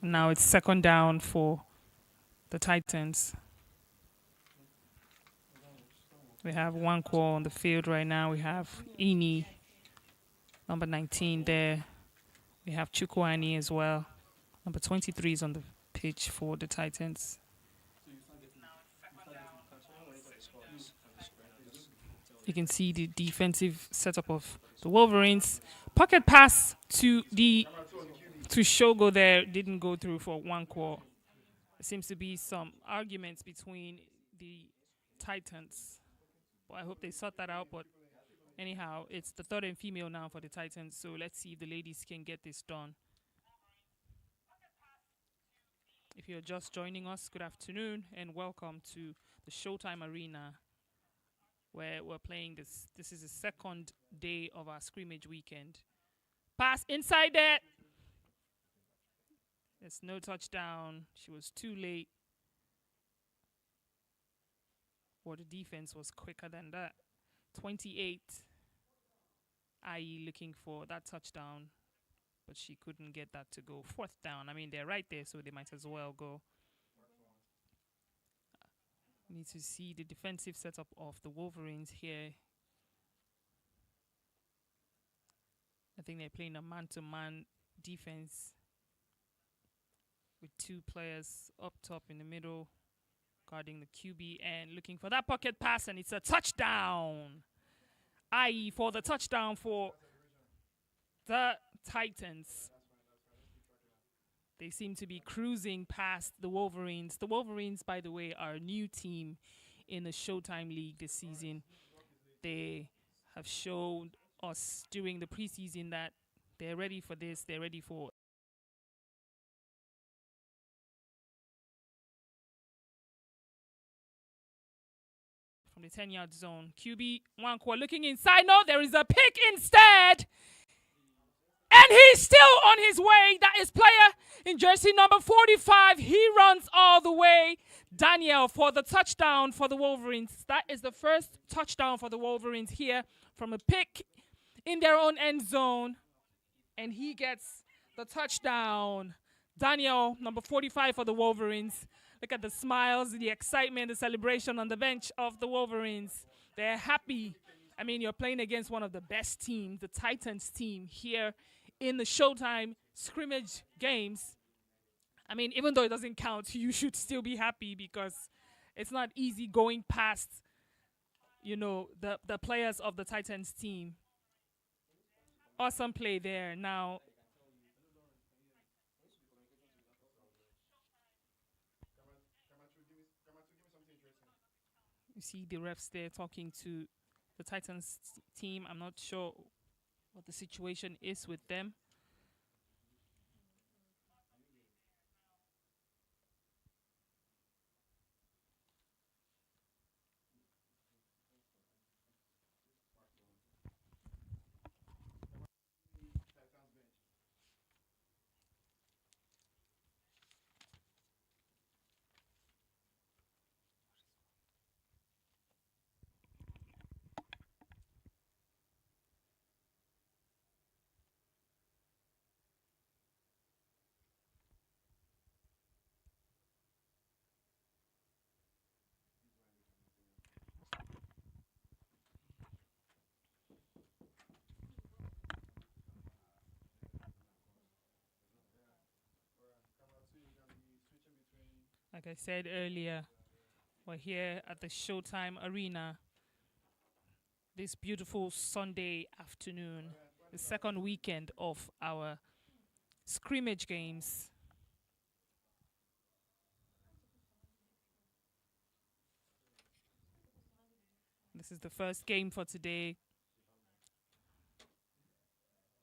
Now it's second down for the Titans. We have one call on the field right now. We have Ini, number 19 there. We have Chukwuani as well. Number 23 is on the pitch for the Titans. You can see the defensive setup of the Wolverines. Pocket pass to Shogo there didn't go through for one call. There seems to be some arguments between the Titans. But I hope they sort that out. But anyhow, it's the third and female now for the Titans. So let's see if the ladies can get this done. If you're just joining us, good afternoon and welcome to the Showtime Arena, where we're playing this. This is the second day of our scrimmage weekend. Pass inside there. There's no touchdown. She was too late. Or the defense was quicker than that. 28. IE looking for that touchdown, but she couldn't get that to go. Fourth down. I mean, they're right there, so they might as well go. Need to see the defensive setup of the Wolverines here. I think they're playing a man-to-man defense with two players up top in the middle, guarding the QB and looking for that pocket pass, and it's a touchdown. IE for the touchdown for the Titans. They seem to be cruising past the Wolverines. The Wolverines, by the way, are a new team in the Showtime League this season. They have shown us during the preseason that they're ready for this. They're ready for from the 10-yard zone. QB Nwankwo looking inside. No, there is a pick instead. And he's still on his way. That is player in jersey number 45. He runs all the way. Daniel for the touchdown for the Wolverines. That is the first touchdown for the Wolverines here from a pick in their own end zone. And he gets the touchdown. Daniel, number 45 for the Wolverines. Look at the smiles, the excitement, the celebration on the bench of the Wolverines. They're happy. I mean, you're playing against one of the best teams, the Titans team here in the Showtime scrimmage games. I mean, even though it doesn't count, you should still be happy because it's not easy going past, you know, the players of the Titans team. Awesome play there. Now, you see the refs there talking to the Titans team. I'm not sure what the situation is with them. Like I said earlier, we're here at the Showtime Arena this beautiful Sunday afternoon, the second weekend of our scrimmage games. This is the first game for today.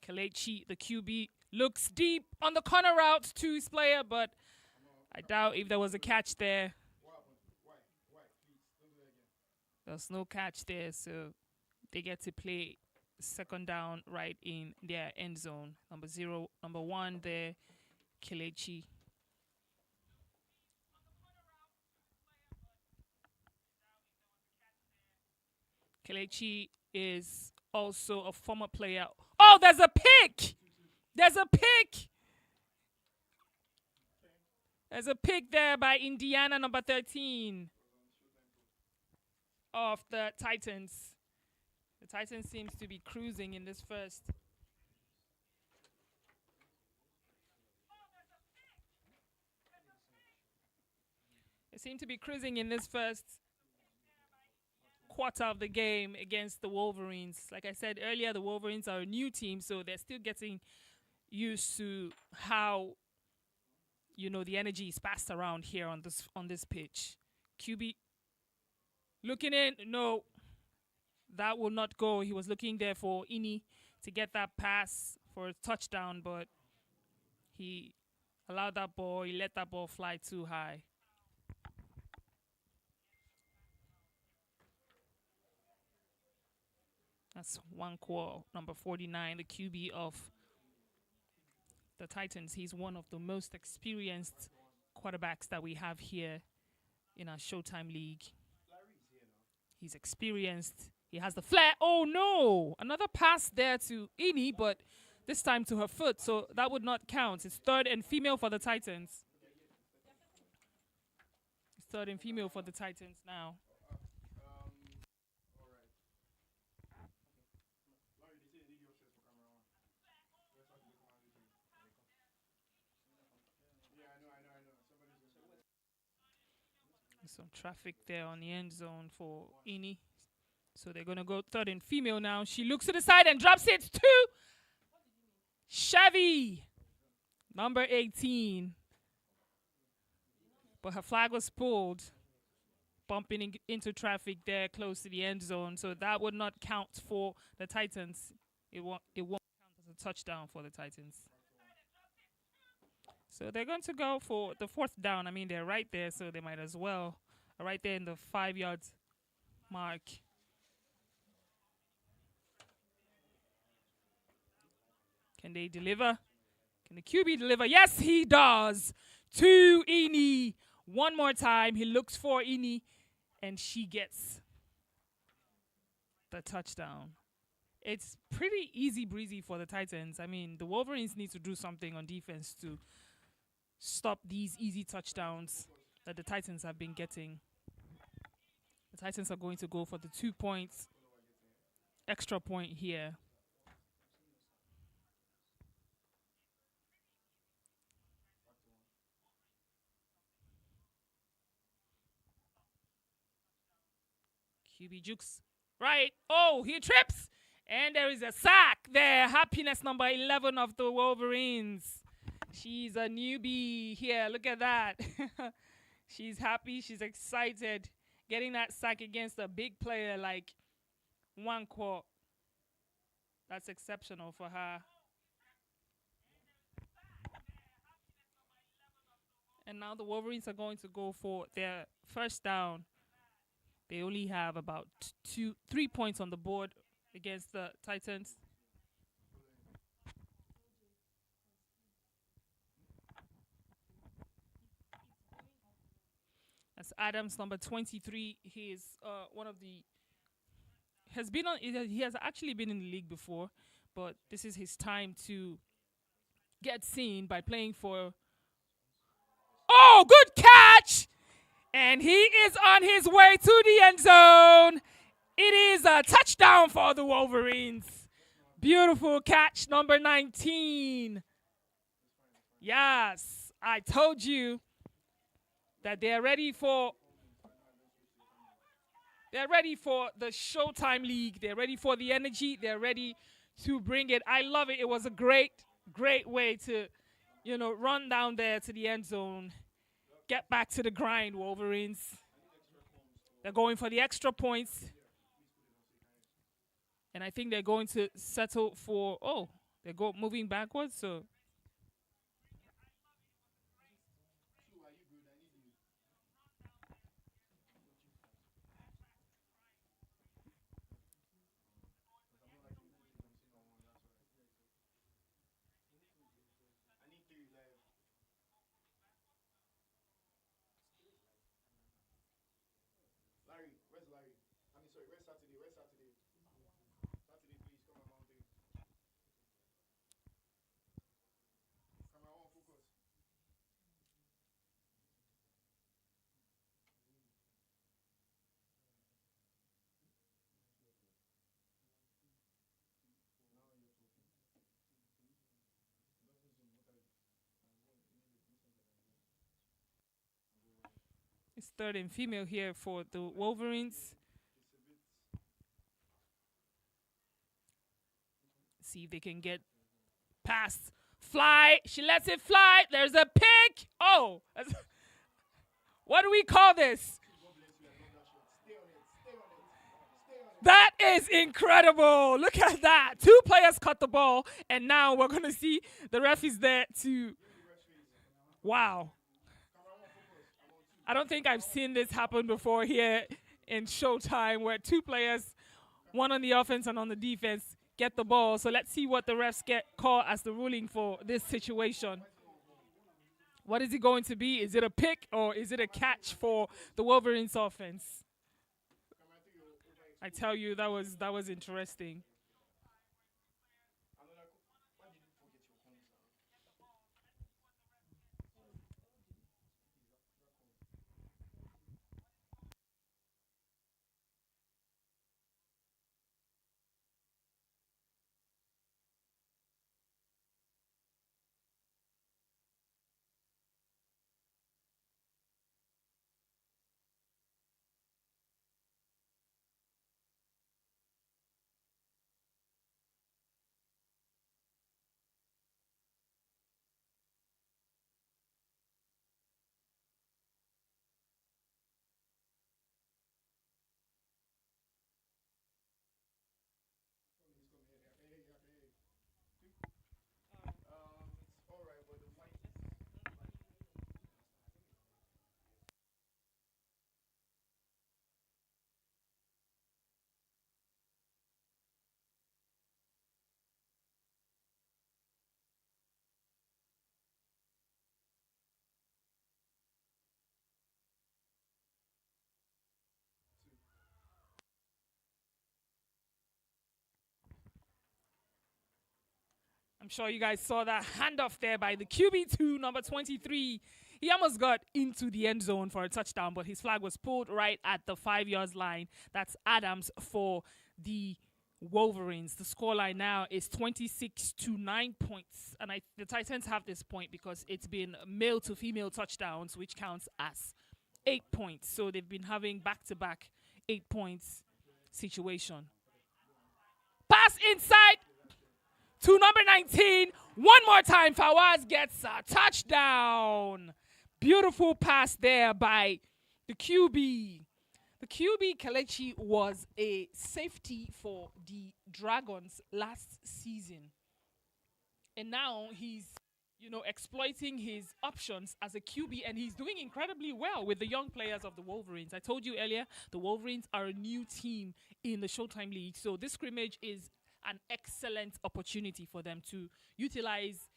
Kelechi, the QB, looks deep on the corner route to his player, but I doubt if there was a catch there. There's no catch there, so they get to play second down right in their end zone. Number 1 there, Kelechi. Kelechi is also a former player. Oh, there's a pick! There's a pick! There's a pick there by Indiana, number 13 of the Titans. The Titans seems to be cruising in this first. They seem to be cruising in this first quarter of the game against the Wolverines. Like I said earlier, the Wolverines are a new team, so they're still getting used to how, you know, the energy is passed around here on this pitch. QB looking in, no, that will not go. He was looking there for Ini to get that pass for a touchdown, but he allowed that ball, he let that ball fly too high. That's Nwankwo, number 49, the QB of the Titans. He's one of the most experienced quarterbacks that we have here in our Showtime League. He's experienced. He has the flair. Oh, no. Another pass there to Ini, but this time to her foot, so that would not count. It's third and female for the Titans. It's third and female for the Titans now. Some traffic there on the end zone for Ini. So they're going to go third and female now. She looks to the side and drops it to Chevy, number 18. But her flag was pulled, bumping into traffic there close to the end zone. So that would not count for the Titans. It won't count as a touchdown for the Titans. So they're going to go for the fourth down. I mean, they're right there, so they might as well. Right there in the 5 yards mark. Can they deliver? Can the QB deliver? Yes, he does. To Ini. One more time. He looks for Ini, and she gets the touchdown. It's pretty easy breezy for the Titans. I mean, the Wolverines need to do something on defense to stop these easy touchdowns that the Titans have been getting. The Titans are going to go for the 2 points, extra point here. QB jukes. Right. Oh, he trips. And there is a sack there. Happiness number 11 of the Wolverines. She's a newbie here. Look at that. She's happy. She's excited. Getting that sack against a big player like Nwankwo. That's exceptional for her. And now the Wolverines are going to go for their first down. They only have about 3 points on the board against the Titans. That's Adams, number 23. He is one of the he has actually been in the league before, but this is his time to get seen by playing for. Oh, good catch! And he is on his way to the end zone. It is a touchdown for the Wolverines. Beautiful catch, number 19. Yes, I told you that they're ready for the Showtime League. They're ready for the energy. They're ready to bring it. I love it. It was a great way to, run down there to the end zone. Get back to the grind, Wolverines. They're going for the extra points. And I think they're going to settle for, they're moving backwards, so. It's third and female here for the Wolverines. See if they can get past. Fly. She lets it fly. There's a pick. Oh. What do we call this? That is incredible. Look at that. Two players caught the ball, and now we're going to see the ref is there to. Wow. I don't think I've seen this happen before here in Showtime, where two players, one on the offense and on the defense, get the ball. So let's see what the refs get called as the ruling for this situation. What is it going to be? Is it a pick or is it a catch for the Wolverines offense? I tell you, that was interesting. I'm sure you guys saw that handoff there by the QB2, number 23. He almost got into the end zone for a touchdown, but his flag was pulled right at the 5 yard line. That's Adams for the Wolverines. The scoreline now is 26-9 points. And the Titans have this point because it's been male to female touchdowns, which counts as 8 points. So they've been having back-to-back 8 points situation. Pass inside to number 19. One more time, Fawaz gets a touchdown. Beautiful pass there by the QB. The QB, Kelechi, was a safety for the Dragons last season. And now he's, exploiting his options as a QB, and he's doing incredibly well with the young players of the Wolverines. I told you earlier, the Wolverines are a new team in the Showtime League. So this scrimmage is an excellent opportunity for them to utilize,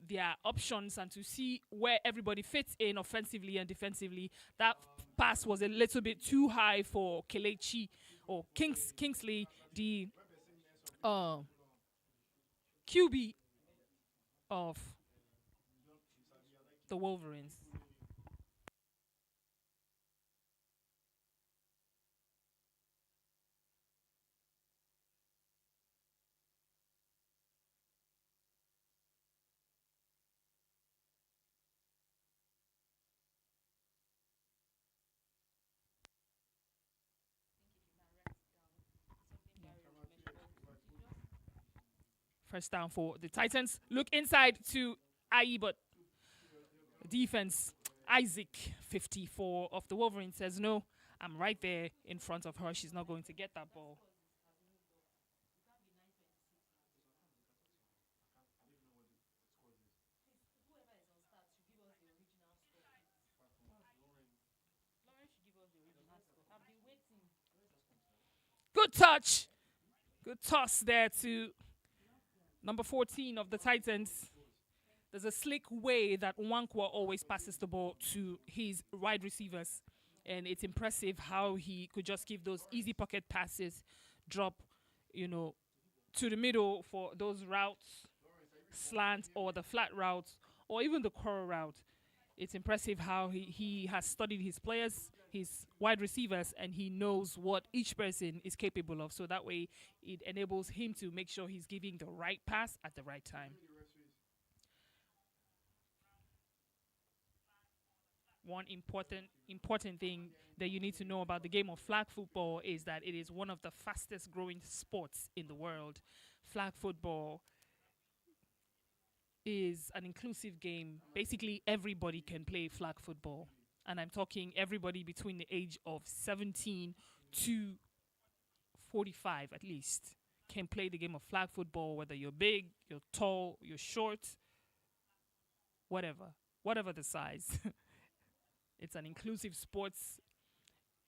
their options and to see where everybody fits in offensively and defensively. That pass was a little bit too high for Kelechi or Kingsley, the QB of the Wolverines. First down for the Titans. Look inside to IE, but defense, Isaac, 54 of the Wolverines, says, no, I'm right there in front of her. She's not going to get that ball. Good touch. Good toss there to number 14 of the Titans. There's a slick way that Nwankwo always passes the ball to his wide receivers. And it's impressive how he could just give those easy pocket passes, drop, to the middle for those routes, slants, or the flat routes, or even the curl route. It's impressive how he has studied his players, his wide receivers, and he knows what each person is capable of. So that way it enables him to make sure he's giving the right pass at the right time. one important thing that you need to know about the game of flag football is that it is one of the fastest growing sports in the world. Flag football is an inclusive game. Basically, everybody can play flag football. And I'm talking everybody between the age of 17 to 45 at least can play the game of flag football, whether you're big, you're tall, you're short, whatever the size. It's an inclusive sports.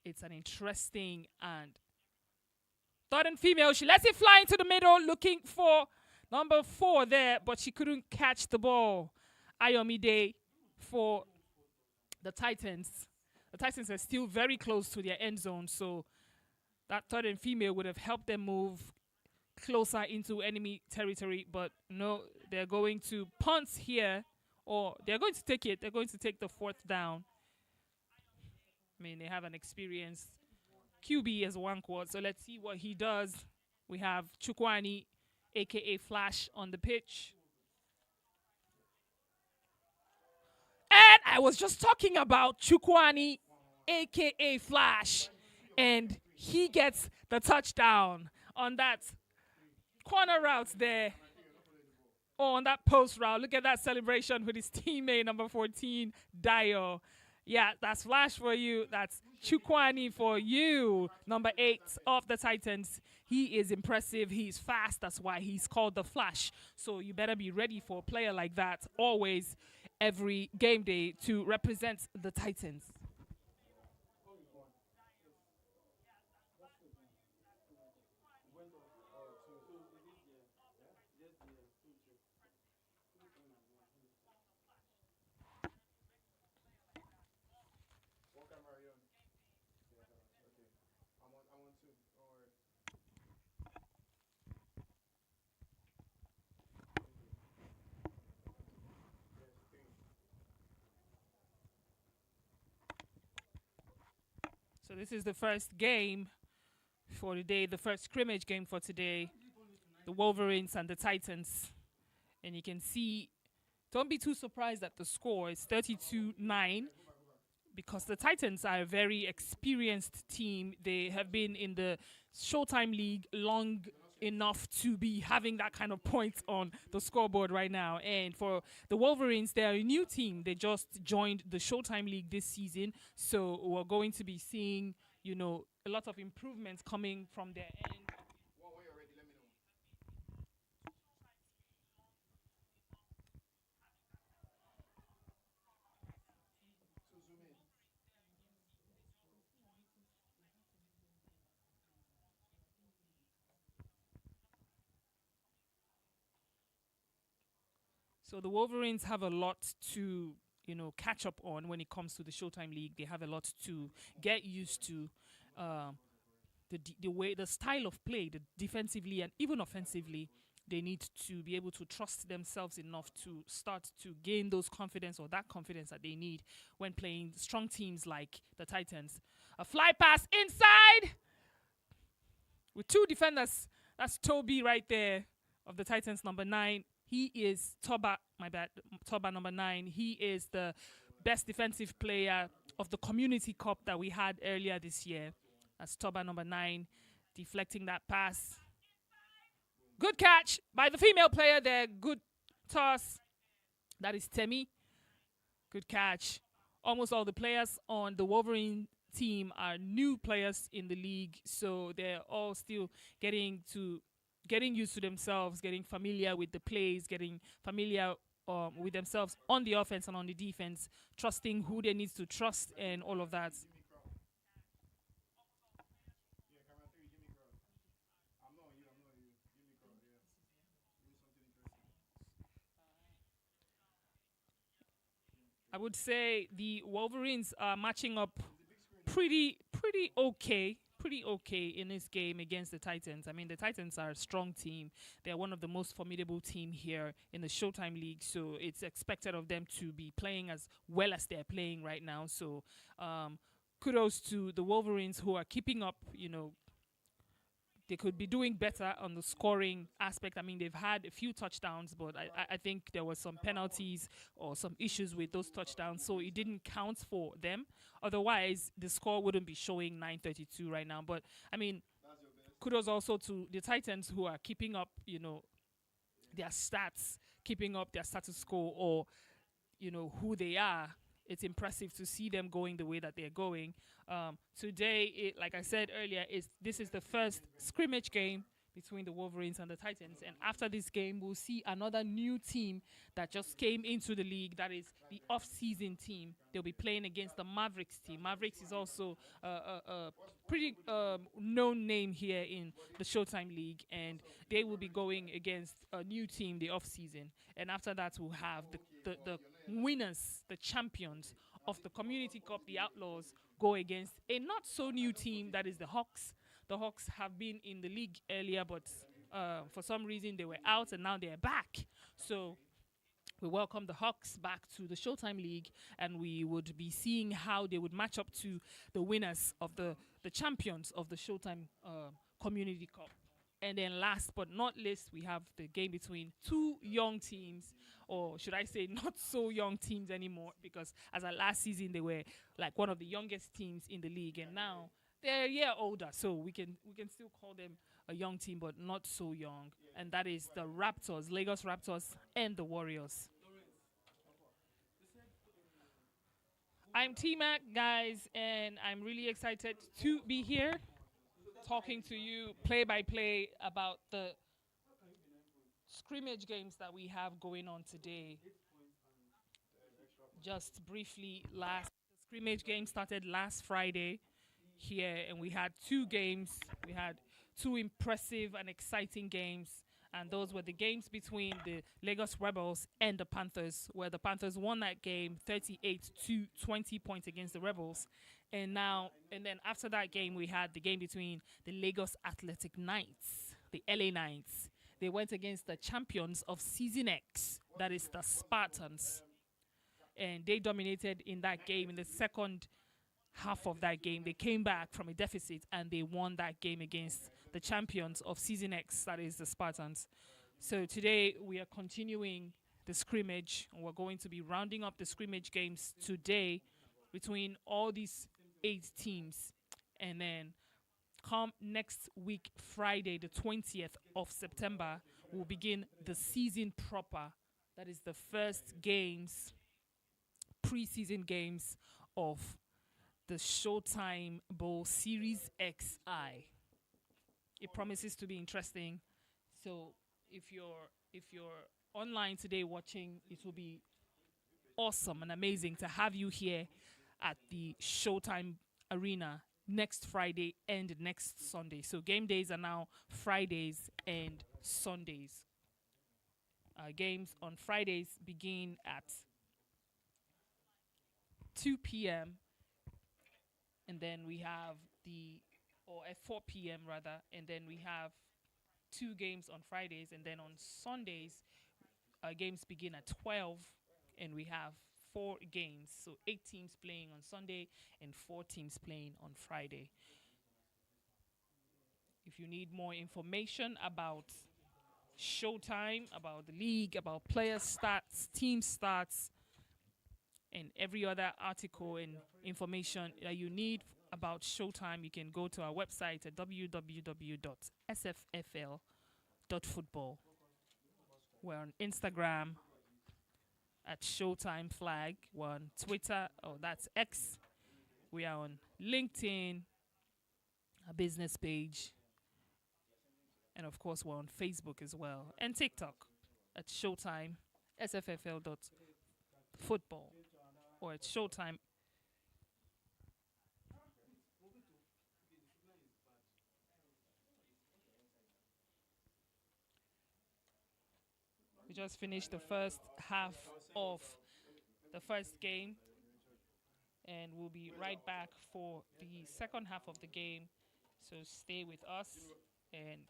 It's an interesting and third and female. She lets it fly into the middle, looking for number 4 there, but she couldn't catch the ball. Ayomide for the Titans. The Titans are still very close to their end zone, so that third and female would have helped them move closer into enemy territory, but no, they're going to punt here, or they're going to take it. They're going to take the 4th down. I mean, they have an experienced QB as one quad, so let's see what he does. We have Chukwani, a.k.a. Flash, on the pitch. And I was just talking about Chukwani, a.k.a. Flash, and he gets the touchdown on that corner route there, or on that post route. Look at that celebration with his teammate, number 14, Dio. Yeah, that's Flash for you. That's Chukwani for you, number 8 of the Titans. He is impressive. He's fast. That's why he's called the Flash. So you better be ready for a player like that always, every game day, to represent the Titans. So this is the first game for the day, the first scrimmage game for today. The Wolverines and the Titans. And you can see, don't be too surprised at the score. It's 32-9 because the Titans are a very experienced team. They have been in the Showtime League long enough to be having that kind of points on the scoreboard right now. And for the Wolverines, they're a new team. They just joined the Showtime League this season. So we're going to be seeing, you know, a lot of improvements coming from their end. So the Wolverines have a lot to, you know, catch up on when it comes to the Showtime League. They have a lot to get used to. The way, the style of play, the defensively and even offensively, they need to be able to trust themselves enough to start to gain those confidence, or that confidence that they need when playing strong teams like the Titans. A fly pass inside with 2 defenders. That's Toby right there of the Titans, number 9. He is Toba, Toba number 9. He is the best defensive player of the Community Cup that we had earlier this year. That's Toba number 9, deflecting that pass. Good catch by the female player there. Good toss. That is Temi. Good catch. Almost all the players on the Wolverine team are new players in the league, so they're all still getting used to themselves, getting familiar with the plays, getting familiar with themselves on the offense and on the defense, trusting who they need to trust and all of that. I would say the Wolverines are matching up pretty okay. Pretty okay in this game against the Titans. I mean, the Titans are a strong team. They're one of the most formidable team here in the Showtime League, so it's expected of them to be playing as well as they're playing right now. So kudos to the Wolverines, who are keeping up, you know, they could be doing better on the scoring aspect. I mean, they've had a few touchdowns, but I think there was some penalties or some issues with those touchdowns, so it didn't count for them. Otherwise, the score wouldn't be showing 932 right now. But I mean, kudos also to the Titans who are keeping up, their stats, keeping up their status quo, or who they are. It's impressive to see them going the way that they're going. Today, like I said earlier, this is the first scrimmage game between the Wolverines and the Titans. And after this game, we'll see another new team that just came into the league. That is the off-season team. They'll be playing against the Mavericks team. Mavericks is also a pretty known name here in the Showtime League, and they will be going against a new team the off-season. And after that, we'll have the winners, the champions of the Community Cup, the Outlaws, go against a not-so-new team, that is the Hawks. The Hawks have been in the league earlier, but for some reason they were out, and now they're back. So we welcome the Hawks back to the Showtime League, and we would be seeing how they would match up to the winners of the champions of the Showtime Community Cup. And then last but not least, we have the game between two young teams, or should I say not so young teams anymore, because as of last season, they were like one of the youngest teams in the league, and now they're a year older, so we can still call them a young team, but not so young. And that is the Raptors, Lagos Raptors, and the Warriors. I'm T-Mac, guys, and I'm really excited to be here talking to you play-by-play about the scrimmage games that we have going on today. Just briefly, the scrimmage game started last Friday here, and we had two games. We had two impressive and exciting games, and those were the games between the Lagos Rebels and the Panthers, where the Panthers won that game 38 to 20 points against the Rebels. And then after that game, we had the game between the Lagos Athletic Knights, the LA Knights. They went against the champions of Season X, that is the Spartans. And they dominated in that game. In the second half of that game, they came back from a deficit and they won that game against the champions of Season X, that is the Spartans. So today we are continuing the scrimmage, and we're going to be rounding up the scrimmage games today between all these 8 teams. And then come next week, Friday, the 20th of September, we'll begin the season proper. That is the first games, preseason games of the Showtime Bowl Series XI. It promises to be interesting. So if you're online today watching, it will be awesome and amazing to have you here at the Showtime Arena next Friday and next Sunday. So game days are now Fridays and Sundays. Games on Fridays begin at 2 p.m. and then we have at 4 p.m. rather, and then we have 2 games on Fridays, and then on Sundays, games begin at 12, and we have 4 games. So 8 teams playing on Sunday and 4 teams playing on Friday. If you need more information about Showtime, about the league, about player stats, team stats, and every other article and information that you need about Showtime, you can go to our website at www.sffl.football. We're on Instagram at Showtime Flag. We're on Twitter, that's X. We are on LinkedIn, a business page. And of course, we're on Facebook as well. And TikTok at Showtime, sffl.football, or at Showtime. We just finished the first half of the first game, and we'll be right back for the second half of the game. So stay with us and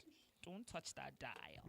don't touch that dial.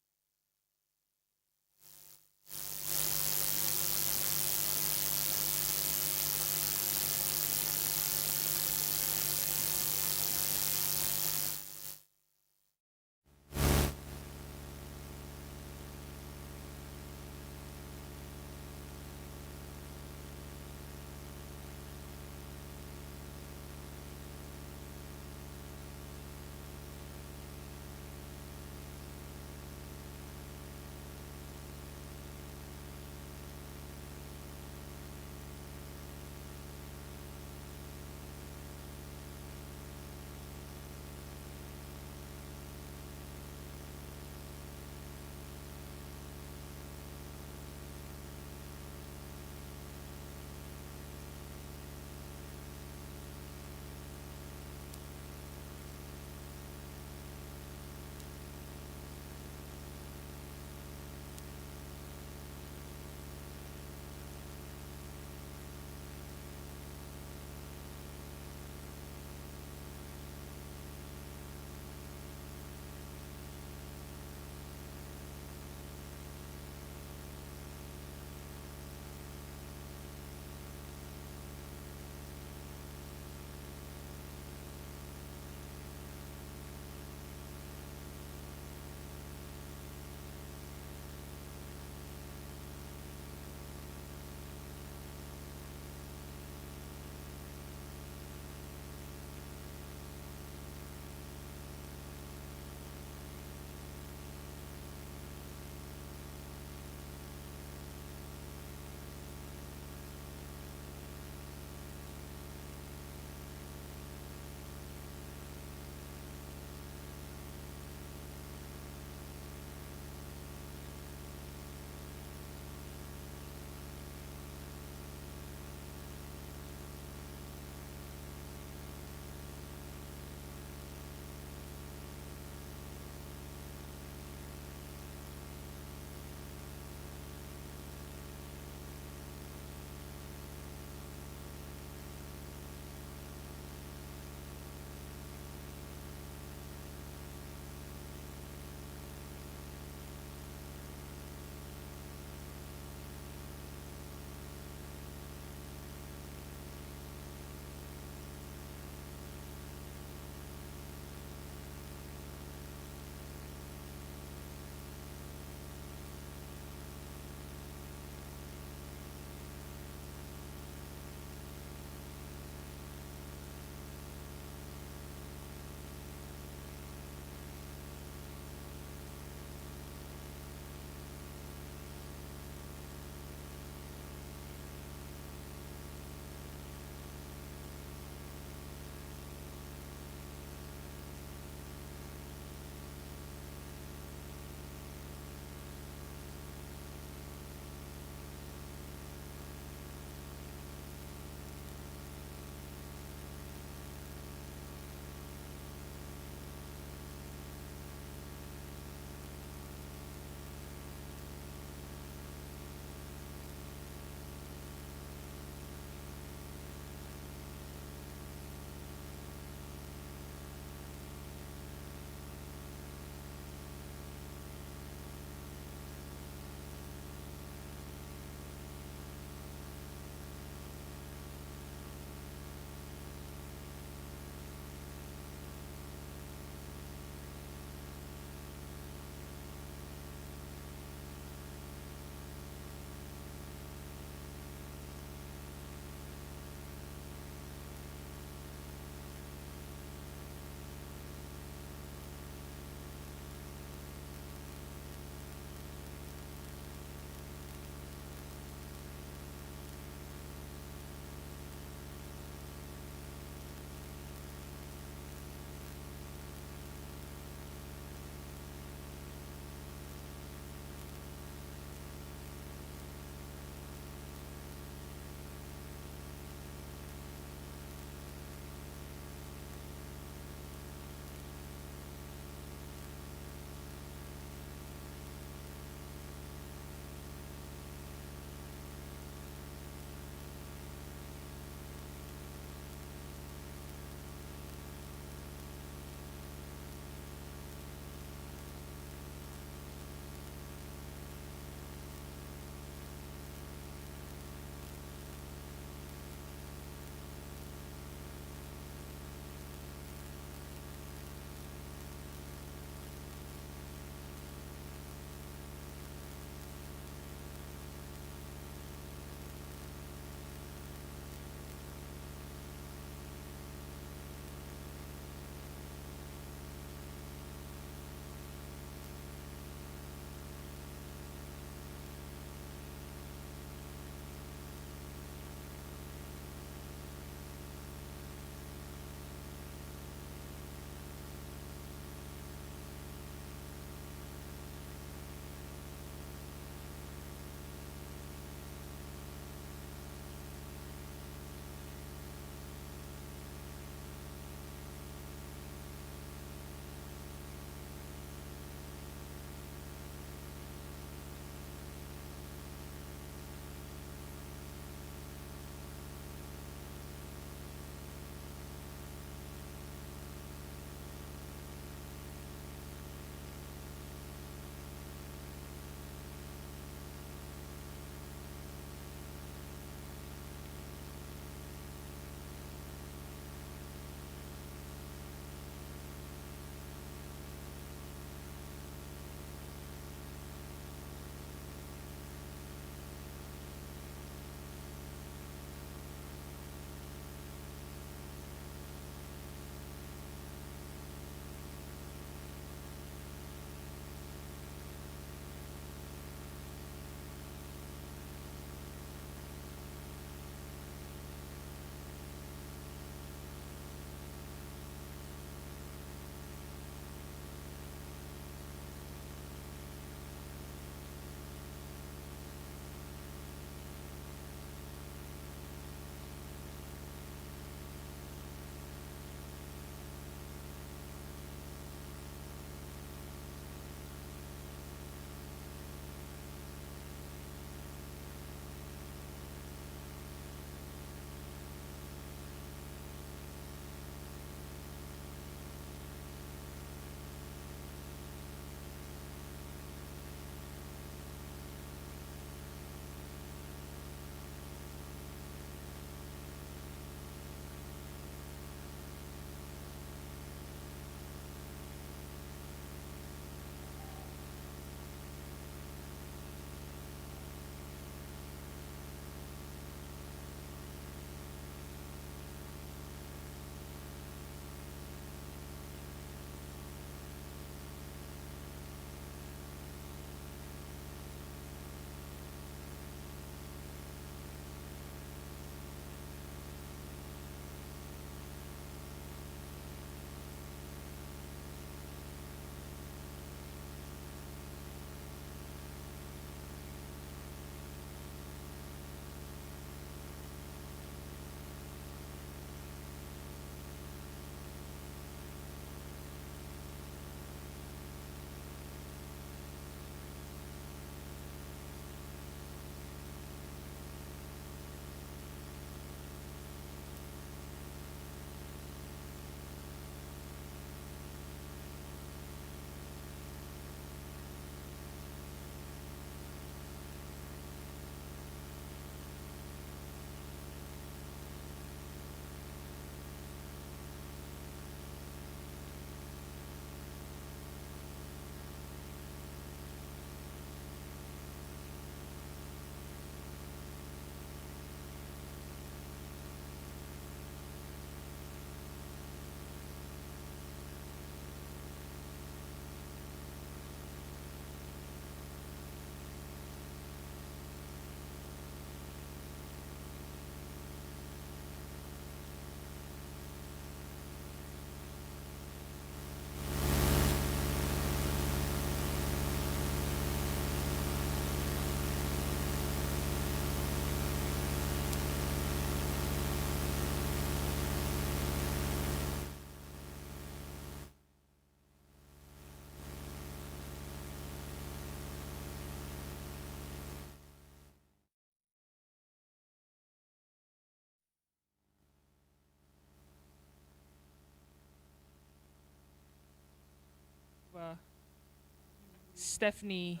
Stephanie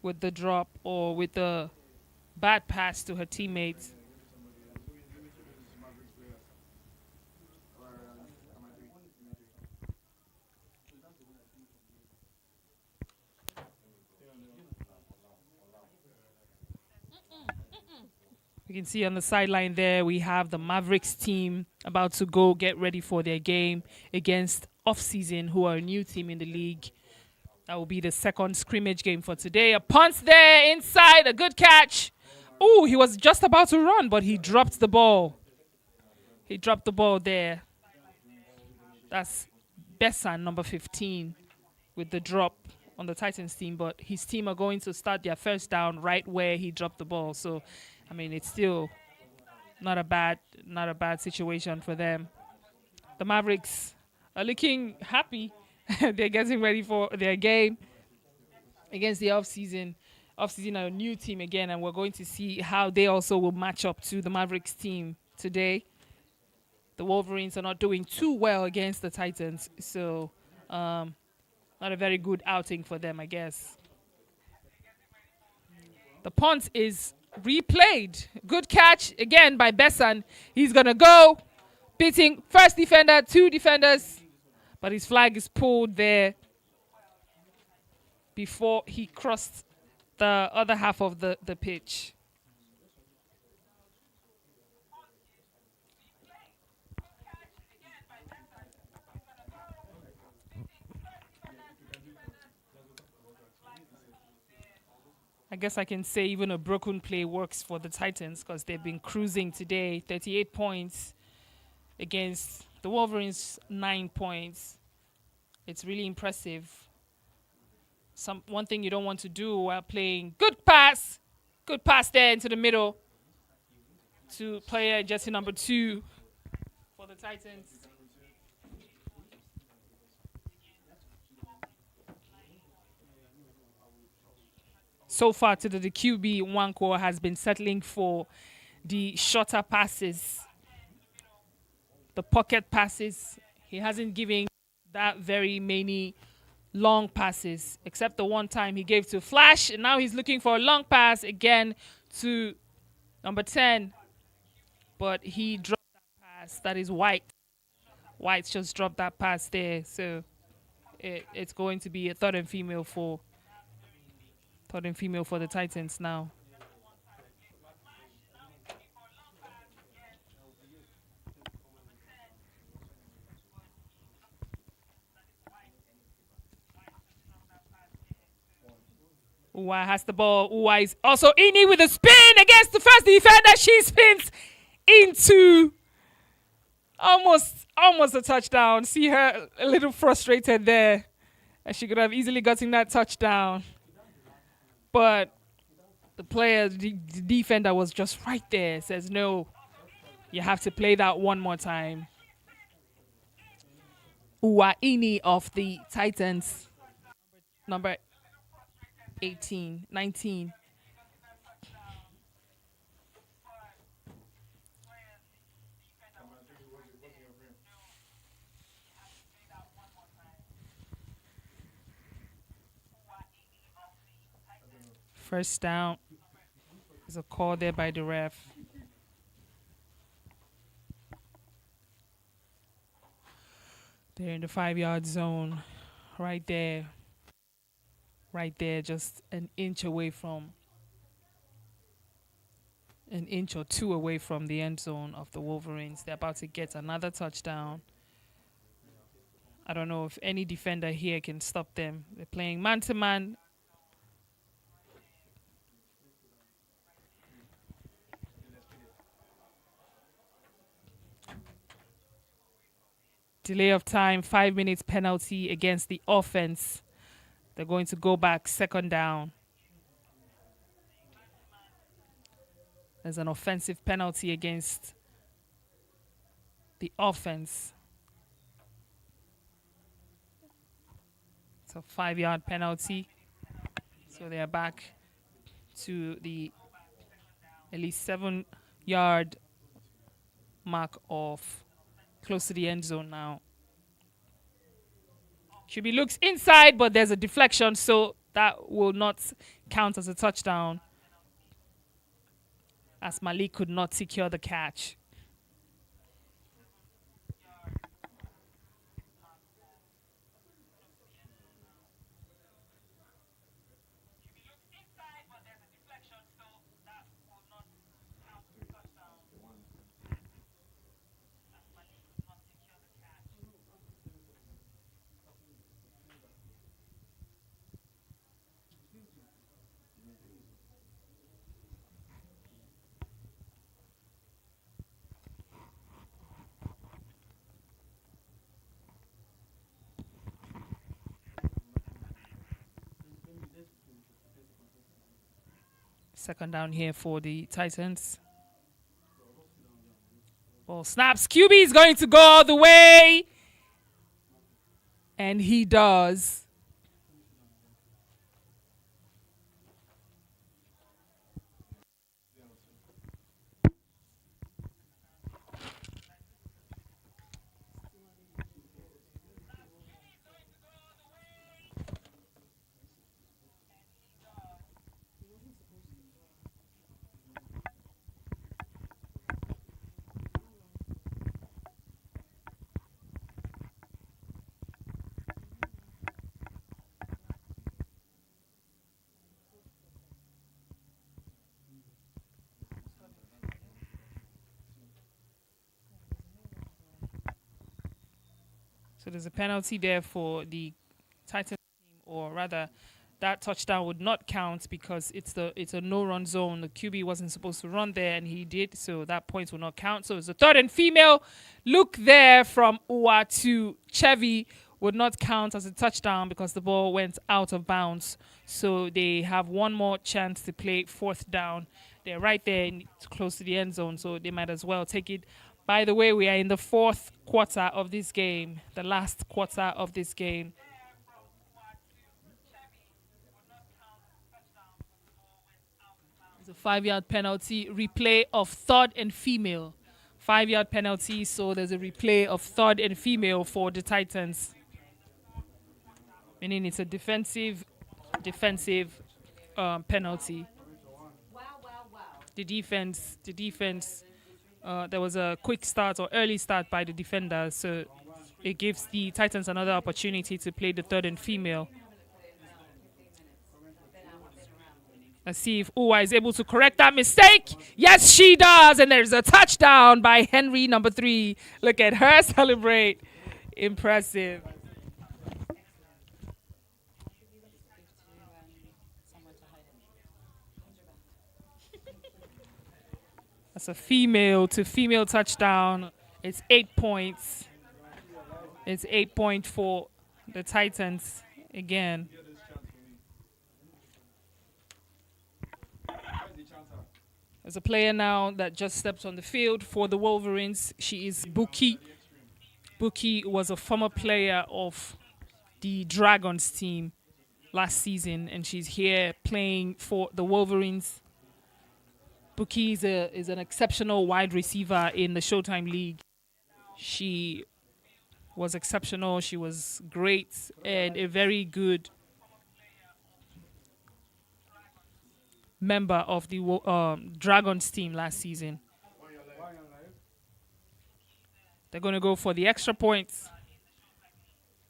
with the drop or with the bad pass to her teammates. You can see on the sideline there, we have the Mavericks team about to go get ready for their game against Off-Season, who are a new team in the league. That will be the second scrimmage game for today. A punt there inside, a good catch. Oh, he was just about to run, but he dropped the ball. He dropped the ball there. That's Bessan, number 15, with the drop on the Titans team. But his team are going to start their first down right where he dropped the ball. So, I mean, it's still not a bad situation for them. The Mavericks are looking happy. They're getting ready for their game against the Off-Season. Off-Season are a new team again, and we're going to see how they also will match up to the Mavericks team today. The Wolverines are not doing too well against the Titans, so not a very good outing for them, I guess. The punt is replayed. Good catch again by Bessan. He's going to go, beating first defender, two defenders, but his flag is pulled there before he crossed the other half of the pitch. I guess I can say even a broken play works for the Titans because they've been cruising today. 38 points against the Wolverines, 9 points. It's really impressive. One thing you don't want to do while playing. Good pass there into the middle to player jersey number 2 for the Titans. So far today, the QB Nwankwo has been settling for the shorter passes, the pocket passes. He hasn't given that very many long passes, except the one time he gave to Flash, and now he's looking for a long pass again to number 10. But he dropped that pass. That is White. White just dropped that pass there, so it's going to be a third and female for the Titans now. Uwa has the ball. Uwa is also in it with a spin against the first defender. She spins into almost a touchdown. See her a little frustrated there. And she could have easily gotten that touchdown. But the defender was just right there. Says, no, you have to play that one more time. Uwa Ini of the Titans. Number 19. First down. There's a call there by the ref. They're in the 5-yard zone. Right there, just an inch or 2 away from the end zone of the Wolverines. They're about to get another touchdown. I don't know if any defender here can stop them. They're playing man-to-man. Delay of time, 5 minutes penalty against the offense. They're going to go back, second down. There's an offensive penalty against the offense. It's a 5-yard penalty. So they are back to the at least 7-yard mark of close to the end zone now. QB looks inside, but there's a deflection, so that will not count as a touchdown, as Malik could not secure the catch. Second down here for the Titans. Ball snaps. QB is going to go all the way. And he does. So there's a penalty there for the Titans team, or rather, that touchdown would not count because it's a no-run zone. The QB wasn't supposed to run there, and he did, so that point will not count. So it's a third and female. Look there from Uwa to Chevy would not count as a touchdown because the ball went out of bounds. So they have one more chance to play fourth down. They're right there close to the end zone, so they might as well take it. By the way, we are in the fourth quarter of this game, the last quarter of this game. It's a 5-yard penalty, replay of third and female. 5-yard penalty, so there's a replay of third and female for the Titans. Meaning it's a defensive penalty. The defense, there was a quick start or early start by the defender, so it gives the Titans another opportunity to play the third and female. Let's see if Uwa is able to correct that mistake. Yes, she does, and there's a touchdown by Henry, number 3. Look at her celebrate. Impressive. That's a female to female touchdown. It's 8 points. It's 8 points for the Titans again. There's a player now that just stepped on the field for the Wolverines. She is Buki. Buki was a former player of the Dragons team last season, and she's here playing for the Wolverines. Buki is an exceptional wide receiver in the Showtime League. She was exceptional. She was great and a very good member of the Dragons team last season. They're going to go for the extra points.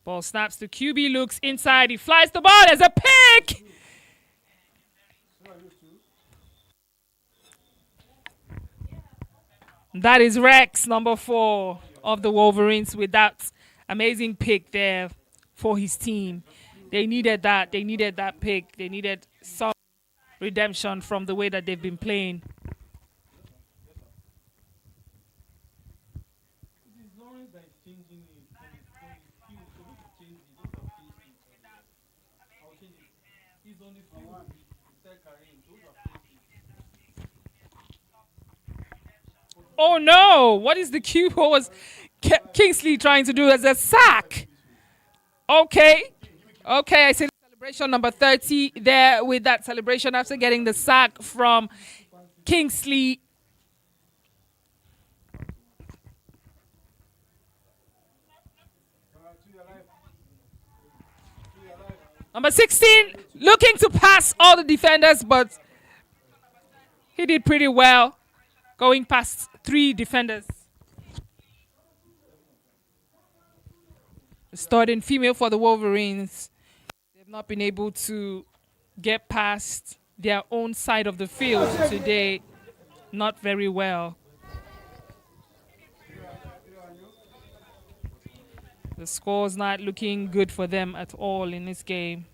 Ball snaps to QB, looks inside. He flies the ball. There's a pick. That is Rex, number 4 of the Wolverines, with that amazing pick there for his team. They needed that. They needed that pick. They needed some redemption from the way that they've been playing. Oh no! What is the cue? What was Kingsley trying to do as a sack? Okay. Okay, I see the celebration number 30 there with that celebration after getting the sack from Kingsley. Number 16 looking to pass all the defenders, but he did pretty well going past 3 defenders. The starting female for the Wolverines. They've not been able to get past their own side of the field today. Not very well. The score's not looking good for them at all in this game.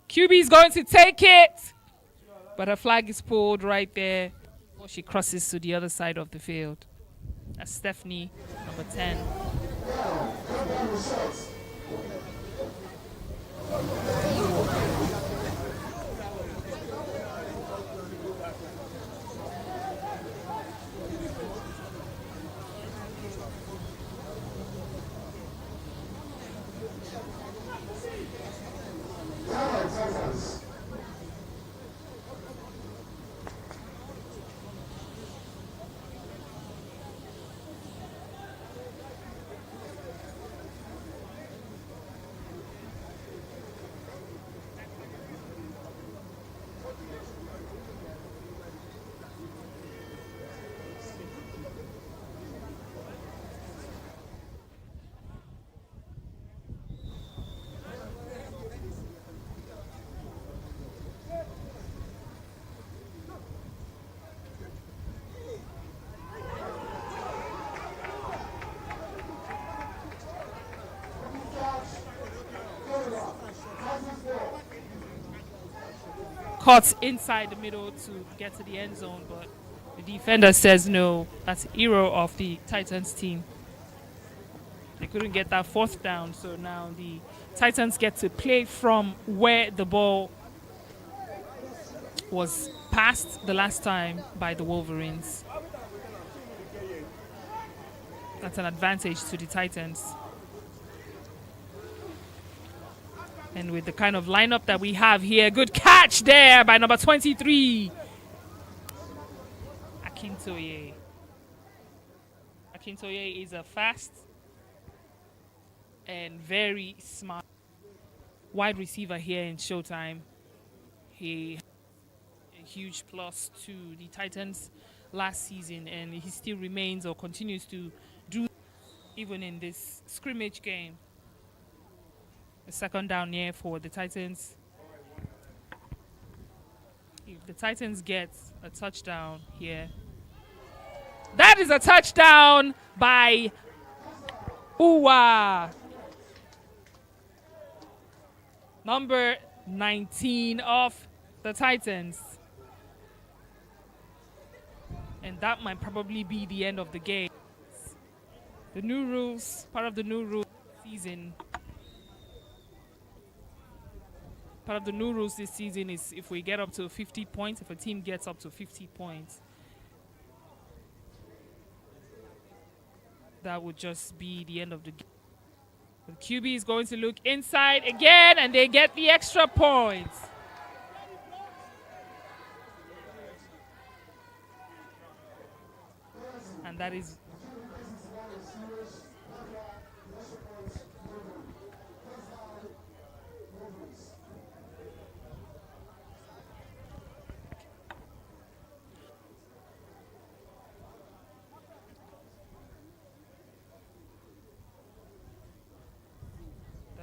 QB is going to take it, but her flag is pulled right there before she crosses to the other side of the field. That's Stephanie, number 10. Caught inside the middle to get to the end zone, but the defender says no. That's hero of the Titans team. They couldn't get that 4th down, so now the Titans get to play from where the ball was passed the last time by the Wolverines. That's an advantage to the Titans. And with the kind of lineup that we have here, good catch there by number 23, Akintoye. Akintoye is a fast and very smart wide receiver here in Showtime. He had a huge plus to the Titans last season, and he still remains or continues to do even in this scrimmage game. A 2nd down here for the Titans. If the Titans get a touchdown here, that is a touchdown by Uwa, number 19 of the Titans. And that might probably be the end of the game. The new rules, part of the new rules season. Part of the new rules this season is if we get up to 50 points, if a team gets up to 50 points, that would just be the end of the game. The QB is going to look inside again, and they get the extra points. And that is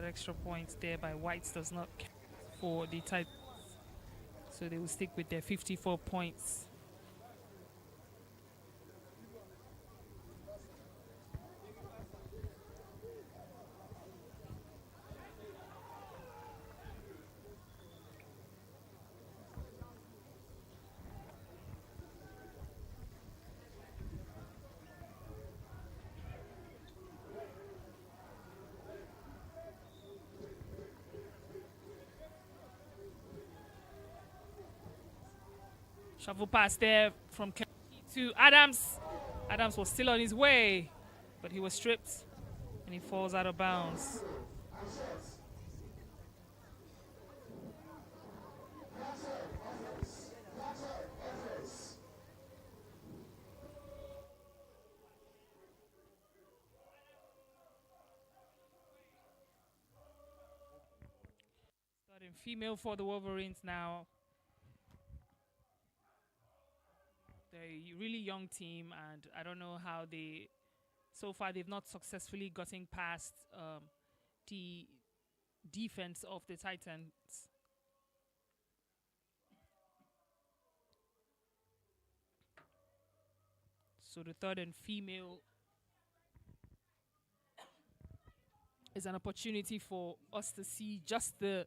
extra points there by Whites does not count for the Titans, so they will stick with their 54 points. Shovel pass there from Kennedy to Adams. Adams was still on his way, but he was stripped, and he falls out of bounds. And female for the Wolverines now. They're a really young team, and I don't know how they. So far, they've not successfully gotten past the defense of the Titans. So the third and female is an opportunity for us to see just the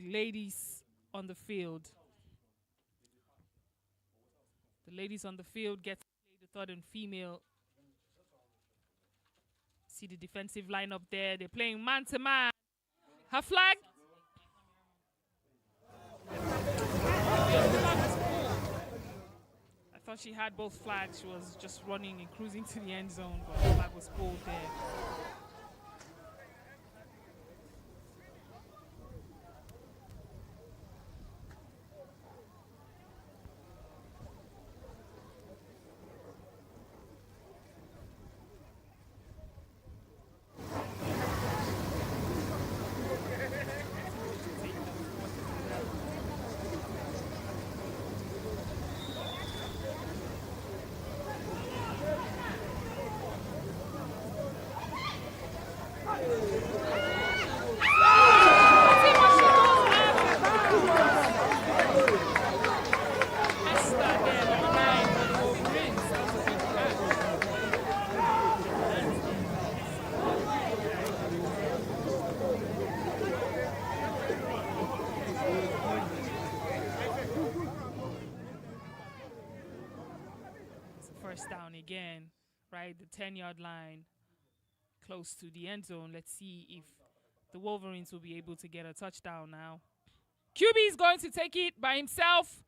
ladies on the field. The ladies on the field get to play the third and female. See the defensive lineup there. They're playing man to man. Her flag. I thought she had both flags. She was just running and cruising to the end zone, but the flag was pulled there. First down again, right? The 10-yard line, close to the end zone. Let's see if the Wolverines will be able to get a touchdown now. QB is going to take it by himself.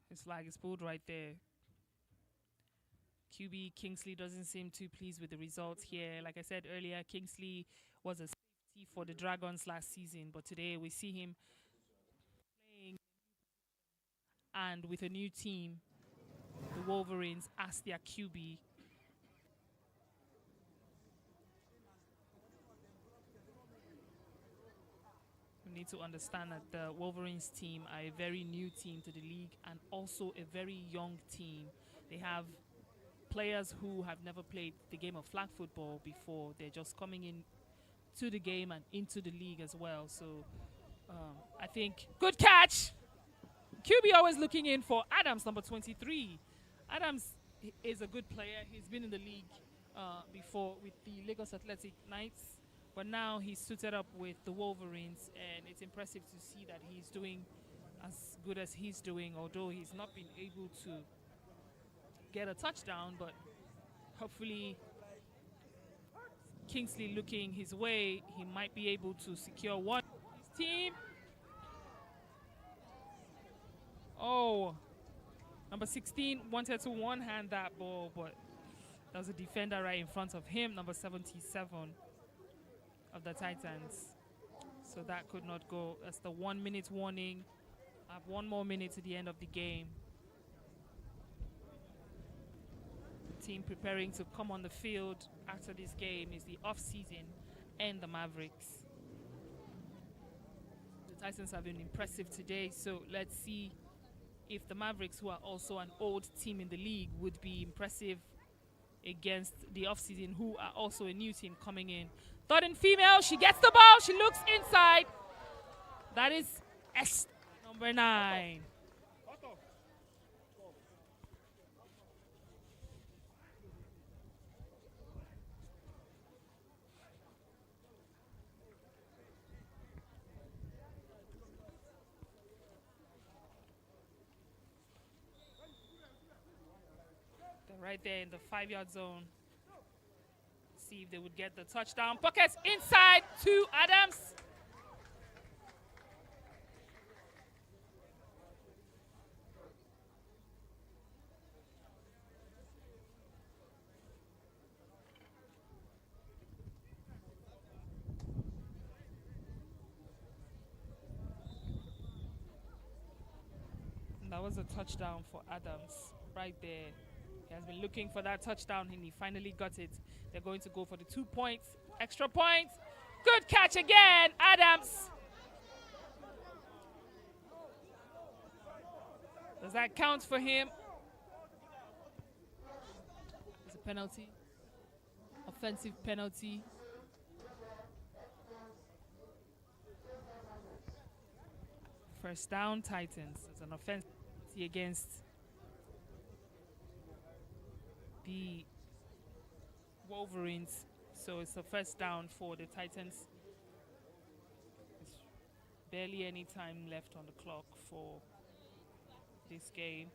His flag is pulled right there. QB Kingsley doesn't seem too pleased with the results here. Like I said earlier, Kingsley was a safety for the Dragons last season, but today we see him playing and with a new team, the Wolverines, as their QB. We need to understand that the Wolverines team are a very new team to the league and also a very young team. They have players who have never played the game of flag football before. They're just coming in to the game and into the league as well. So I think good catch. QB always looking in for Adams, number 23. Adams is a good player. He's been in the league before with the Lagos Athletic Knights, but now he's suited up with the Wolverines, and it's impressive to see that he's doing as good as he's doing, although he's not been able to get a touchdown, but hopefully Kingsley looking his way, he might be able to secure one. His team. Oh, number 16 wanted to one-hand that ball, but there was a defender right in front of him, number 77 of the Titans. So that could not go. That's the 1 minute warning. I have 1 more minute to the end of the game. The team preparing to come on the field after this game is the off-season and the Mavericks. The Titans have been impressive today, so let's see if the Mavericks, who are also an old team in the league, would be impressive against the off-season, who are also a new team coming in. Third and female, she gets the ball, she looks inside. That is S, number 9. Right there in the 5-yard zone. See if they would get the touchdown. Pockets inside to Adams. And that was a touchdown for Adams right there. He has been looking for that touchdown and he finally got it. They're going to go for the 2 points. Extra point. Good catch again, Adams. Does that count for him? It's a penalty. Offensive penalty. First down, Titans. It's an offensive penalty against the Wolverines. So it's a first down for the Titans. There's barely any time left on the clock for this game.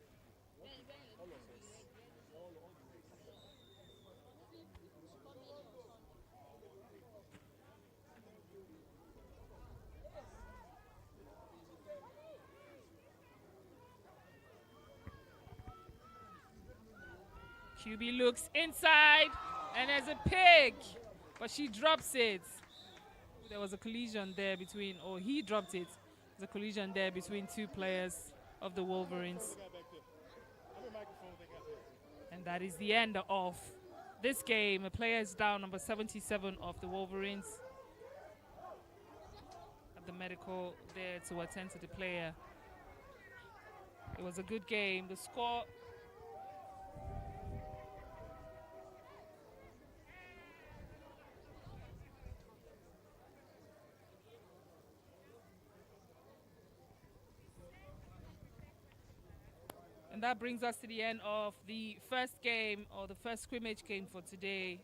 QB looks inside, and there's a pig, but she drops it. There was a collision there between, or he dropped it. There's a collision there between two players of the Wolverines. And that is the end of this game. A player is down, number 77 of the Wolverines. At the medical there to attend to the player. It was a good game. The score... And that brings us to the end of the first game, or the first scrimmage game for today.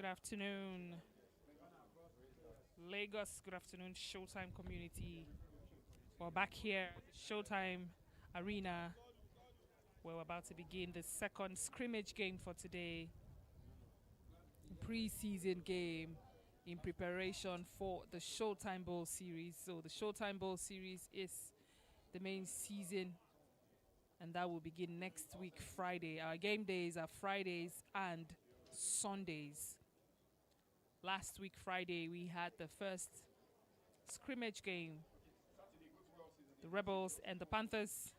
Good afternoon, Lagos. Good afternoon, Showtime community. We're back here at the Showtime Arena where we're about to begin the second scrimmage game for today. Preseason game in preparation for the Showtime Bowl Series. So the Showtime Bowl Series is the main season, and that will begin next week, Friday. Our game days are Fridays and Sundays. Last week, Friday, we had the first scrimmage game. The Rebels and the Panthers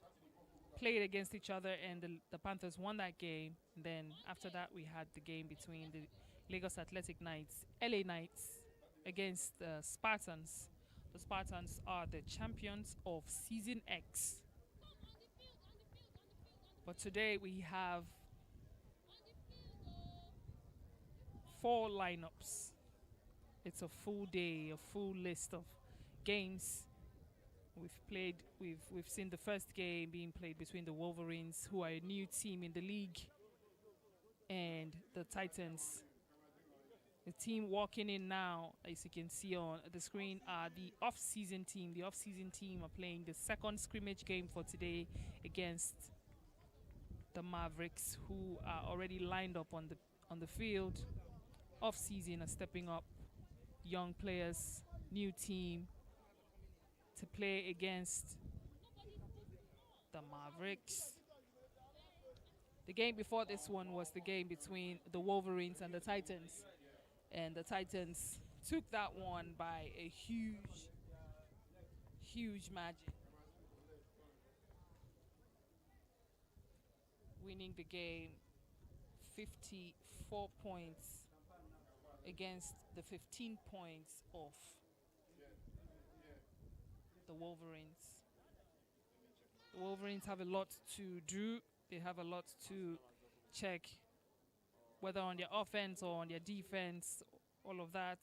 played against each other, and the Panthers won that game. And then after that, we had the game between the Lagos Athletic Knights, LA Knights, against the Spartans. The Spartans are the champions of Season X. But today we have 4 lineups. It's a full day, a full list of games. We've seen the first game being played between the Wolverines, who are a new team in the league, and the Titans. The team walking in now, as you can see on the screen, are the off-season team. The off-season team are playing the second scrimmage game for today against the Mavericks, who are already lined up on the field. Off-season are stepping up, young players, new team, to play against the Mavericks. The game before this one was the game between the Wolverines and the Titans. And the Titans took that one by a huge, huge margin, winning the game 54 points against the 15 points of the Wolverines. The Wolverines have a lot to do. They have a lot to check, whether on their offense or on their defense, all of that.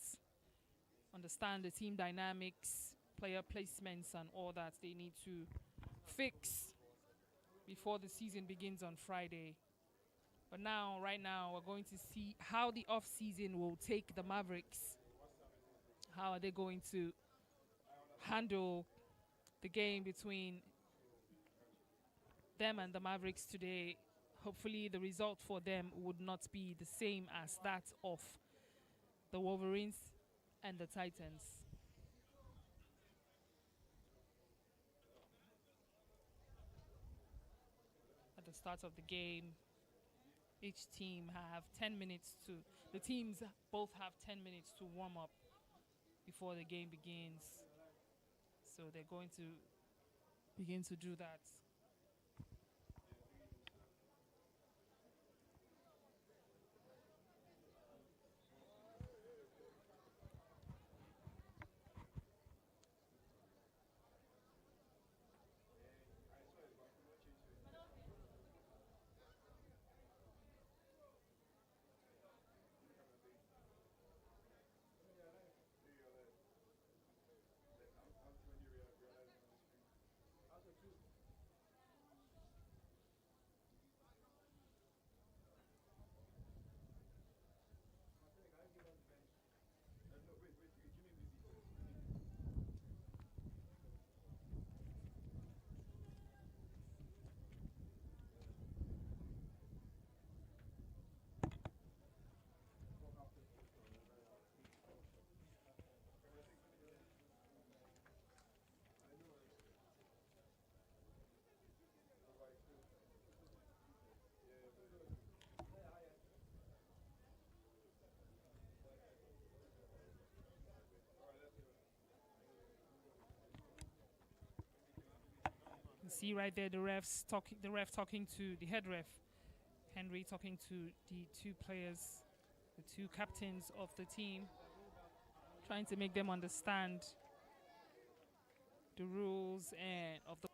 Understand the team dynamics, player placements, and all that they need to fix before the season begins on Friday. But now, right now, we're going to see how the off-season will take the Mavericks. How are they going to handle the game between them and the Mavericks today? Hopefully the result for them would not be the same as that of the Wolverines and the Titans. At the start of the game, each team have 10 minutes to, the teams both have 10 minutes to warm up before the game begins. So they're going to begin to do that. See right there, the ref talking to the head ref, Henry, talking to the 2 players, the 2 captains of the team, trying to make them understand the rules and of the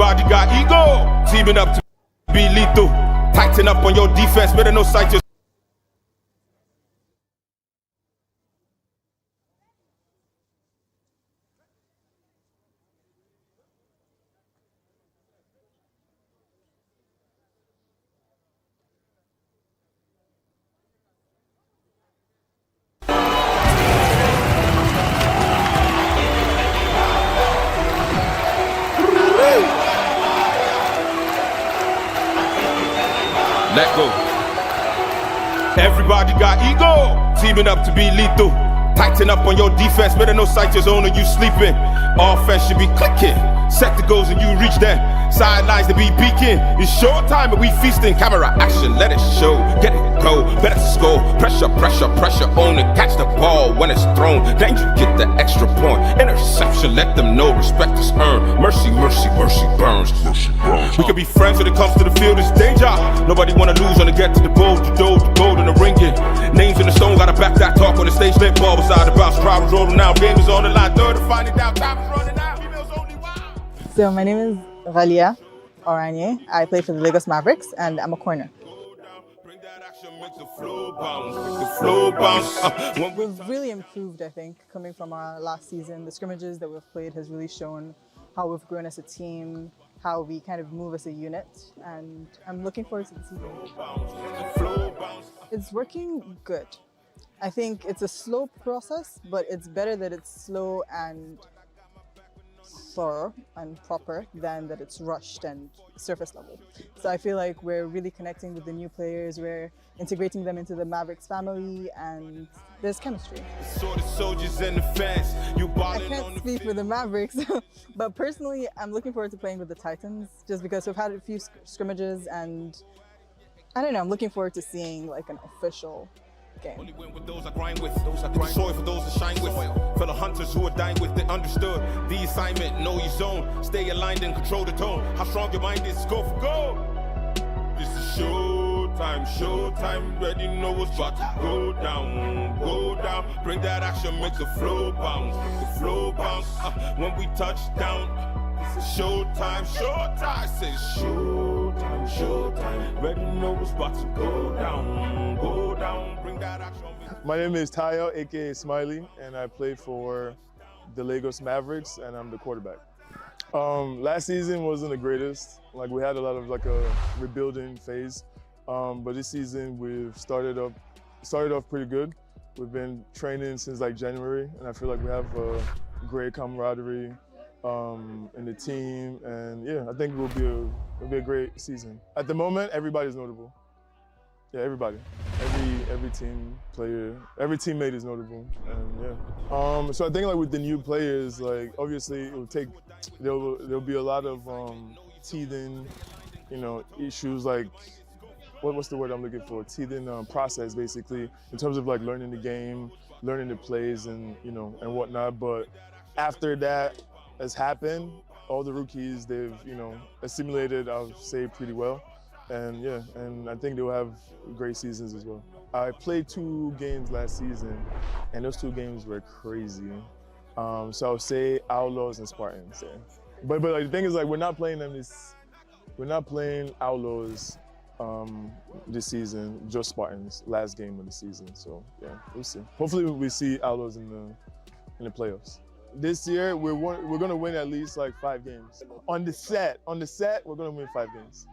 Everybody got ego, teaming up to be lethal. Tighten up on your defense, better no sight your. Let go. Everybody got ego, teaming up to be lethal. Tighten up on your defense, better no sight your zone or you sleeping. Offense should be clicking. Set the goals and you reach them. Sidelines to be peeking. It's showtime and we feasting. Camera action, let it show. Get it, go, better score. Pressure, pressure, pressure on it. Catch the ball when it's thrown. Then you get the extra point. Interception, let them know respect is earned. Mercy, mercy, mercy burns. Mercy burns. We can be friends when it comes to the field, it's danger. Nobody wanna lose when they get to the bowl, the gold and the ringing. Names in the stone, gotta back that talk on the stage. Let ball beside the bounce. Crowd was rolling out. Game is on the line. Third to find it out. Time is running out. Females only wild. So my name is Ralia Oranje. I play for the Lagos Mavericks and I'm a corner. We've really improved, I think, coming from our last season. The scrimmages that we've played has really shown how we've grown as a team, how we kind of move as a unit, and I'm looking forward to the season. It's working good. I think it's a slow process, but it's better that it's slow and thorough and proper than that it's rushed and surface level. So I feel like we're really connecting with the new players, we're integrating them into the Mavericks family, and there's chemistry. I can't speak for the Mavericks, but personally I'm looking forward to playing with the Titans just because we've had a few scrimmages and I don't know, I'm looking forward to seeing like an official game. Only win with those I grind with, those I grind soil for those to shine with. Fellow hunters who are dying with, they understood the assignment, know your zone, stay aligned and control the tone. How strong your mind is, go for go. This is showtime, showtime, ready know what's about to go down, go down. Bring that action, make the flow bounce, when we touch down. This is showtime, showtime, say showtime, showtime, ready know what's about to go down, go down. My name is Tayo, aka Smiley, and I play for the Lagos Mavericks, and I'm the quarterback. Last season wasn't the greatest. Like we had a lot of like a rebuilding phase, but this season we've started off pretty good. We've been training since like January, and I feel like we have a great camaraderie in the team, and yeah, I think it'll be a great season. At the moment, everybody's notable. Yeah, everybody. Every team player, every teammate is notable, and yeah. So I think like with the new players, like obviously it will take, there'll be a lot of teething, issues like, what's the word I'm looking for? Teething process basically in terms of like learning the game, learning the plays, and and whatnot. But after that has happened, all the rookies they've assimilated, I'll say, pretty well. And yeah, and I think they'll have great seasons as well. I played 2 games last season, and those 2 games were crazy. So I'll say Outlaws and Spartans. Yeah. But like the thing is, like we're not playing Outlaws this season, just Spartans. Last game of the season. So yeah, we'll see. Hopefully we see Outlaws in the playoffs. This year we're gonna win at least like 5 games. On the set, we're gonna win 5 games.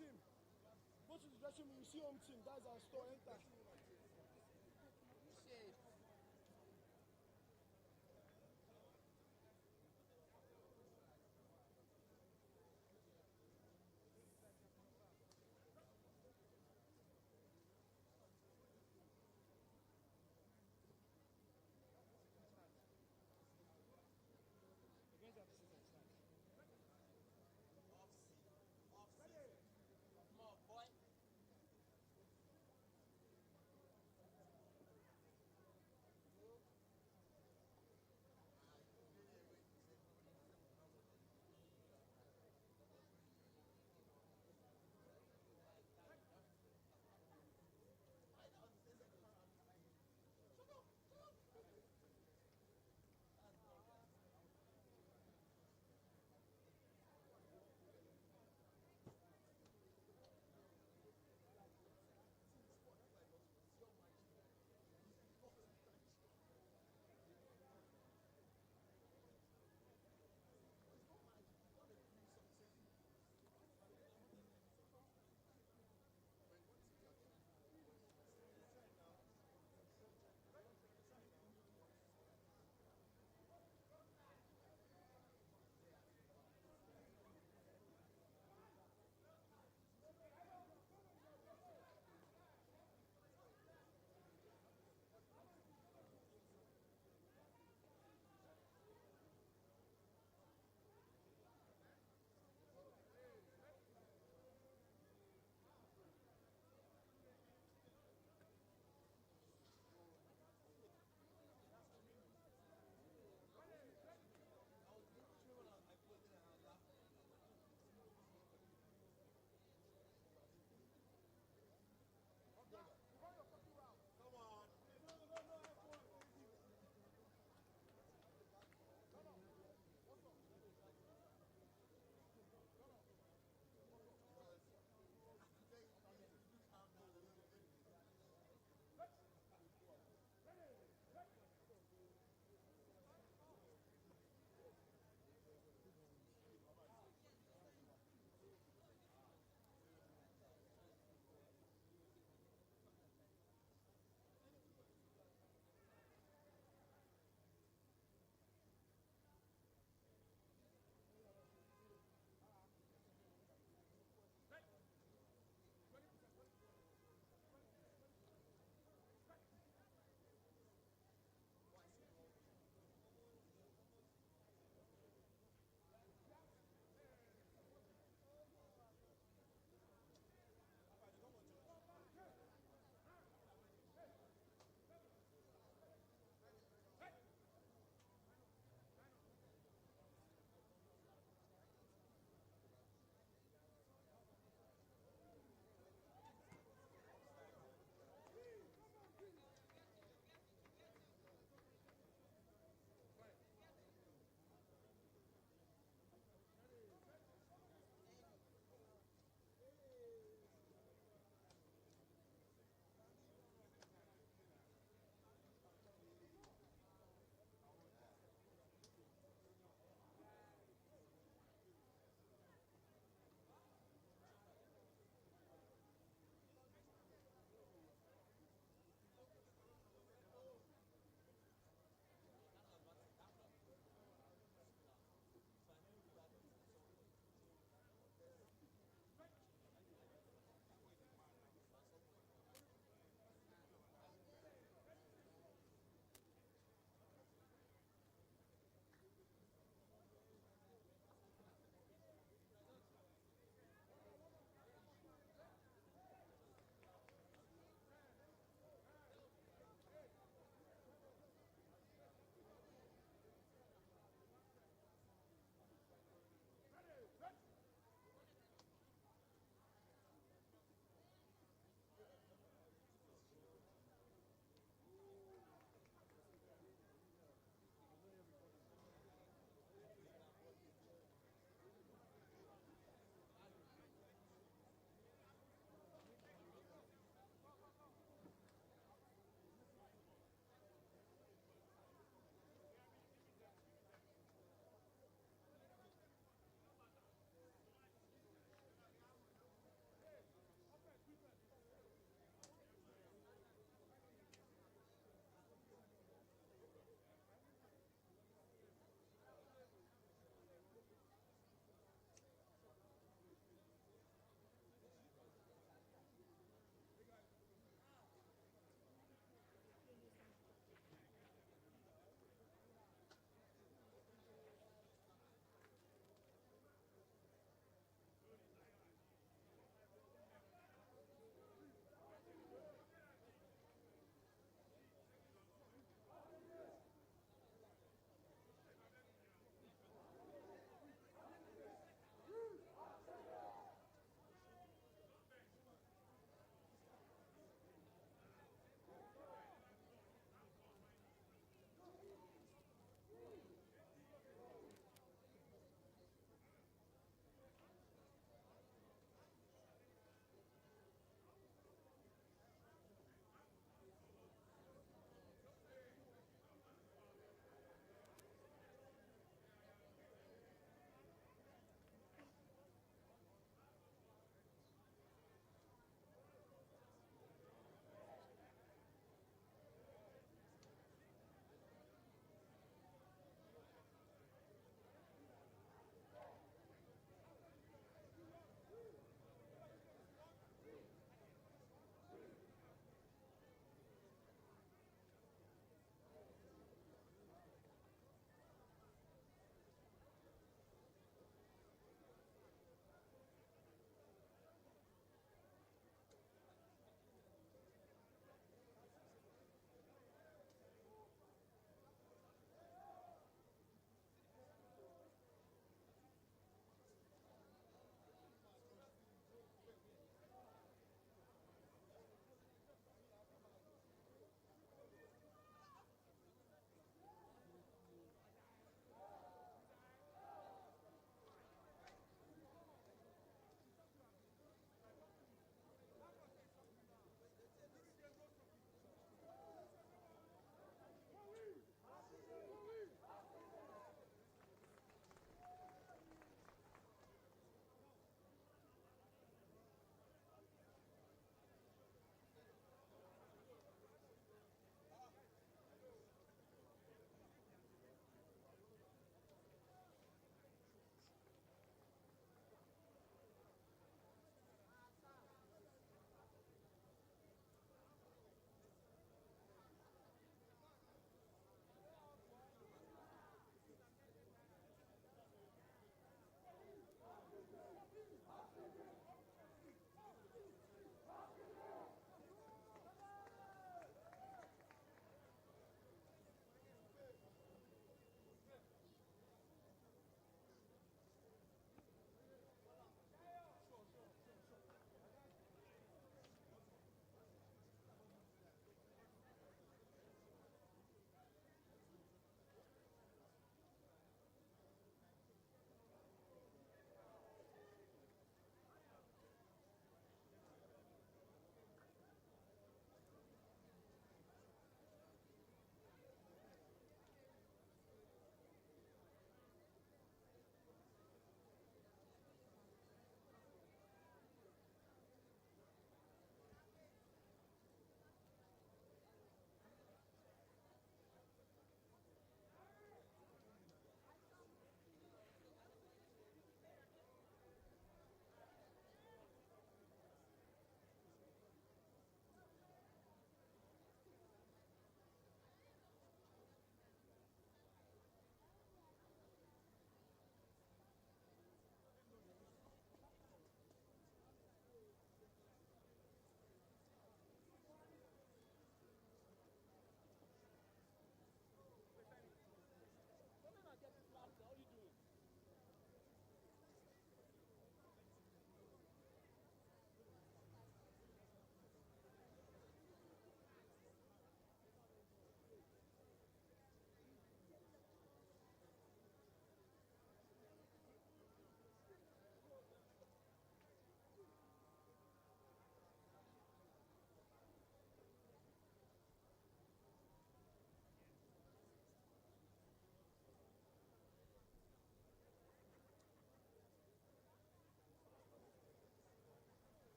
team. Go to the dressing room, you see home team. That's our store. Enter.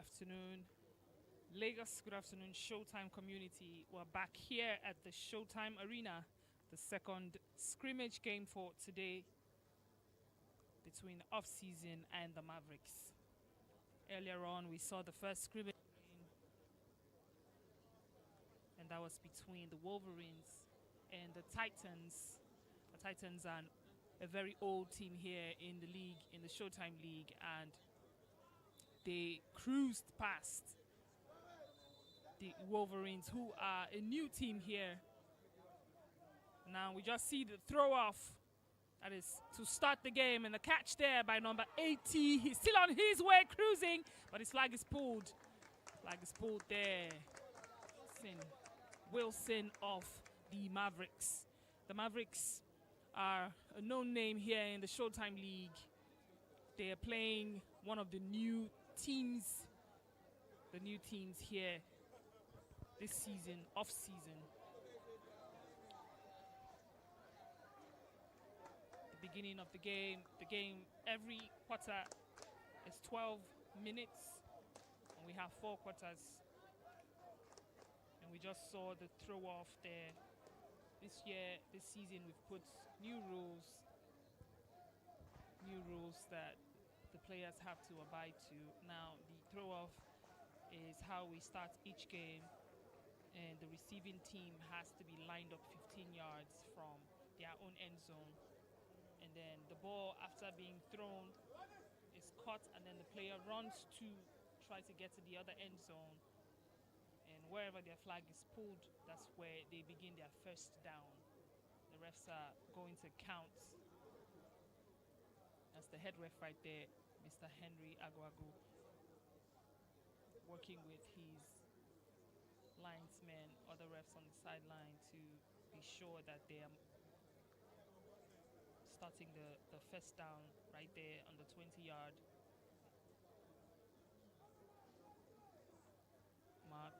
afternoon, Lagos. Good afternoon, Showtime community. We're back here at the Showtime Arena, the second scrimmage game for today between off-season and the Mavericks. Earlier on, we saw the first scrimmage game, and that was between the Wolverines and the Titans. The Titans are a very old team here in the league, in the Showtime League, and they cruised past the Wolverines, who are a new team here. Now we just see the throw off. That is to start the game, and the catch there by number 80. He's still on his way cruising, but his flag is pulled. Flag is pulled there. Wilson of the Mavericks. The Mavericks are a known name here in the Showtime League. They are playing one of the new teams here this season, off-season. The beginning of the game every quarter is 12 minutes, and we have 4 quarters. And we just saw the throw-off there. This season, we've put new rules that the players have to abide to. Now, the throw-off is how we start each game, and the receiving team has to be lined up 15 yards from their own end zone. And then the ball, after being thrown, is caught, and then the player runs to try to get to the other end zone. And wherever their flag is pulled, that's where they begin their first down. The refs are going to count. That's the head ref right there, Mr. Henry Aguagu, working with his linesmen, other refs on the sideline, to be sure that they are starting the first down right there on the 20-yard mark.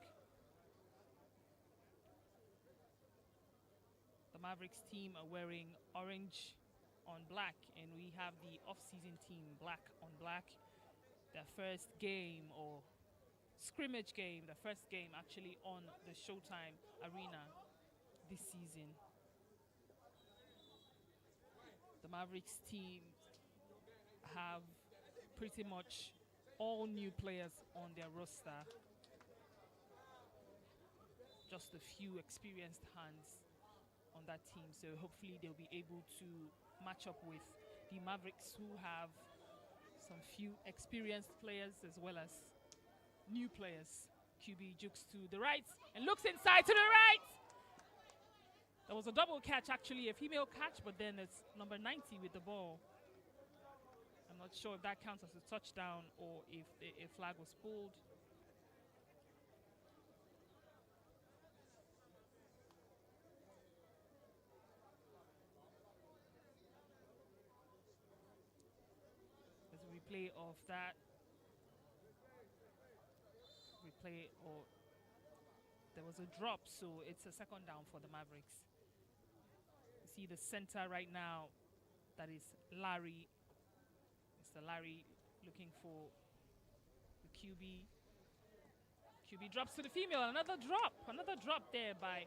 The Mavericks team are wearing orange on black, and we have the off-season team black on black. Their first game, or scrimmage game, the first game actually on the Showtime Arena this season. The Mavericks team have pretty much all new players on their roster. Just a few experienced hands on that team, so hopefully they'll be able to match up with the Mavericks, who have some few experienced players as well as new players. QB jukes to the right and looks inside to the right. There was a double catch, actually, a female catch, but then it's number 90 with the ball. I'm not sure if that counts as a touchdown or if a flag was pulled. There's a replay of that. There was a drop, so it's a second down for the Mavericks. You see the center right now, that is Larry. Mr. Larry looking for the QB. QB drops to the female. Another drop there by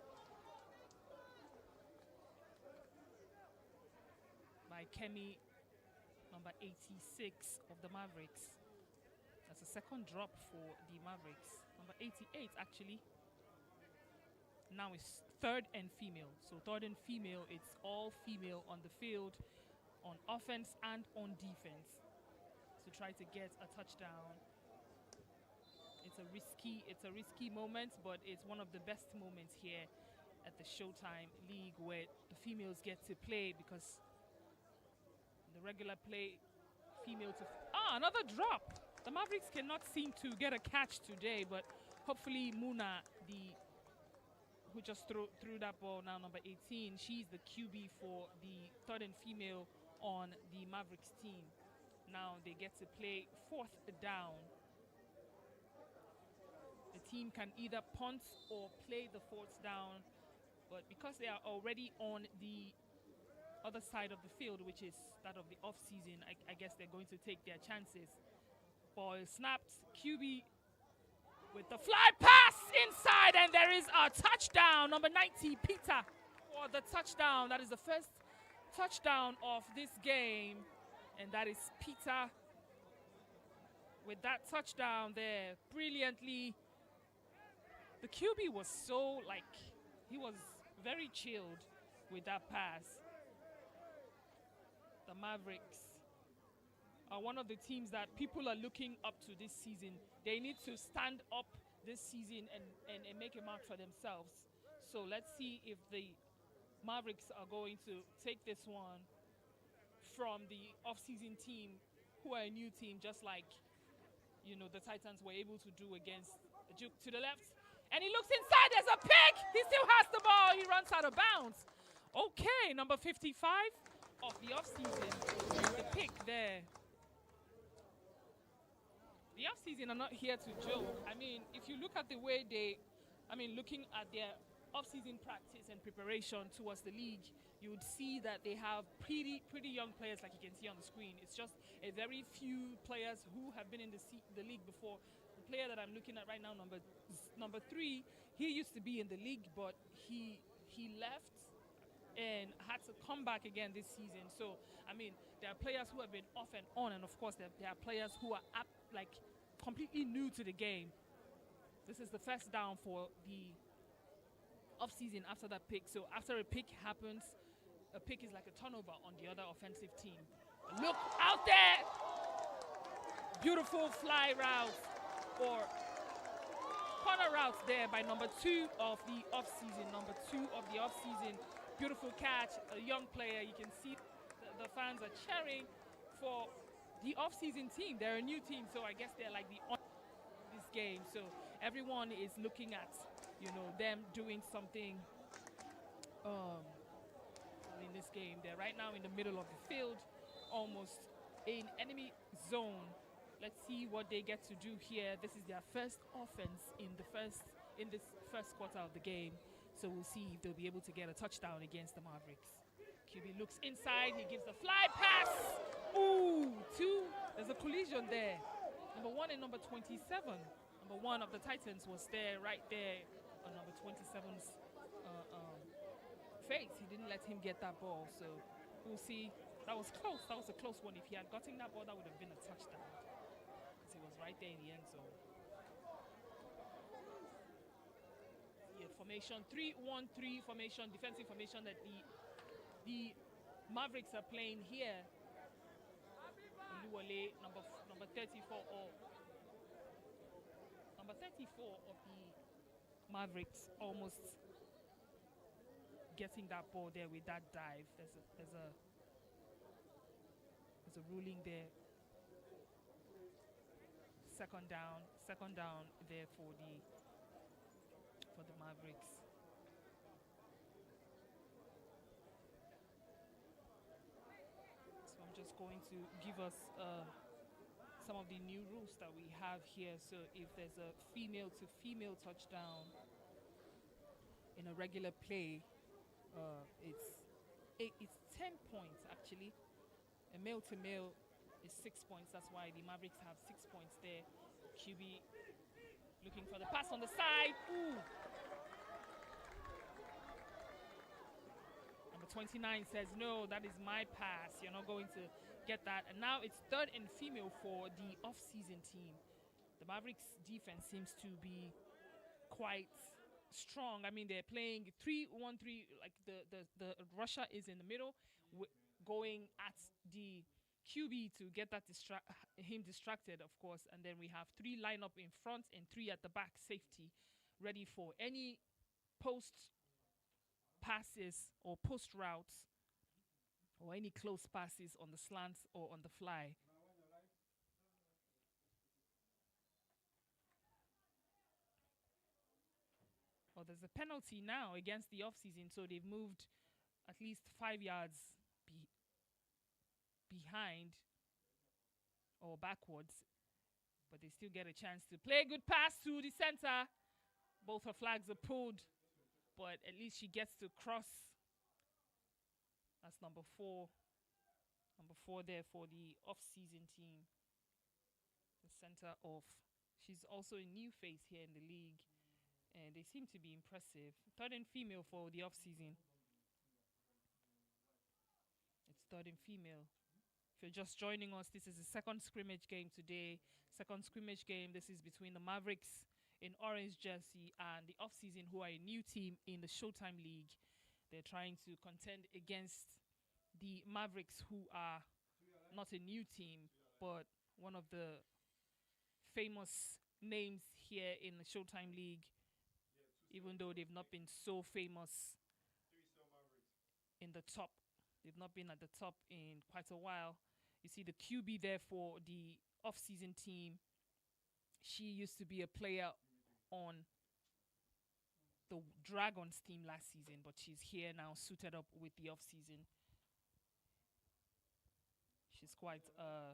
Kemi, number 86 of the Mavericks. That's a second drop for the Mavericks. Number 88, actually. Now it's third and female. So third and female, it's all female on the field, on offense and on defense, to try to get a touchdown. It's a risky moment, but it's one of the best moments here at the Showtime League, where the females get to play, because the regular play, female to another drop. The Mavericks cannot seem to get a catch today, but hopefully Muna, who just threw that ball, now number 18, she's the QB for the third and female on the Mavericks team. Now they get to play fourth down. The team can either punt or play the fourth down, but because they are already on the other side of the field, which is that of the off-season, I guess they're going to take their chances. Ball snapped. QB with the fly pass inside, and there is a touchdown. Number 90, Peter, for the touchdown. That is the first touchdown of this game, and that is Peter with that touchdown there. Brilliantly. The QB was so, he was very chilled with that pass. The Mavericks are one of the teams that people are looking up to this season. They need to stand up this season and make a mark for themselves. So let's see if the Mavericks are going to take this one from the off-season team, who are a new team, just like, the Titans were able to do against Duke. To the left, and he looks inside. There's a pick. He still has the ball. He runs out of bounds. Okay, number 55 of the off-season. The pick there. The off-season are not here to joke. I mean, if you look at the way looking at their off-season practice and preparation towards the league, you would see that they have pretty young players, like you can see on the screen. It's just a very few players who have been in the league before. The player that I'm looking at right now, number 3, he used to be in the league, but he left and had to come back again this season. So, I mean, there are players who have been off and on, and of course there are players who are completely new to the game. This is the first down for the off-season after that pick. So after a pick happens, a pick is like a turnover on the other offensive team. Look out there! Beautiful fly route or corner route there by number 2 of the off-season. Number 2 of the off-season. Beautiful catch, a young player. You can see the fans are cheering for the off-season team. They're a new team, so I guess they're like this game. So everyone is looking at, them doing something in this game. They're right now in the middle of the field, almost in enemy zone. Let's see what they get to do here. This is their first offense in this first quarter of the game. So we'll see if they'll be able to get a touchdown against the Mavericks. QB looks inside. He gives the fly pass. Ooh, 2. There's a collision there. Number 1 and number 27. Number 1 of the Titans was there, right there, on number 27's face. He didn't let him get that ball. So we'll see. That was close. That was a close one. If he had gotten that ball, that would have been a touchdown. He was right there in the end zone. Yeah, formation 3-1-3 formation, defensive formation that the Mavericks are playing here. Oluwole, number 34 or number 34 of the Mavericks, almost getting that ball there with that dive. There's a ruling there. Second down there for the Mavericks. So I'm just going to give us some of the new rules that we have here. So if there's a female to female touchdown in a regular play, it's 10 points actually. A male to male is 6 points. That's why the Mavericks have 6 points there. QB looking for the pass on the side. Ooh. Number 29 says, no, that is my pass. You're not going to get that. And now it's 3rd and female for the off-season team. The Mavericks defense seems to be quite strong. I mean, they're playing 3-1-3. Like the rusher is in the middle, going at the QB to get that him distracted, of course. And then we have 3 line up in front and 3 at the back, safety, ready for any post passes or post routes or any close passes on the slants or on the fly. Well, there's a penalty now against the off-season, so they've moved at least 5 yards behind or backwards, but they still get a chance to play a good pass to the center. Both her flags are pulled, but at least she gets to cross. That's number 4. Number 4 there for the off-season team. The center of She's also a new face here in the league, and they seem to be impressive. Third and female for the offseason. It's third and female. If you're just joining us, this is the second scrimmage game today. Second scrimmage game. This is between the Mavericks in orange jersey and the offseason, who are a new team in the Showtime League. They're trying to contend against the Mavericks, who are not a new team, but one of the famous names here in the Showtime League, even though they've not been so famous in the top. They've not been at the top in quite a while. You see the QB there for the off-season team. She used to be a player on the Dragons team last season, but she's here now, suited up with the off-season. She's quite a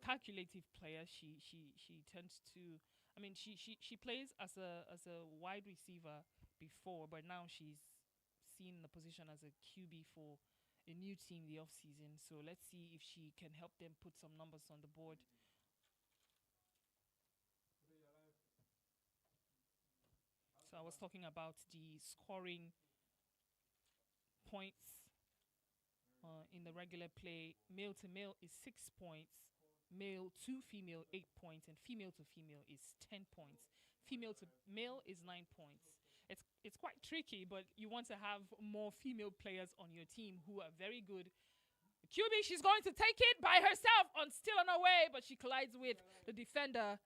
calculative player. She tends to, I mean, she plays as a wide receiver before, but now she's seen in the position as a QB for a new team the off-season. So let's see if she can help them put some numbers on the board. So I was talking about the scoring points in the regular play. Male to male is 6 points. Male to female 8 points, and female to female is 10 points. Female to male is 9 points. It's quite tricky, but you want to have more female players on your team who are very good. QB, she's going to take it by herself, still on her way, but she collides with the defender.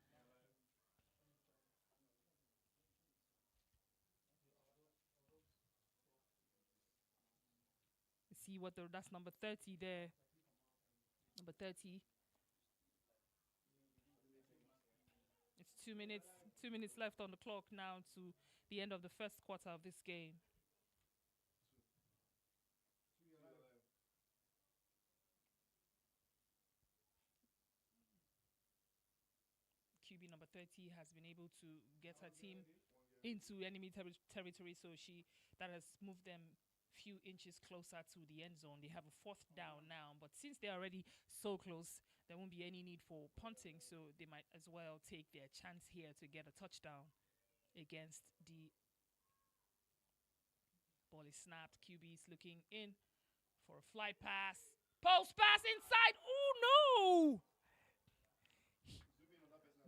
See what that's number 30 there. Number 30. It's 2 minutes. 2 minutes left on the clock now to the end of the first quarter of this game. QB number 30 has been able to get her team into enemy territory, so that has moved them few inches closer to the end zone. They have a fourth down now, but since they're already so close, there won't be any need for punting, so they might as well take their chance here to get a touchdown against the ball. Is snapped. QB is looking in for a fly pass. Post pass inside. Oh no!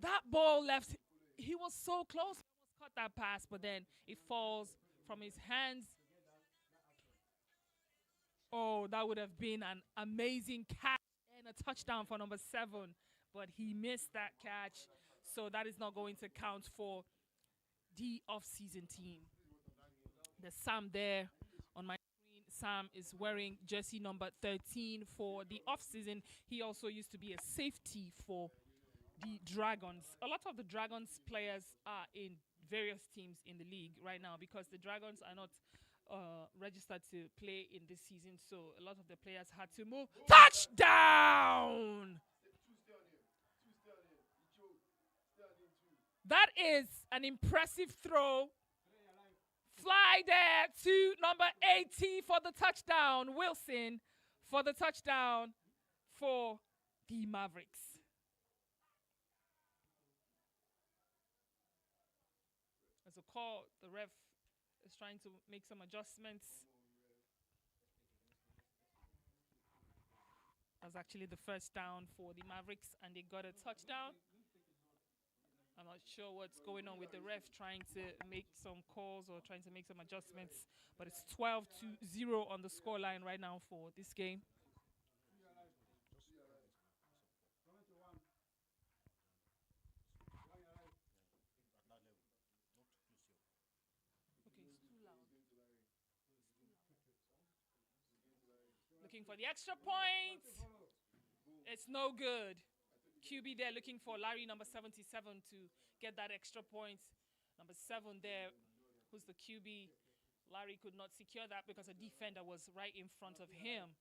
That ball left. He was so close. He almost caught that pass, but then it falls from his hands. Oh, that would have been an amazing catch and a touchdown for number 7. But he missed that catch. So that is not going to count for the off-season team. There's Sam there on my screen. Sam is wearing jersey number 13 for the off-season. He also used to be a safety for the Dragons. A lot of the Dragons players are in various teams in the league right now because the Dragons are not registered to play in this season, so a lot of the players had to move. Touchdown! That is an impressive throw. Fly there to number 80 for the touchdown. Wilson for the touchdown for the Mavericks. As a call, the ref is trying to make some adjustments. That's actually the first down for the Mavericks, and they got a touchdown. I'm not sure what's going on with the ref trying to make some calls or trying to make some adjustments, but it's 12-0 on the scoreline right now for this game. Looking for the extra point. It's no good. QB there looking for Larry, number 77, to get that extra point. Number 7 there, who's the QB. Larry could not secure that because a defender was right in front of him.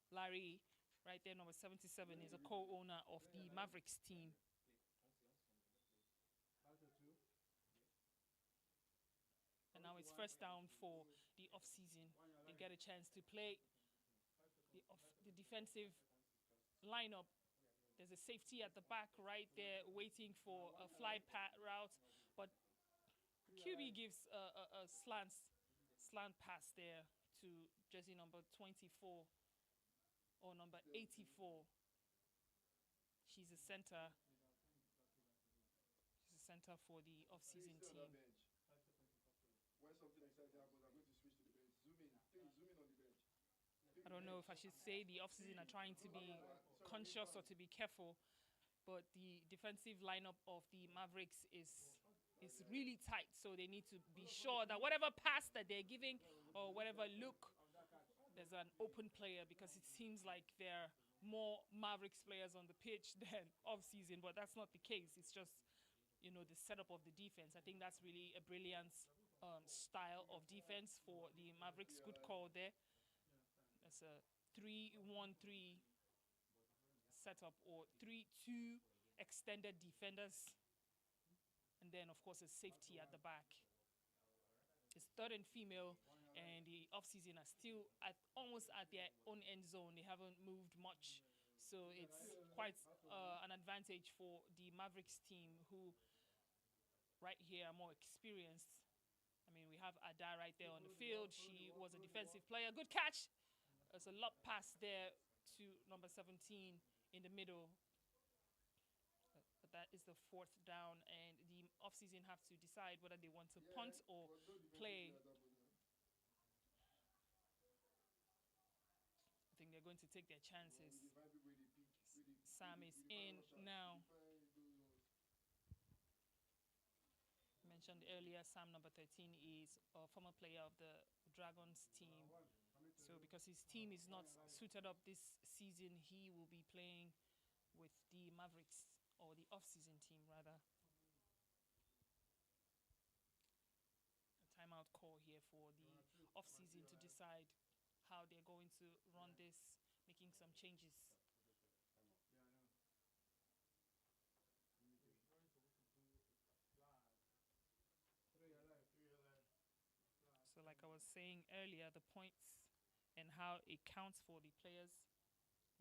Larry, right there, number 77, is a co-owner of the Mavericks team. And now it's first down for the off-season. They get a chance to play the defensive lineup. There's a safety at the back right there waiting for a fly pat route, but QB gives a slant pass there to jersey number 24 or number 84. She's a center. She's a center for the off-season team. When something exciting happens, I'm going to switch to the bench. Zoom in. Please, zoom in on the bench. I don't know if I should say the off-season are trying to be conscious or to be careful, but the defensive lineup of the Mavericks is really tight, so they need to be sure that whatever pass that they're giving or whatever look, there's an open player, because it seems like there are more Mavericks players on the pitch than off-season, but that's not the case. It's just, you know, the setup of the defense. I think that's really a brilliant style of defense for the Mavericks. Good call there. That's a 3-1-3 setup, or 3-2 extended defenders. And then, of course, a safety at the back. It's third and female, and the off-season are still almost at their own end zone. They haven't moved much. So it's quite an advantage for the Mavericks team, who right here are more experienced. I mean, we have Ada right there on the field. She was a defensive player. Good catch. There's a lob pass there to number 17 in the middle. But that is the fourth down, and the off-season have to decide whether they want to punt or play. I think they're going to take their chances. Sam is in now. I mentioned earlier, Sam, number 13, is a former player of the Dragons team. So because his team is not suited up this season, he will be playing with the Mavericks, or the off-season team, rather. A timeout call here for the off-season to decide how they're going to run this, making some changes. So like I was saying earlier, the points and how it counts for the players.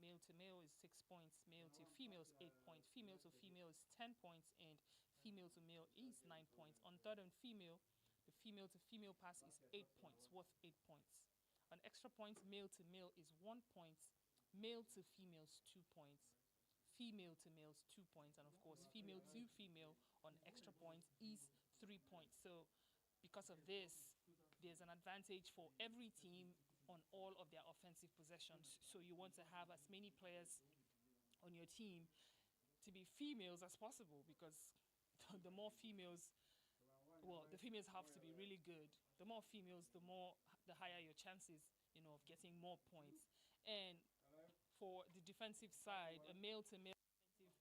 Male to male is 6 points, male to female is 8 points, female to female is 10 points, and female to male is 9 points. On third and female, the female to female pass is 8 points, worth 8 points. On extra points, male to male is 1 point, male to female is 2 points, female to male is 2 points, and of course, female to female on extra points is 3 points. So because of this, there's an advantage for every team on all of their offensive possessions. So you want to have as many players on your team to be females as possible, because the more females, well, the females have to be really good. The more females, the higher your chances, you know, of getting more points. And for the defensive side, a male to male defensive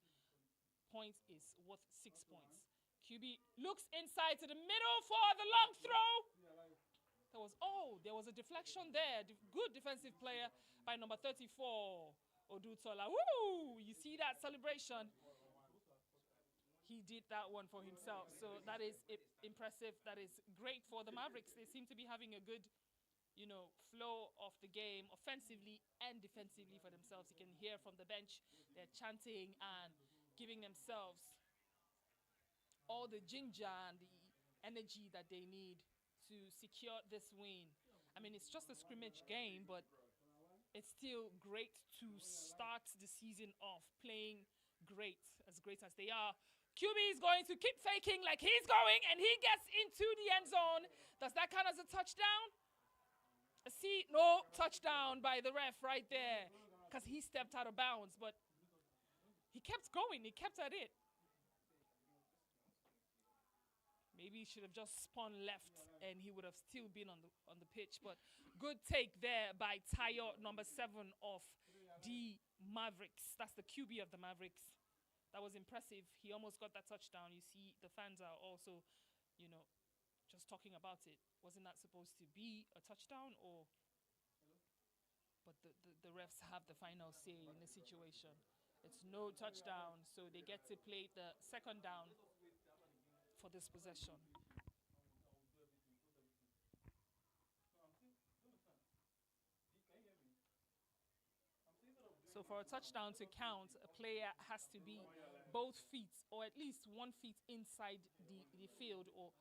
point is worth 6 points. QB looks inside to the middle for the long throw. There was a deflection there. Good defensive player by number 34, Odutola. Woo! You see that celebration? He did that one for himself. So that is impressive. That is great for the Mavericks. They seem to be having a good, you know, flow of the game, offensively and defensively for themselves. You can hear from the bench, they're chanting and giving themselves all the ginger and the energy that they need to secure this win. I mean, it's just a scrimmage game, but it's still great to start the season off playing great as they are. QB is going to keep faking like he's going, and he gets into the end zone. Does that count as a touchdown? See, no touchdown by the ref right there, because he stepped out of bounds, but he kept going. He kept at it. Maybe he should have just spun left and he would have still been on the pitch. But good take there by Tayo, number 7 of the Mavericks. That's the QB of the Mavericks. That was impressive. He almost got that touchdown. You see, the fans are also, you know, just talking about it. Wasn't that supposed to be a touchdown? Or? But the refs have the final say in the situation. It's no touchdown, so they get to play the second down for this possession. So So for a touchdown to count, a player has to be both feet or at least 1 foot inside the field or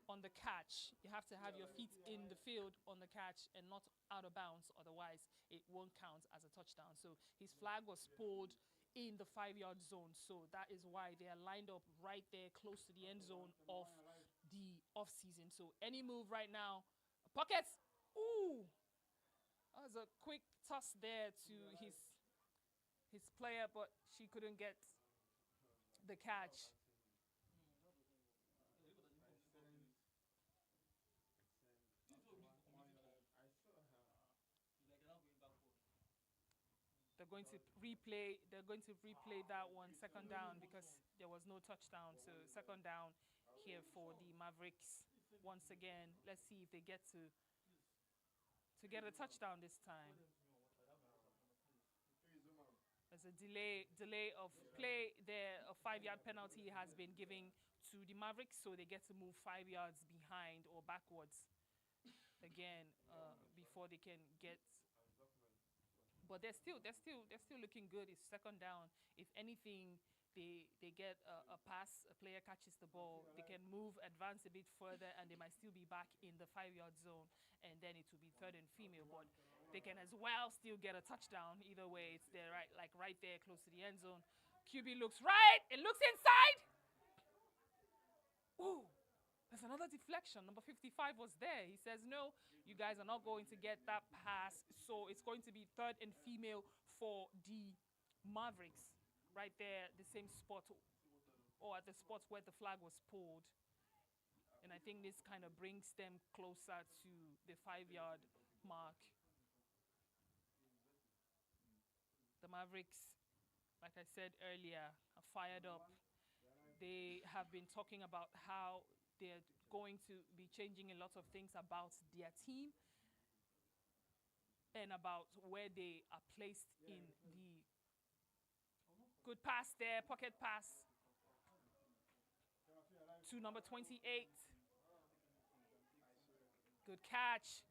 on the catch. You have to have your feet in the field on the catch and not out of bounds. Otherwise, it won't count as a touchdown. So his flag was pulled in the 5-yard zone. So that is why they are lined up right there close to the end zone of the off-season. So any move right now, pockets. Ooh, that was a quick toss there to his player, but she couldn't get the catch. They're going to replay that one, second down, because there was no touchdown. So second down here for the Mavericks once again. Let's see if they get to get a touchdown this time. There's a delay of play there. A 5-yard penalty has been given to the Mavericks, so they get to move 5 yards behind or backwards again before they can get. But they're still looking good. It's second down. If anything, they get a pass, a player catches the ball, they can move, advance a bit further, and they might still be back in the 5-yard zone, and then it will be third and female. But they can as well still get a touchdown. Either way, it's there, right there, close to the end zone. QB looks right, it looks inside. Ooh. There's another deflection. Number 55 was there. He says, no, you guys are not going to get that pass. So it's going to be third and female for the Mavericks. Right there, the same spot, or at the spot where the flag was pulled. And I think this kind of brings them closer to the 5-yard mark. The Mavericks, like I said earlier, are fired up. They have been talking about how they're going to be changing a lot of things about their team and about where they are placed in the good pass there, pocket pass to number 28. Good catch.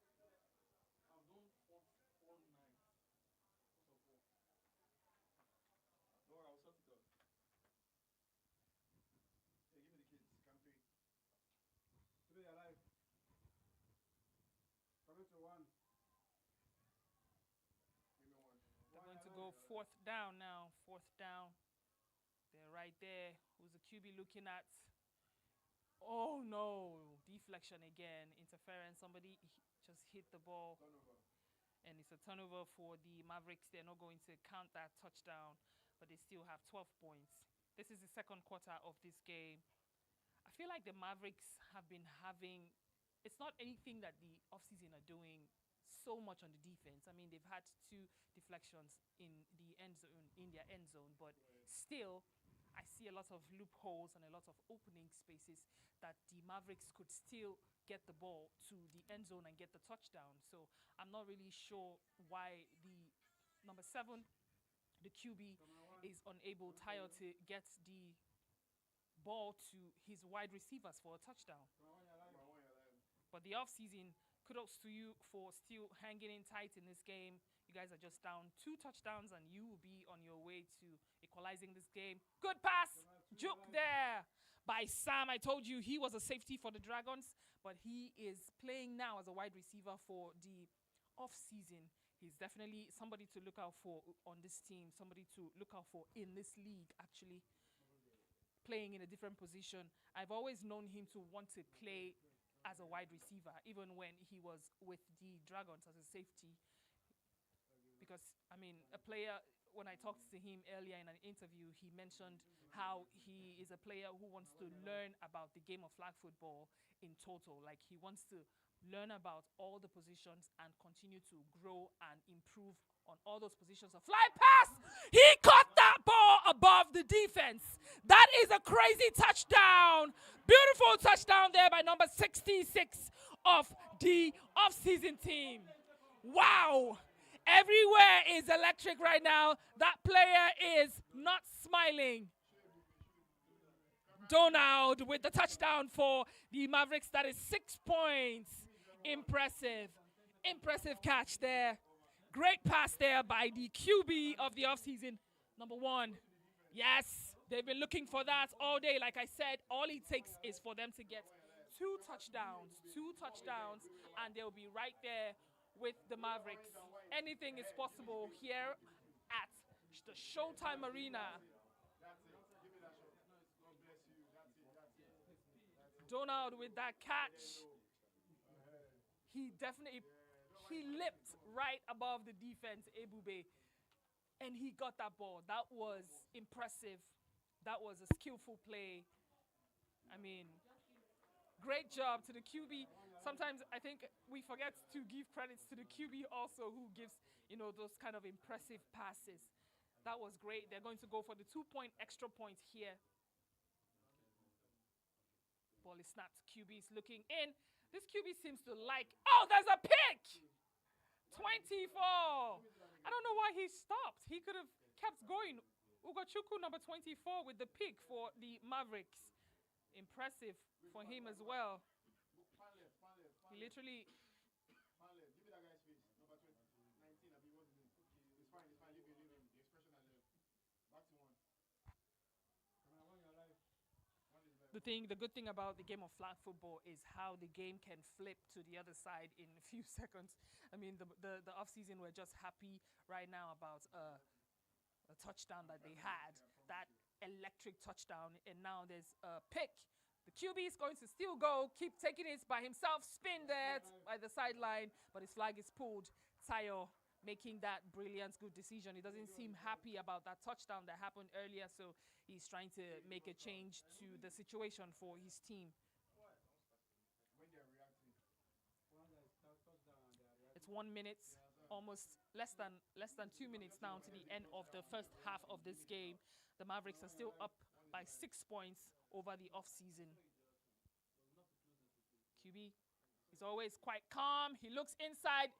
They're going to go fourth down now. Fourth down. They're right there. Who's the QB looking at? Oh no. Deflection again. Interference. Somebody just hit the ball. And it's a turnover for the Mavericks. They're not going to count that touchdown, but they still have 12 points. This is the second quarter of this game. I feel like the Mavericks have been having, it's not anything that the offseason are doing so much on the defense. I mean, they've had 2 deflections in the end zone, in their end zone, but still, I see a lot of loopholes and a lot of opening spaces that the Mavericks could still get the ball to the end zone and get the touchdown. So I'm not really sure why the number 7, the QB, is unable, Tayo, to get the ball to his wide receivers for a touchdown. But the offseason, kudos to you for still hanging in tight in this game. You guys are just down 2 touchdowns and you will be on your way to equalizing this game. Good pass, juke there by Sam. I told you he was a safety for the Dragons, but he is playing now as a wide receiver for the offseason. He's definitely somebody to look out for on this team, somebody to look out for in this league, actually playing in a different position. I've always known him to want to play as a wide receiver, even when he was with the Dragons as a safety. Because, I mean, a player, when I talked to him earlier in an interview, he mentioned how he is a player who wants to learn about the game of flag football in total. Like, he wants to learn about all the positions and continue to grow and improve on all those positions. A fly pass! He caught that ball above the defense. That is a crazy touchdown. Beautiful touchdown there by number 66 of the offseason team. Wow. Everywhere is electric right now. That player is not smiling. Donald with the touchdown for the Mavericks. That is 6 points. Impressive. Impressive catch there. Great pass there by the QB of the offseason, number 1. Yes, they've been looking for that all day. Like I said, all it takes is for them to get 2 touchdowns, and they'll be right there with the Mavericks. Anything is possible here at the Showtime Arena. Donald with that catch. He leapt right above the defense, Ebube, and he got that ball. That was impressive. That was a skillful play. I mean, great job to the QB. Sometimes I think we forget to give credits to the QB also, who gives, those kind of impressive passes. That was great. They're going to go for the 2-point extra point here. Ball is snapped. QB is looking in. This QB seems to like. Oh, there's a pick! 24. I don't know why he stopped. He could have kept going. Ugochukwu, number 24, with the pick for the Mavericks. Impressive for him as well. He literally. Give me that guy's face. Number 19. I mean, what's his name? It's fine. Leave him. The expression I left. Back to 1. Camera 1, you're alive. The good thing about the game of flag football is how the game can flip to the other side in a few seconds. I mean, the offseason, we're just happy right now about a touchdown that they had, that electric touchdown, and now there's a pick. The QB is going to still go, keep taking it by himself, spin there by the sideline, but his flag is pulled. Tayo making that brilliant, good decision. He doesn't seem happy about that touchdown that happened earlier, so he's trying to make a change to the situation for his team. It's 1 minute, almost less than 2 minutes now to the end of the first half of this game. The Mavericks are still up by 6 points over the offseason. QB is always quite calm. He looks inside.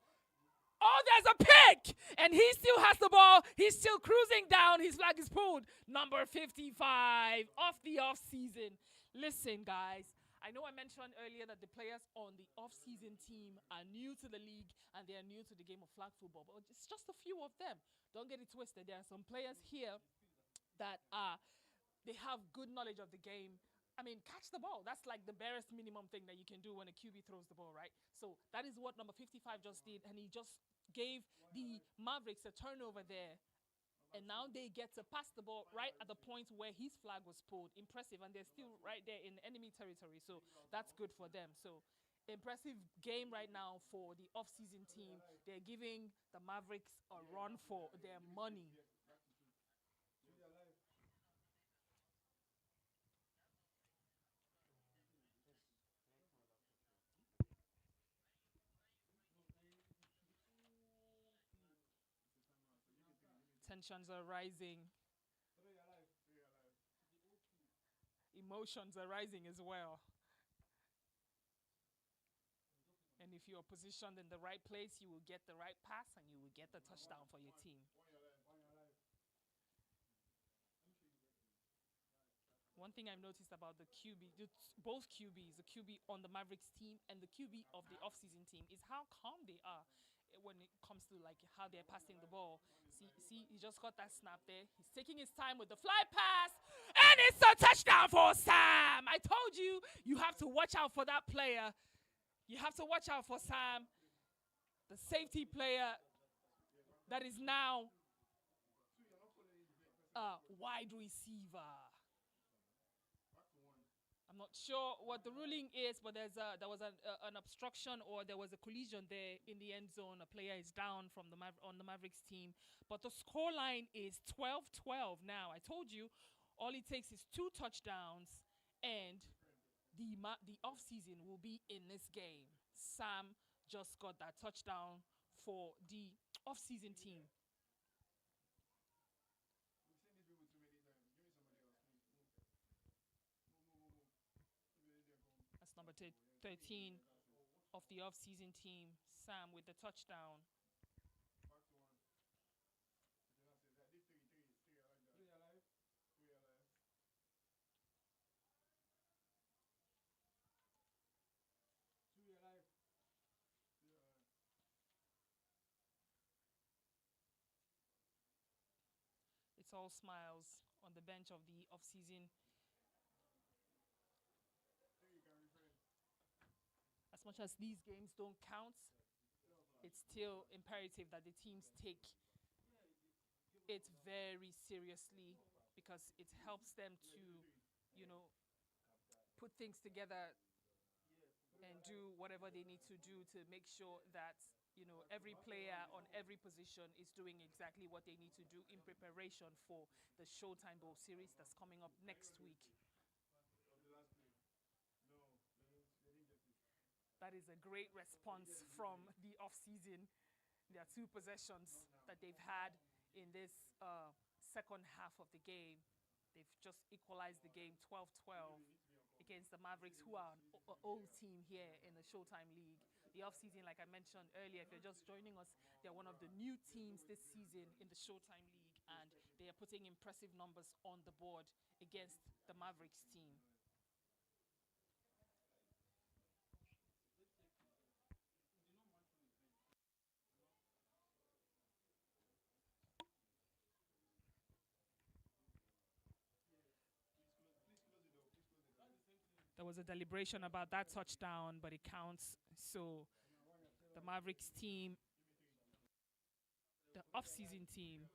Oh, there's a pick! And he still has the ball. He's still cruising down. His flag is pulled. Number 55 of the offseason. Listen, guys. I know I mentioned earlier that the players on the off-season team are new to the league and they are new to the game of flag football, but it's just a few of them. Don't get it twisted. There are some players here that they have good knowledge of the game. I mean, catch the ball. That's like the barest minimum thing that you can do when a QB throws the ball, right? So that is what number 55 just did, and he just gave the Mavericks a turnover there. And now they get to pass the ball right at the point where his flag was pulled. Impressive. And they're still right there in enemy territory. So that's good for them. So impressive game right now for the off-season team. They're giving the Mavericks a run for their money. Tensions are rising. Emotions are rising as well. And if you are positioned in the right place, you will get the right pass and you will get the touchdown for your team. One thing I've noticed about the QB, both QBs, the QB on the Mavericks team and the QB of the off-season team, is how calm they are when it comes to like how they're passing the ball. See, he just got that snap there. He's taking his time with the fly pass, and it's a touchdown for Sam. I told you, you have to watch out for that player. You have to watch out for Sam, the safety player that is now a wide receiver. I'm not sure what the ruling is, but there was an obstruction, or there was a collision there in the end zone. A player is down from on the Mavericks team. But the scoreline is 12-12 now. I told you, all it takes is 2 touchdowns, and the offseason will be in this game. Sam just got that touchdown for the offseason team. That's number 13 of the off-season team. Sam with the touchdown. It's all smiles on the bench of the off-season. As much as these games don't count, it's still imperative that the teams take it very seriously because it helps them to, you know, put things together and do whatever they need to do to make sure that, you know, every player on every position is doing exactly what they need to do in preparation for the Showtime Bowl Series that's coming up next week. That is a great response from the off-season. There are 2 possessions that they've had in this second half of the game. They've just equalized the game 12-12 against the Mavericks, who are an old team here in the Showtime League. The off-season, like I mentioned earlier, if you're just joining us, they're one of the new teams this season in the Showtime League, and they are putting impressive numbers on the board against the Mavericks team. There was a deliberation about that touchdown, but it counts. So the Mavericks team, the off-season team,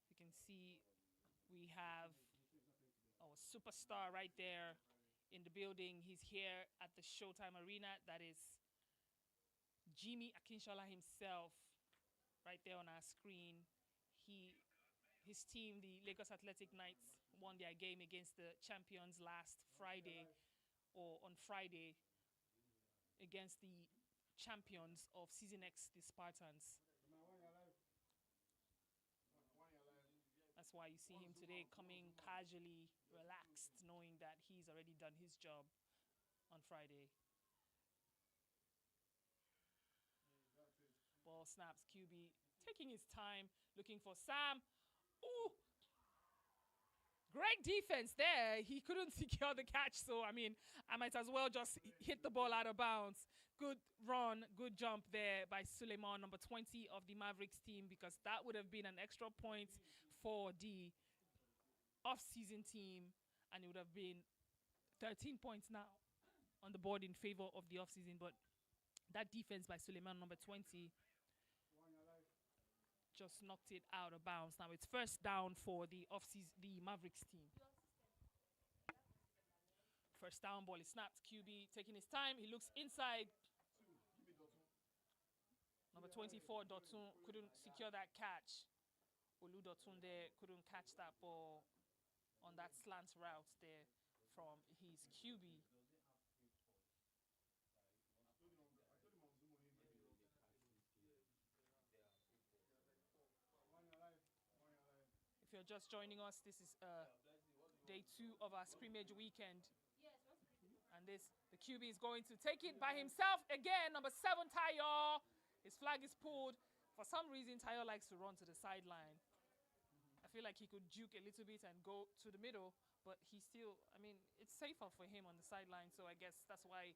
you can see we have our superstar right there in the building. He's here at the Showtime Arena. That is Jimmy Akinshola himself right there on our screen. His team, the Lagos Athletic Knights, won their game against the champions last Friday, or on Friday, against the champions of Season X, the Spartans. That's why you see him today coming casually, relaxed, knowing that he's already done his job on Friday. Ball snaps, QB taking his time, looking for Sam. Ooh! Great defense there. He couldn't secure the catch, so, I mean, I might as well just hit the ball out of bounds. Good run, good jump there by Suleiman, number 20 of the Mavericks team, because that would have been an extra point for the off-season team, and it would have been 13 points now on the board in favor of the off-season. But that defense by Suleiman, number 20, just knocked it out of bounds. Now it's first down for the Mavericks team. First down, ball is snapped. QB taking his time. He looks inside. Number 24, Dotun, couldn't secure that catch. Olu Dotun there couldn't catch that ball on that slant route there from his QB. If you're just joining us, this is day 2 of our scrimmage weekend. And the QB is going to take it by himself again. Number 7, Tayo. His flag is pulled. For some reason, Tayo likes to run to the sideline. I feel like he could juke a little bit and go to the middle, but he still, I mean, it's safer for him on the sideline, so I guess that's why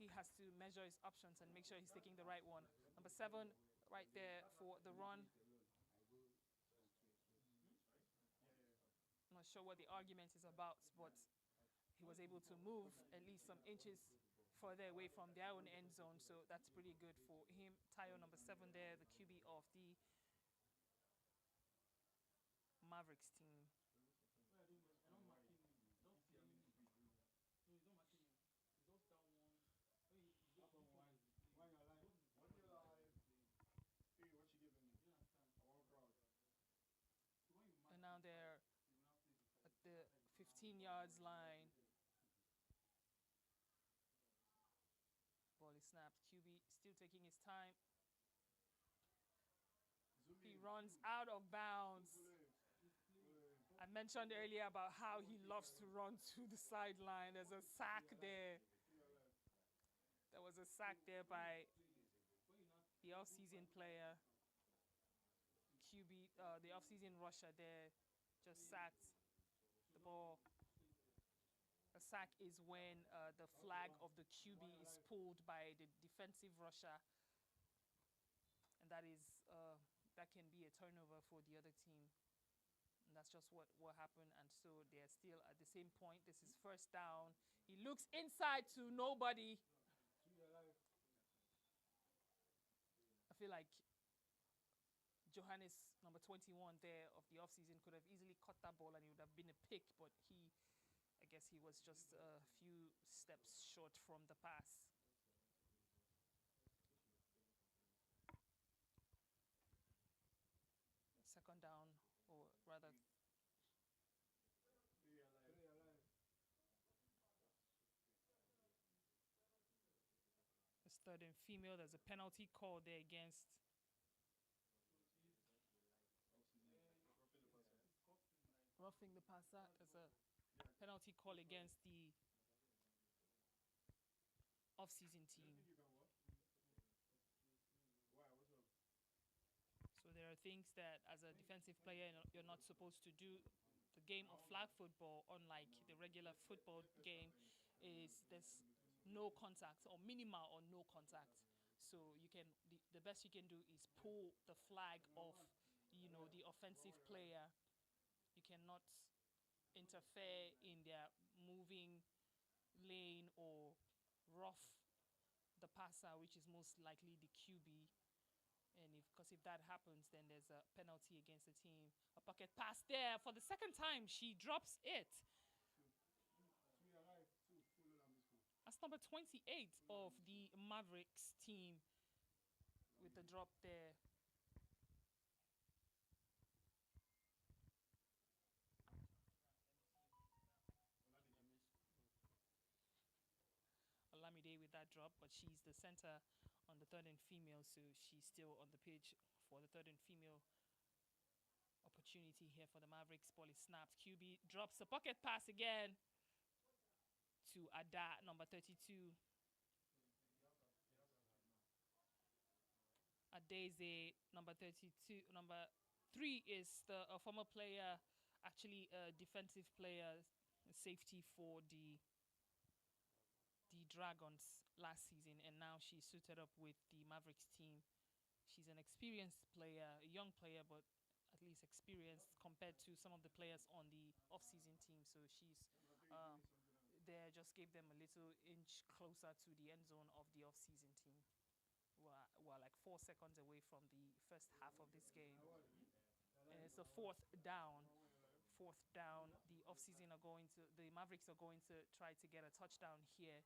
he has to measure his options and make sure he's taking the right one. Number 7 right there for the run. I'm not sure what the argument is about, but he was able to move at least some inches further away from their own end zone, so that's pretty good for him. Tayo, number 7 there, the QB of the Mavericks team. And now they're at the 15 yards line. Ball is snapped. QB still taking his time. He runs out of bounds. I mentioned earlier about how he loves to run to the sideline. There's a sack there. There was a sack there by the off-season player. QB, the off-season rusher there, just sacked the ball. A sack is when the flag of the QB is pulled by the defensive rusher, and that is that can be a turnover for the other team. And that's just what happened. And so they're still at the same point. This is first down. He looks inside to nobody. I feel like Johannes, number 21 there of the offseason, could have easily caught that ball and it would have been a pick, but I guess he was just a few steps short from the pass. Second down, or rather, it's third and female. There's a penalty call there against roughing the passer. There's a penalty call against the off-season team. So there are things that as a defensive player you're not supposed to do. The game of flag football, unlike the regular football game, is there's no contact or minimal or no contact. So you can the best you can do is pull the flag off, the offensive player. You cannot interfere in their moving lane or rough the passer, which is most likely the QB. And because if that happens, then there's a penalty against the team. A pocket pass there for the second time. She drops it. That's number 28 of the Mavericks team with the drop there. Olamide with that drop, but she's the center on the third and female, so she's still on the pitch for the third and female opportunity here for the Mavericks. Ball is snapped. QB drops a pocket pass again to Ada, number 32. Adeze, number 32. Number 3 is the former player, actually a defensive player, safety for the Dragons last season, and now she's suited up with the Mavericks team. She's an experienced player, a young player, but at least experienced compared to some of the players on the off-season team. So she's there, just gave them a little inch closer to the end zone of the off-season team. We're like 4 seconds away from the first half of this game, and it's a fourth down. The Mavericks are going to try to get a touchdown here.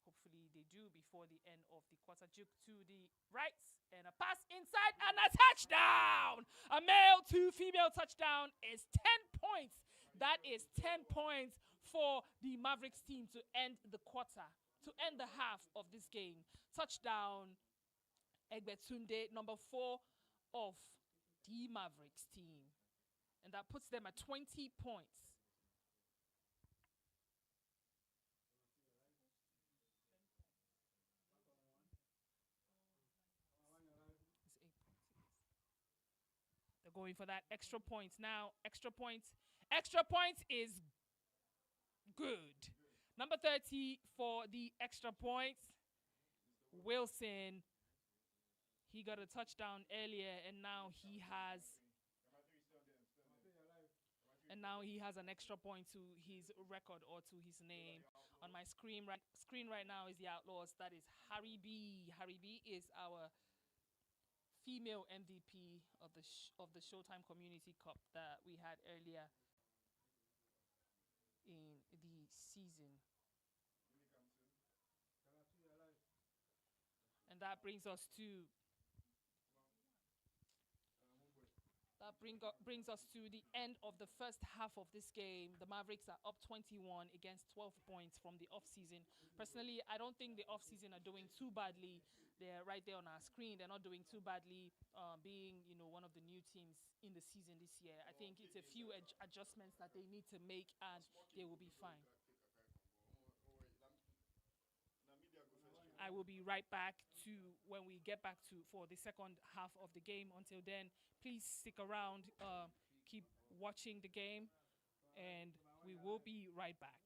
Hopefully they do before the end of the quarter. Juke to the right and a pass inside and a touchdown. A male to female touchdown is 10 points. That is 10 points for the Mavericks team to end the quarter, to end the half of this game. Touchdown, Egbetunde, number 4 of the Mavericks team. And that puts them at 20 points. It's 8 points. They're going for that extra point now. Extra point is good. Number 30 for the extra points. Wilson. He got a touchdown earlier, and now he has an extra point to his record or to his name. On my screen right now is the Outlaws. That is Harry B. Harry B is our female MVP of the Showtime Community Cup that we had earlier in the season. And that brings us to the end of the first half of this game. The Mavericks are up 21 against 12 points from the off-season. Personally, I don't think the off-season are doing too badly. They're right there on our screen. They're not doing too badly, being one of the new teams in the season this year. I think it's a few adjustments that they need to make, and they will be fine. I will be right back when we get back for the second half of the game. Until then, please stick around, keep watching the game, and we will be right back.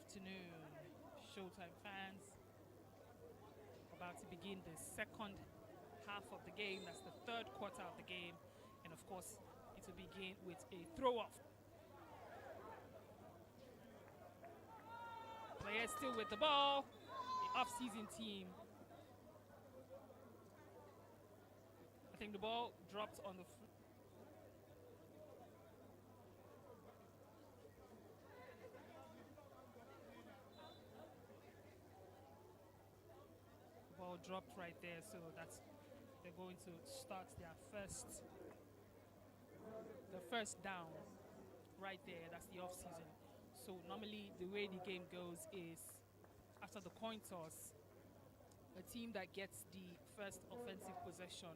afternoon, Showtime fans. About to begin the second half of the game. That's the third quarter of the game. And of course, it will begin with a throw-off. Players still with the ball. The off-season team. I think the ball dropped on the ball dropped right there, so they're going to start their first down right there. That's the off season. So normally the way the game goes is after the coin toss, a team that gets the first offensive possession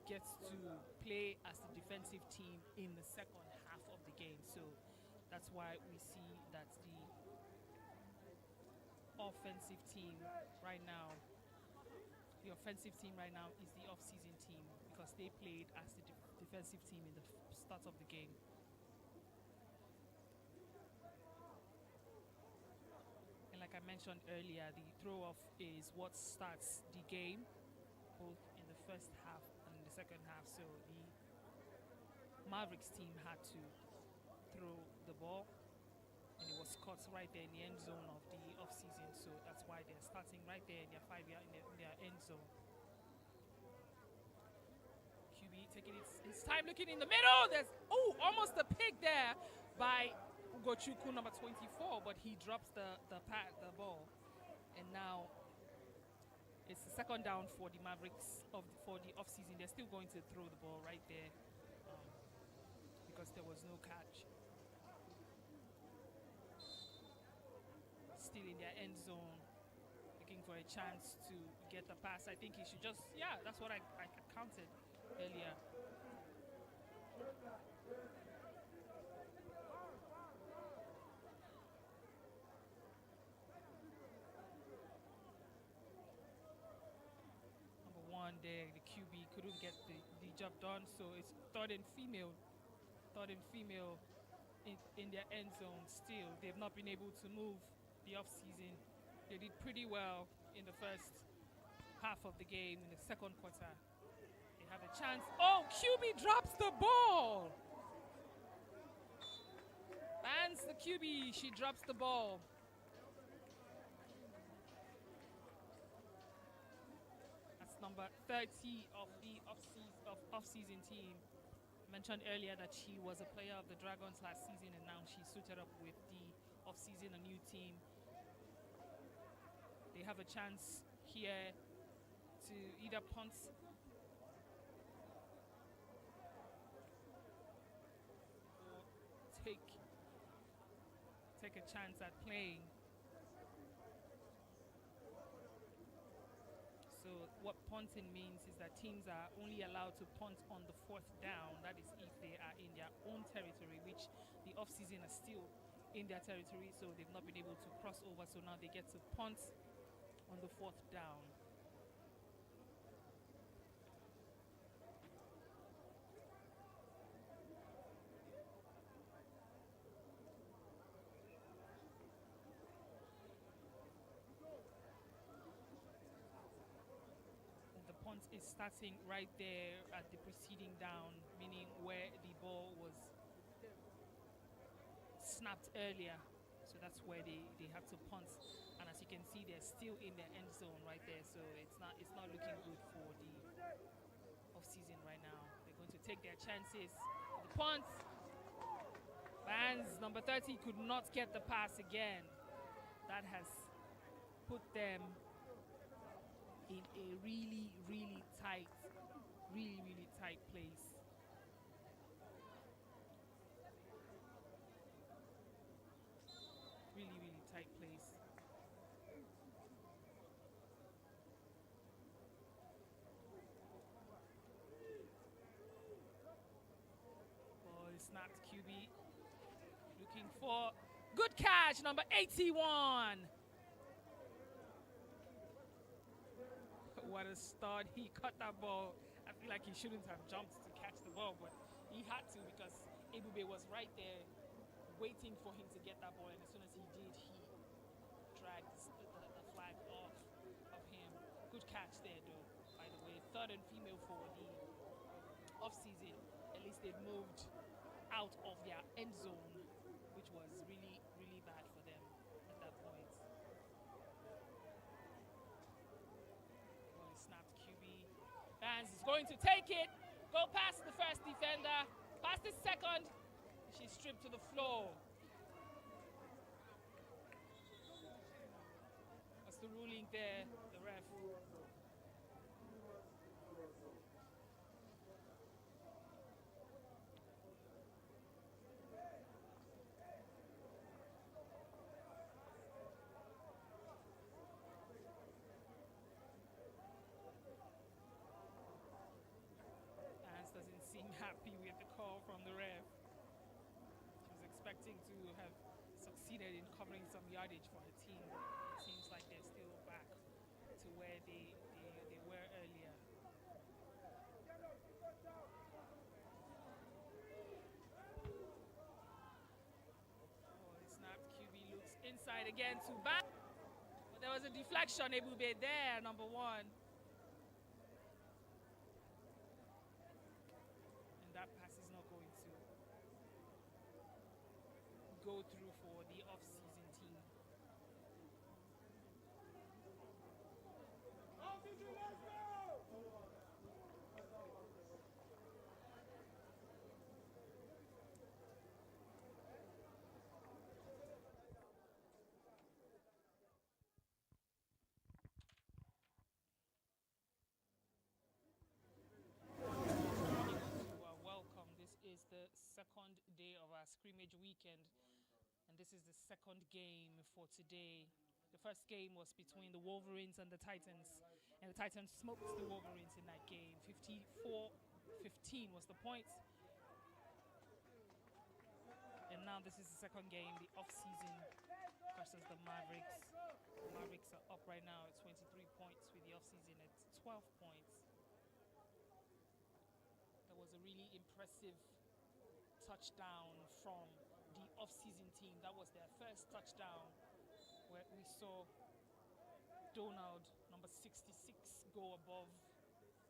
gets to play as the defensive team in the second half of the game. So that's why we see that the offensive team right now is the off-season team because they played as the defensive team in the start of the game. And like I mentioned earlier, the throw-off is what starts the game, both in the first half and in the second half. So the Mavericks team had to throw the ball, and it was caught right there in the end zone of the off-season. So that's why they're starting right there in their 5-yard in their end zone. QB taking its time, looking in the middle. There's almost a pick there by Ugochukwu, number 24, but he drops the ball, and now it's the second down for the Mavericks for the off-season. They're still going to throw the ball right there because there was no catch. Still in their end zone, looking for a chance to get the pass. I think he should just, that's what I counted earlier. Number one there, the QB couldn't get the job done, so it's third and female in their end zone. Still, they've not been able to move the off-season. They did pretty well in the first half of the game. In the second quarter, they have a chance. QB drops the ball. Vance, the QB, she drops the ball. That's number 30 of the off-season team. I mentioned earlier that she was a player of the Dragons last season, and now she's suited up with the off-season, a new team. They have a chance here to either punt or take a chance at playing. So what punting means is that teams are only allowed to punt on the fourth down. That is if they are in their own territory, which the off-season are still in their territory, so they've not been able to cross over. So now they get to punt on the fourth down. The punt is starting right there at the preceding down, meaning where the ball was snapped earlier. So that's where they have to punt. And as you can see, they're still in their end zone right there. So it's not looking good for the off-season right now. They're going to take their chances. The punt. Vance, number 30, could not get the pass again. That has put them in a really, really tight place. Really tight place. Ball is snapped. QB looking for good catch, number 81. What a start. He caught that ball. I feel like he shouldn't have jumped to catch the ball, but he had to because Ebube was right there waiting for him to get that ball, and as soon as he did, he catch there, though, by the way. Third and female for the off-season. At least they've moved out of their end zone, which was really, really bad for them at that point. Well, he snapped QB. Vance is going to take it. Go past the first defender. Past the second. She's stripped to the floor. What's the ruling there, the ref? Vance doesn't seem happy with the call from the ref. She was expecting to have succeeded in covering some yardage for her team. It seems like they're still back to where they were earlier. Oh, the snapped QB looks inside again to back. But there was a deflection, Ebube there, number 1. And that pass is not going to go through for the off-season team. Welcome. This is the second day of our scrimmage weekend, and this is the second game for today. The first game was between the Wolverines and the Titans, and the Titans smoked the Wolverines in that game. 54-15 was the point. And now this is the second game, the off-season versus the Mavericks. The Mavericks are up right now at 23 points with the off-season at 12 points. There was a really impressive touchdown from the off-season team. That was their first touchdown, where we saw Donald, number 66, go above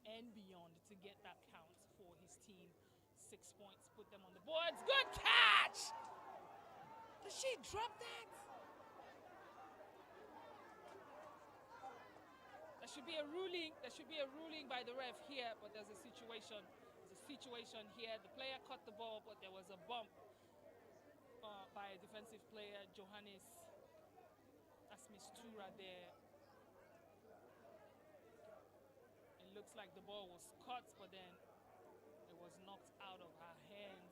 and beyond to get that count for his team. 6 points, put them on the boards. Good catch! Did she drop that? There should be a ruling. There should be a ruling by the ref here, but there's a situation. There's a situation here. The player caught the ball, but there was a bump by a defensive player, Johannes. That's Miss Tura there. It looks like the ball was caught, but then it was knocked out of her hands.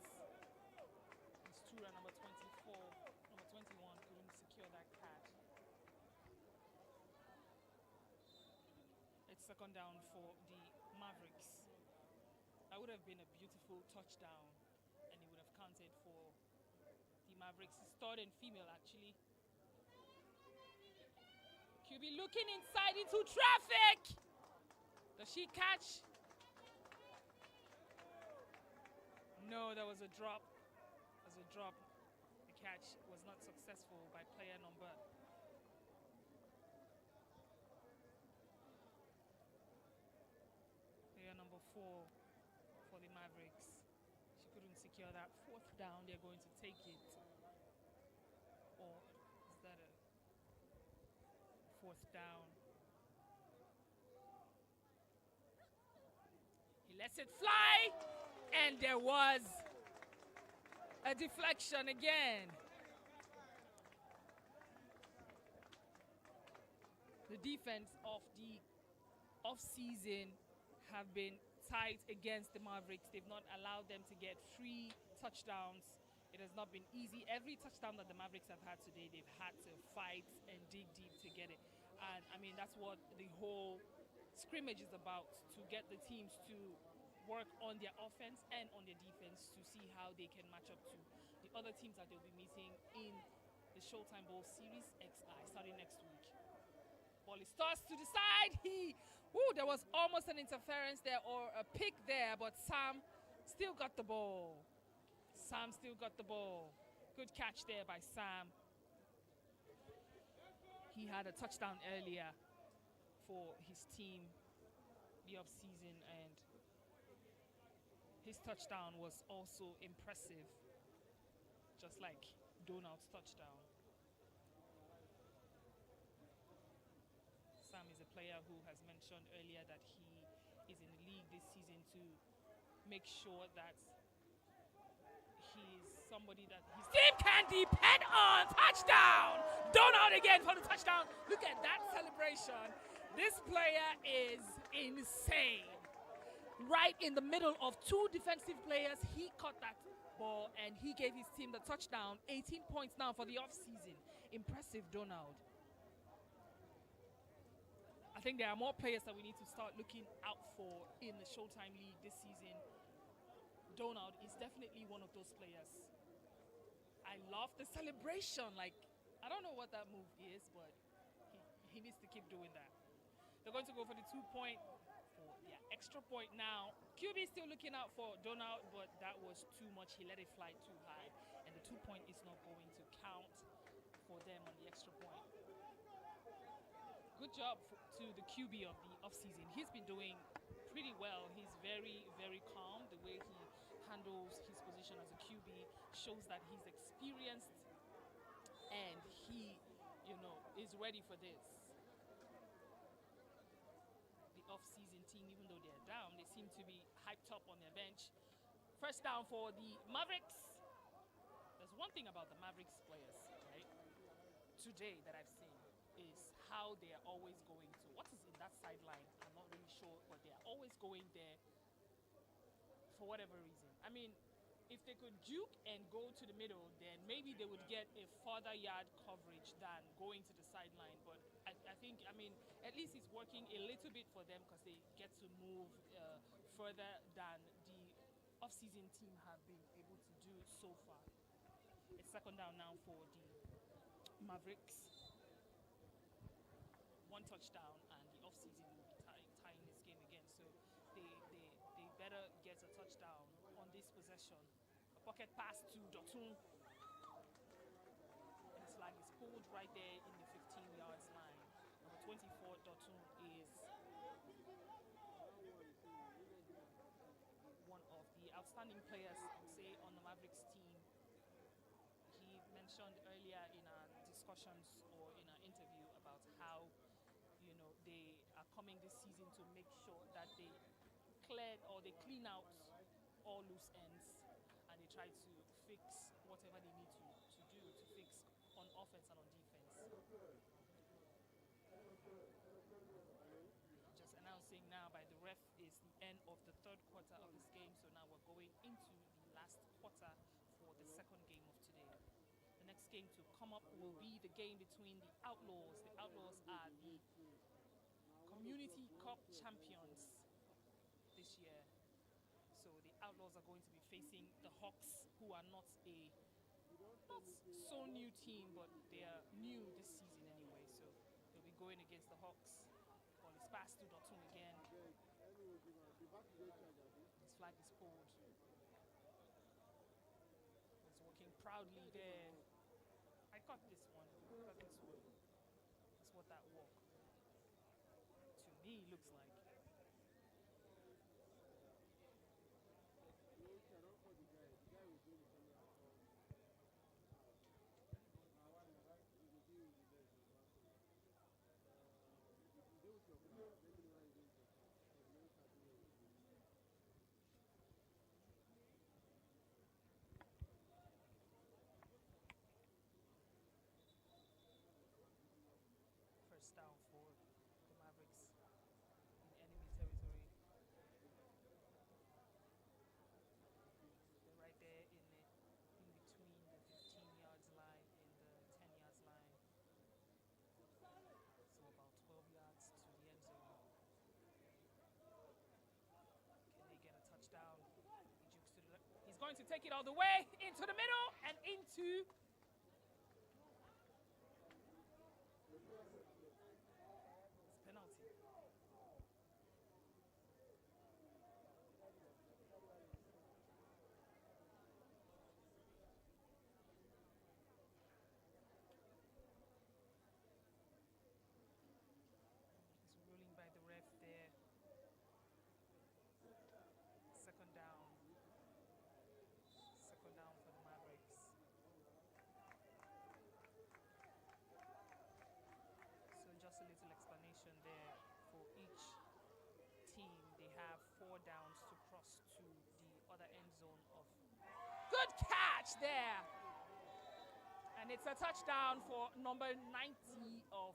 Miss Tura, number 24, number 21, couldn't secure that catch. It's second down for the Mavericks. That would have been a beautiful touchdown, and it would have counted for the Mavericks. Third and female, actually. QB looking inside into traffic. Does she catch? No, there was a drop. There's a drop. The catch was not successful by player number 4 for the Mavericks. She couldn't secure that. Fourth down, they're going to take it. Or is that a fourth down? He lets it fly, and there was a deflection again. The defense of the off-season have been tight against the Mavericks. They've not allowed them to get free touchdowns. It has not been easy. Every touchdown that the Mavericks have had today, they've had to fight and dig deep to get it. And I mean, that's what the whole scrimmage is about, to get the teams to work on their offense and on their defense to see how they can match up to the other teams that they'll be meeting in the Showtime Bowl Series XI starting next week. Ball is tossed to the side. There was almost an interference there or a pick there, but Sam still got the ball. Sam still got the ball. Good catch there by Sam. He had a touchdown earlier for his team the offseason, and his touchdown was also impressive, just like Donald's touchdown. Sam is a player who has mentioned earlier that he is in the league this season to make sure that he's somebody that his team can depend on. Touchdown! Donald again for the touchdown. Look at that celebration. This player is insane. Right in the middle of two defensive players, he caught that ball and he gave his team the touchdown. 18 points now for the offseason. Impressive, Donald. I think there are more players that we need to start looking out for in the Showtime League this season. Donald is definitely one of those players. I love the celebration. Like, I don't know what that move is, but he needs to keep doing that. They're going to go for the 2-point, for their extra point now. QB still looking out for Donald, but that was too much. He let it fly too high, and the 2-point is not going to count for them on the extra point. Good job to the QB of the offseason. He's been doing pretty well. He's very, very calm. The way he handles his position as a QB shows that he's experienced and he, is ready for this. The off-season team, even though they're down, they seem to be hyped up on their bench. First down for the Mavericks. There's one thing about the Mavericks players, right, today that I've seen is how they are always going to, what is in that sideline? I'm not really sure, but they are always going there for whatever reason. I mean, if they could juke and go to the middle, then maybe they would get a further yard coverage than going to the sideline. But I think, at least it's working a little bit for them because they get to move further than the off-season team have been able to do so far. It's second down now for the Mavericks. One touchdown, and the off-season will be tying this game again. So they better get a touchdown on this possession. A pocket pass to Dotun. And his flag is pulled right there in the 15-yard line. Number 24, Dotun, is one of the outstanding players, I would say, on the Mavericks team. He mentioned earlier in our discussions or in our interview about how they are coming this season to make sure that they clean out all loose ends, and they try to fix whatever they need to do to fix on offense and on defense. Just announcing now by the ref is the end of the third quarter of this game, so now we're going into the last quarter for the second game of today. The next game to come up will be the game between the Outlaws. The Outlaws are the Community Cup champions this year. So the Outlaws are going to be facing the Hawks, who are not so new team, but they are new this season anyway. So they'll be going against the Hawks. Ball is passed to Dotun again. His flag is pulled. He's working proudly there. I caught this one. That's what that walk to me looks like. First down for the Mavericks in enemy territory. They're right there in between the 15 yards line and the 10 yards line. So about 12 yards to the end zone. Can they get a touchdown? He jukes to the left. He's going to take it all the way into the middle and into penalty. He's catch there. And it's a touchdown for number 90 of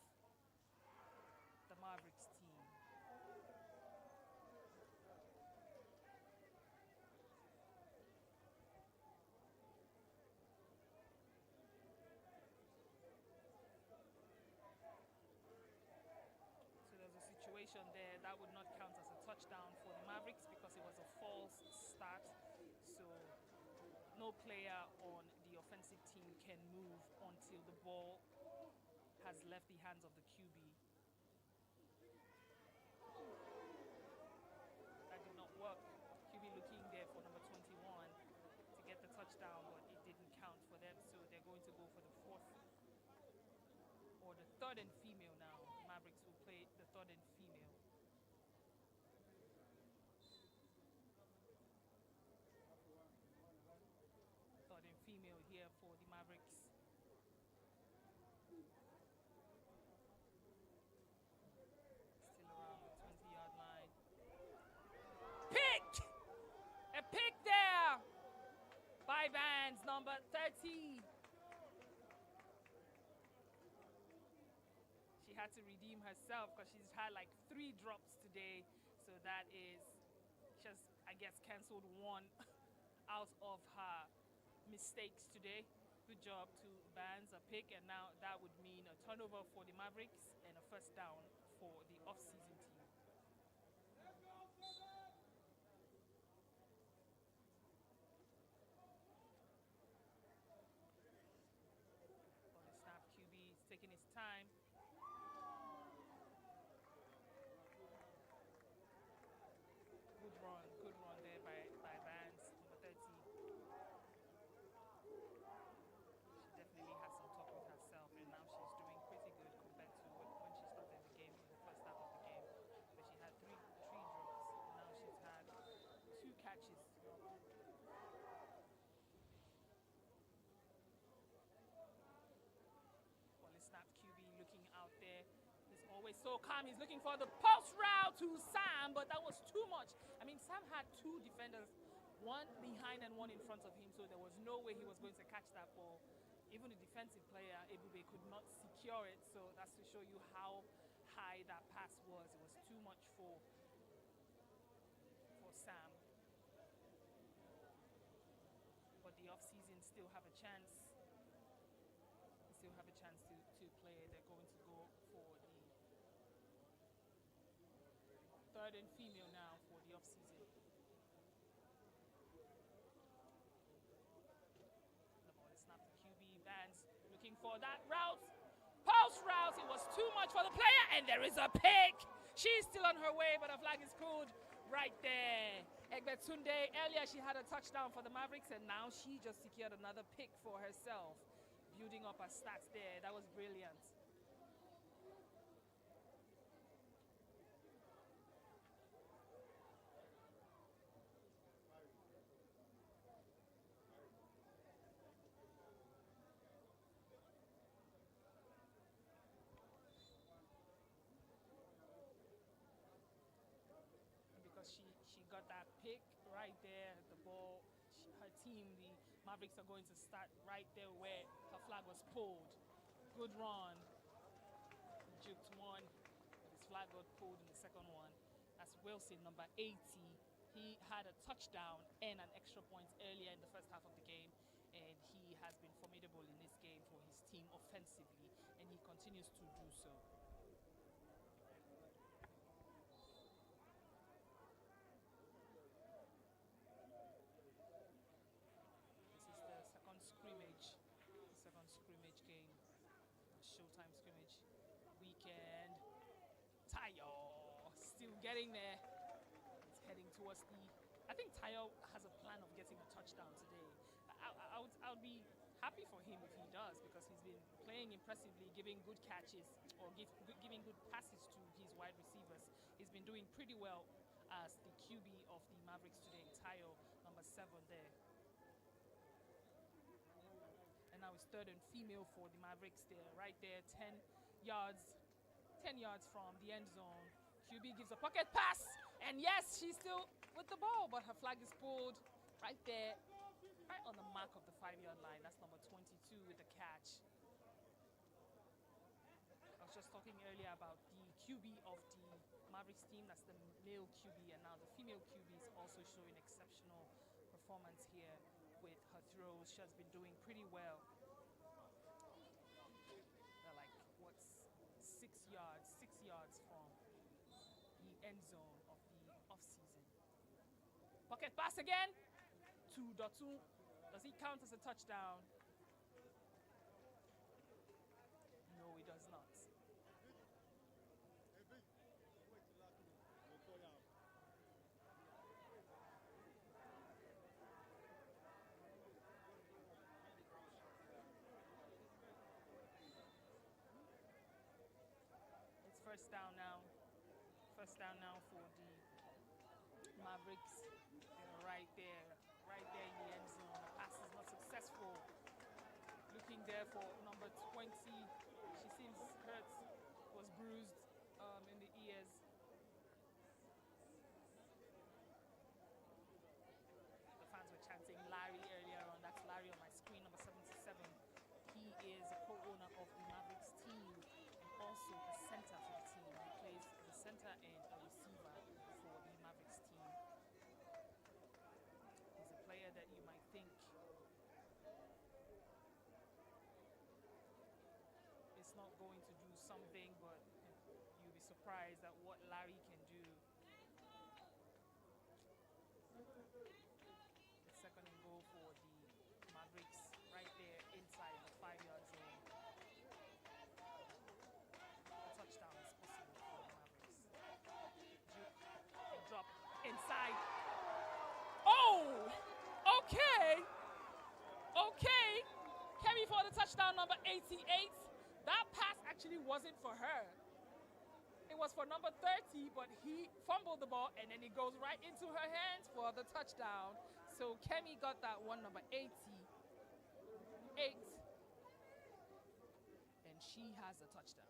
the Mavericks team. So there's a situation there that would not count as a touchdown for the Mavericks because it was a false start. So no player on the offensive team can move until the ball has left the hands of the QB. That did not work. QB looking there for number 21 to get the touchdown, but it didn't count for them, so they're going to go for the fourth or the third and female now. Mavericks will play the third and female. Third and female here for the Mavericks. Still around the 20-yard line. Pick! A pick there by Vance, number 30. She had to redeem herself because she's had like 3 drops today. So that is, just, I guess, canceled one out of her mistakes today. Good job to Vance, a pick, and now that would mean a turnover for the Mavericks and a first down for the off-season team. On the snap, QB is taking his time. Good run there by Vance, number 30. She definitely had some talk with herself, and now she's doing pretty good compared to when she started the game in the first half of the game. But she had three drops, and now she's had 2 catches. Well, it's snap QB looking out there. He's always so calm. He's looking for the post route to Sam, but that was too much. I mean, Sam had 2 defenders, one behind and one in front of him, so there was no way he was going to catch that ball. Even the defensive player, Ebube, could not secure it, so that's to show you how high that pass was. It was too much for Sam. But the off-season still have a chance. They still have a chance to play. They're going to go for the third and female now for the off-season. The ball is snapped to QB. Vance looking for that route. Post route. It was too much for the player, and there is a pick. She's still on her way, but a flag is called right there. Egbetunde, earlier she had a touchdown for the Mavericks, and now she just secured another pick for herself. Building up her stats there. That was brilliant. She got that pick right there, the ball, her team, the Mavericks are going to start right there where her flag was pulled. Good run. Juked one, his flag got pulled in the second one. That's Wilson, number 80. He had a touchdown and an extra point earlier in the first half of the game, and he has been formidable in this game for his team offensively, and he continues to do so. Scrimmage game, Showtime Scrimmage weekend. Tayo still getting there. It's heading towards the. I think Tayo has a plan of getting a touchdown today. I would be happy for him if he does, because he's been playing impressively, giving good catches or giving good passes to his wide receivers. He's been doing pretty well as the QB of the Mavericks today. Tayo, number 7 there. And now it's third and female for the Mavericks. They're right there, 10 yards from the end zone. QB gives a pocket pass, and yes, she's still with the ball, but her flag is pulled right there, right on the mark of the 5-yard line. That's number 22 with the catch. I was just talking earlier about the QB of the Mavericks team. That's the male QB, and now the female QB is also showing exceptional performance here with her throws. She has been doing pretty well. They're like, what's 6 yards from the end zone of the offseason. Pocket pass again to Dotun. Does he count as a touchdown? No, he does not. It's first down now. First down now for the Mavericks. They're right there in the end zone. The pass is not successful. Looking there for number 20. She seems hurt, was bruised in the ears. The fans were chanting Larry earlier on. That's Larry on my screen, number 77. He is a co-owner of the Mavericks team and also a center for the team. He plays the center and a receiver for the Mavericks team. He's a player that you might think is not going to do something, but you'll be surprised at what Larry can do. It's second and goal for the Mavericks right there inside the 5-yard zone. A touchdown is possible for the Mavericks. Juke and drop inside. Oh! Okay! Okay! Kemi for the touchdown, number 88. That pass actually wasn't for her. It was for number 30, but he fumbled the ball and then it goes right into her hands for the touchdown. So Kemi got that one, number 88. And she has the touchdown.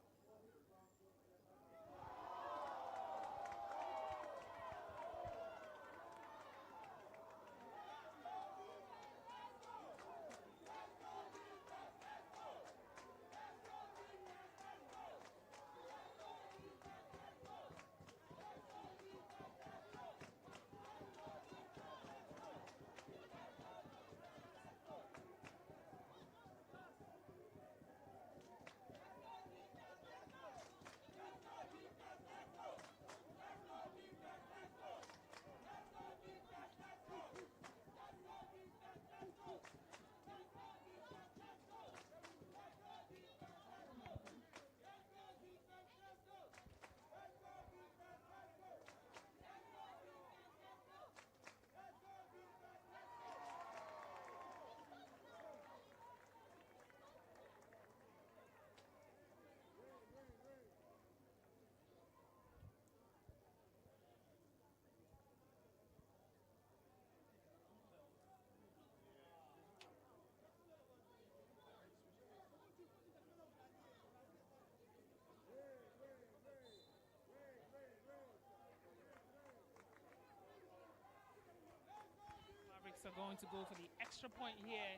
Mavericks are going to go for the extra point here.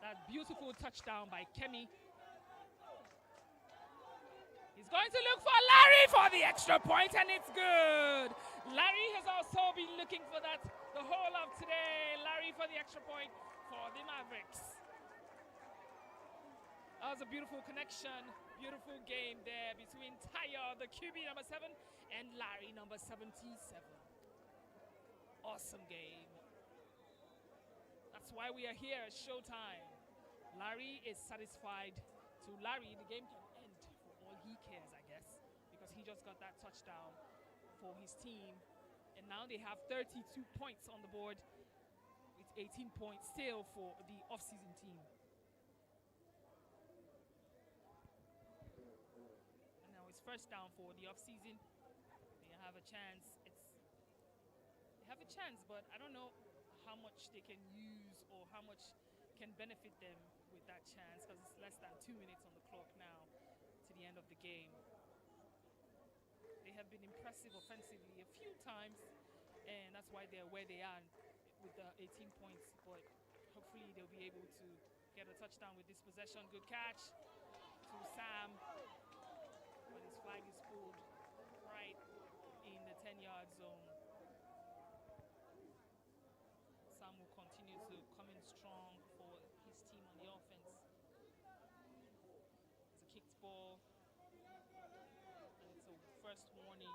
That beautiful touchdown by Kemi. He's going to look for Larry for the extra point, and it's good. Larry has also been looking for that the whole of today. Larry for the extra point for the Mavericks. That was a beautiful connection, beautiful game there between Taya, the QB number 7, and Larry, number 77. Awesome game. That's why we are here at Showtime. Larry is satisfied. To Larry, the game can end for all he cares, I guess, because he just got that touchdown for his team. And now they have 32 points on the board with 18 points still for the off-season team. And now it's first down for the off-season. They have a chance. They have a chance, but I don't know how much they can use or how much can benefit them with that chance, because it's less than 2 minutes on the clock now to the end of the game. They have been impressive offensively a few times, and that's why they're where they are with the 18 points, but hopefully hopefully they'll be able to get a touchdown with this possession. Good catch to Sam, but his flag is pulled right in the 10-yard zone. Sam will continue to come in strong for his team on the offense. It's a kicked ball, and it's a first warning.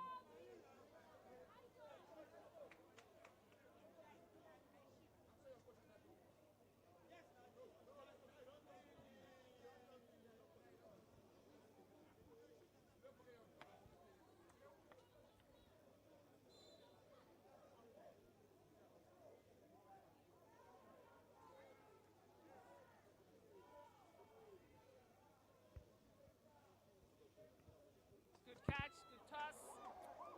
Good catch, good toss,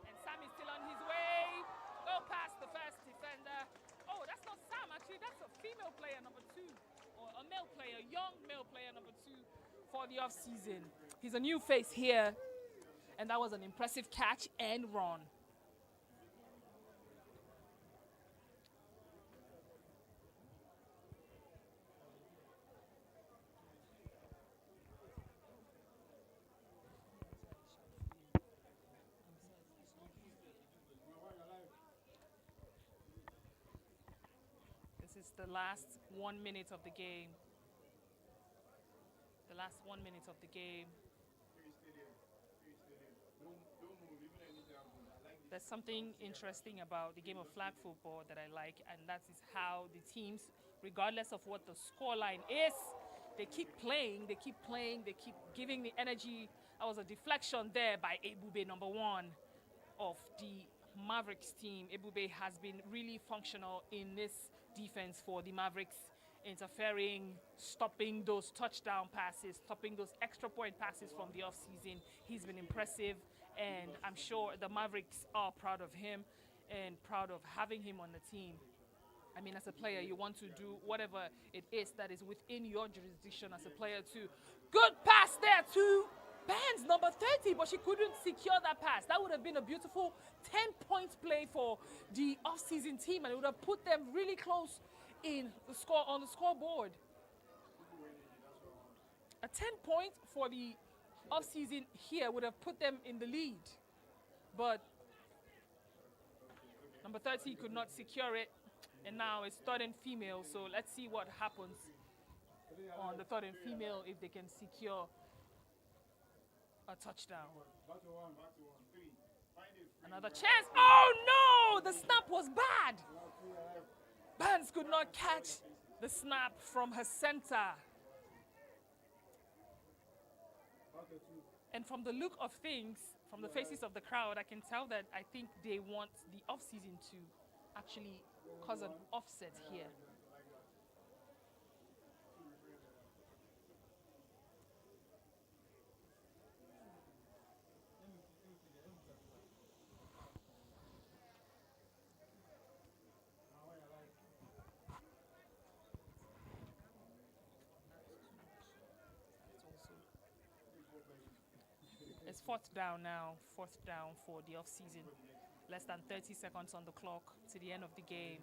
and Sam is still on his way. Go past the first defender. Oh, that's not Sam, actually. That's a female player, number 2, or a male player, young male player, number 2 for the offseason. He's a new face here, and that was an impressive catch and run. This is the last 1 minute of the game. The last 1 minute of the game. There's something interesting about the game of flag football that I like, and that is how the teams, regardless of what the scoreline is, they keep playing, they keep giving the energy. That was a deflection there by Ebube, number 1 of the Mavericks team. Ebube has been really functional in this defense for the Mavericks, interfering, stopping those touchdown passes, stopping those extra point passes from the offseason. He's been impressive, and I'm sure the Mavericks are proud of him and proud of having him on the team. I mean, as a player, you want to do whatever it is that is within your jurisdiction as a player too. Good pass there to Benz, number 30, but she couldn't secure that pass. That would have been a beautiful 10-point play for the off-season team, and it would have put them really close in the score on the scoreboard. A 10-point for the off-season here would have put them in the lead, but number 30 could not secure it, and now it's third and female. So let's see what happens on the third and female if they can secure a touchdown. Another chance. Oh no! The snap was bad. Barnes could not catch the snap from her center. And from the look of things, from the faces of the crowd, I can tell that I think they want the offseason to actually cause an offset here. It's fourth down now, fourth down for the off-season. Less than 30 seconds on the clock to the end of the game.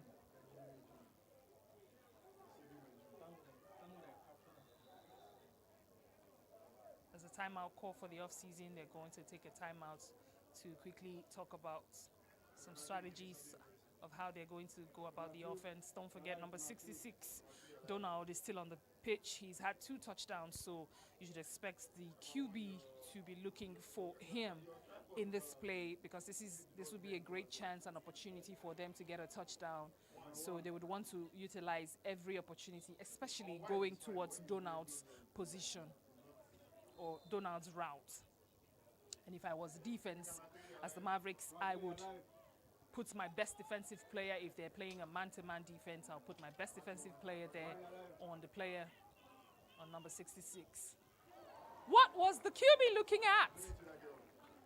There's a timeout call for the off-season. They're going to take a timeout to quickly talk about some strategies of how they're going to go about the offense. Don't forget, number 66, Donald, is still on the pitch. He's had 2 touchdowns, so you should expect the QB to be looking for him in this play, because this would be a great chance and opportunity for them to get a touchdown. So they would want to utilize every opportunity, especially going towards Donald's position or Donald's route. And if I was defense as the Mavericks, I would put my best defensive player. If they're playing a man-to-man defense, I'll put my best defensive player there on the player on number 66. What was the QB looking at?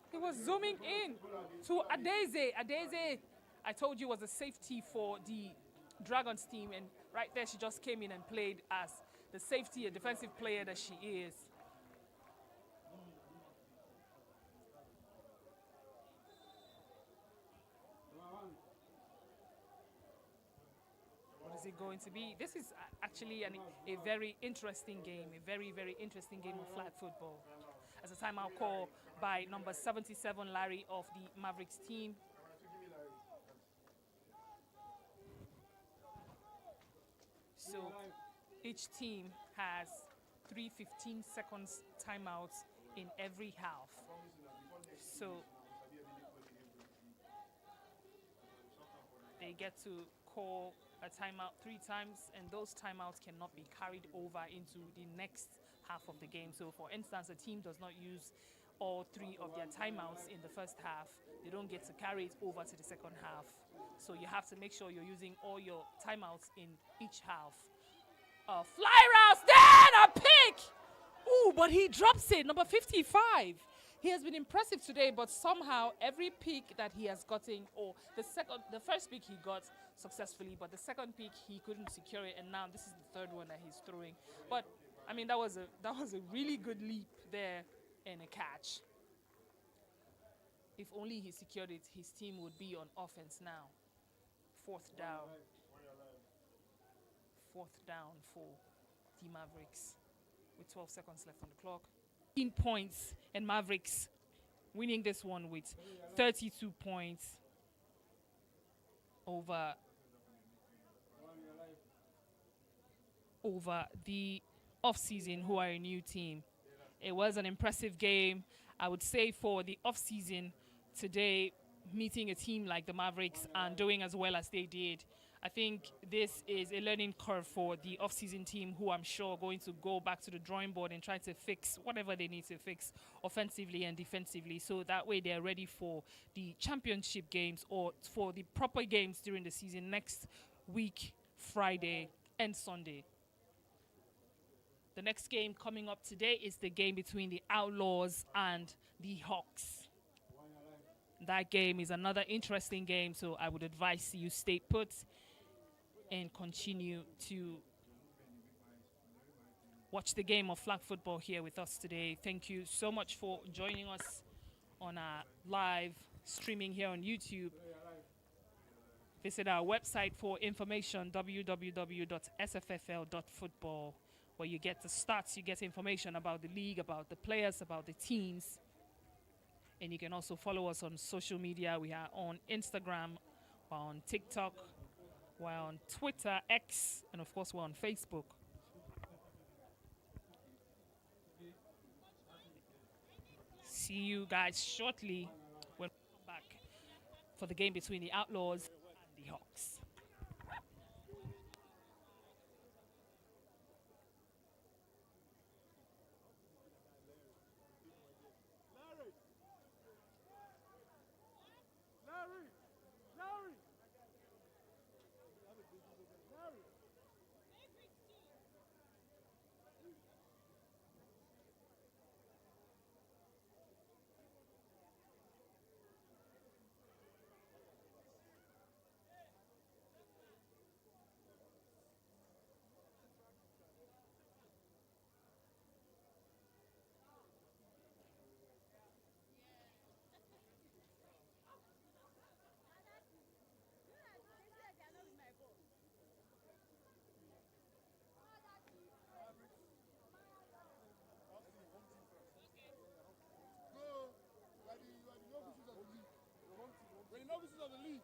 He was zooming in to Adeze. Adeze, I told you, was a safety for the Dragons team, and right there she just came in and played as the safety, a defensive player that she is. going to be. This is actually a very interesting game, a very, very interesting game of flag football. As a timeout call by number 77, Larry, of the Mavericks team. So each team has 3 15 seconds timeouts in every half. So they get to call a timeout 3 times, and those timeouts cannot be carried over into the next half of the game. So for instance, a team does not use all 3 of their timeouts in the first half, they don't get to carry it over to the second half. So you have to make sure you're using all your timeouts in each half. Fly routes, then a pick! Ooh, but he drops it, number 55. He has been impressive today, but somehow every pick that he has gotten, or the first pick he got successfully, but the second pick he couldn't secure it, and now this is the third one that he's throwing. But I mean, that was a really good leap there and a catch. If only he secured it, his team would be on offense now. 4th down. 4th down for the Mavericks with 12 seconds left on the clock. 15 points, and Mavericks winning this one with 32 points over the off-season, who are a new team. It was an impressive game, I would say, for the off-season today, meeting a team like the Mavericks and doing as well as they did. I think this is a learning curve for the off-season team, who I'm sure are going to go back to the drawing board and try to fix whatever they need to fix offensively and defensively, so that way they're ready for the championship games or for the proper games during the season next week, Friday and Sunday. The next game coming up today is the game between the Outlaws and the Hawks. That game is another interesting game, so I would advise you stay put and continue to watch the game of flag football here with us today. Thank you so much for joining us on our live streaming here on YouTube. Visit our website for information, www.sffl.football, where you get the stats, you get information about the league, about the players, about the teams. And you can also follow us on social media. We are on Instagram, we're on TikTok, we're on Twitter, X, and of course we're on Facebook. See you guys shortly when we come back for the game between the Outlaws and the Hawks. When the novices of the league.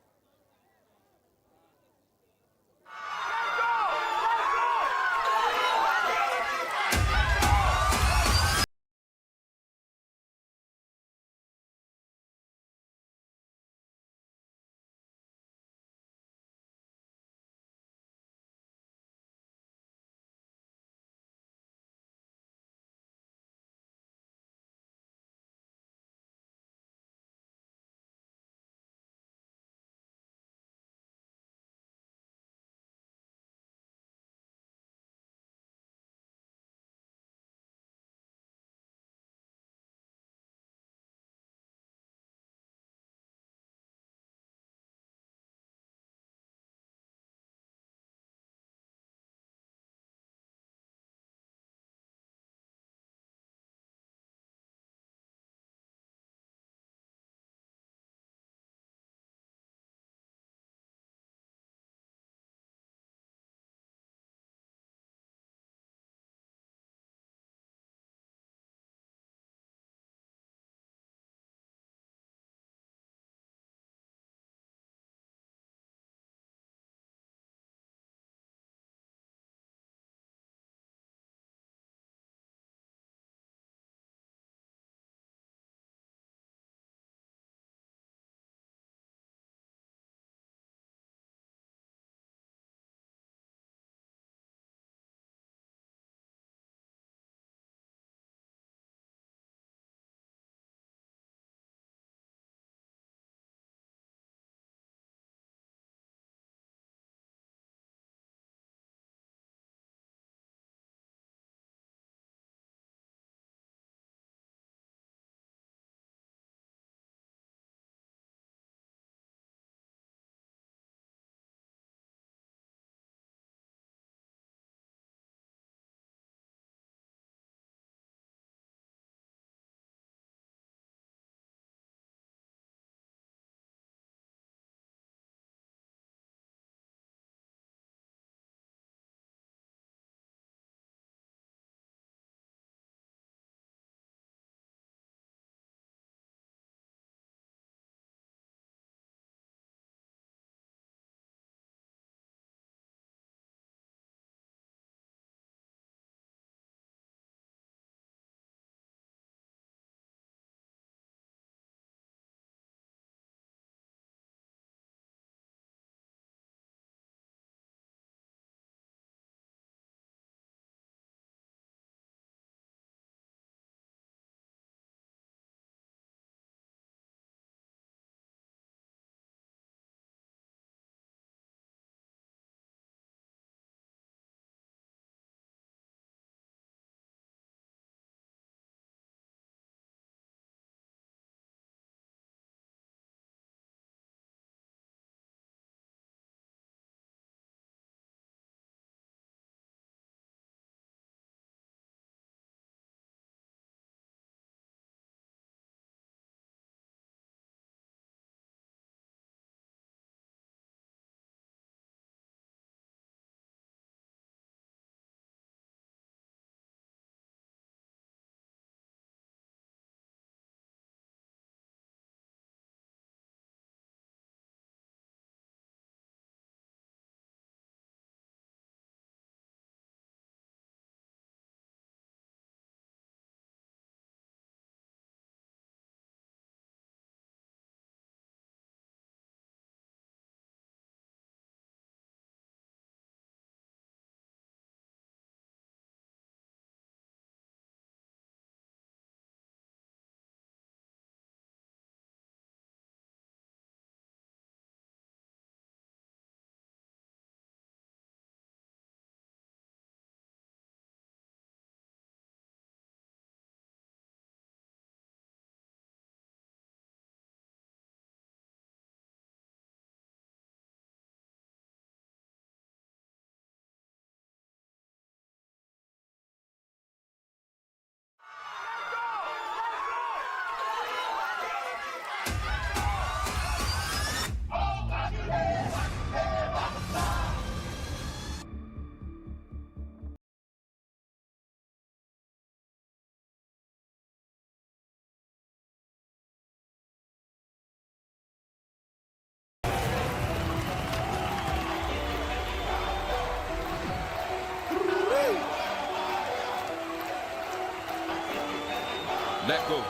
Let go.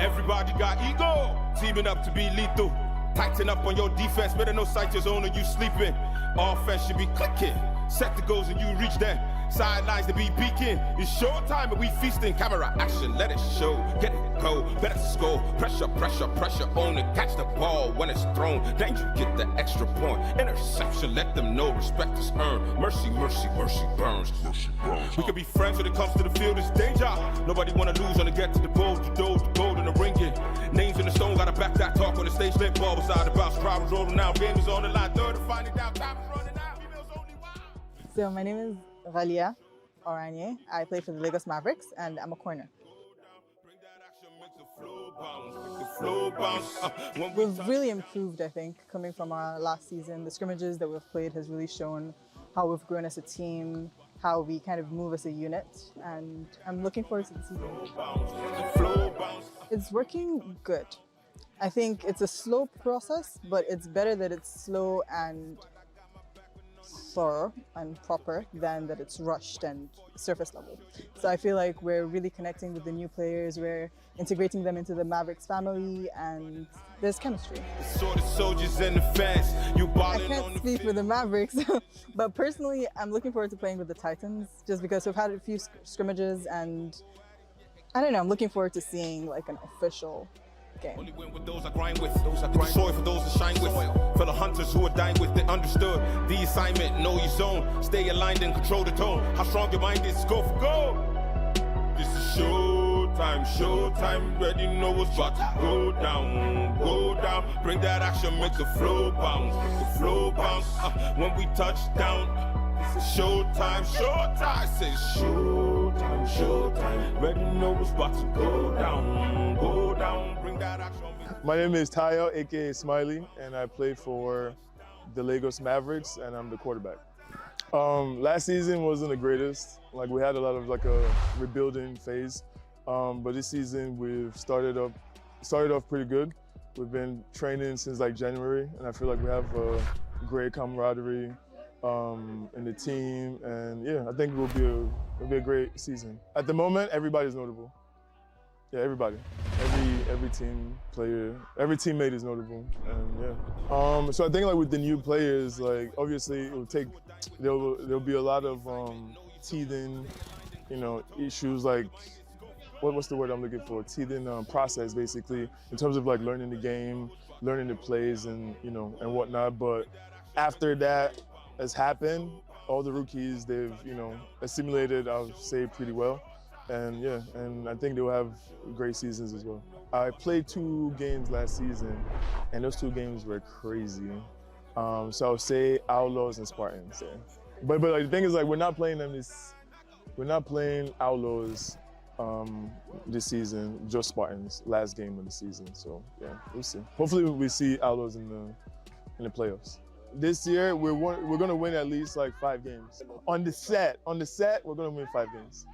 Everybody got ego, teaming up to be lethal. Tighten up on your defense, better no sight your zone or you sleeping. Offense should be clicking. Set the goals and you reach them. Sidelines to be peeking. It's showtime and we feasting. Camera action, let it show. Get it, go, better score. Pressure, pressure, pressure on it. Catch the ball when it's thrown. Then you get the extra point. Interception, let them know respect is earned. Mercy, mercy, mercy burns. Mercy burns. We can be friends when it comes to the field, it's danger. Nobody wanna lose when they get to the goal. The gold in the ringing. Names in the stone, gotta back that talk on the stage. Lit ball beside the bounce. Crowd was rolling out. Game is on the line. Third to find it down. Time is running out. Females only wild. So my name is Ralia Oranje. I play for the Lagos Mavericks, and I'm a corner. We've really improved, I think, coming from our last season. The scrimmages that we've played has really shown how we've grown as a team, how we kind of move as a unit, and I'm looking forward to the season. It's working good. I think it's a slow process, but it's better that it's slow and thorough and proper than that it's rushed and surface level. So I feel like we're really connecting with the new players, we're integrating them into the Mavericks family, and there's chemistry. I can't speak for the Mavericks, but personally I'm looking forward to playing with the Titans just because we've had a few scrimmages and I don't know, I'm looking forward to seeing like an official game. Only win with those I grind with. Soil for those to shine with. For the hunters who are dying with, they understood the assignment. Know your zone. Stay aligned and control the tone. How strong your mind is. Go for gold. This is showtime. Showtime. Ready know what's about to go down. Go down. Bring that action. Make the flow bounce. The flow bounce. When we touch down. This is showtime. Showtime. Say showtime. Showtime. Ready know what's about to go down. Go down. My name is Tayo, aka Smiley, and I play for the Lagos Mavericks, and I'm the quarterback. Last season wasn't the greatest. Like we had a lot of like a rebuilding phase, but this season we've started off pretty good. We've been training since like January, and I feel like we have a great camaraderie in the team, and yeah, I think it'll be a great season. At the moment, everybody's notable. Yeah, everybody. Every team player, every teammate is notable, and yeah. So I think like with the new players, like obviously there'll be a lot of teething, issues like what's the word I'm looking for? Teething process basically in terms of like learning the game, learning the plays, and and whatnot. But after that has happened, all the rookies they've assimilated, I'll say, pretty well. And yeah, and I think they'll have great seasons as well. I played 2 games last season, and those 2 games were crazy. So I'll say Outlaws and Spartans. Yeah. But like the thing is, like we're not playing Outlaws this season, just Spartans. Last game of the season. So yeah, we'll see. Hopefully we see Outlaws in the playoffs. This year we're gonna win at least like 5 games. On the set, we're gonna win 5 games.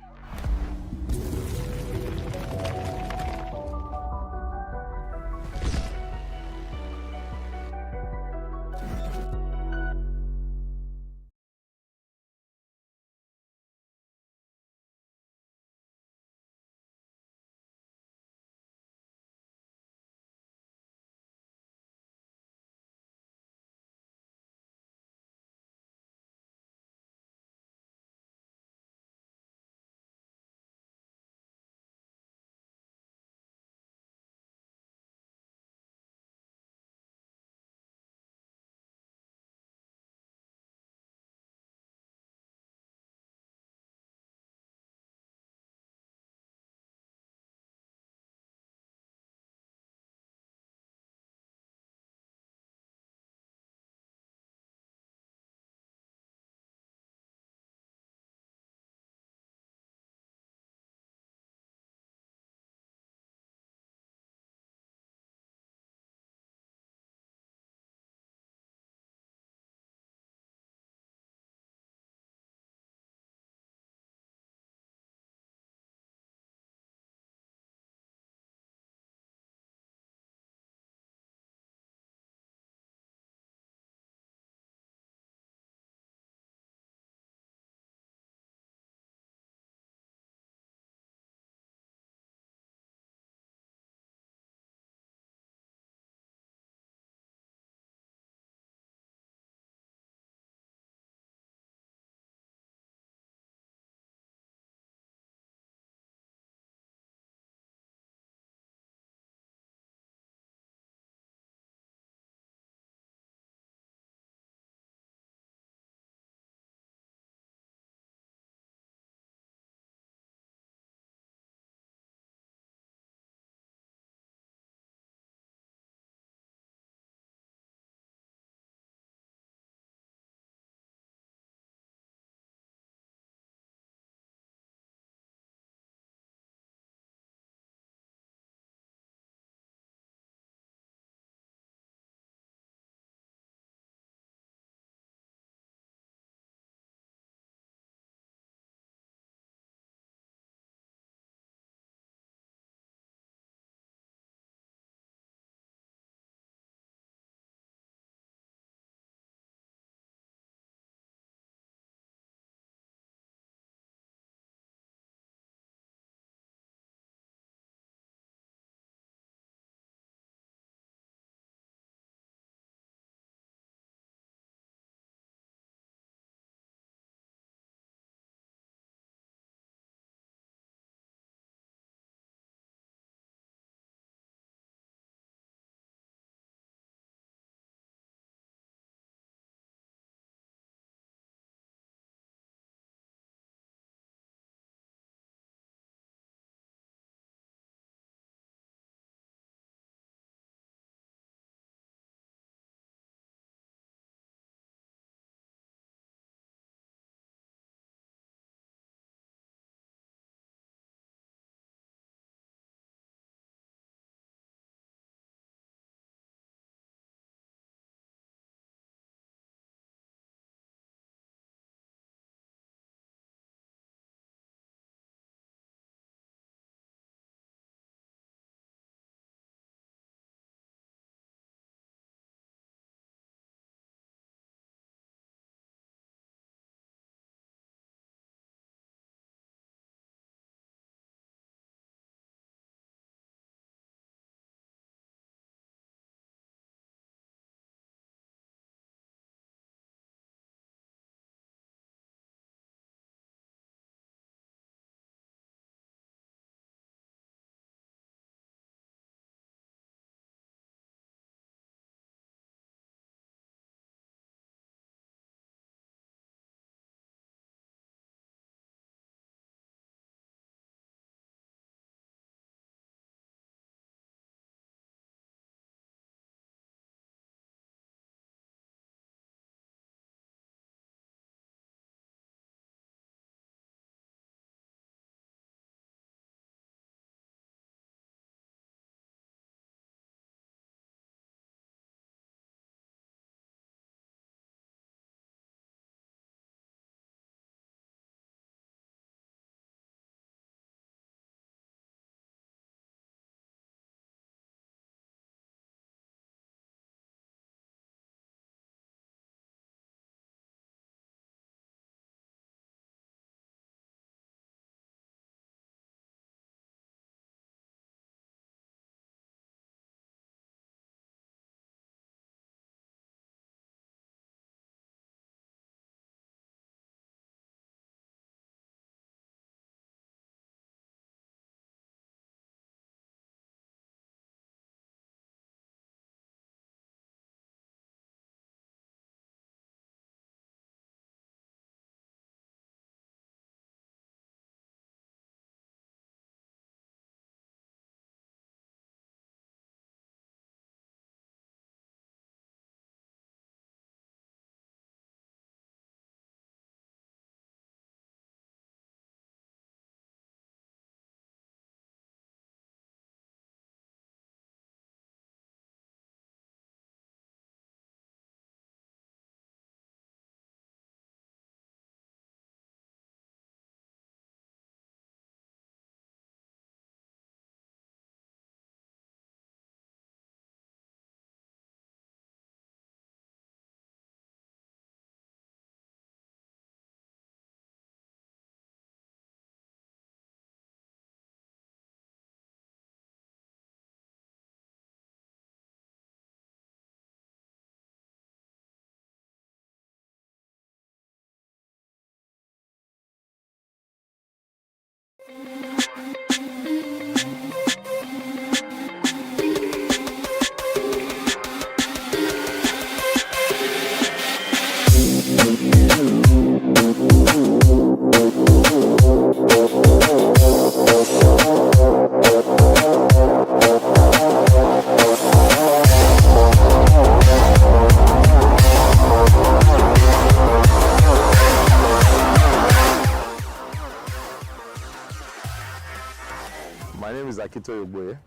My name is Akito Yogboye.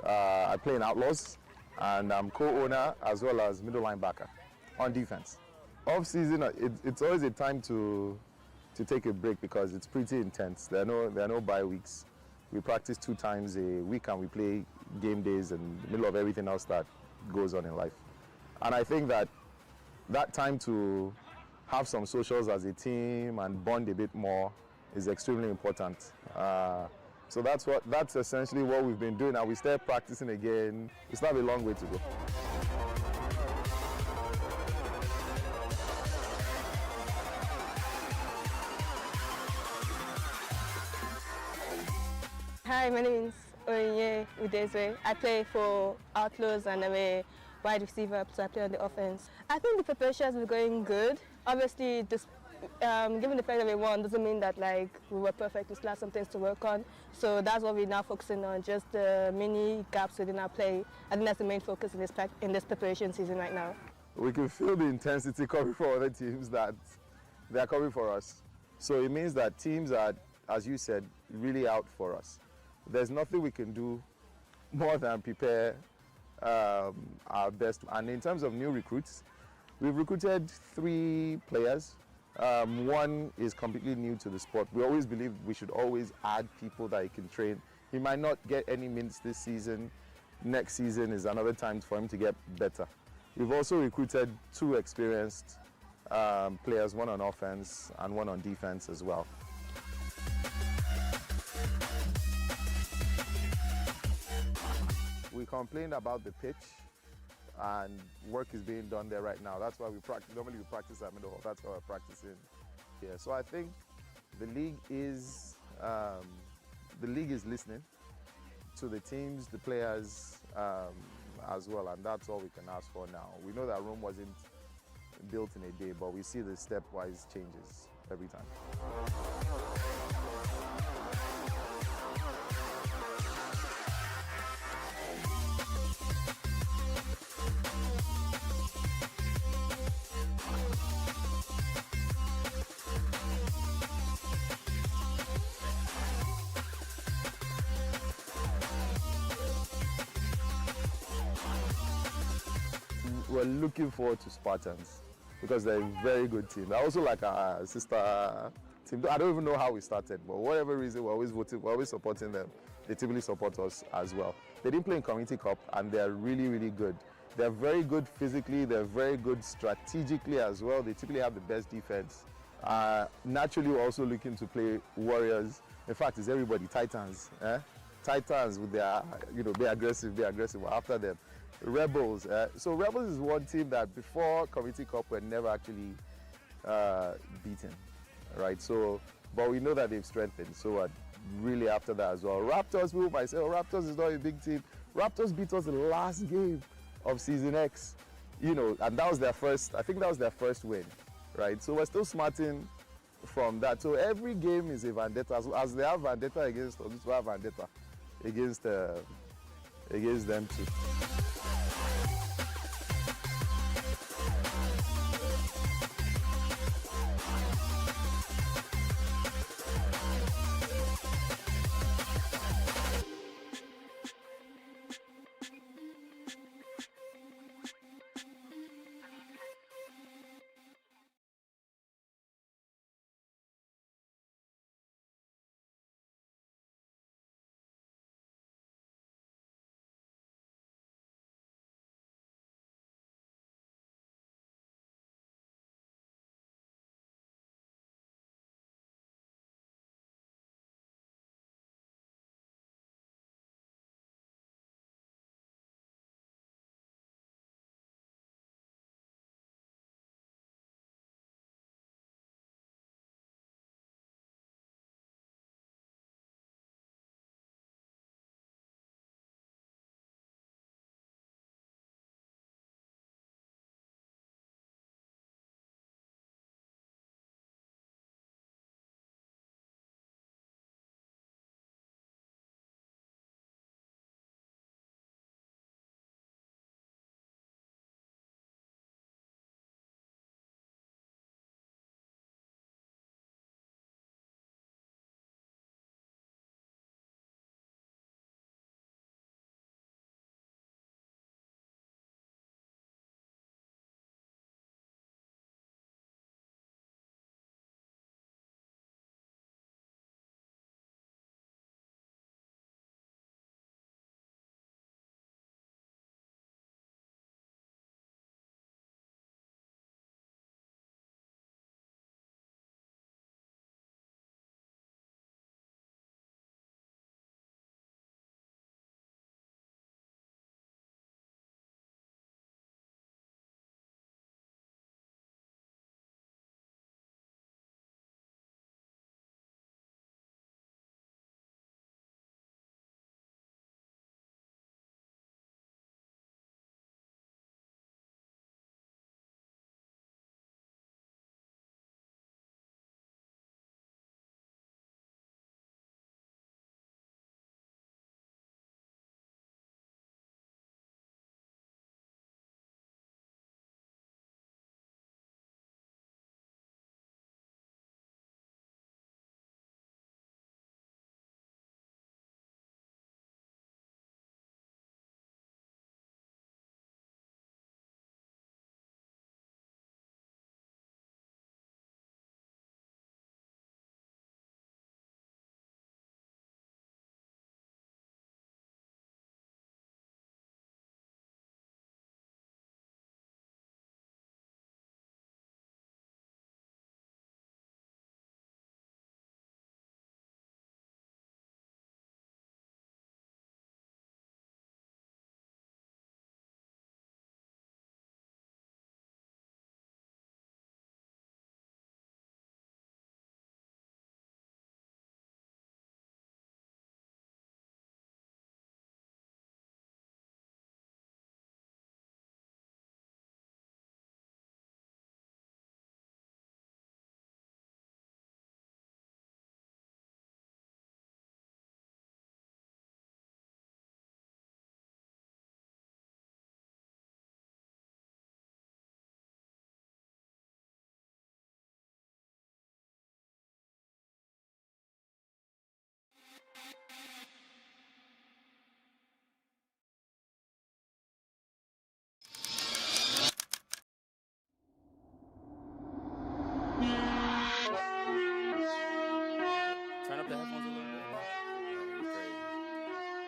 I play in Outlaws, and I'm co-owner as well as middle linebacker on defense. Off season, it's always a time to take a break because it's pretty intense. There are no bye weeks. We practice 2 times a week and we play game days in the middle of everything else that goes on in life. And I think that time to have some socials as a team and bond a bit more is extremely important. So that's essentially what we've been doing. Now we start practicing again. We still have a long way to go. Hi, my name is Orinye Udezwe. I play for Outlaws and I'm a wide receiver, so I play on the offense. I think the preparations were going good. Obviously, given the fact that we won doesn't mean that we were perfect. We still have some things to work on. So that's what we're now focusing on, just the mini gaps within our play. I think that's the main focus in this preparation season right now. We can feel the intensity coming from other teams that they're coming for us. So it means that teams are, as you said, really out for us. There's nothing we can do more than prepare our best. And in terms of new recruits, we've recruited 3 players. One is completely new to the sport. We always believe we should always add people that he can train. He might not get any minutes this season. Next season is another time for him to get better. We've also recruited 2 experienced players, one on offense and one on defense as well. We complained about the pitch, and work is being done there right now. That's why we practice. Normally we practice at middle hall. That's why we're practicing here. So I think the league is listening to the teams, the players as well, and that's all we can ask for now. We know that Rome wasn't built in a day, but we see the stepwise changes every time. We're looking forward to Spartans because they're a very good team. They're also like our sister team. I don't even know how we started, but whatever reason, we're always supporting them. They typically support us as well. They didn't play in Community Cup and they're really, really good. They're very good physically, they're very good strategically as well. They typically have the best defense. Naturally, we're also looking to play Warriors. In fact, it's everybody, Titans. Titans with their, be aggressive, we're after them. Rebels. So Rebels is one team that before Community Cup were never actually beaten, right? So, but we know that they've strengthened. So we're really after that as well. Raptors, people might say, oh, Raptors is not a big team. Raptors beat us the last game of Season X, and that was their first, I think that was their first win, right? So we're still smarting from that. So every game is a vendetta. As they have vendetta against us, we have vendetta against them too.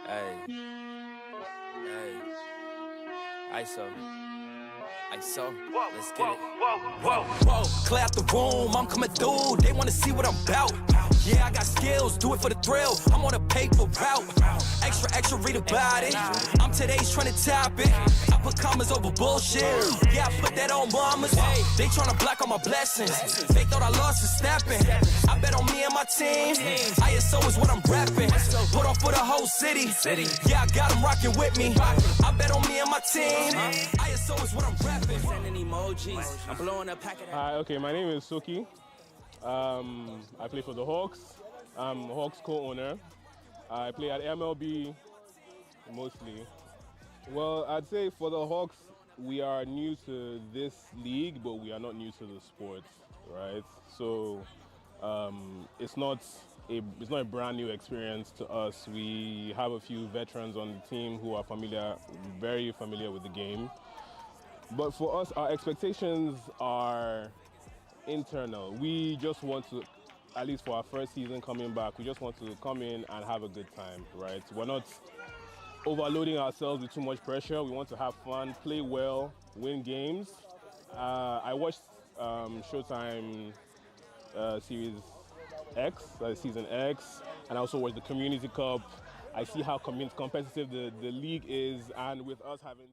Hey, ISO. Let's get it. Whoa, clear out the room, I'm coming through. They wanna see what I'm about. Yeah, I got skills, do it for the thrill. I'm on a paper route. Extra, read about it. I'm today's trying to top it. I put commas over bullshit. Yeah, I put that on mamas. They tryna block all my blessings. They thought I lost and snapping. I bet on me and my team. ISO is what I'm rapping. Put on for the whole city. Yeah, I got them rocking with me. I bet on me and my team. ISO is what I'm rapping. Sending emojis. I'm blowing a packet. Okay, my name is Suki. I play for the Hawks. I'm Hawks co-owner. I play at MLB mostly. Well, I'd say for the Hawks, we are new to this league, but we are not new to the sport, right? So it's not a brand new experience to us. We have a few veterans on the team who are very familiar with the game. But for us, our expectations are internal. We just want to, at least for our first season coming back, we just want to come in and have a good time, right? We're not overloading ourselves with too much pressure. We want to have fun, play well, win games. I watched Showtime Series X, Season X, and I also watched the Community Cup. I see how competitive the league is, and with us having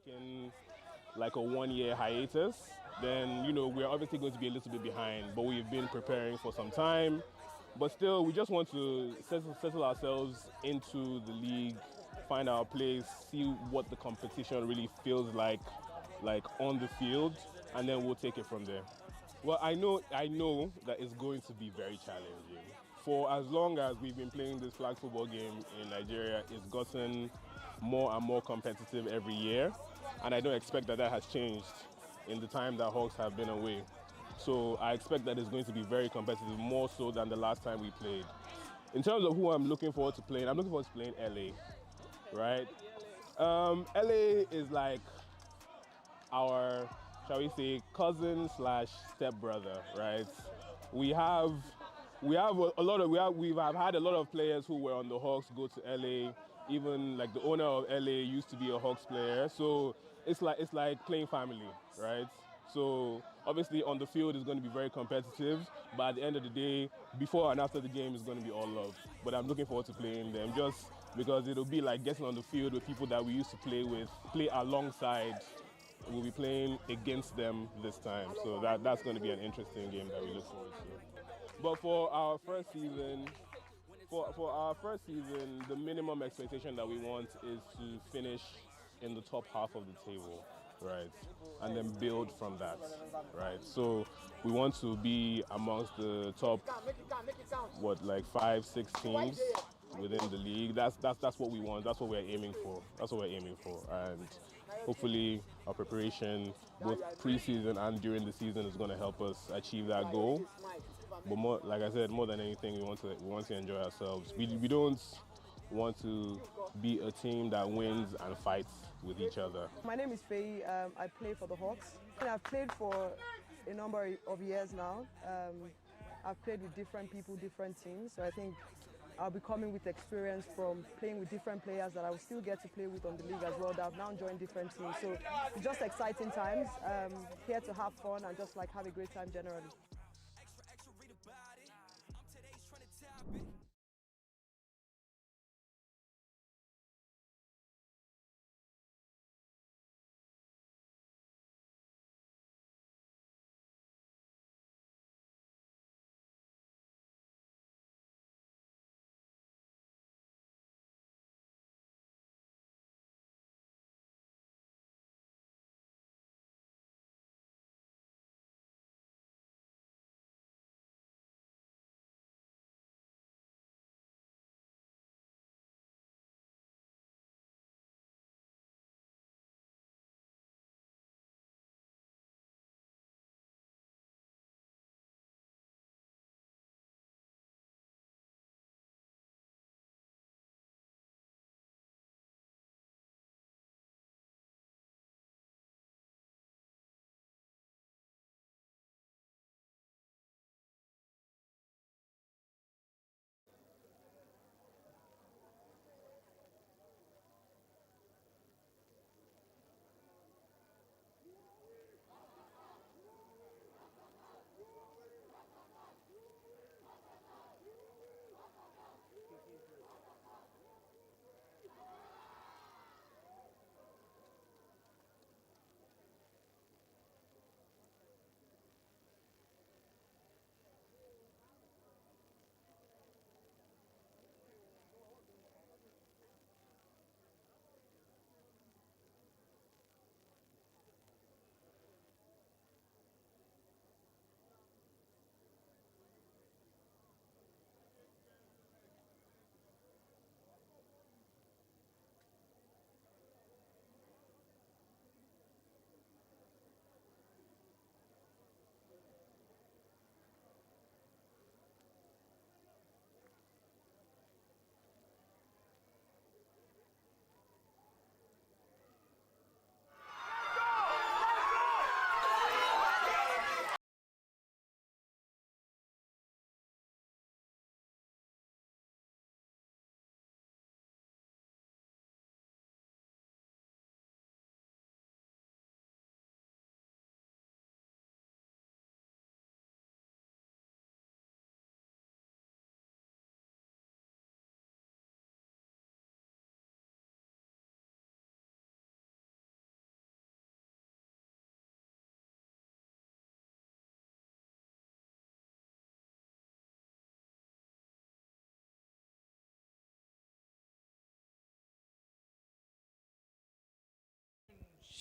taking like a 1-year hiatus, then, you know, we're obviously going to be a little bit behind, but we've been preparing for some time. But still, we just want to settle ourselves into the league, find our place, see what the competition really feels like on the field, and then we'll take it from there. Well, I know that it's going to be very challenging. For as long as we've been playing this flag football game in Nigeria, it's gotten more and more competitive every year, and I don't expect that has changed in the time that Hawks have been away. So I expect that it's going to be very competitive, more so than the last time we played. In terms of who I'm looking forward to playing, I'm looking forward to playing LA, right? LA is like our, shall we say, cousin slash stepbrother, right? We've had a lot of players who were on the Hawks go to LA. Even like the owner of LA used to be a Hawks player, so it's like playing family, right? So obviously on the field it's going to be very competitive, but at the end of the day, before and after the game is going to be all love. But I'm looking forward to playing them just because it'll be like getting on the field with people that we used to play alongside. We'll be playing against them this time, so that's going to be an interesting game that we look forward to. But for our first season, the minimum expectation that we want is to finish in the top half of the table, right? And then build from that, right? So we want to be amongst the top, like 5-6 teams within the league. That's what we want. That's what we're aiming for. And hopefully our preparation, both preseason and during the season, is going to help us achieve that goal. But more, like I said, more than anything, we want to enjoy ourselves. We don't want to be a team that wins and fights with each other. My name is Faye. I play for the Hawks. I've played for a number of years now. I've played with different people, different teams. So I think I'll be coming with experience from playing with different players that I will still get to play with on the league as well, that I've now joined different teams. So it's just exciting times. Here to have fun and just like have a great time generally.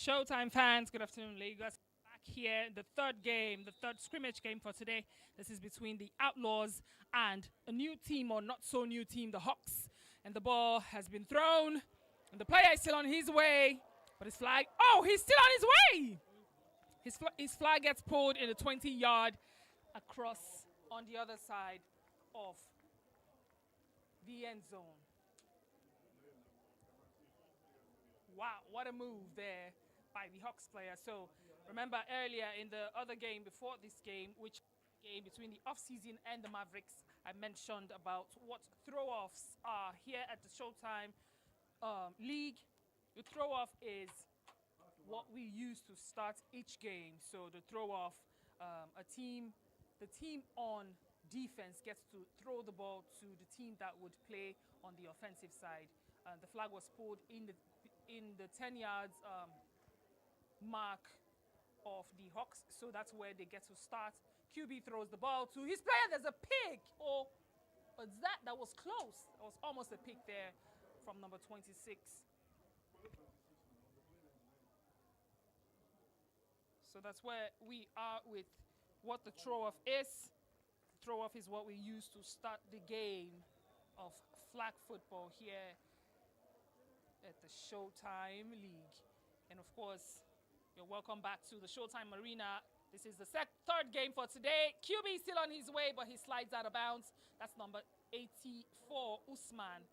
Showtime fans, good afternoon, Lagos. Back here, the third game, the third scrimmage game for today. This is between the Outlaws and a new team, or not so new team, the Hawks. And the ball has been thrown, and the player is still on his way, but his flag, oh, he's still on his way! His flag gets pulled in the 20-yard across on the other side of the end zone. Wow, what a move there by the Hawks player. So remember earlier in the other game before this game, which game between the off-season and the Mavericks, I mentioned about what throw-offs are here at the Showtime League. The throw-off is what we use to start each game. So the throw-off, the team on defense gets to throw the ball to the team that would play on the offensive side. The flag was pulled in the 10 yards mark of the Hawks, so that's where they get to start. QB throws the ball to his player. There's a pick, or that was close. It was almost a pick there from number 26. So that's where we are with what the throw-off is. Throw-off is what we use to start the game of flag football here at the Showtime League. And of course, you're welcome back to the Showtime Arena. This is the third game for today. QB is still on his way, but he slides out of bounds. That's number 84, Usman.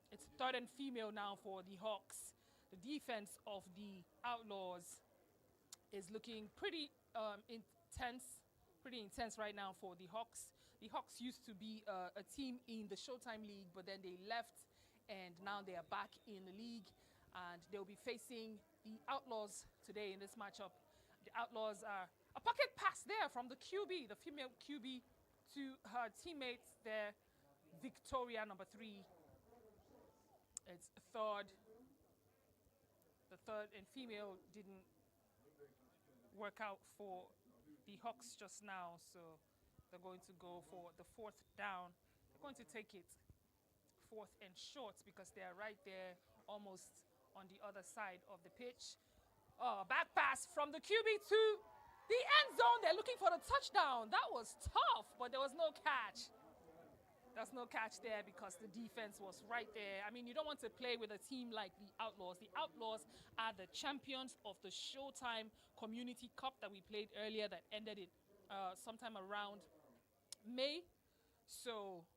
It's third and female now for the Hawks. The defense of the Outlaws is looking pretty intense right now for the Hawks. The Hawks used to be a team in the Showtime League, but then they left, and now they are back in the league, and they'll be facing the Outlaws today in this matchup. The Outlaws are a pocket pass there from the QB, the female QB, to her teammates there, Victoria, number 3. It's third. The third and female didn't work out for the Hawks just now, so they're going to go for the fourth down. They're going to take it fourth and short because they are right there almost on the other side of the pitch. Back pass from the QB to the end zone. They're looking for the touchdown. That was tough, but there was no catch. There's no catch there because the defense was right there. I mean, you don't want to play with a team like the Outlaws. The Outlaws are the champions of the Showtime Community Cup that we played earlier that ended it sometime around May. So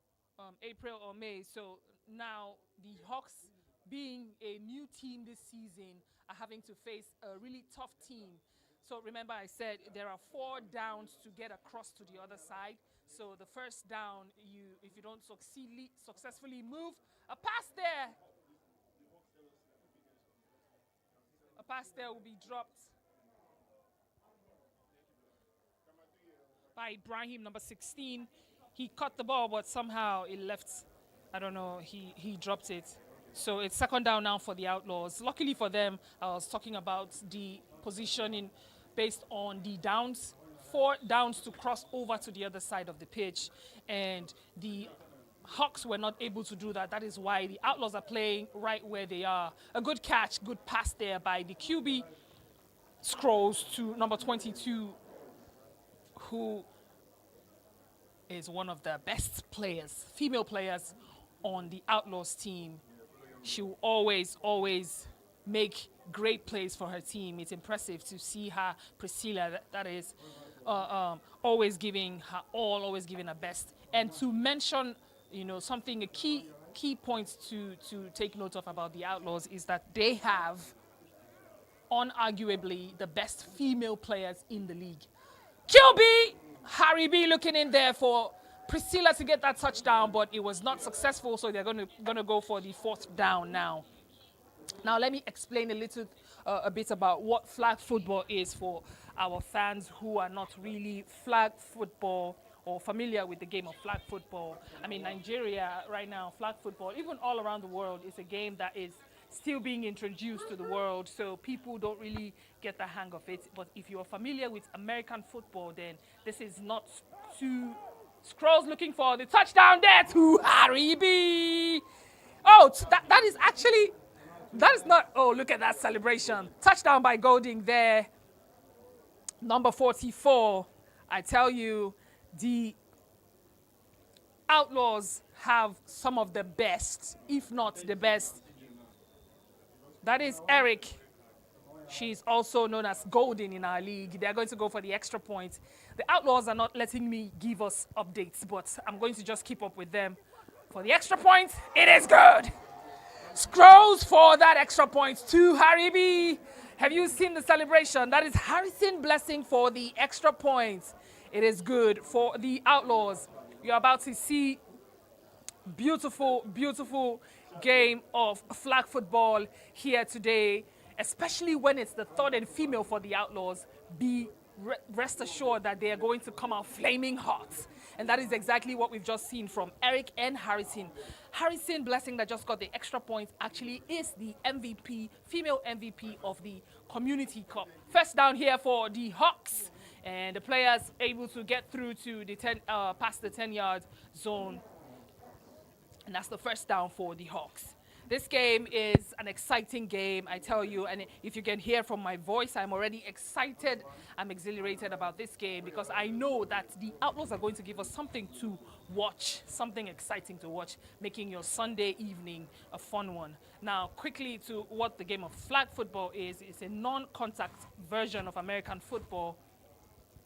April or May. So now the Hawks, being a new team this season, are having to face a really tough team. So remember I said there are 4 downs to get across to the other side. So the first down, if you don't successfully move, a pass there will be dropped by Ibrahim, number 16. He caught the ball, but somehow it left. I don't know, he dropped it. So it's second down now for the Outlaws. Luckily for them, I was talking about the positioning based on the downs. 4 downs to cross over to the other side of the pitch, and the Hawks were not able to do that. That is why the Outlaws are playing right where they are. A good catch, good pass there by the QB. Scrolls to number 22, who is one of the best players, female players on the Outlaws team. She will always make great plays for her team. It's impressive to see her, Priscilla, that is, always giving her all, always giving her best. And to mention, something, a key point to take note of about the Outlaws is that they have unarguably the best female players in the league. QB, Harry B looking in there for Priscilla to get that touchdown, but it was not successful, so they're gonna go for the fourth down now. Now let me explain a bit about what flag football is for our fans who are not really flag football or familiar with the game of flag football. I mean, Nigeria right now, flag football, even all around the world, is a game that is still being introduced to the world, so people don't really get the hang of it. But if you're familiar with American football, then this is not too... Scrolls looking for the touchdown there to Harry B. Oh, that is actually That is not, oh, look at that celebration. Touchdown by Golding there. Number 44. I tell you, the Outlaws have some of the best, if not the best. That is Eric. She's also known as Golden in our league. They're going to go for the extra point. The Outlaws are not letting me give us updates, but I'm going to just keep up with them. For the extra point, it is good. Scrolls for that extra point to Harry B. Have you seen the celebration? That is Harrison Blessing for the extra point. It is good for the Outlaws. You're about to see beautiful, beautiful game of flag football here today, especially when it's the third and female for the Outlaws. Rest assured that they are going to come out flaming hot. And that is exactly what we've just seen from Eric and Harrison. Harrison Blessing, that just got the extra point, actually is the MVP, female MVP of the Community Cup. First down here for the Hawks. And the players able to get through to the past the 10-yard zone. And that's the first down for the Hawks. This game is an exciting game, I tell you, and if you can hear from my voice, I'm already excited. I'm exhilarated about this game because I know that the Outlaws are going to give us something to watch, something exciting to watch, making your Sunday evening a fun one. Now, quickly to what the game of flag football is. It's a non-contact version of American football,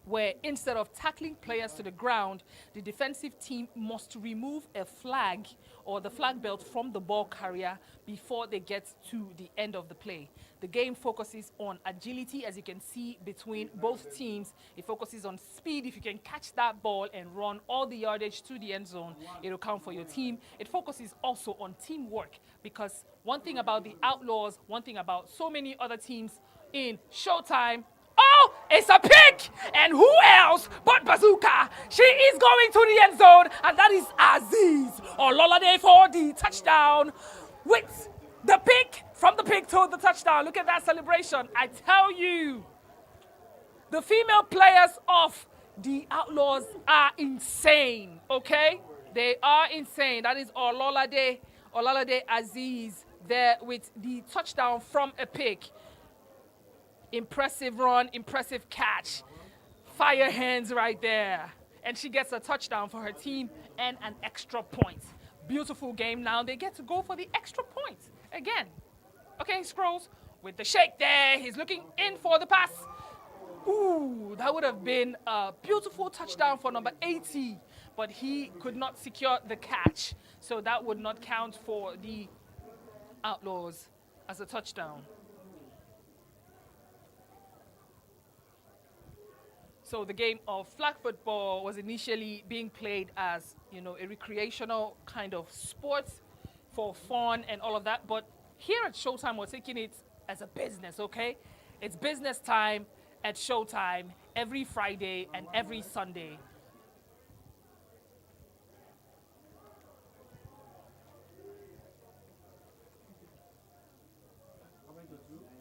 where instead of tackling players to the ground, the defensive team must remove a flag or the flag belt from the ball carrier before they get to the end of the play. The game focuses on agility, as you can see, between both teams. It focuses on speed. If you can catch that ball and run all the yardage to the end zone, it'll count for your team. It focuses also on teamwork, because one thing about the Outlaws, one thing about so many other teams in Showtime, oh, it's a pick! And who else but Bazooka? She is going to the end zone, and that is Aziz Ololade for the touchdown with the pick, from the pick to the touchdown. Look at that celebration. I tell you, the female players of the Outlaws are insane, okay? They are insane. That is Ololade Aziz there with the touchdown from a pick. Impressive run, impressive catch. Fire hands right there. And she gets a touchdown for her team and an extra point. Beautiful game now. They get to go for the extra point again. Okay, Scrolls with the shake there. He's looking in for the pass. Ooh, that would have been a beautiful touchdown for number 80, but he could not secure the catch. So that would not count for the Outlaws as a touchdown. So the game of flag football was initially being played as, you know, a recreational kind of sport for fun and all of that. But here at Showtime, we're taking it as a business, okay? It's business time at Showtime every Friday and every Sunday.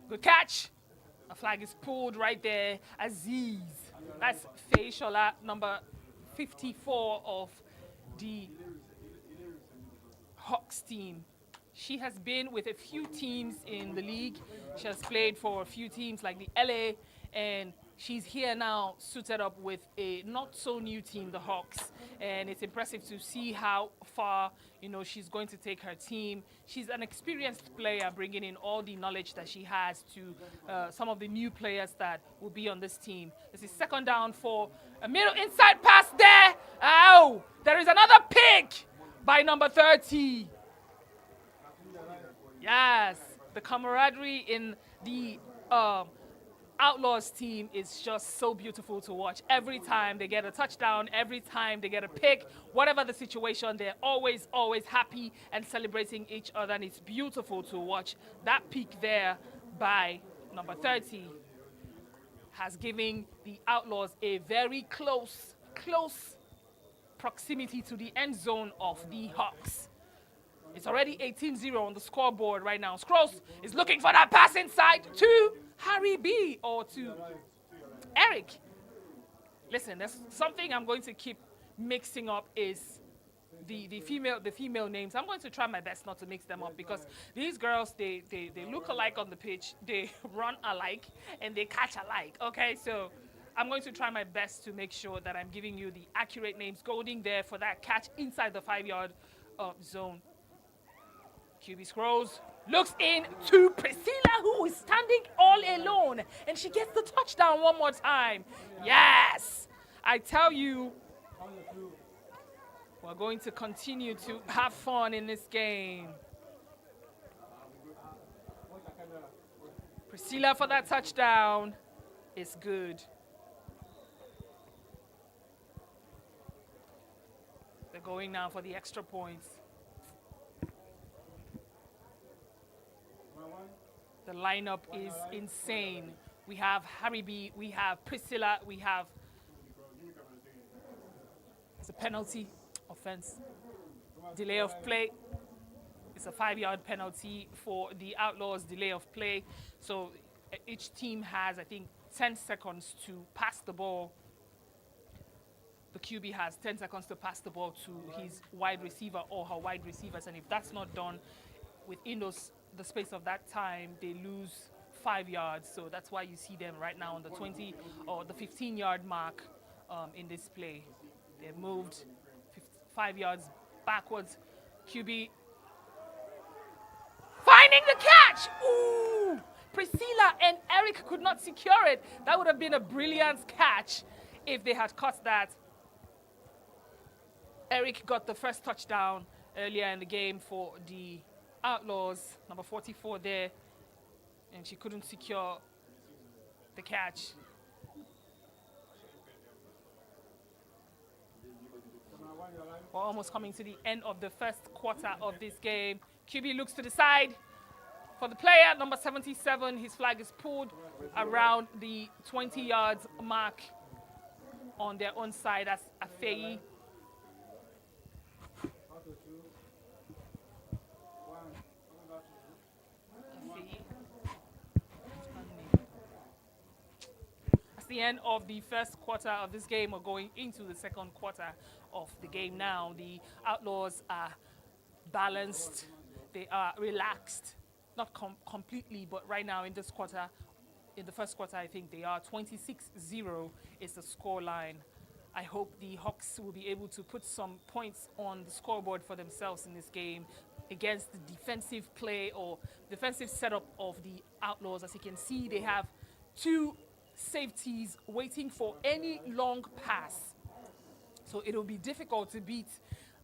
Good catch. A flag is pulled right there. Aziz. That's Faishola, number 54 of the Hawks team. She has been with a few teams in the league. She has played for a few teams like the LA, and she's here now suited up with a not so new team, the Hawks. And it's impressive to see how far, you know, she's going to take her team. She's an experienced player, bringing in all the knowledge that she has to some of the new players that will be on this team. This is second down for a middle inside pass there. Ow! There is another pick by number 30. Yes, the camaraderie in the Outlaws team is just so beautiful to watch. Every time they get a touchdown, every time they get a pick, whatever the situation, they're always, always happy and celebrating each other, and it's beautiful to watch. That pick there by number 30 has given the Outlaws a very close proximity to the end zone of the Hawks. It's already 18-0 on the scoreboard right now. Scrolls is looking for that pass inside to Harry B or to Eric. Listen, there's something I'm going to keep mixing up is the female names. I'm going to try my best not to mix them up because these girls they look alike on the pitch, they run alike, and they catch alike. Okay, so I'm going to try my best to make sure that I'm giving you the accurate names going there for that catch inside the 5-yard zone. QB scrolls, looks in to Priscilla, who is standing all alone, and she gets the touchdown one more time. Yes, I tell you, we're going to continue to have fun in this game. Priscilla for that touchdown is good. They're going now for the extra points. The lineup is insane. We have Harry B, we have Priscilla, we have it's a penalty offense. Delay of play. It's a 5-yard penalty for the Outlaws, delay of play. So each team has, I think, 10 seconds to pass the ball. The QB has 10 seconds to pass the ball to his wide receiver or her wide receivers. And if that's not done within the space of that time, they lose 5 yards. So that's why you see them right now on the 20 or the 15-yard mark in this play. They moved 5 yards backwards. QB finding the catch. Ooh! Priscilla and Eric could not secure it. That would have been a brilliant catch if they had caught that. Eric got the first touchdown earlier in the game for the Outlaws, number 44 there, and she couldn't secure the catch. We're almost coming to the end of the first quarter of this game. QB looks to the side for the player, number 77. His flag is pulled around the 20 yards mark on their own side. That's Afei. That's the end of the first quarter of this game. We're going into the second quarter of the game now. The Outlaws are balanced. They are relaxed. Not completely, but right now in this quarter, in the first quarter, I think they are 26-0 is the score line. I hope the Hawks will be able to put some points on the scoreboard for themselves in this game against the defensive play or defensive setup of the Outlaws. As you can see, they have 2 safeties waiting for any long pass. So it'll be difficult to beat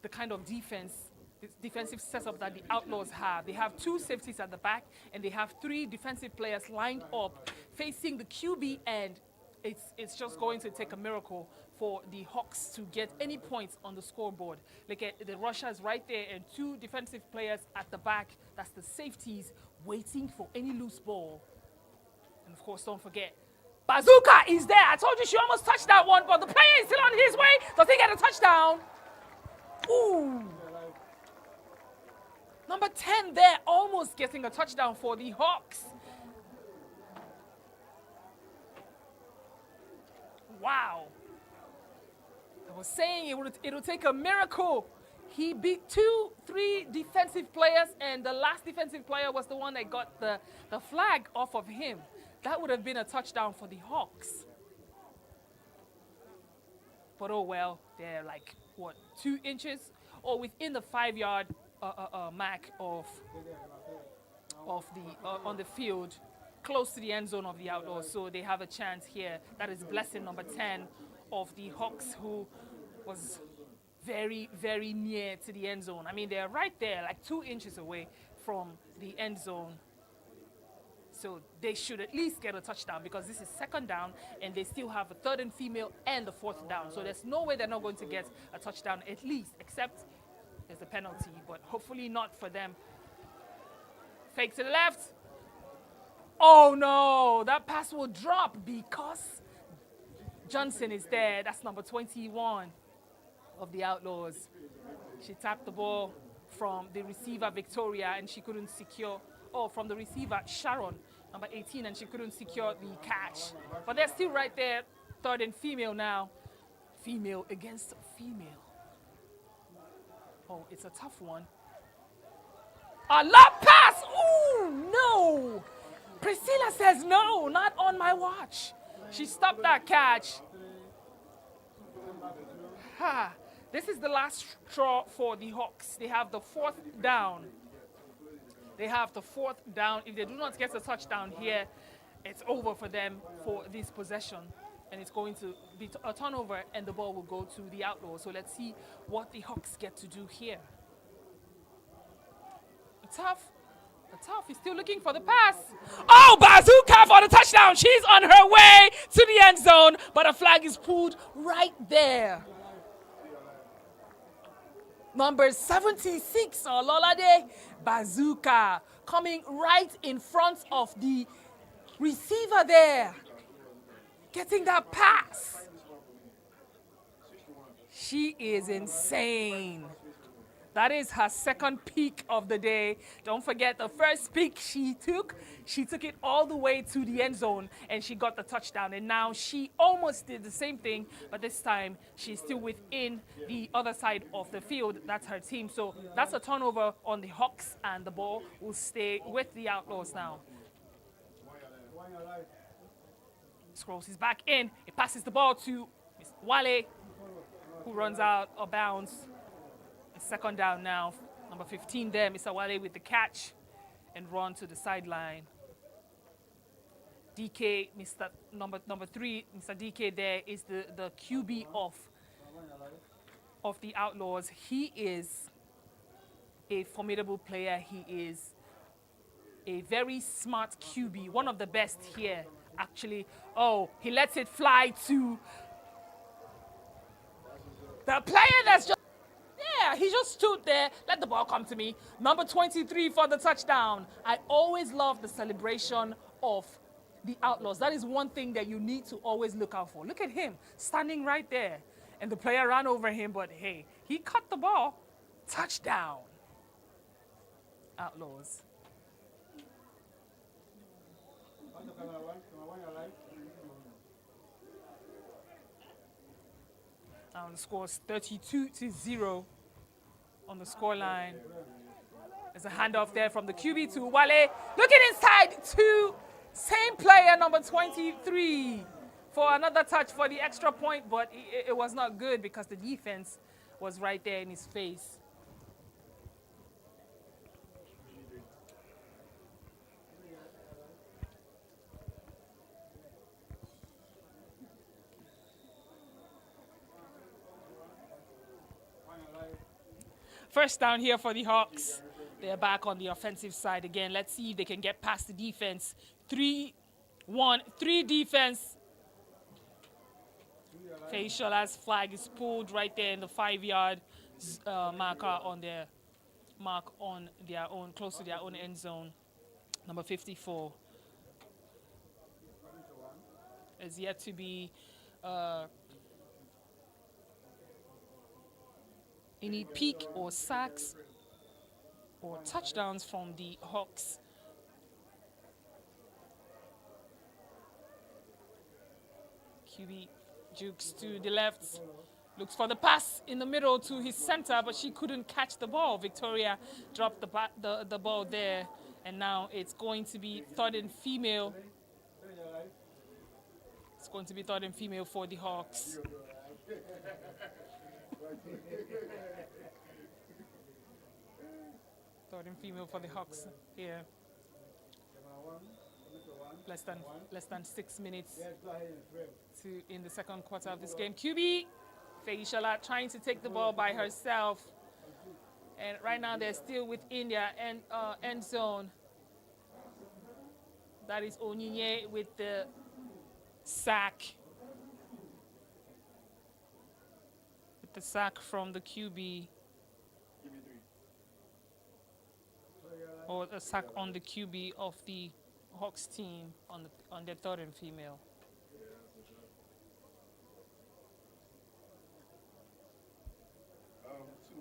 the kind of defensive setup that the Outlaws have. They have 2 safeties at the back, and they have 3 defensive players lined up facing the QB, and it's just going to take a miracle for the Hawks to get any points on the scoreboard. Look at the rushers right there and 2 defensive players at the back. That's the safeties waiting for any loose ball. And of course, don't forget, Bazooka is there. I told you she almost touched that one, but the player is still on his way. Does he get a touchdown? Ooh. Number 10 there, almost getting a touchdown for the Hawks. Wow. I was saying it'll take a miracle. He beat 3 defensive players, and the last defensive player was the one that got the flag off of him. That would have been a touchdown for the Hawks. But oh well, they're like, what, 2 inches? Or within the 5-yard mark of the on the field, close to the end zone of the Outlaws. So they have a chance here. That is blessing number 10 of the Hawks, who was very, very near to the end zone. I mean, they're right there, like 2 inches away from the end zone. So they should at least get a touchdown because this is 2nd down, and they still have a 3rd and female and the 4th down. So there's no way they're not going to get a touchdown at least, except there's a penalty, but hopefully not for them. Fake to the left. Oh no, that pass will drop because Johnson is there. That's number 21 of the Outlaws. She tapped the ball from the receiver, Victoria, and she couldn't secure, from the receiver, Sharon, number 18, and she couldn't secure the catch. But they're still right there, 3rd and female now. Female against female. Oh, it's a tough one. A lob pass! Ooh, no! Priscilla says no, not on my watch. She stopped that catch. Ha! This is the last straw for the Hawks. They have the 4th down. They have the 4th down. If they do not get a touchdown here, it's over for them for this possession. And it's going to be a turnover, and the ball will go to the Outlaws. So let's see what the Hawks get to do here. The tough is still looking for the pass. Oh, Bazooka for the touchdown. She's on her way to the end zone, but a flag is pulled right there. Number 76, Ololade Bazooka, coming right in front of the receiver there, getting that pass. She is insane. That is her second peak of the day. Don't forget the first peak she took it all the way to the end zone and she got the touchdown. And now she almost did the same thing, but this time she's still within the other side of the field. That's her team. So that's a turnover on the Hawks, and the ball will stay with the Outlaws now. Scrolls is back in. It passes the ball to Wale, who runs out of bounds. It's second down now. Number 15 there, Mr. Wale with the catch and run to the sideline. DK, number 3, Mr. DK there is the QB of the Outlaws. He is a formidable player. He is a very smart QB, one of the best here, actually. Oh, he lets it fly to the player that's just... Yeah, he just stood there, let the ball come to me. Number 23 for the touchdown. I always love the celebration of the Outlaws. That is one thing that you need to always look out for. Look at him standing right there. And the player ran over him, but hey, he caught the ball. Touchdown. Outlaws. Now the score is 32-0 on the scoreline. There's a handoff there from the QB to Wale. Looking inside to same player, number 23, for another touch for the extra point, but it was not good because the defense was right there in his face. First down here for the Hawks. They're back on the offensive side again. Let's see if they can get past the defense. 3 defense. Faciala's flag is pulled right there in the 5-yard marker on their own, close to their own end zone. Number 54 is yet to be any peak or sacks or touchdowns from the Hawks. QB jukes to the left, looks for the pass in the middle to his center, but she couldn't catch the ball. Victoria dropped the ball there, and now it's going to be third and female. It's going to be third and female for the Hawks. Third and female for the Hawks here. Less than 6 minutes in the second quarter of this game. QB Faishala trying to take the ball by herself, and right now they're still within their end zone. That is Onyinye with the sack. With the sack from the QB. Or a sack on the QB of the Hawks team on their third and female.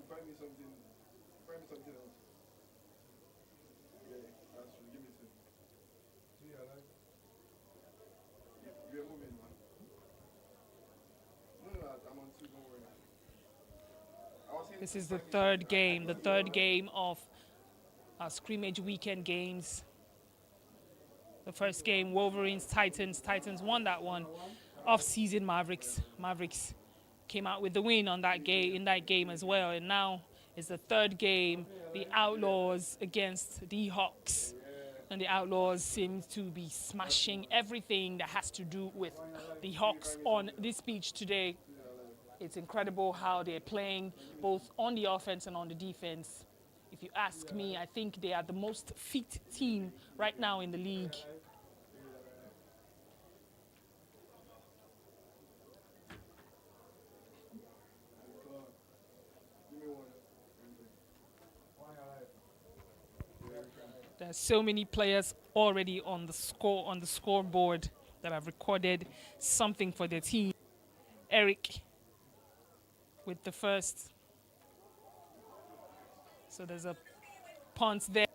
Find me something else. Yeah, that's true. Give me 2. You're moving, man. No, I'm on 2, don't worry. I was here This is the third game of our scrimmage weekend games. The first game, Wolverines, Titans. Titans won that one. Off-season Mavericks. Mavericks came out with the win on that game as well. And now it's the third game, the Outlaws against the Hawks. And the Outlaws seem to be smashing everything that has to do with the Hawks on this pitch today. It's incredible how they're playing both on the offense and on the defense. If you ask me, I think they are the most fit team right now in the league. There's so many players already on the scoreboard that have recorded something for their team. Eric with the first. So there's a punt there.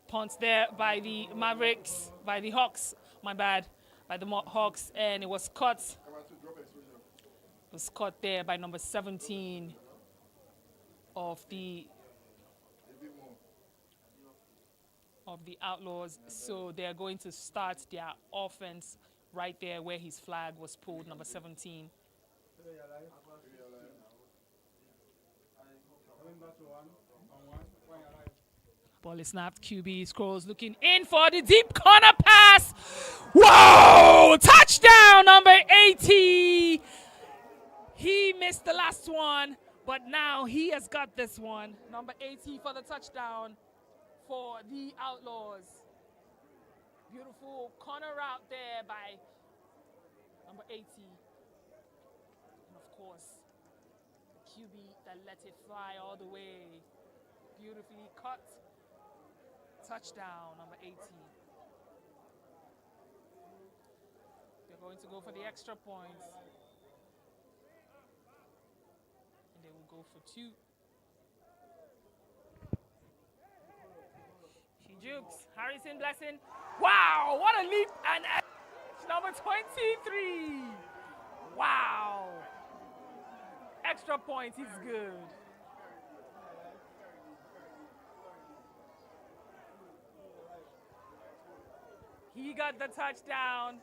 Punt there by the Mavericks, by the Hawks, my bad, by the Hawks, and it was caught. It was caught there by number 17 of the Outlaws. So they're going to start their offense right there where his flag was pulled, number 17. Ball is snapped. QB scrolls, looking in for the deep corner pass. Whoa! Touchdown, number 80. He missed the last one, but now he has got this one. Number 80 for the touchdown for the Outlaws. Beautiful corner route there by number 80. And of course, the QB that let it fly all the way. Beautifully cut. Touchdown, number 80. They're going to go for the extra points. And they will go for 2. She jukes. Harrison Blessing. Wow, what a leap and number 23. Wow. Extra point is good. He got the touchdown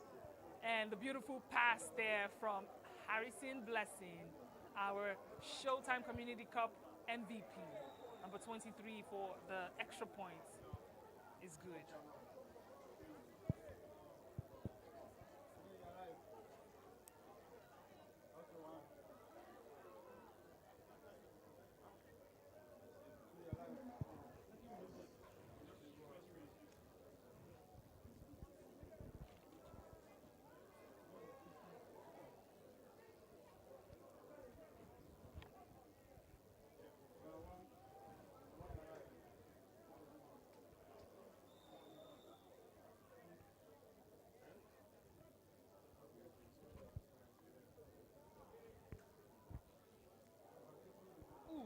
and the beautiful pass there from Harrison Blessing, our Showtime Community Cup MVP. Number 23 for the extra points is good.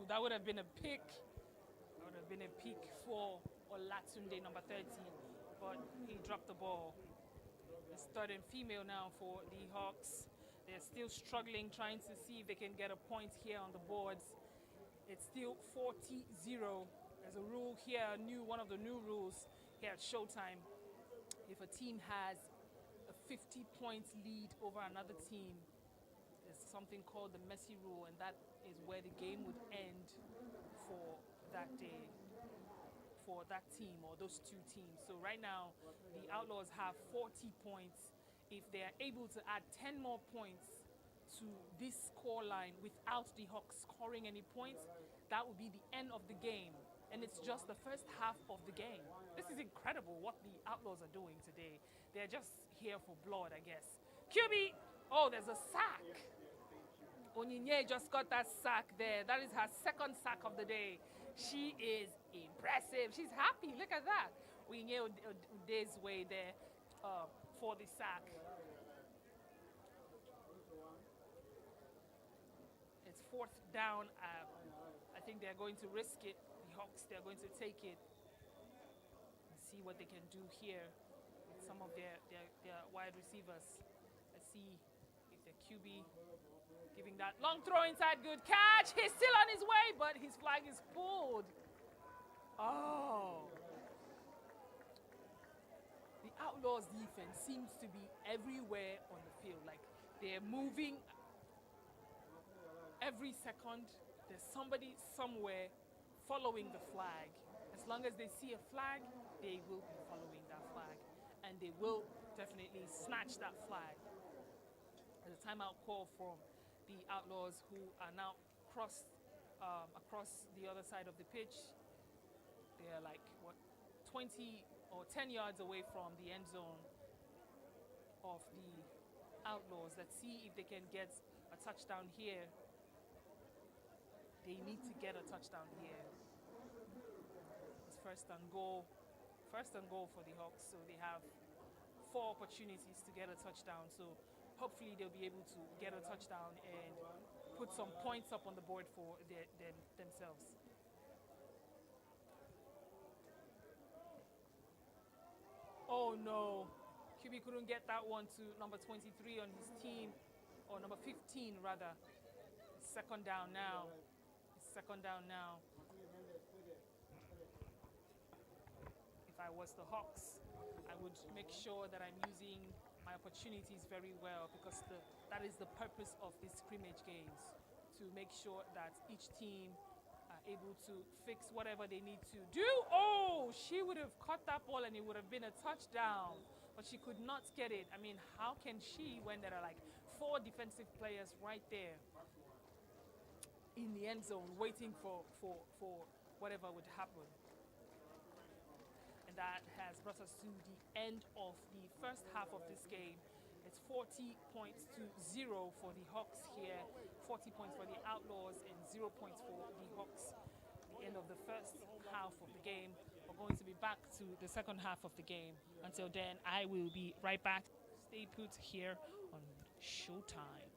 That would have been a pick. That would have been a pick for Olatunde, number 13, but he dropped the ball. It's third and female now for the Hawks. They're still struggling, trying to see if they can get a point here on the boards. It's still 40-0. There's a rule here, one of the new rules here at Showtime. If a team has a 50-point lead over another team, there's something called the Messi rule, and that is where the game would end for that day, for that team or those two teams. So right now, the Outlaws have 40 points. If they are able to add 10 more points to this score line without the Hawks scoring any points, that would be the end of the game. And it's just the first half of the game. This is incredible what the Outlaws are doing today. They're just here for blood, I guess. QB, oh, there's a sack. Onyinye just got that sack there. That is her second sack of the day. She is impressive. She's happy. Look at that. Onyinye Ude's way there for the sack. It's fourth down. I think they're going to risk it. The Hawks, they're going to take it and see what they can do here with some of their wide receivers. Let's see if they're QB giving that long throw inside, good catch. He's still on his way, but his flag is pulled. Oh. The Outlaws defense seems to be everywhere on the field. Like, they're moving every second. There's somebody somewhere following the flag. As long as they see a flag, they will be following that flag. And they will definitely snatch that flag. There's a timeout call from the Outlaws, who are now across the other side of the pitch. They're like, what, 20 or 10 yards away from the end zone of the Outlaws. Let's see if they can get a touchdown here. They need to get a touchdown here. It's first and goal for the Hawks, so they have 4 opportunities to get a touchdown. So hopefully they'll be able to get a touchdown and put some points up on the board for themselves. Oh no, QB couldn't get that one to number 23 on his team, or number 15 rather. Second down now. Second down now. If I was the Hawks, I would make sure that I'm using my opportunities very well, because that is the purpose of these scrimmage games, to make sure that each team are able to fix whatever they need to do. Oh, she would have caught that ball and it would have been a touchdown, but she could not get it. I mean, how can she, when there are like 4 defensive players right there in the end zone waiting for whatever would happen? And that has brought us to the end of the first half of this game. It's 40 points to 0 for the Hawks here, 40 points for the Outlaws, and 0 points for the Hawks. The end of the first half of the game. We're going to be back to the second half of the game. Until then, I will be right back. Stay put here on Showtime.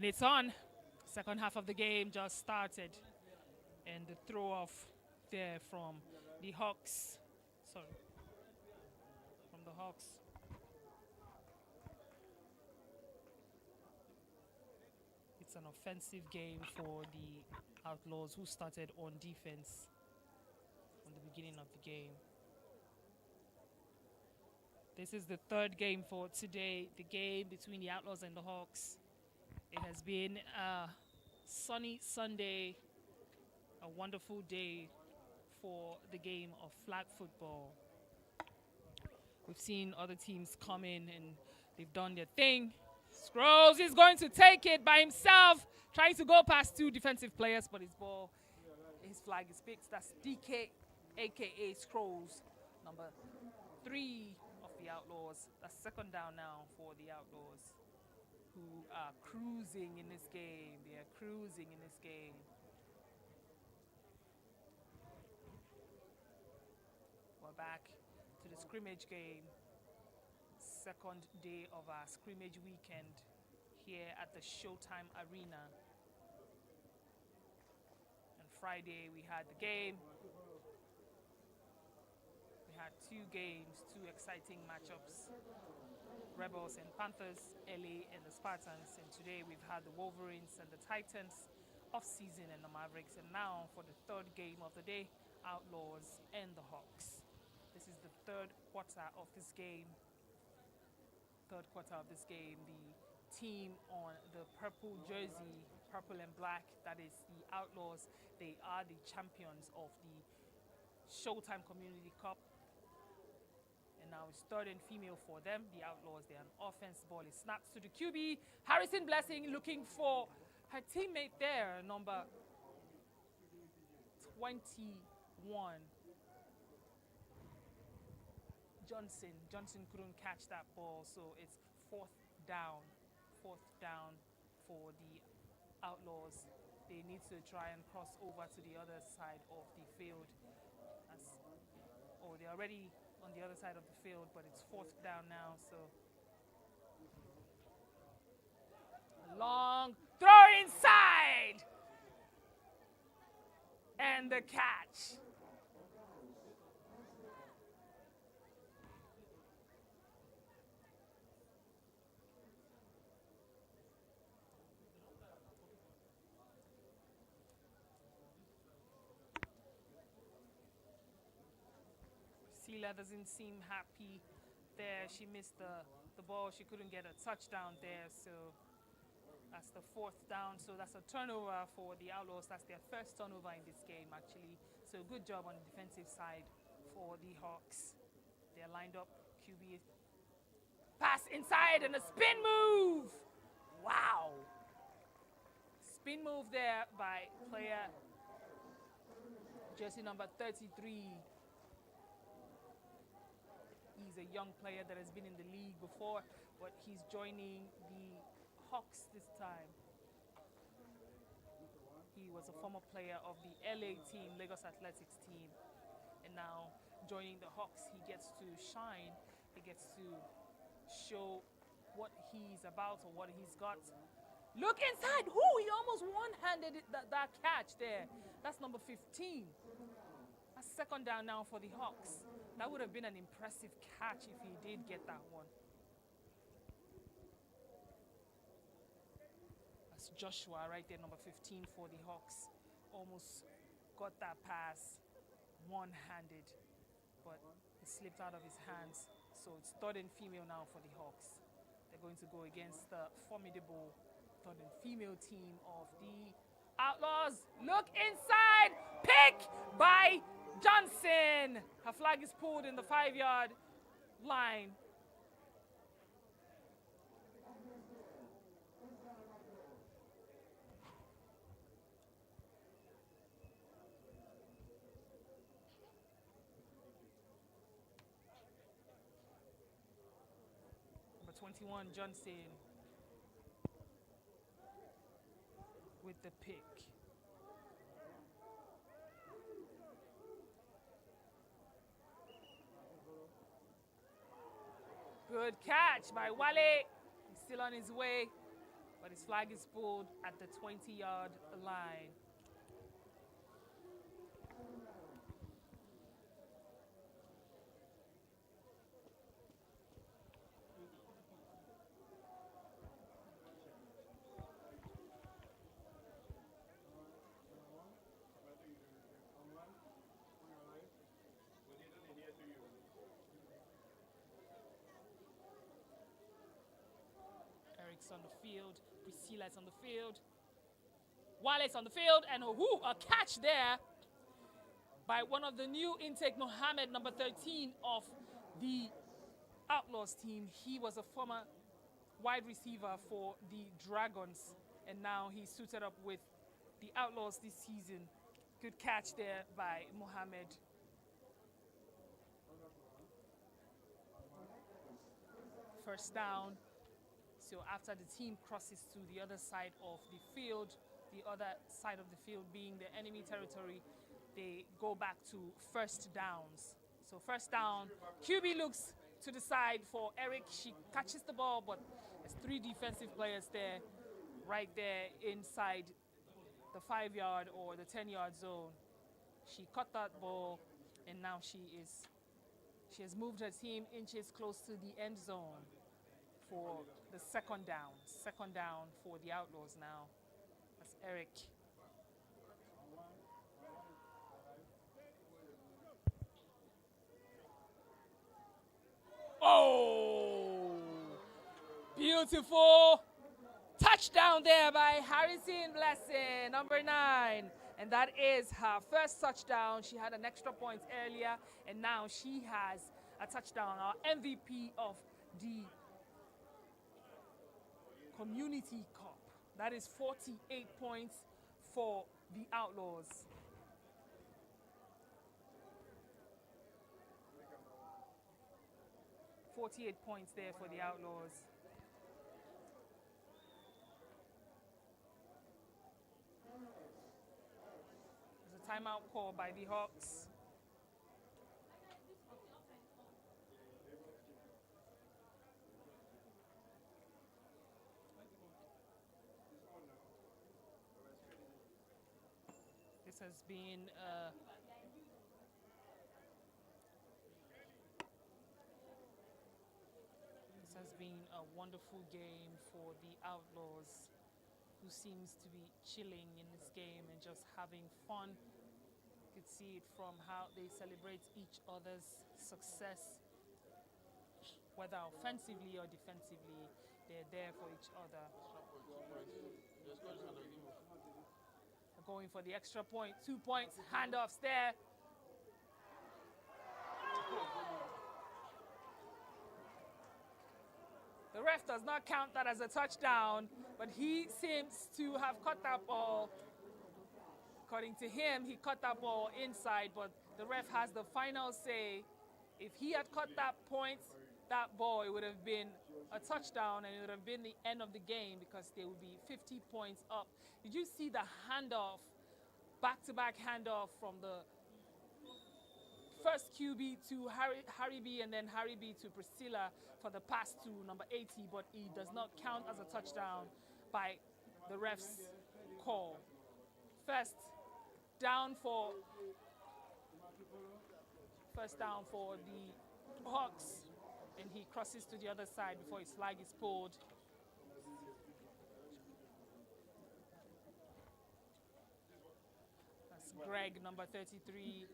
And it's on. Second half of the game just started. And the throw off there from the Hawks. Sorry. From the Hawks. It's an offensive game for the Outlaws, who started on defense from the beginning of the game. This is the third game for today, the game between the Outlaws and the Hawks. It has been a sunny Sunday, a wonderful day for the game of flag football. We've seen other teams come in and they've done their thing. Scrolls is going to take it by himself, trying to go past two defensive players, but his flag is picked. That's DK, aka Scrolls, number 3 of the Outlaws. That's second down now for the Outlaws, who are cruising in this game. They are cruising in this game. We're back to the scrimmage game. Second day of our scrimmage weekend here at the Showtime Arena. And Friday we had the game. We had 2 games, 2 exciting matchups. Rebels and Panthers, LA and the Spartans. And today we've had the Wolverines and the Titans, off-season, and the Mavericks. And now for the third game of the day, Outlaws and the Hawks. This is the third quarter of this game. The team on the purple jersey, purple and black, that is the Outlaws. They are the champions of the Showtime Community Cup. And now it's third and female for them, the Outlaws. They're an offense. Ball is snapped to the QB. Harrison Blessing looking for her teammate there, number 21. Johnson couldn't catch that ball, so it's fourth down for the Outlaws. They need to try and cross over to the other side of the field. They're already on the other side of the field, but it's fourth down now, so long throw inside and the catch. Sela doesn't seem happy there. She missed the ball. She couldn't get a touchdown there, so that's the fourth down. So that's a turnover for the Outlaws. That's their first turnover in this game, actually. So good job on the defensive side for the Hawks. They're lined up. QB pass inside and a spin move. Wow. Spin move there by player jersey number 33. He's a young player that has been in the league before, but he's joining the Hawks this time. He was a former player of the LA team, Lagos Athletics team, and now joining the Hawks, he gets to shine. He gets to show what he's about or what he's got. Look inside. He almost one-handed that catch there. That's number 15. That's second down now for the Hawks. That would have been an impressive catch if he did get that one. That's Joshua right there, number 15 for the Hawks. Almost got that pass one-handed, but it slipped out of his hands. So it's third and female now for the Hawks. They're going to go against the formidable third and female team of the Outlaws. Look inside. Pick by Johnson. Her flag is pulled in the 5-yard line. Number 21, Johnson, with the pick. Good catch by Wale. He's still on his way but his flag is pulled at the 20-yard line. Eric's on the field, Priscilla's on the field, Wale's on the field, and a catch there by one of the new intake, Mohammed, number 13 of the Outlaws team. He was a former wide receiver for the Dragons, and now he's suited up with the Outlaws this season. Good catch there by Mohammed. First down. So after the team crosses to the other side of the field, the other side of the field being the enemy territory, they go back to first downs. So first down, QB looks to the side for Eric. She catches the ball, but there's 3 defensive players there, right there inside the 5-yard or the 10-yard zone. She caught that ball, and now she has moved her team inches close to the end zone for the second down. Second down for the Outlaws now. That's Eric. Oh! Beautiful touchdown there by Harrison Blessing, number 9. And that is her first touchdown. She had an extra point earlier, and now she has a touchdown. Our MVP of the Community Cup. That is 48 points for the Outlaws. .48 points there for the Outlaws. There's a timeout call by the Hawks. This has been a wonderful game for the Outlaws, who seems to be chilling in this game and just having fun. You could see it from how they celebrate each other's success, whether offensively or defensively. They're there for each other. They're going for the extra point, 2 points, handoffs there. The ref does not count that as a touchdown, but he seems to have caught that ball. According to him, he caught that ball inside, but the ref has the final say. If he had caught that ball, it would have been a touchdown, and it would have been the end of the game because they would be 50 points up. Did you see the handoff, back-to-back handoff from the first QB to Harry B, and then Harry B to Priscilla for the pass to number 80, but it does not count as a touchdown by the ref's call. First down for the Hawks, and he crosses to the other side before his flag is pulled. That's Greg, number 33,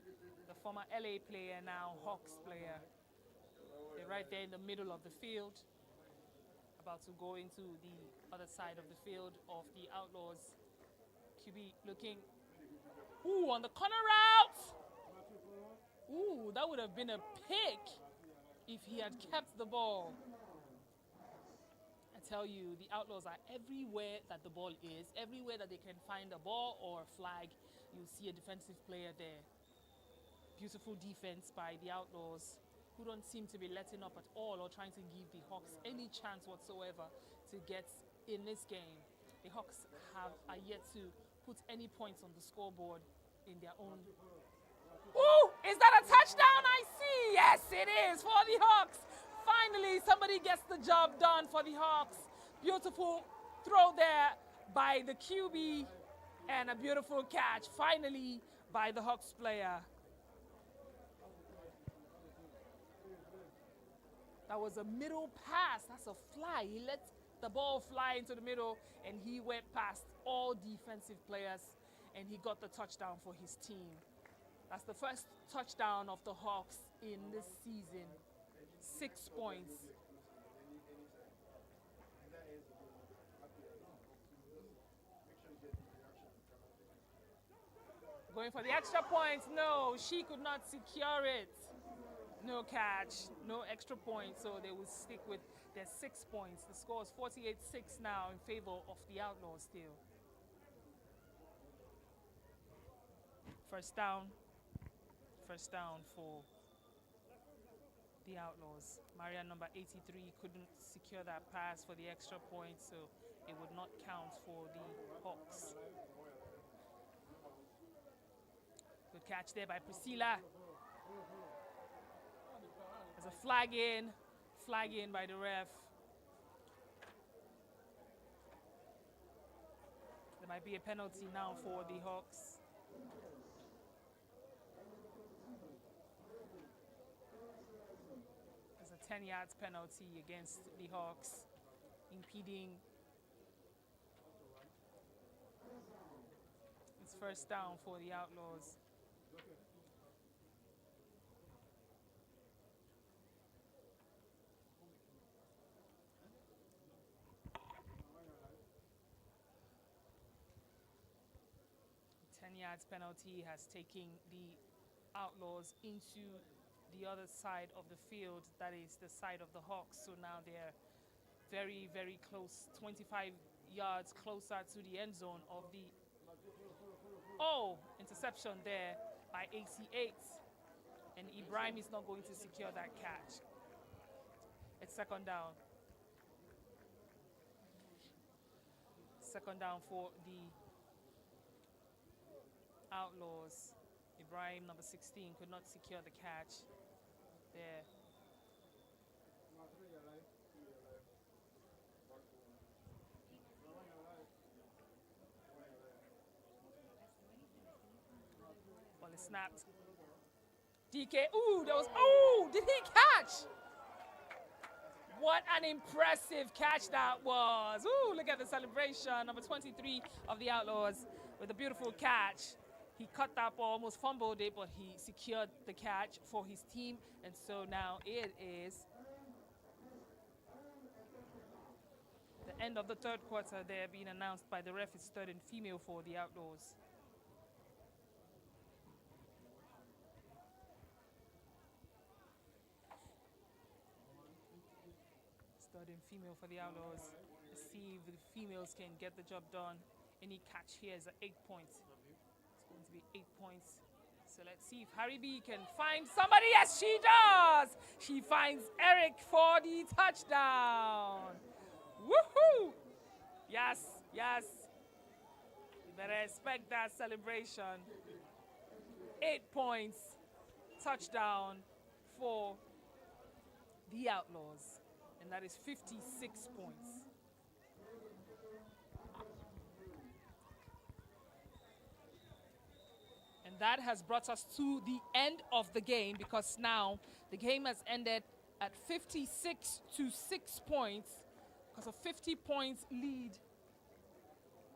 the former LA player, now Hawks player. They're right there in the middle of the field, about to go into the other side of the field of the Outlaws. QB looking, on the corner route. That would have been a pick if he had kept the ball. I tell you, the Outlaws are everywhere that the ball is, everywhere that they can find a ball or a flag, you'll see a defensive player there. Beautiful defense by the Outlaws, who don't seem to be letting up at all or trying to give the Hawks any chance whatsoever to get in this game. The Hawks are yet to put any points on the scoreboard in their own. Is that a touchdown? I see. Yes, it is for the Hawks. Finally, somebody gets the job done for the Hawks. Beautiful throw there by the QB and a beautiful catch finally by the Hawks player. That was a middle pass. That's a fly. He let the ball fly into the middle and he went past all defensive players and he got the touchdown for his team. That's the first touchdown of the Hawks in this season. 6 points. Going for the extra points. No, she could not secure it. No catch, no extra points, so they will stick with their 6 points. The score is 48-6 now in favor of the Outlaws still. First down for the Outlaws. Maria number 83 couldn't secure that pass for the extra point, so it would not count for the Hawks. Good catch there by Priscilla. There's a flag in by the ref. There might be a penalty now for the Hawks. There's a 10 yards penalty against the Hawks, impeding. It's first down for the Outlaws. Yards penalty has taken the Outlaws into the other side of the field, that is the side of the Hawks. So now they're very, very close, 25 yards closer to the end zone of the interception there by AC8, and Ibrahim is not going to secure that catch. It's second down for the Outlaws. Ibrahim, number 16, could not secure the catch there. Ball is snapped. DK, did he catch? What an impressive catch that was. Ooh, look at the celebration. Number 23 of the Outlaws with a beautiful catch. He cut that ball, almost fumbled it, but he secured the catch for his team. And so now it is the end of the third quarter there, being announced by the ref. It's third and female for the Outlaws. It's third and female for the Outlaws. Let's see if the females can get the job done. Any catch here is at 8 points. Going to be 8 points. So let's see if Harry B can find somebody. Yes, she does. She finds Eric for the touchdown. Woohoo! Yes, yes. You better expect that celebration. 8 points. Touchdown for the Outlaws. And that is 56 points. And that has brought us to the end of the game, because now the game has ended at 56 to 6 points, because a 50 points lead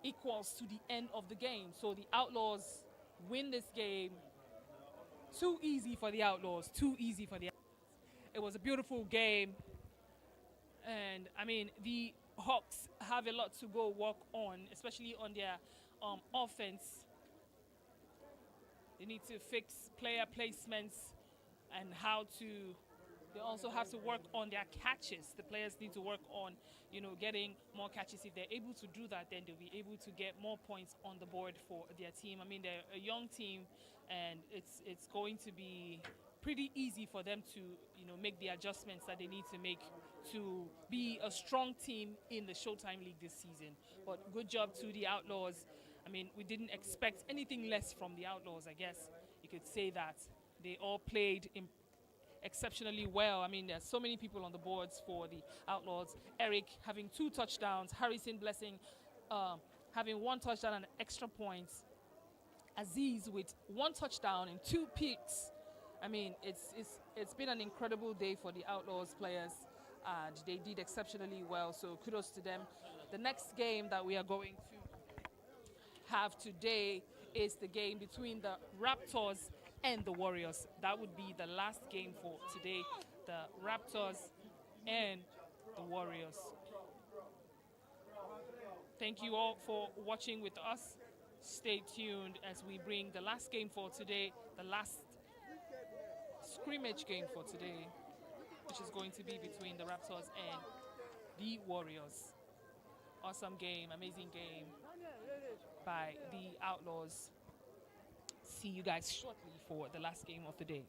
equals to the end of the game. So the Outlaws win this game. Too easy for the Outlaws, too easy for the Outlaws. It was a beautiful game. And I mean, the Hawks have a lot to go work on, especially on their offense. They need to fix player placements and how to, they also have to work on their catches. The players need to work on, getting more catches. If they're able to do that, then they'll be able to get more points on the board for their team. I mean, they're a young team, and it's going to be pretty easy for them to, make the adjustments that they need to make to be a strong team in the Showtime League this season. But good job to the Outlaws. I mean, we didn't expect anything less from the Outlaws, I guess. You could say that. They all played exceptionally well. I mean, there's so many people on the boards for the Outlaws. Eric having 2 touchdowns, Harrison Blessing having 1 touchdown and extra points, Aziz with 1 touchdown and 2 picks. I mean, it's been an incredible day for the Outlaws players, and they did exceptionally well, so kudos to them. The next game that we are going to have today is the game between the Raptors and the Warriors. That would be the last game for today, the Raptors and the Warriors. Thank you all for watching with us. Stay tuned as we bring the last game for today, the last scrimmage game for today, which is going to be between the Raptors and the Warriors. Awesome game, amazing game by the Outlaws. See you guys shortly for the last game of the day.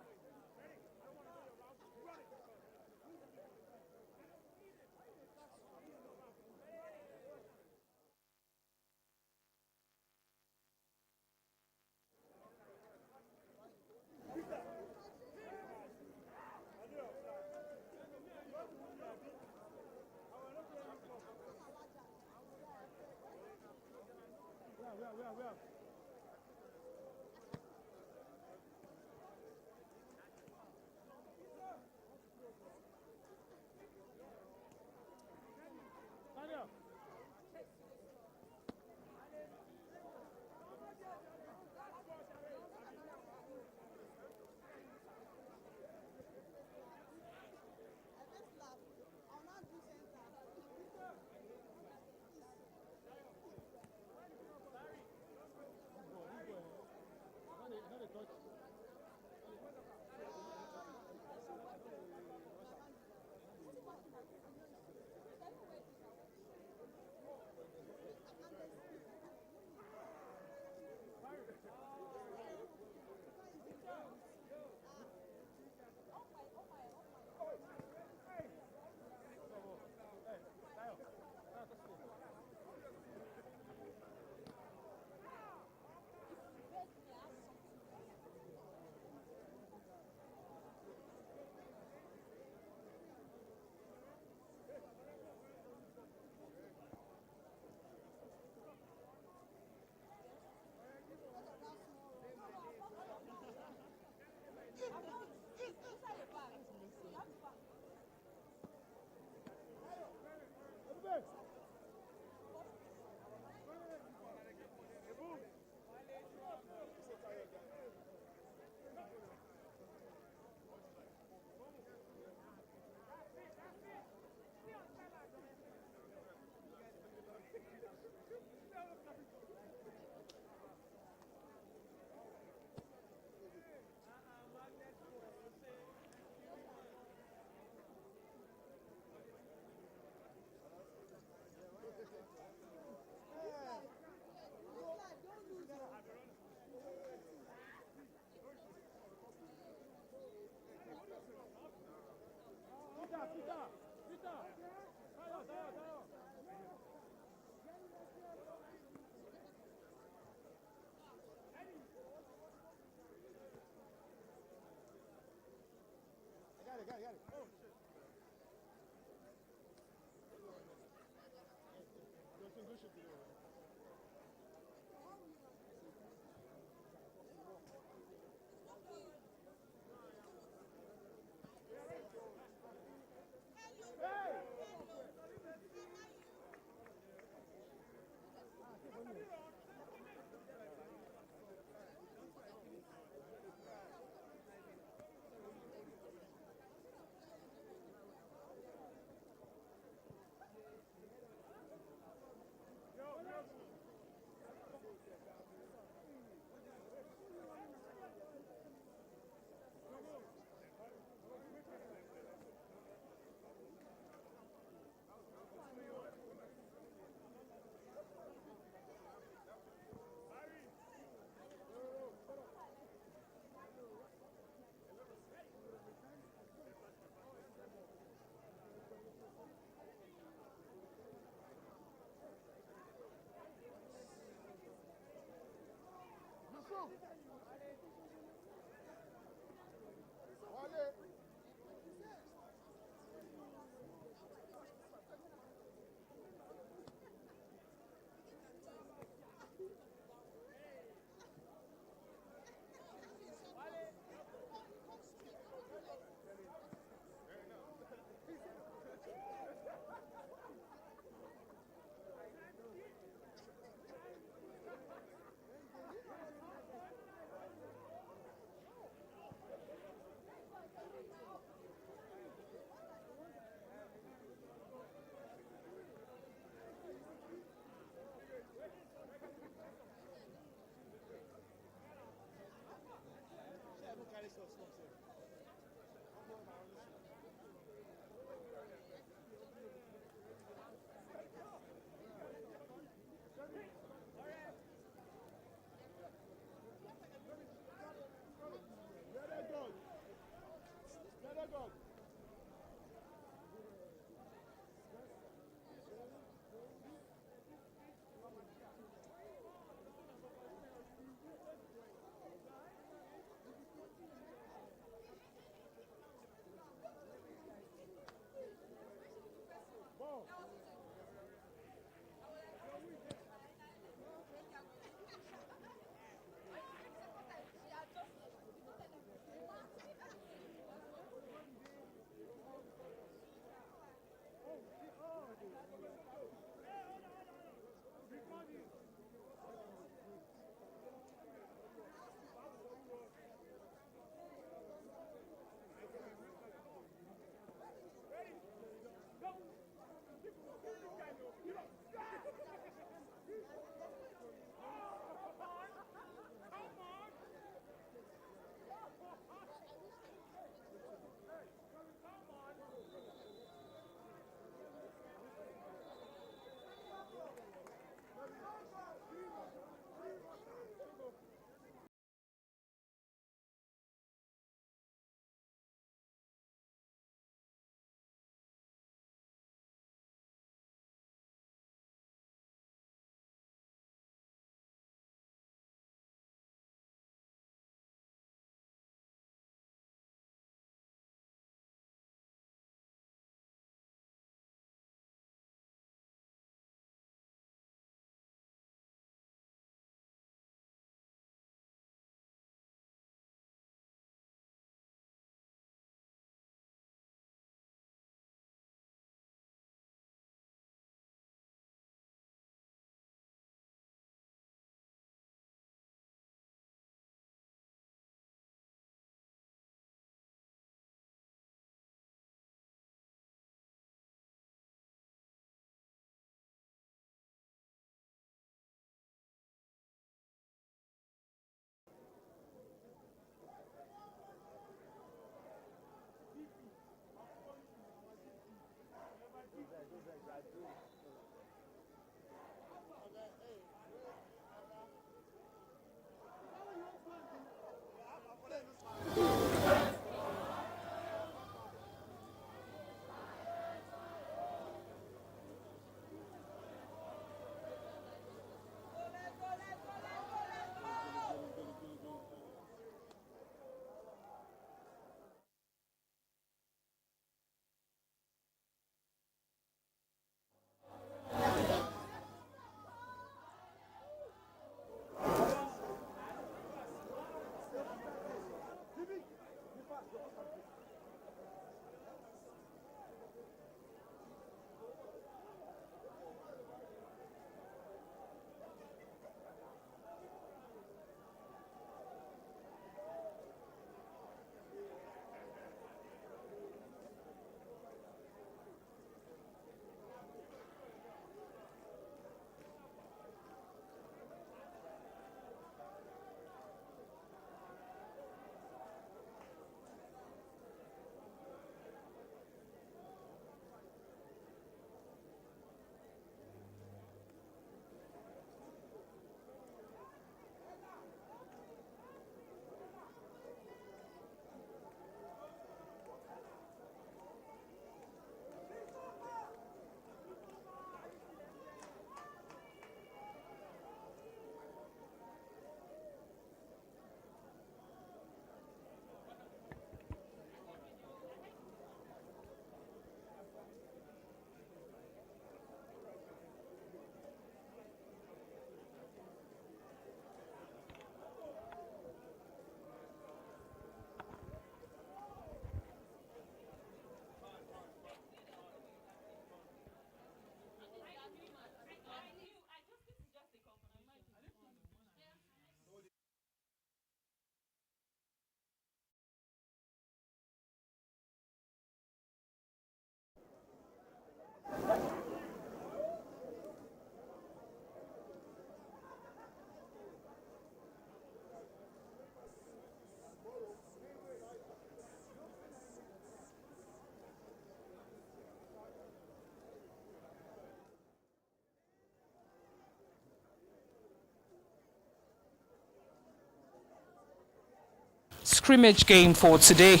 Scrimmage game for today.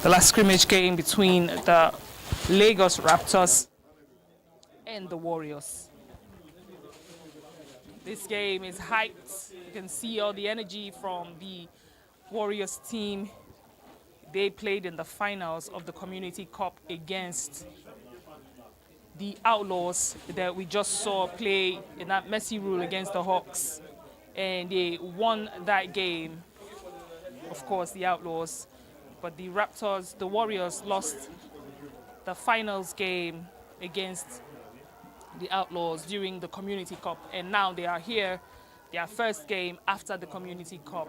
The last scrimmage game between the Lagos Raptors and the Warriors. This game is hyped. You can see all the energy from the Warriors team. They played in the finals of the Community Cup against the Outlaws that we just saw play in that messy rule against the Hawks. And they won that game. Of course, the Outlaws. But the Raptors, the Warriors, lost the finals game against the Outlaws during the Community Cup. And now they are here, their first game after the Community Cup.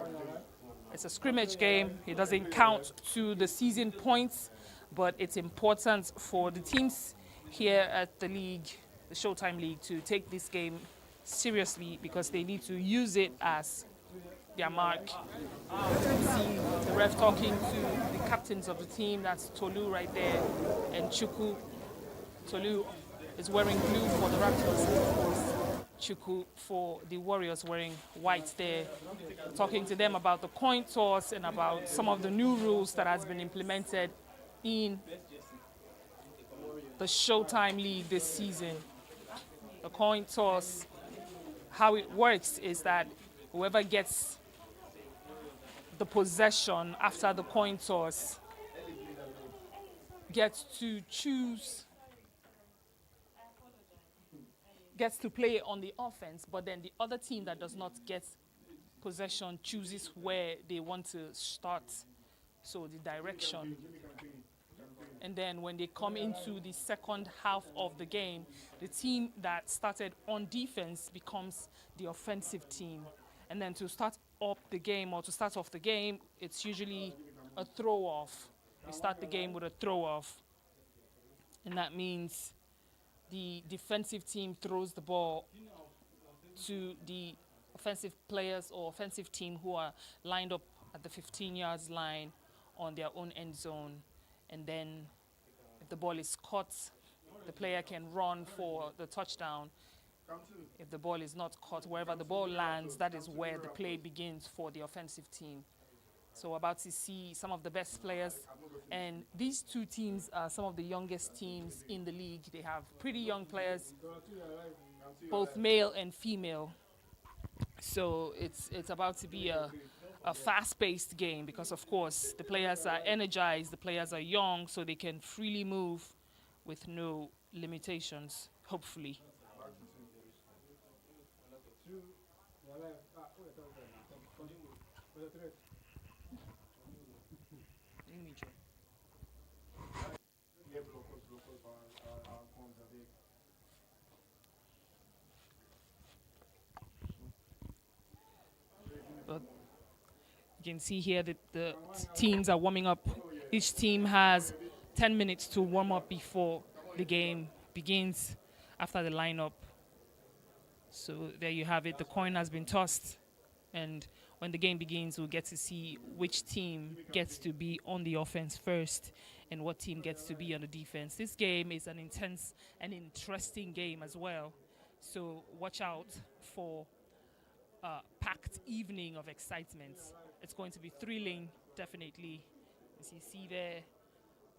It's a scrimmage game. It doesn't count to the season points, but it's important for the teams here at the league, the Showtime League, to take this game seriously because they need to use it as their mark. You see the ref talking to the captains of the team. That's Tolu right there and Chuku. Tolu is wearing blue for the Raptors, and of course Chuku for the Warriors wearing white there. Talking to them about the coin toss and about some of the new rules that has been implemented in the Showtime League this season. The coin toss, how it works is that whoever gets the possession after the coin toss gets to choose, gets to play on the offense, but then the other team that does not get possession chooses where they want to start, so the direction. And then when they come into the second half of the game, the team that started on defense becomes the offensive team. And then to start up the game, or to start off the game, it's usually a throw-off. We start the game with a throw-off. And that means the defensive team throws the ball to the offensive players or offensive team who are lined up at the 15 yards line on their own end zone. And then if the ball is caught the player can run for the touchdown. If the ball is not caught, wherever the ball lands, that is where the play begins for the offensive team. So we're about to see some of the best players. And these two teams are some of the youngest teams in the league. They have pretty young players, both male and female. So it's about to be a fast-paced game because, of course, the players are energized, the players are young, so they can freely move with no limitations, hopefully. But you can see here that the teams are warming up. Each team has 10 minutes to warm up before the game begins after the lineup. So there you have it. The coin has been tossed. And when the game begins, we'll get to see which team gets to be on the offense first and what team gets to be on the defense. This game is an intense and interesting game as well. So watch out for a packed evening of excitement. It's going to be thrilling, definitely. As you see there,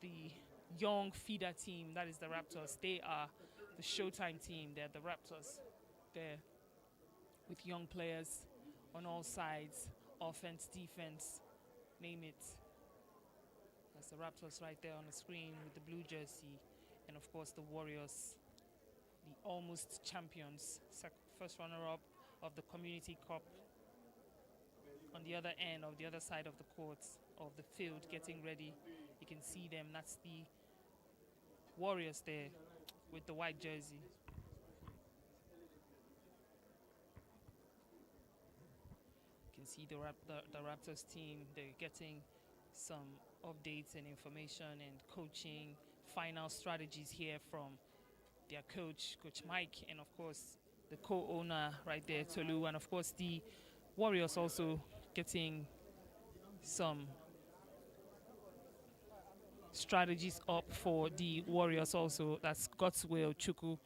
the young feeder team, that is the Raptors. They are the Showtime team. They're the Raptors. They're with young players on all sides, offense, defense, name it. That's the Raptors right there on the screen with the blue jersey. And of course the Warriors, the almost champions, first runner-up of the Community Cup. On the other end, of the other side of the court, of the field, getting ready. You can see them. That's the Warriors there with the white jersey. You can see the Raptors team. They're getting some updates and information and coaching, final strategies here from their coach, Coach Mike, and of course the co-owner right there, Tolu, and of course the Warriors also getting some strategies up for the Warriors also. That's Godswill Chukwu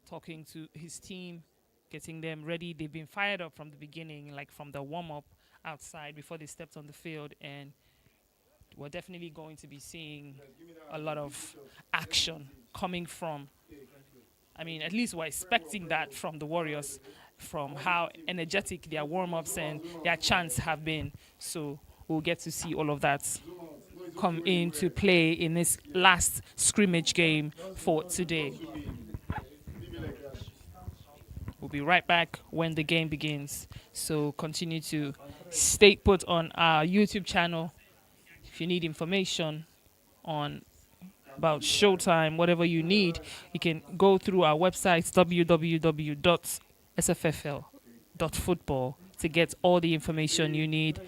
talking to his team, getting them ready. They've been fired up from the beginning, like from the warm-up outside before they stepped on the field, and we're definitely going to be seeing a lot of action coming from, I mean, at least we're expecting that from the Warriors, from how energetic their warm-ups and their chants have been. So we'll get to see all of that come into play in this last scrimmage game for today. We'll be right back when the game begins. So continue to stay put on our YouTube channel. If you need information on about Showtime, whatever you need, you can go through our website, www.sffl.football, to get all the information you need.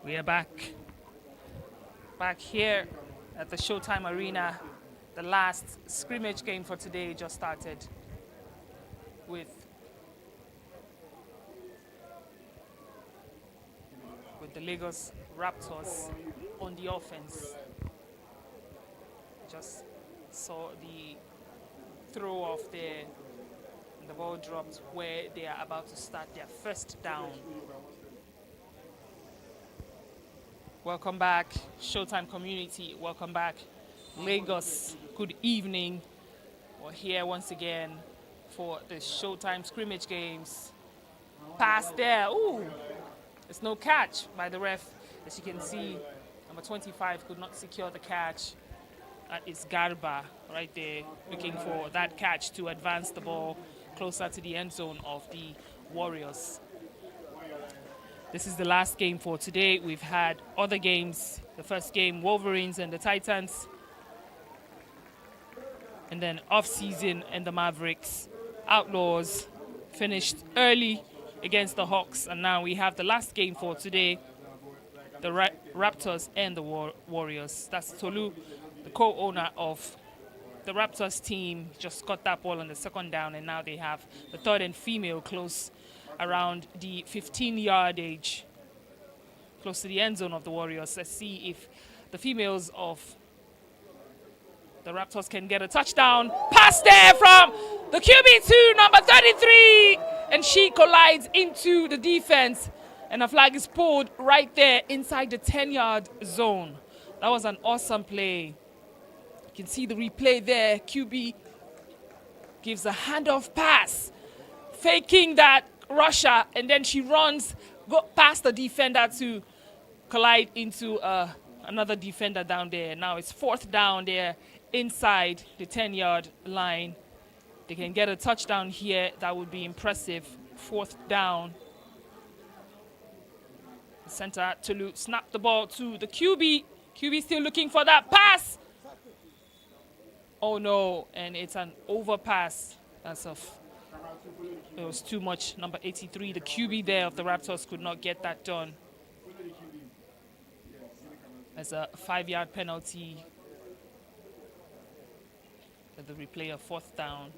We are back here at the Showtime Arena. The last scrimmage game for today just started with the Lagos Raptors on the offense. Just saw the throw off there, and the ball dropped where they are about to start their first down. Welcome back, Showtime community. Welcome back, Lagos. Good evening. We're here once again for the Showtime scrimmage games. Pass there. Ooh, there's no catch by the ref. As you can see, number 25 could not secure the catch. That is Garba right there, looking for that catch to advance the ball closer to the end zone of the Warriors. This is the last game for today. We've had other games. The first game, Wolverines and the Titans. And then off-season and the Mavericks. Outlaws finished early against the Hawks. And now we have the last game for today. The Raptors and the Warriors. That's Tolu, the co-owner of the Raptors team. Just got that ball on the second down. And now they have the third and female close around the 15-yardage, close to the end zone of the Warriors. Let's see if the females of the Raptors can get a touchdown. Pass there from the QB2, number 33, and she collides into the defense, and a flag is pulled right there inside the 10-yard zone. That was an awesome play. You can see the replay there. QB gives a handoff pass, faking that rusher, and then she runs past the defender to collide into another defender down there. Now it's fourth down there inside the 10-yard line. They can get a touchdown here. That would be impressive. Fourth down. Center Tolu snap the ball to the QB. QB still looking for that pass. Oh no, and it's an overpass. It was too much. Number 83, the QB there of the Raptors, could not get that done. As a 5-yard penalty. The replay of fourth down.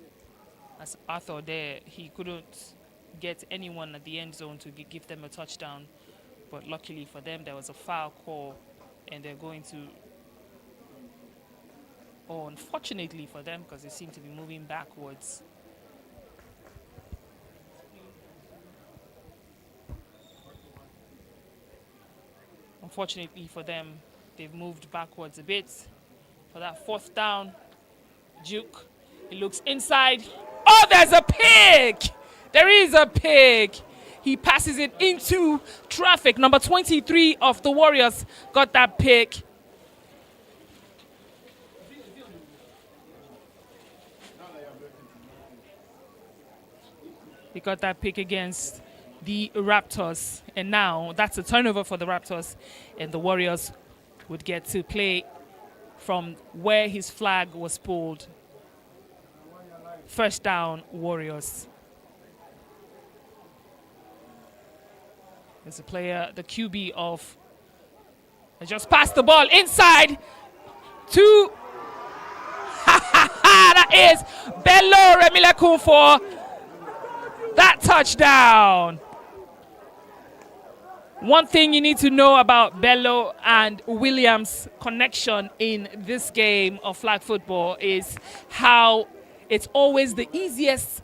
As Arthur there, he couldn't get anyone at the end zone to give them a touchdown. But luckily for them, there was a foul call, and they're going to... Oh, unfortunately for them, because they seem to be moving backwards. Unfortunately for them, they've moved backwards a bit. For that fourth down, Duke, he looks inside. Oh, there's a pick! There is a pick! He passes it into traffic. Number 23 of the Warriors got that pick. He got that pick against the Raptors. And now that's a turnover for the Raptors, and the Warriors would get to play from where his flag was pulled. First down, Warriors. There's a player, the QB of, just passed the ball inside to, that is Bello Remilekun for that touchdown. One thing you need to know about Bello and Williams' connection in this game of flag football is how it's always the easiest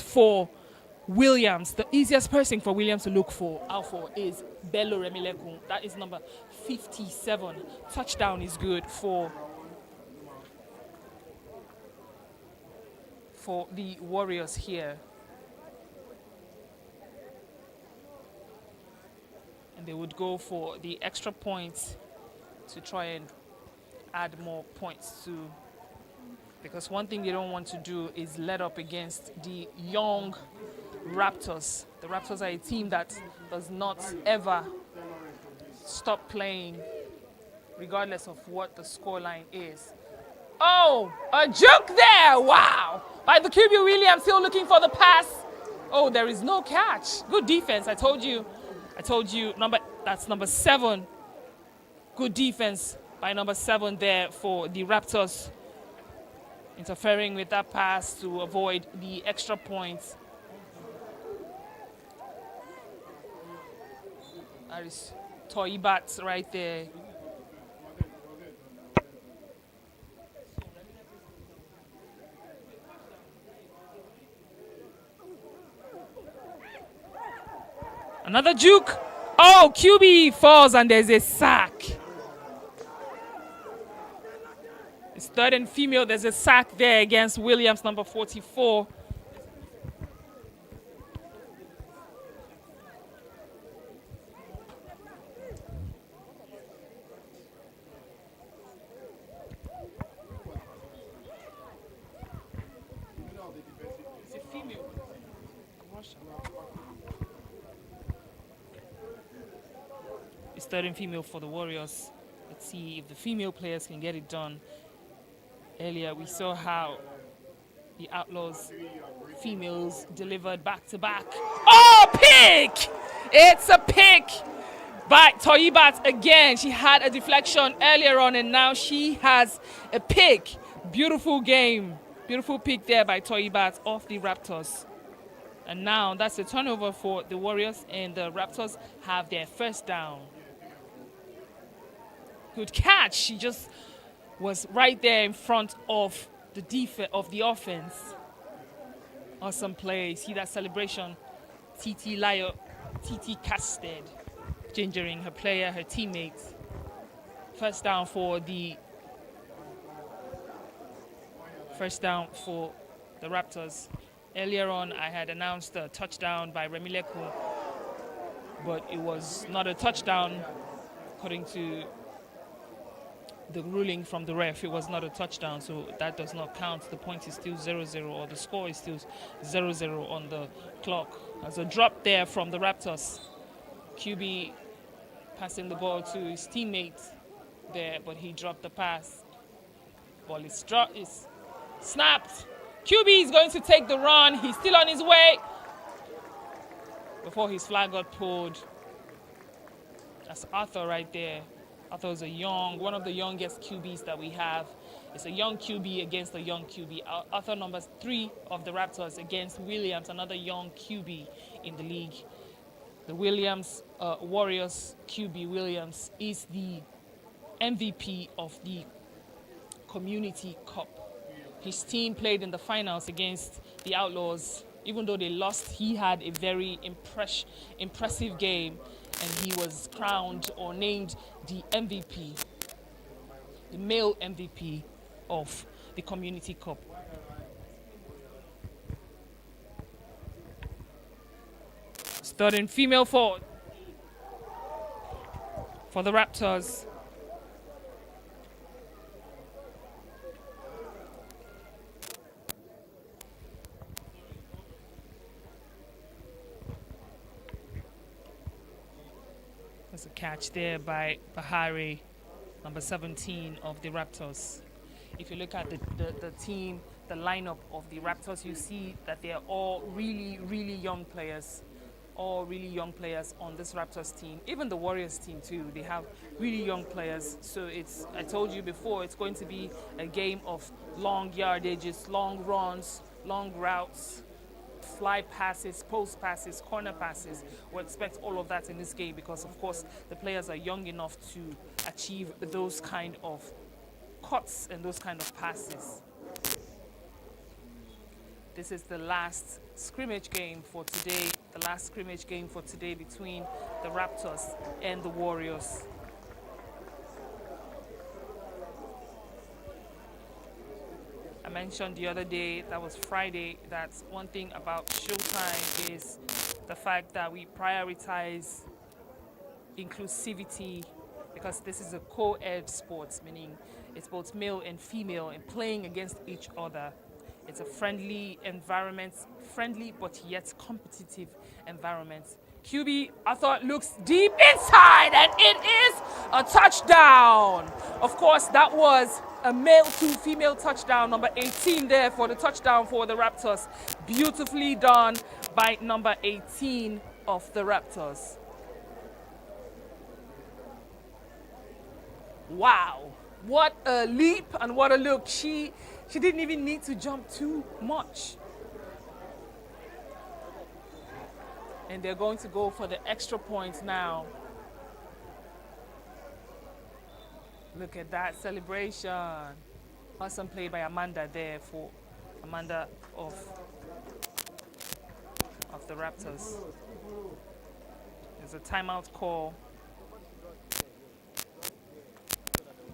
for Williams. The easiest person for Williams to look out for is Bello Remilekun. That is number 57. Touchdown is good for the Warriors here. And they would go for the extra points to try and add more points to, because one thing they don't want to do is let up against the young Raptors. The Raptors are a team that does not ever stop playing regardless of what the scoreline is. Oh, a juke there, wow! By the QB Williams, still looking for the pass. Oh, there is no catch. Good defense, I told you, that's number 7. Good defense by number 7 there for the Raptors, interfering with that pass to avoid the extra points. That is Toibat right there. Another juke. Oh, QB falls and there's a sack. It's third and female. There's a sack there against Williams, number 44. It's a female. It's third and female for the Warriors. Let's see if the female players can get it done. Earlier we saw how the Outlaws females delivered back-to-back. Oh, pick! It's a pick by Toibat again. She had a deflection earlier on and now she has a pick. Beautiful game. Beautiful pick there by Toibat off the Raptors. And now that's a turnover for the Warriors, and the Raptors have their first down. Good catch. She just was right there in front of the offense. Awesome play. See that celebration. TT casted, gingering her player, her teammates. First down for the Raptors. Earlier on, I had announced a touchdown by Remilekun, but it was not a touchdown according to the ruling from the ref. It was not a touchdown, so that does not count. The point is still 0-0, or the score is still 0-0 on the clock. There's a drop there from the Raptors. QB passing the ball to his teammate there, but he dropped the pass. Ball is snapped. QB is going to take the run. He's still on his way before his flag got pulled. That's Arthur right there. Arthur is one of the youngest QBs that we have. It's a young QB against a young QB. Arthur number 3 of the Raptors against Williams, another young QB in the league. The Warriors QB Williams is the MVP of the Community Cup. His team played in the finals against the Outlaws. Even though they lost, he had a very impressive game, and he was crowned or named the MVP, the male MVP of the Community Cup. Third and female forward for the Raptors. There's a catch there by Bahari, number 17 of the Raptors. If you look at the team, the lineup of the Raptors, you see that they're all really, really young players. All really young players on this Raptors team. Even the Warriors team too, they have really young players. So it's, I told you before, it's going to be a game of long yardages, long runs, long routes, fly passes, post passes, corner passes. We'll expect all of that in this game because, of course, the players are young enough to achieve those kind of cuts and those kind of passes. This is the last scrimmage game for today, the last scrimmage game for today between the Raptors and the Warriors. I mentioned the other day, that was Friday, that one thing about Showtime is the fact that we prioritize inclusivity because this is a co-ed sport, meaning it's both male and female and playing against each other. It's a friendly environment, friendly but yet competitive environment. QB, I thought, looks deep inside, and it is a touchdown. Of course, that was a male to female touchdown, number 18 there for the touchdown for the Raptors. Beautifully done by number 18 of the Raptors. Wow, what a leap and what a look. She didn't even need to jump too much. And they're going to go for the extra points now. Look at that celebration. Awesome play by Amanda there for Amanda of the Raptors. There's a timeout call.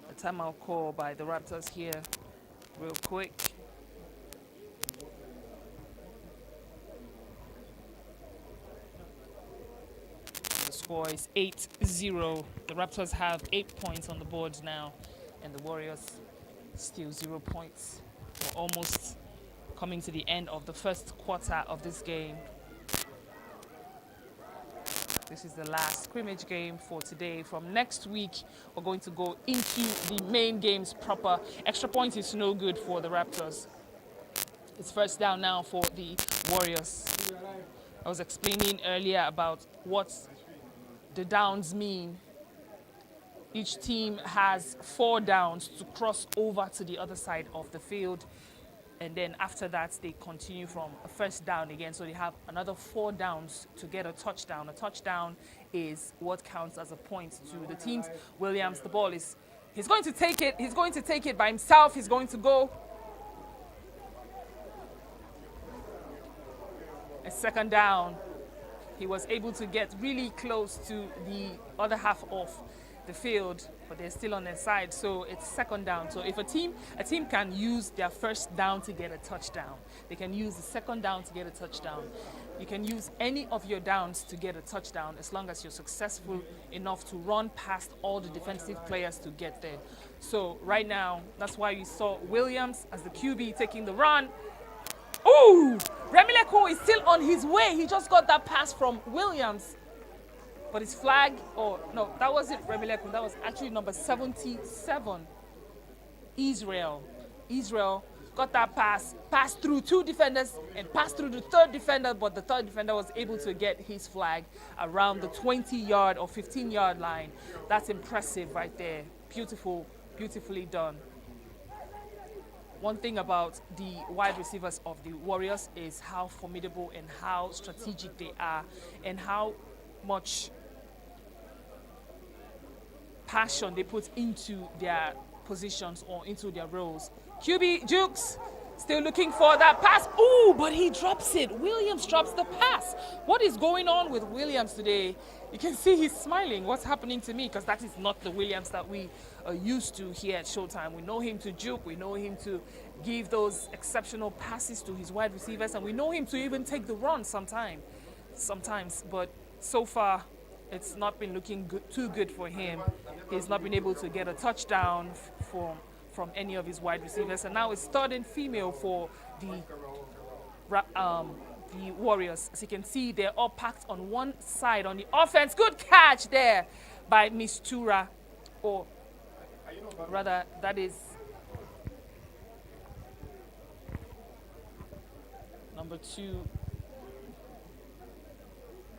A timeout call by the Raptors here. Real quick. The score is 8-0. The Raptors have 8 points on the board now, and the Warriors still 0 points. We're almost coming to the end of the first quarter of this game. This is the last scrimmage game for today. From next week, we're going to go into the main games proper. Extra points is no good for the Raptors. It's first down now for the Warriors. I was explaining earlier about what the downs mean. Each team has 4 downs to cross over to the other side of the field. And then after that, they continue from a first down again. So they have another 4 downs to get a touchdown. A touchdown is what counts as a point to the teams. Williams, the ball is, he's going to take it. He's going to take it by himself. He's going to go. A second down. He was able to get really close to the other half of the field, but they're still on their side, so it's second down. So if a team can use their first down to get a touchdown, they can use the second down to get a touchdown. You can use any of your downs to get a touchdown as long as you're successful enough to run past all the defensive players to get there. So right now, that's why you saw Williams as the QB taking the run. Ooh! Remileko is still on his way. He just got that pass from Williams. But his flag, no, that wasn't Remileko. That was actually number 77, Israel. Israel got that pass, passed through 2 defenders and passed through the 3rd defender, but the 3rd defender was able to get his flag around the 20-yard or 15-yard line. That's impressive right there. Beautiful, beautifully done. One thing about the wide receivers of the Warriors is how formidable and how strategic they are and how much passion they put into their positions or into their roles. QB Jukes still looking for that pass. Ooh, but he drops it. Williams drops the pass. What is going on with Williams today? You can see he's smiling. What's happening to me? Because that is not the Williams that we are used to here at Showtime. We know him to juke. We know him to give those exceptional passes to his wide receivers. And we know him to even take the run sometimes. But so far, it's not been looking too good for him. He's not been able to get a touchdown from any of his wide receivers. And now it's 3rd and female for the the Warriors. As you can see, they're all packed on one side on the offense. Good catch there by Mistura. Or rather, that is number 2.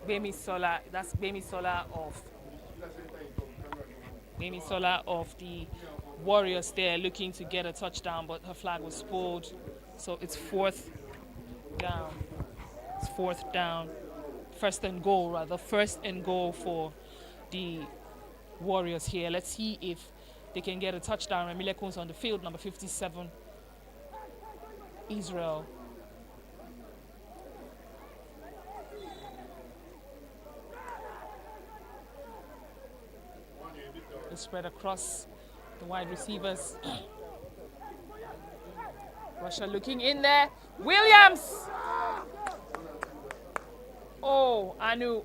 Bemi Sola. That's Bemi Sola of the Warriors there, looking to get a touchdown, but her flag was pulled. So it's 4th down. It's 4th down. First and goal for the Warriors here. Let's see if they can get a touchdown. Emilia Kun's on the field, number 57. Israel. They spread across the wide receivers. Russia looking in there. Williams! Oh, Anu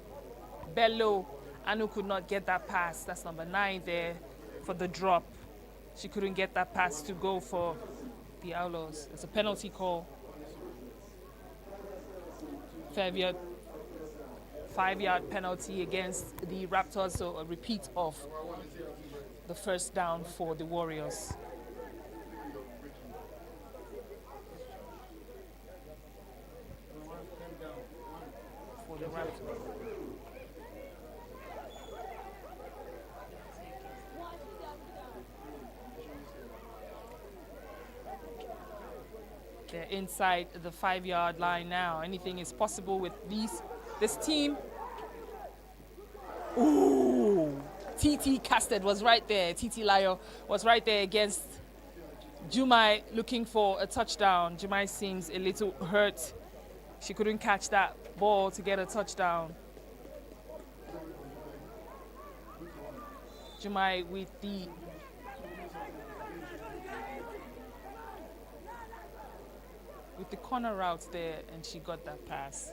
Bello. Anu could not get that pass. That's number 9 there for the drop. She couldn't get that pass to go for the Outlaws. It's a penalty call. 5-yard penalty against the Raptors, so a repeat of the first down for the Warriors. For the Raptors. They're inside the 5-yard line now. Anything is possible with this team. Ooh! TT Casted was right there. TT Layo was right there against Jumai, looking for a touchdown. Jumai seems a little hurt. She couldn't catch that ball to get a touchdown. Jumai with the corner route there, and she got that pass.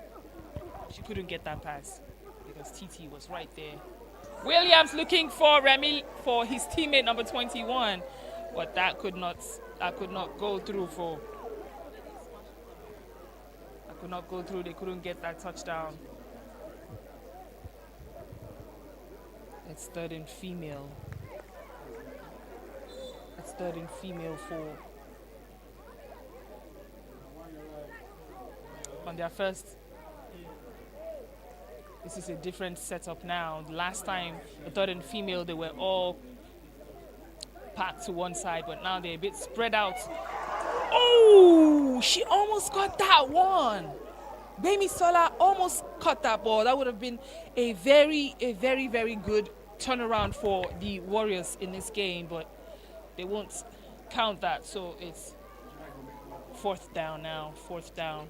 She couldn't get that pass because TT was right there. Williams looking for Remy, for his teammate number 21, but that could not go through for. That could not go through. They couldn't get that touchdown. It's 3rd and female. It's 3rd and female for. On their first. This is a different setup now. The last time, the 3rd and female, they were all packed to one side, but now they're a bit spread out. Oh, she almost got that one. Bemi Sola almost caught that ball. That would have been a very, very good turnaround for the Warriors in this game, but they won't count that. So it's 4th down now, 4th down.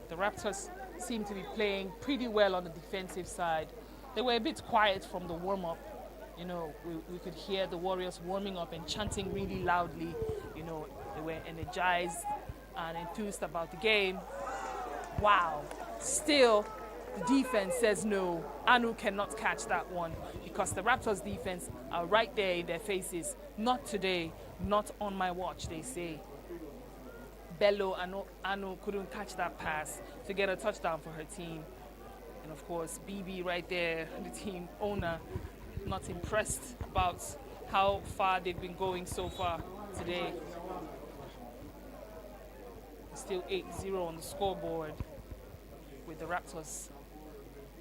The Raptors seem to be playing pretty well on the defensive side. They were a bit quiet from the warm-up. You know, we could hear the Warriors warming up and chanting really loudly. You know, they were energized and enthused about the game. Wow. Still, the defense says no. Anu cannot catch that one because the Raptors defense are right there in their faces. Not today, not on my watch, they say. Bello Anu couldn't catch that pass to get a touchdown for her team. And of course, BB right there, the team owner, not impressed about how far they've been going so far today. Still 8-0 on the scoreboard with the Raptors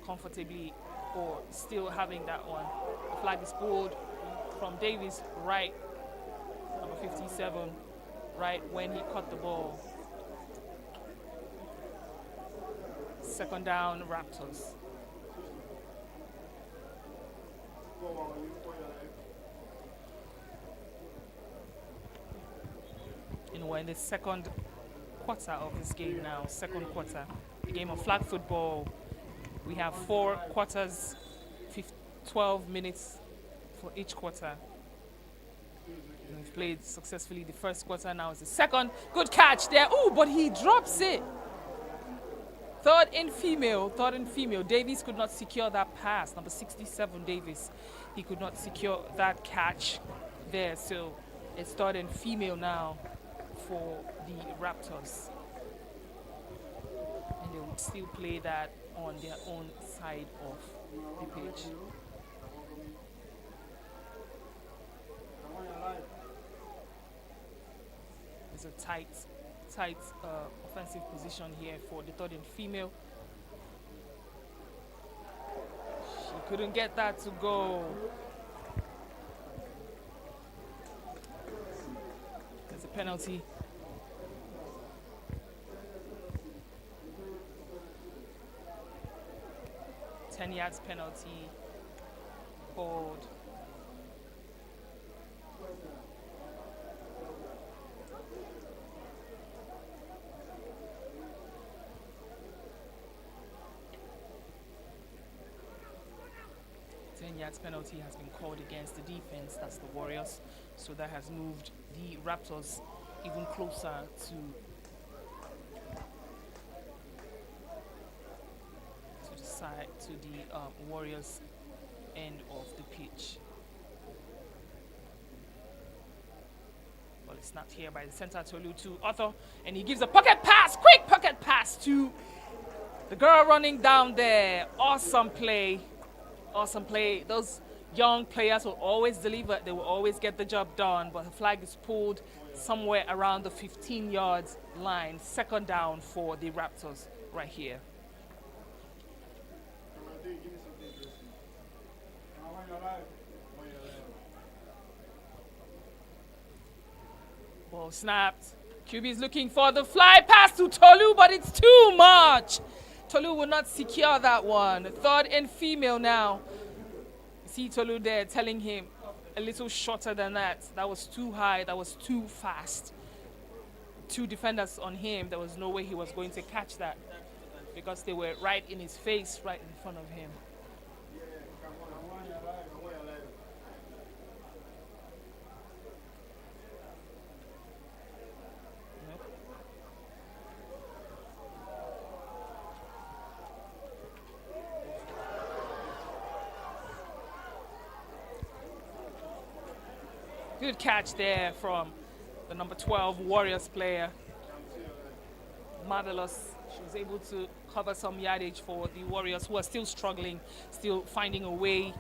comfortably or still having that one. The flag is pulled from Davis right, number 57. Right when he caught the ball. 2nd down, Raptors. And we're in the 2nd quarter of this game now, 2nd quarter. A game of flag football. We have 4 quarters, 12 minutes for each quarter. We've played successfully the 1st quarter, now it's the 2nd. Good catch there. Oh, but he drops it. 3rd and female. Davis could not secure that pass. Number 67, Davis. He could not secure that catch there. So it's 3rd and female now for the Raptors. And they will still play that on their own side of the pitch. It's a tight offensive position here for the third and female. She couldn't get that to go. There's a penalty. Ten yards penalty called. Penalty has been called against the defense, that's the Warriors, so that has moved the Raptors even closer to the side, to the Warriors end of the pitch. Well, it's snapped here by the center Tolu to Arthur, and he gives a pocket pass, quick pocket pass to the girl running down there. Awesome play. Awesome play. Those young players will always deliver. They will always get the job done, but the flag is pulled somewhere around the 15 yards line. Second down for the Raptors right here. Ball snapped. QB is looking for the fly pass to Tolu, but it's too much. Tolu will not secure that one. Third and female now. You see Tolu there telling him a little shorter than that. That was too high. That was too fast. Two defenders on him. There was no way he was going to catch that because they were right in his face, right in front of him. Good catch there from the number 12 Warriors player. Marvelous. She was able to cover some yardage for the Warriors, who are still struggling, still finding a way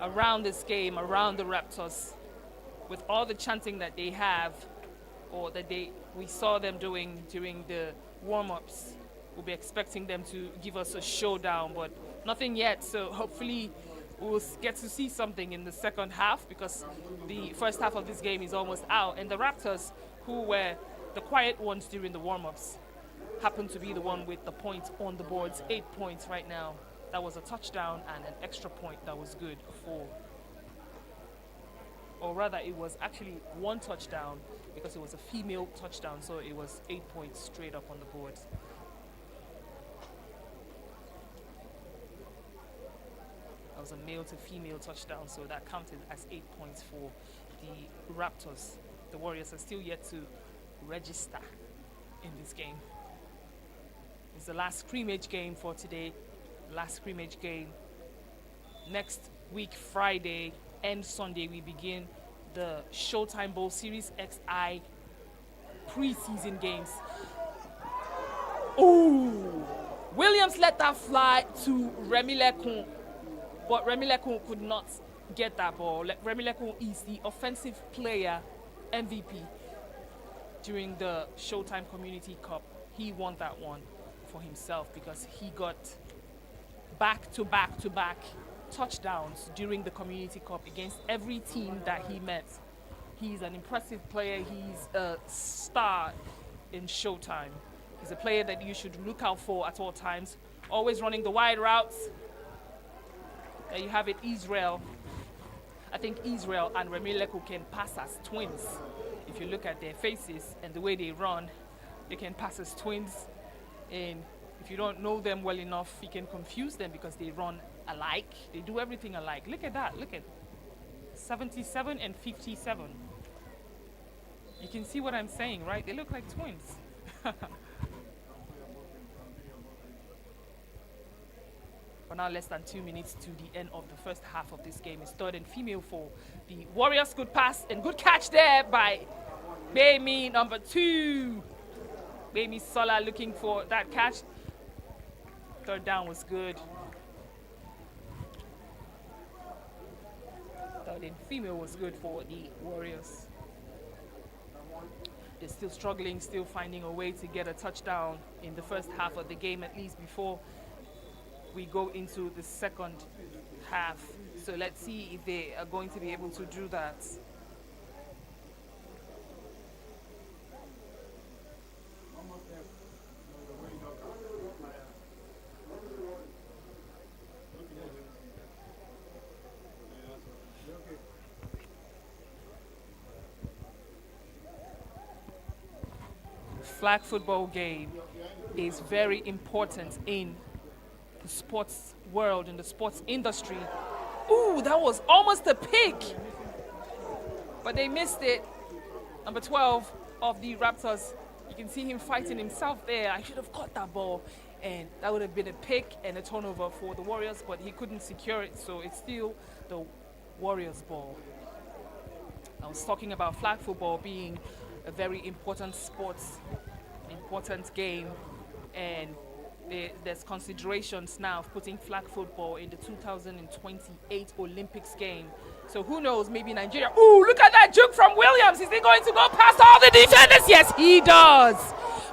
around this game, around the Raptors. With all the chanting that they have, or that we saw them doing during the warm-ups, we'll be expecting them to give us a showdown, but nothing yet. So hopefully we'll get to see something in the second half, because the first half of this game is almost out, and the Raptors, who were the quiet ones during the warm-ups, happen to be the one with the points on the boards. 8 points right now. That was a touchdown and an extra point that was good for, or rather it was actually one touchdown because it was a female touchdown, so it was 8 points straight up on the boards. That was a male to female touchdown, so that counted as 8 points for the Raptors. The Warriors are still yet to register in this game. It's the last scrimmage game for today. Last scrimmage game. Next week, Friday and Sunday, we begin the Showtime Bowl Series XI preseason games. Ooh! Williams let that fly to Remilekun, but Remilekun could not get that ball. Remilekun is the offensive player MVP during the Showtime Community Cup. He won that one for himself because he got back-to-back touchdowns during the Community Cup against every team that he met. He's an impressive player. He's a star in Showtime. He's a player that you should look out for at all times. Always running the wide routes. There you have it, Israel. I think Israel and Remilekun can pass as twins. If you look at their faces and the way they run, they can pass as twins. And if you don't know them well enough, you can confuse them because they run alike. They do everything alike. Look at that. Look at 77 and 57. You can see what I'm saying, right? They look like twins. For now, less than 2 minutes to the end of the first half of this game. It's third and female for the Warriors. Good pass and good catch there by Baimi, number 2. Baimi Sola looking for that catch. Third down was good. Third and female was good for the Warriors. They're still struggling, still finding a way to get a touchdown in the first half of the game, at least before we go into the second half. So let's see if they are going to be able to do that. Flag football game is very important in the sports world, in the sports industry. Ooh, that was almost a pick, but they missed it. Number 12 of the Raptors, you can see him fighting himself there. I should have caught that ball, and that would have been a pick and a turnover for the Warriors, but he couldn't secure it, so it's still the Warriors' ball. I was talking about flag football being a very important important game, and there's considerations now of putting flag football in the 2028 Olympics game. So who knows, maybe Nigeria. Ooh, look at that juke from Williams. Is he going to go past all the defenders? Yes, he does.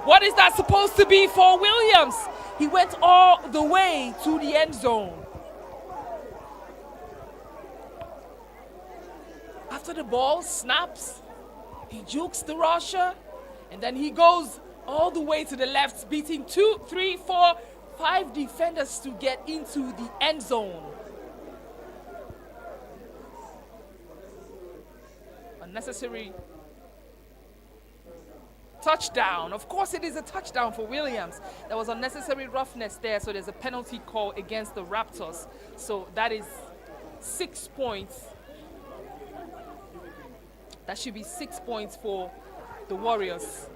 What is that supposed to be for Williams? He went all the way to the end zone. After the ball snaps, he jukes the rusher, and then he goes all the way to the left, beating 2, 3, 4, 5 defenders to get into the end zone. Unnecessary touchdown. Of course it is a touchdown for Williams. There was unnecessary roughness there, so there's a penalty call against the Raptors. So that is 6 points. That should be 6 points for the Warriors.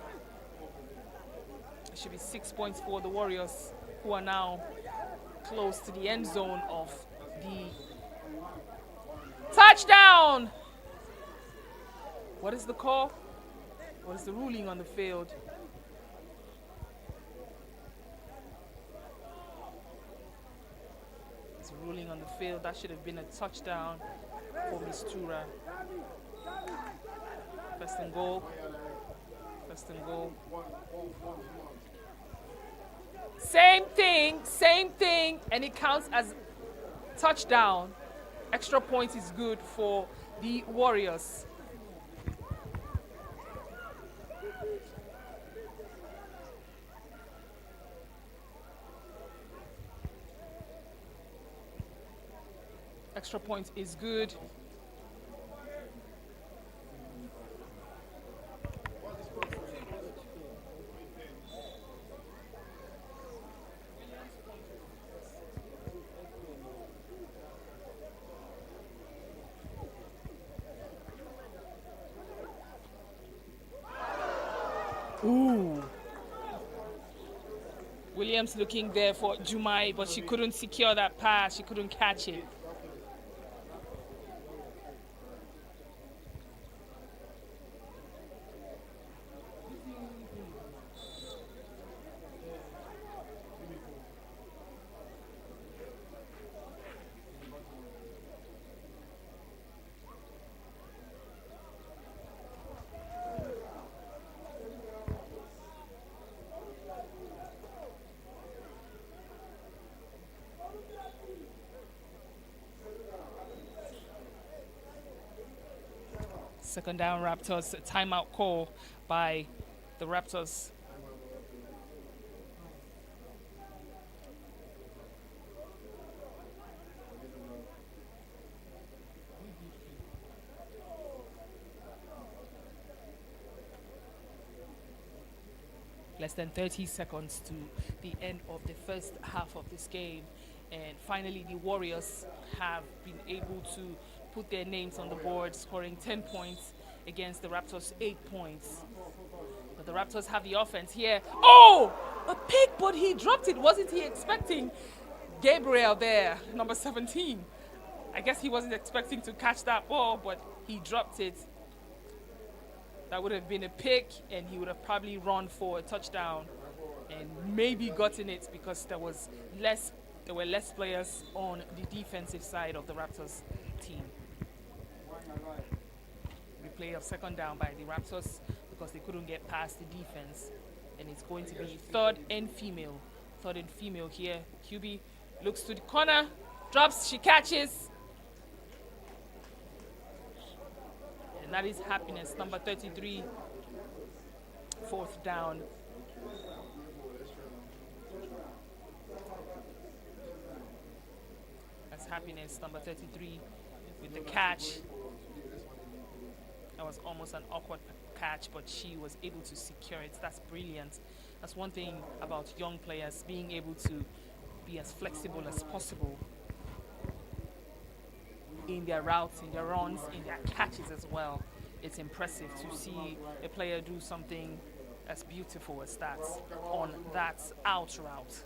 It should be 6 points for the Warriors, who are now close to the end zone of the touchdown. What is the call? What is the ruling on the field? It's a ruling on the field. That should have been a touchdown for Mistura. First and goal. First and goal. Same thing, and it counts as touchdown. Extra point is good for the Warriors. Extra point is good. Ooh. Williams looking there for Jumai, but she couldn't secure that pass. She couldn't catch it. Second down Raptors, timeout call by the Raptors. Less than 30 seconds to the end of the first half of this game. And finally, the Warriors have been able to put their names on the board, scoring 10 points against the Raptors' 8 points. But the Raptors have the offense here. Oh! A pick, but he dropped it. Wasn't he expecting Gabriel there, number 17? I guess he wasn't expecting to catch that ball, but he dropped it. That would have been a pick, and he would have probably run for a touchdown. And and maybe gotten it because there were less players on the defensive side of the Raptors team. Replay of second down by the Raptors because they couldn't get past the defense, and it's going to be third and female here. QB looks to the corner, drops, she catches, and that is Happiness, number 33, fourth down. That's Happiness, number 33, with the catch. That was almost an awkward catch, but she was able to secure it. That's brilliant. That's one thing about young players, being able to be as flexible as possible in their routes, in their runs, in their catches as well. It's impressive to see a player do something as beautiful as that on that out route.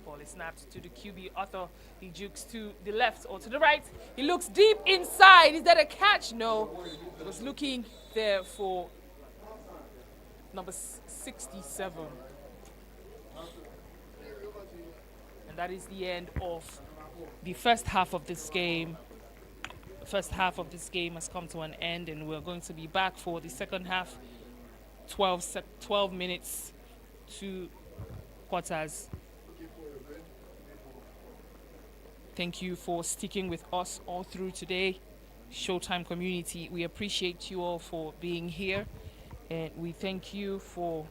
Ball is snapped to the QB. Arthur, he jukes to the left or to the right. He looks deep inside. Is that a catch? No. He was looking there for number 67. And that is the end of the first half of this game. The first half of this game has come to an end, and we're going to be back for the second half. 12 minutes, 2 quarters. Thank you for sticking with us all through today. Showtime community, we appreciate you all for being here, and we thank you for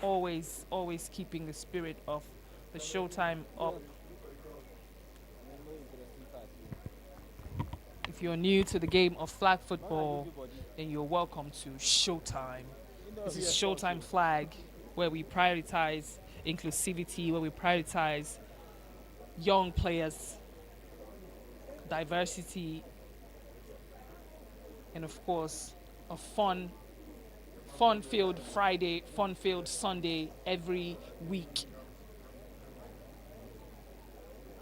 always keeping the spirit of the Showtime up. If you're new to the game of flag football, then you're welcome to Showtime. This is Showtime Flag, where we prioritize inclusivity, where we prioritize young players, diversity, and of course a fun-filled Friday, fun-filled Sunday every week.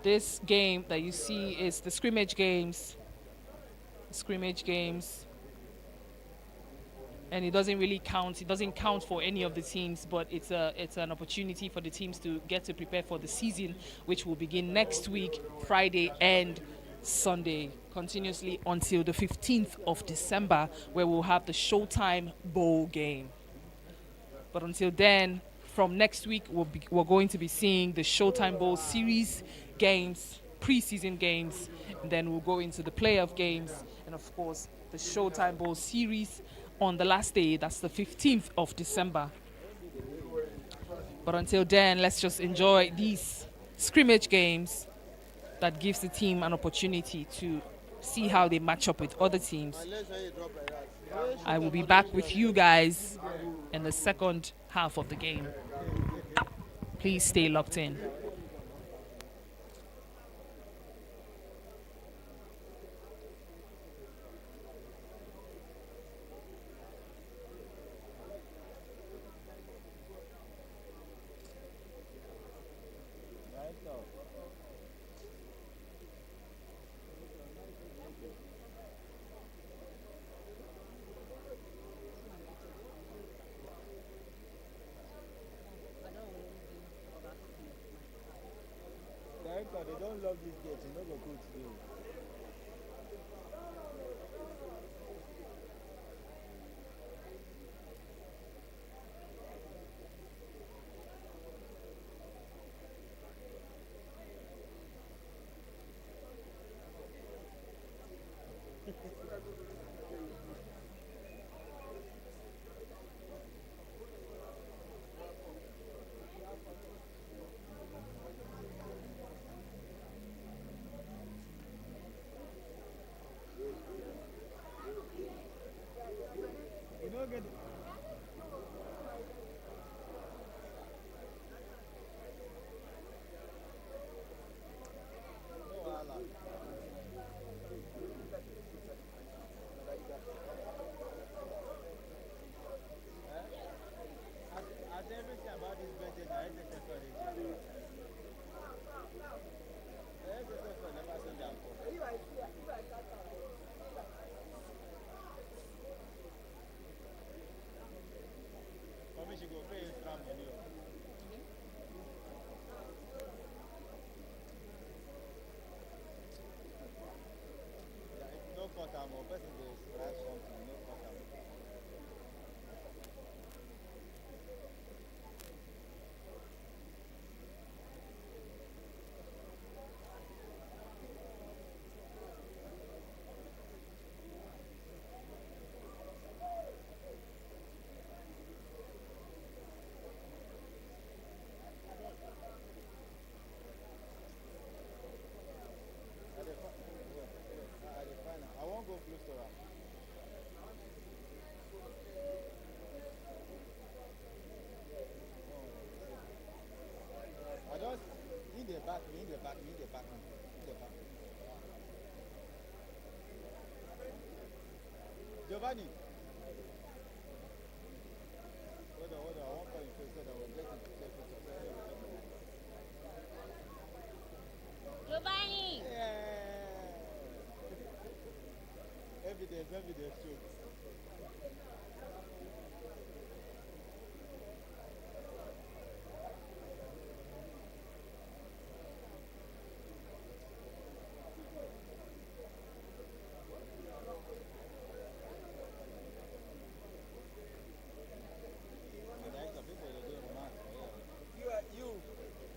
This game that you see is the scrimmage games, and it doesn't really count. It doesn't count for any of the teams, but it's an opportunity for the teams to get to prepare for the season, which will begin next week, Friday and Sunday, continuously until the 15th of December, where we'll have the Showtime Bowl game. But until then, from next week, we're going to be seeing the Showtime Bowl Series games, preseason games, and then we'll go into the playoff games, and of course, the Showtime Bowl Series on the last day, that's the 15th of December. But until then, let's just enjoy these scrimmage games that gives the team an opportunity to see how they match up with other teams. I will be back with you guys in the second half of the game. Please stay locked in. They don't love this game. You know the coach do. go pay extra money. Yeah, if no cut am, person dey scratch something, no cut am. I won't go close to her. I just in the back, in the back, in the back, in the back. Giovanni. Hold on, I won't call you first so that we'll get into safe picture. Giovanni! Yeah. Evidence, shoot.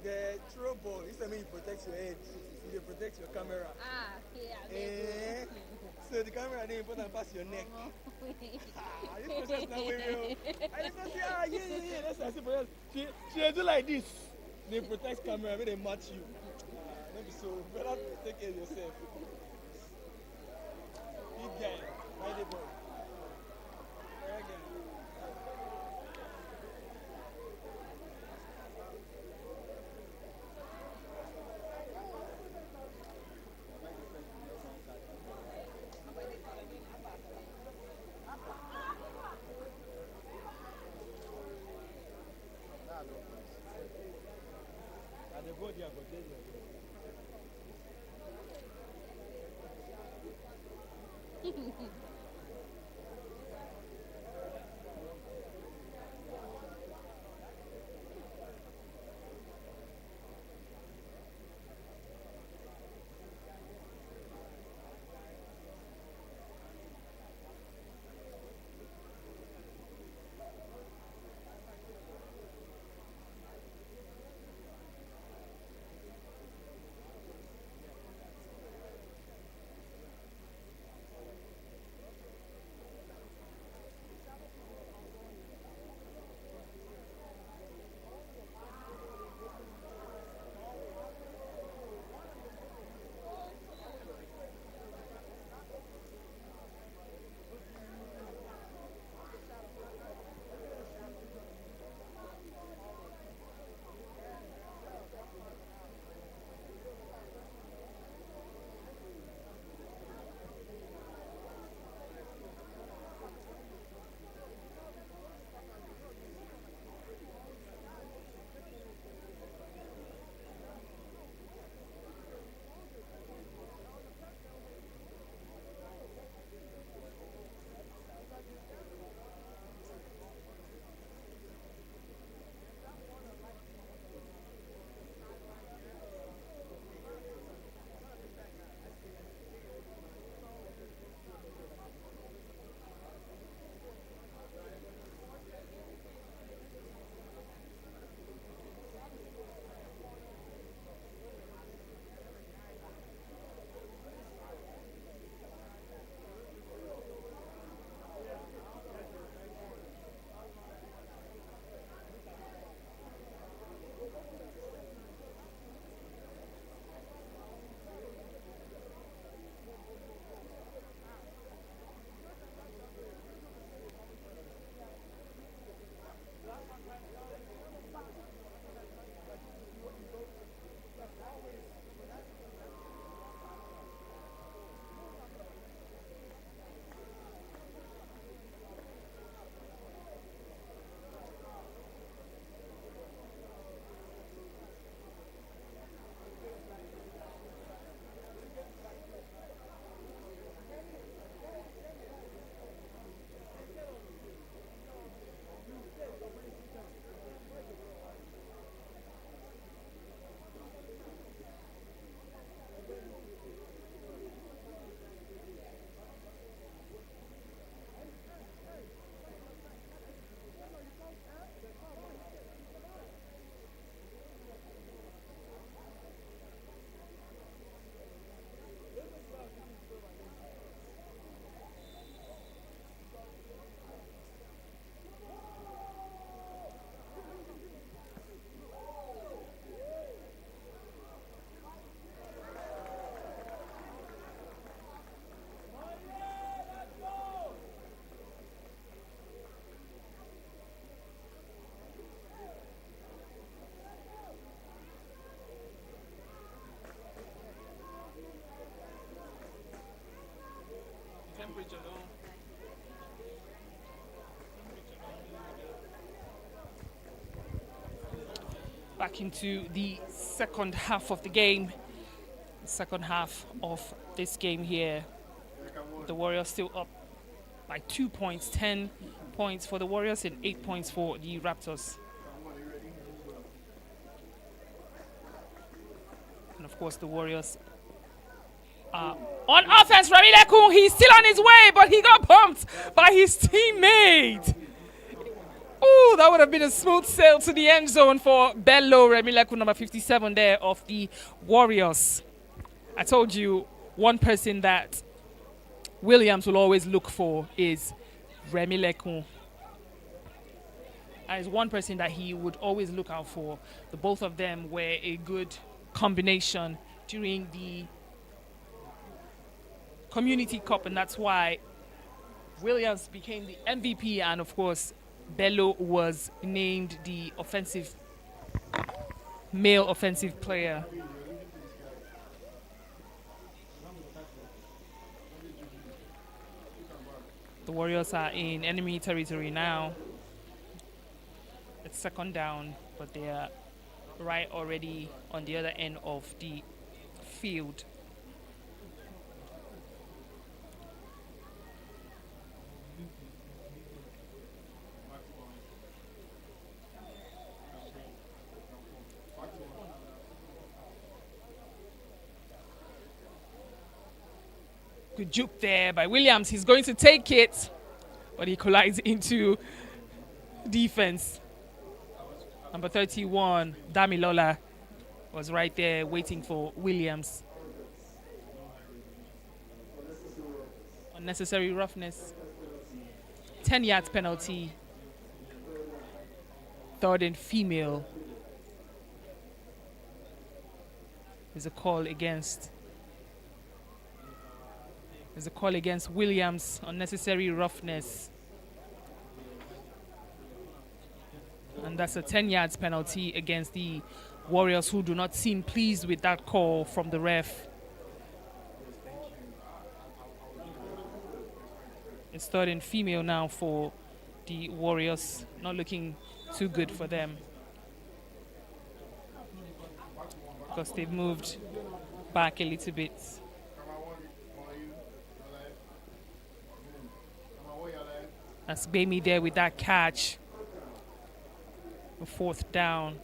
The throw ball, this time you protect your head, you protect your camera. Yeah. So the camera then important pass your neck. This person is not way real. I just say, yeah. That's what I say for us. She do like this. They protect camera, when they match you. Maybe so. Better take care of yourself. Big guy, mighty boy. Very good. Go there, go there. back into the second half of the game. The second half of this game here. The Warriors still up by 2 points, 10 points for the Warriors and 8 points for the Raptors. And of course the Warriors are on offense. Remy Lekun, he's still on his way, but he got bumped by his teammate. Ooh, that would have been a smooth sail to the end zone for Bello. Remy Lekun, number 57 there of the Warriors. I told you one person that Williams will always look for is Remy Lekun. As one person that he would always look out for. The both of them were a good combination during the Community Cup, and that's why Williams became the MVP, and of course Bello was named the male offensive player. The Warriors are in enemy territory now. It's second down, but they are right already on the other end of the field. Good juke there by Williams. He's going to take it, but he collides into defense. Number 31, Damilola, was right there waiting for Williams. Unnecessary roughness. 10 yards penalty. Third and female. There's a call against Williams. Unnecessary roughness. And that's a 10 yards penalty against the Warriors, who do not seem pleased with that call from the ref. It's third and female now for the Warriors. Not looking too good for them, because they've moved back a little bit. That's Bami there with that catch. A fourth down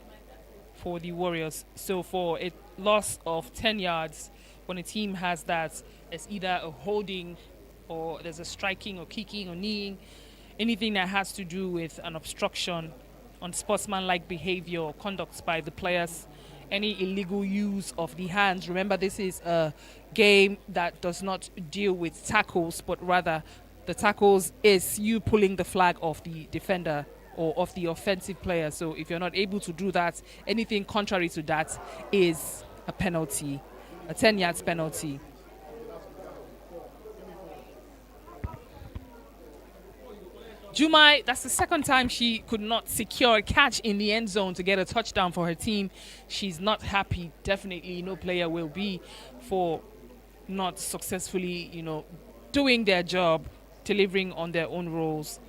for the Warriors. So for a loss of 10 yards, when a team has that, it's either a holding or there's a striking or kicking or kneeing, anything that has to do with an obstruction, unsportsmanlike behavior or conduct by the players, any illegal use of the hands. Remember, this is a game that does not deal with tackles, but rather the tackles is you pulling the flag of the defender or of the offensive player. So if you're not able to do that, anything contrary to that is a penalty, a 10 yards penalty. Jumai, that's the second time she could not secure a catch in the end zone to get a touchdown for her team. She's not happy. Definitely no player will be, for not successfully, doing their job, delivering on their own roles.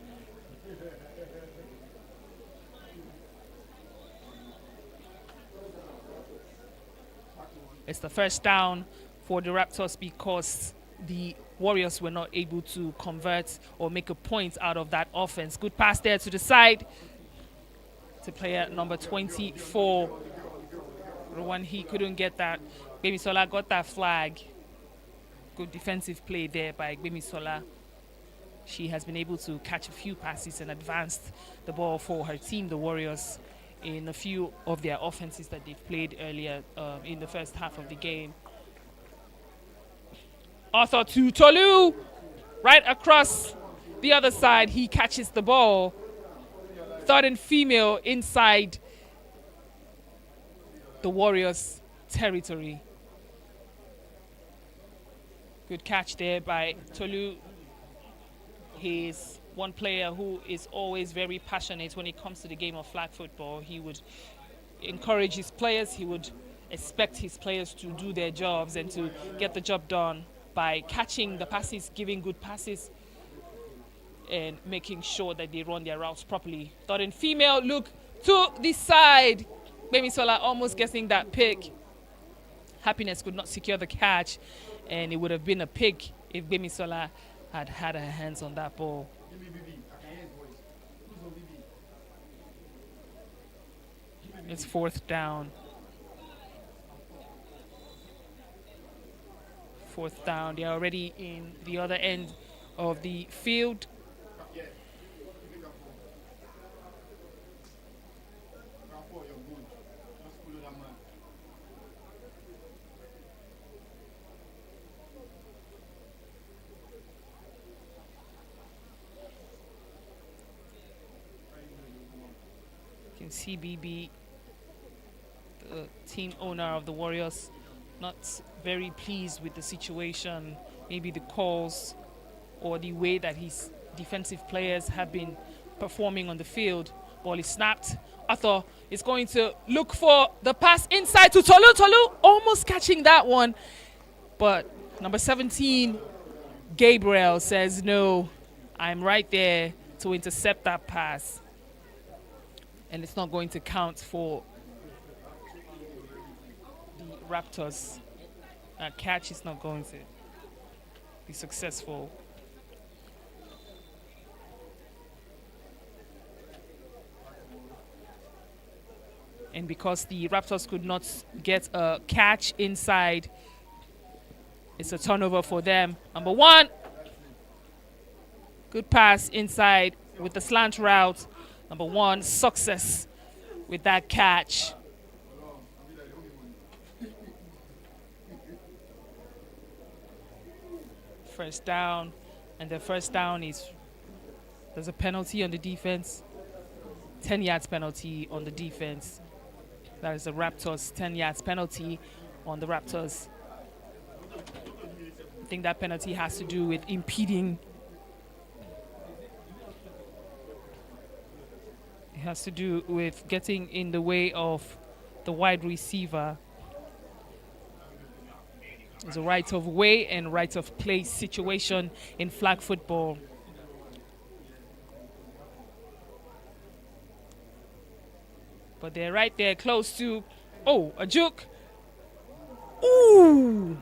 It's the first down for the Raptors because the Warriors were not able to convert or make a point out of that offense. Good pass there to the side to player number 24. When he couldn't get that, Gbemisola got that flag. Good defensive play there by Gbemisola. She has been able to catch a few passes and advanced the ball for her team, the Warriors, in a few of their offenses that they've played earlier in the first half of the game. Arthur to Tolu, right across the other side. He catches the ball. Third and female inside the Warriors' territory. Good catch there by Tolu. He's one player who is always very passionate when it comes to the game of flag football. He would encourage his players. He would expect his players to do their jobs and to get the job done by catching the passes, giving good passes, and making sure that they run their routes properly. Third and female, look to the side. Gbemisola almost getting that pick. Happiness could not secure the catch, and it would have been a pick if Gbemisola had had her hands on that ball. It's 4th down. 4th down. They're already in the other end of the field. You can see BB, the team owner of the Warriors, not very pleased with the situation, maybe the calls or the way that his defensive players have been performing on the field. Ball is snapped. Arthur is going to look for the pass inside to Tolu. Tolu almost catching that one, but number 17, Gabriel, says no, I'm right there to intercept that pass. And it's not going to count for the Raptors. That catch is not going to be successful. And because the Raptors could not get a catch inside, it's a turnover for them. Number 1, good pass inside with the slant route. Number 1, success with that catch. First down, and the first down is, there's a penalty on the defense. 10 yards penalty on the defense. That is the Raptors, 10 yards penalty on the Raptors. I think that penalty has to do with impeding. It has to do with getting in the way of the wide receiver. There's a right of way and right of play situation in flag football. But they're right there close to, oh, a juke. Ooh!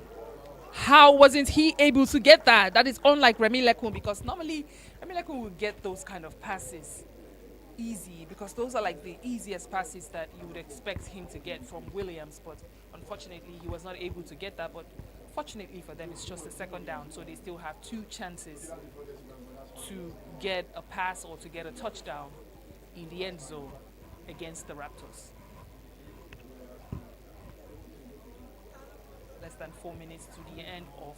How wasn't he able to get that? That is unlike Remy Lekun, because normally Remy Lekun will get those kind of passes easy, because those are like the easiest passes that you would expect him to get from Williams. But unfortunately, he was not able to get that. But fortunately for them, it's just a second down, so they still have 2 chances to get a pass or to get a touchdown in the end zone against the Raptors. Less than 4 minutes to the end of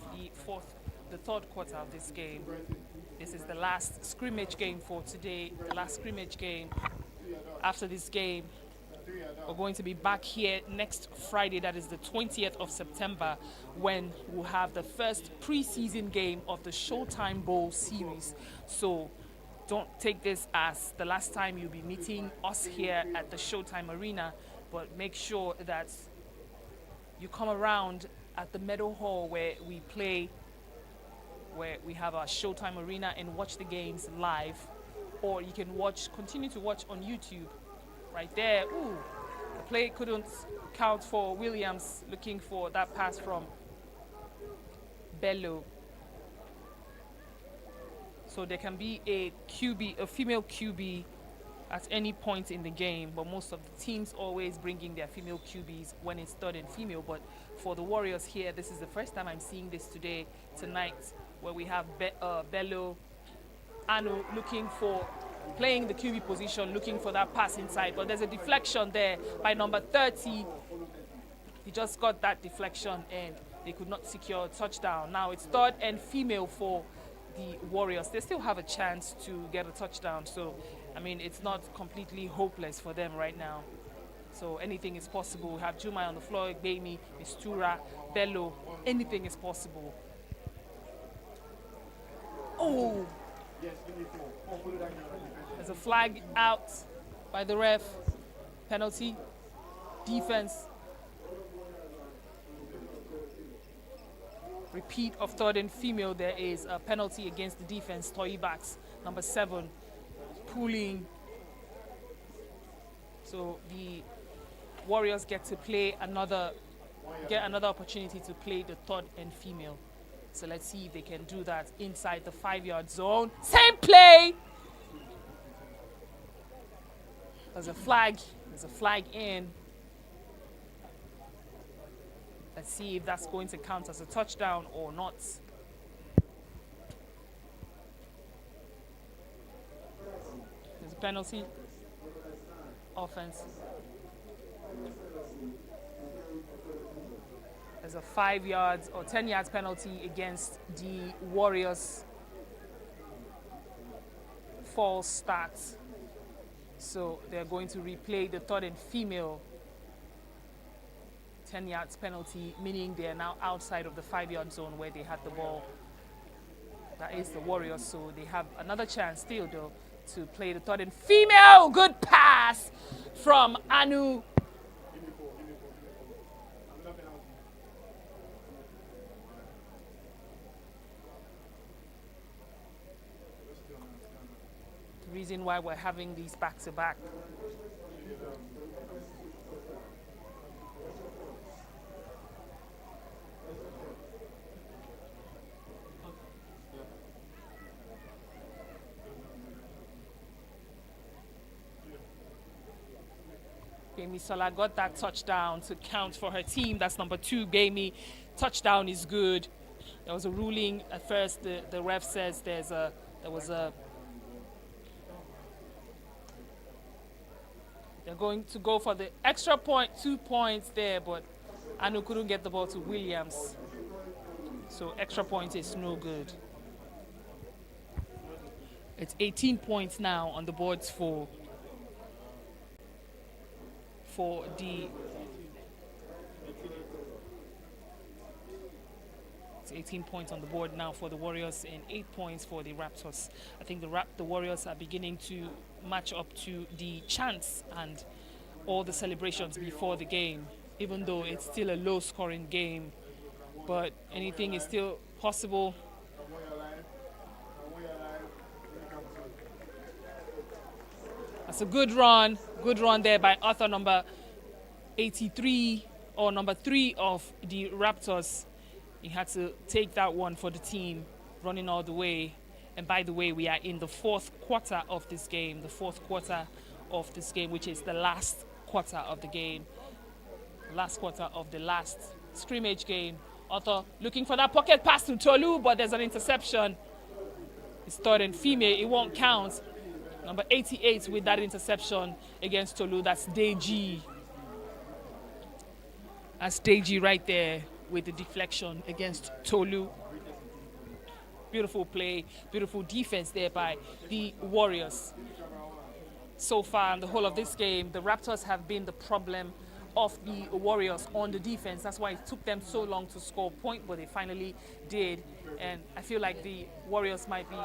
the third quarter of this game. This is the last scrimmage game for today, the last scrimmage game. After this game, we're going to be back here next Friday, that is the 20th of September, when we'll have the first preseason game of the Showtime Bowl Series. So don't take this as the last time you'll be meeting us here at the Showtime Arena, but make sure that you come around at the Meadow Hall where we play, where we have our Showtime Arena, and watch the games live. Or you can continue to watch on YouTube. Right there, ooh, the play couldn't count for Williams, looking for that pass from Bello. So there can be a QB, a female QB at any point in the game, but most of the teams always bringing their female QBs when it's third and female. But for the Warriors here, this is the first time I'm seeing this tonight, where we have Bello, Anu playing the QB position, looking for that pass inside. But there's a deflection there by number 30. He just got that deflection and they could not secure a touchdown. Now it's third and female for the Warriors. They still have a chance to get a touchdown. So, I mean, it's not completely hopeless for them right now. So anything is possible. We have Jumai on the floor, Gbemi, Mistura, Bello. Anything is possible. Oh! There's a flag out by the ref. Penalty. Defense. Repeat of third and female. There is a penalty against the defense. Toyi backs, number 7, pulling. So the Warriors get to play another opportunity to play the third and female. So let's see if they can do that inside the 5-yard zone. Same play. There's a flag in. Let's see if that's going to count as a touchdown or not. There's a penalty. Offense. There's a 5 yards or 10 yards penalty against the Warriors. False start. So they're going to replay the third and female 10 yards penalty, meaning they are now outside of the 5-yard zone where they had the ball. That is the Warriors, so they have another chance still though to play the third and female. Good pass from Anu. The reason why we're having these back-to-back. Gbemi Sola got that touchdown to count for her team. That's number 2. Gbemi, touchdown is good. There was a ruling at first. The ref says there was a. They're going to go for the extra point, 2 points there, but Anu couldn't get the ball to Williams. So extra point is no good. It's 18 points now on the boards for the. It's 18 points on the board now for the Warriors and 8 points for the Raptors. I think the Warriors are beginning to match up to the chants and all the celebrations before the game, even though it's still a low-scoring game. But anything is still possible. That's a good run there by Arthur, number 83 or number 3 of the Raptors. He had to take that one for the team, running all the way. And by the way, we are in the 4th quarter of this game, which is the last quarter of the game, last quarter of the last scrimmage game. Arthur looking for that pocket pass to Tolu, but there's an interception. It's third and female, it won't count. Number 88 with that interception against Tolu, that's Deji. That's Deji right there with the deflection against Tolu. Beautiful play, beautiful defense there by the Warriors. So far in the whole of this game, the Raptors have been the problem of the Warriors on the defense. That's why it took them so long to score a point, but they finally did. And I feel like the Warriors might be...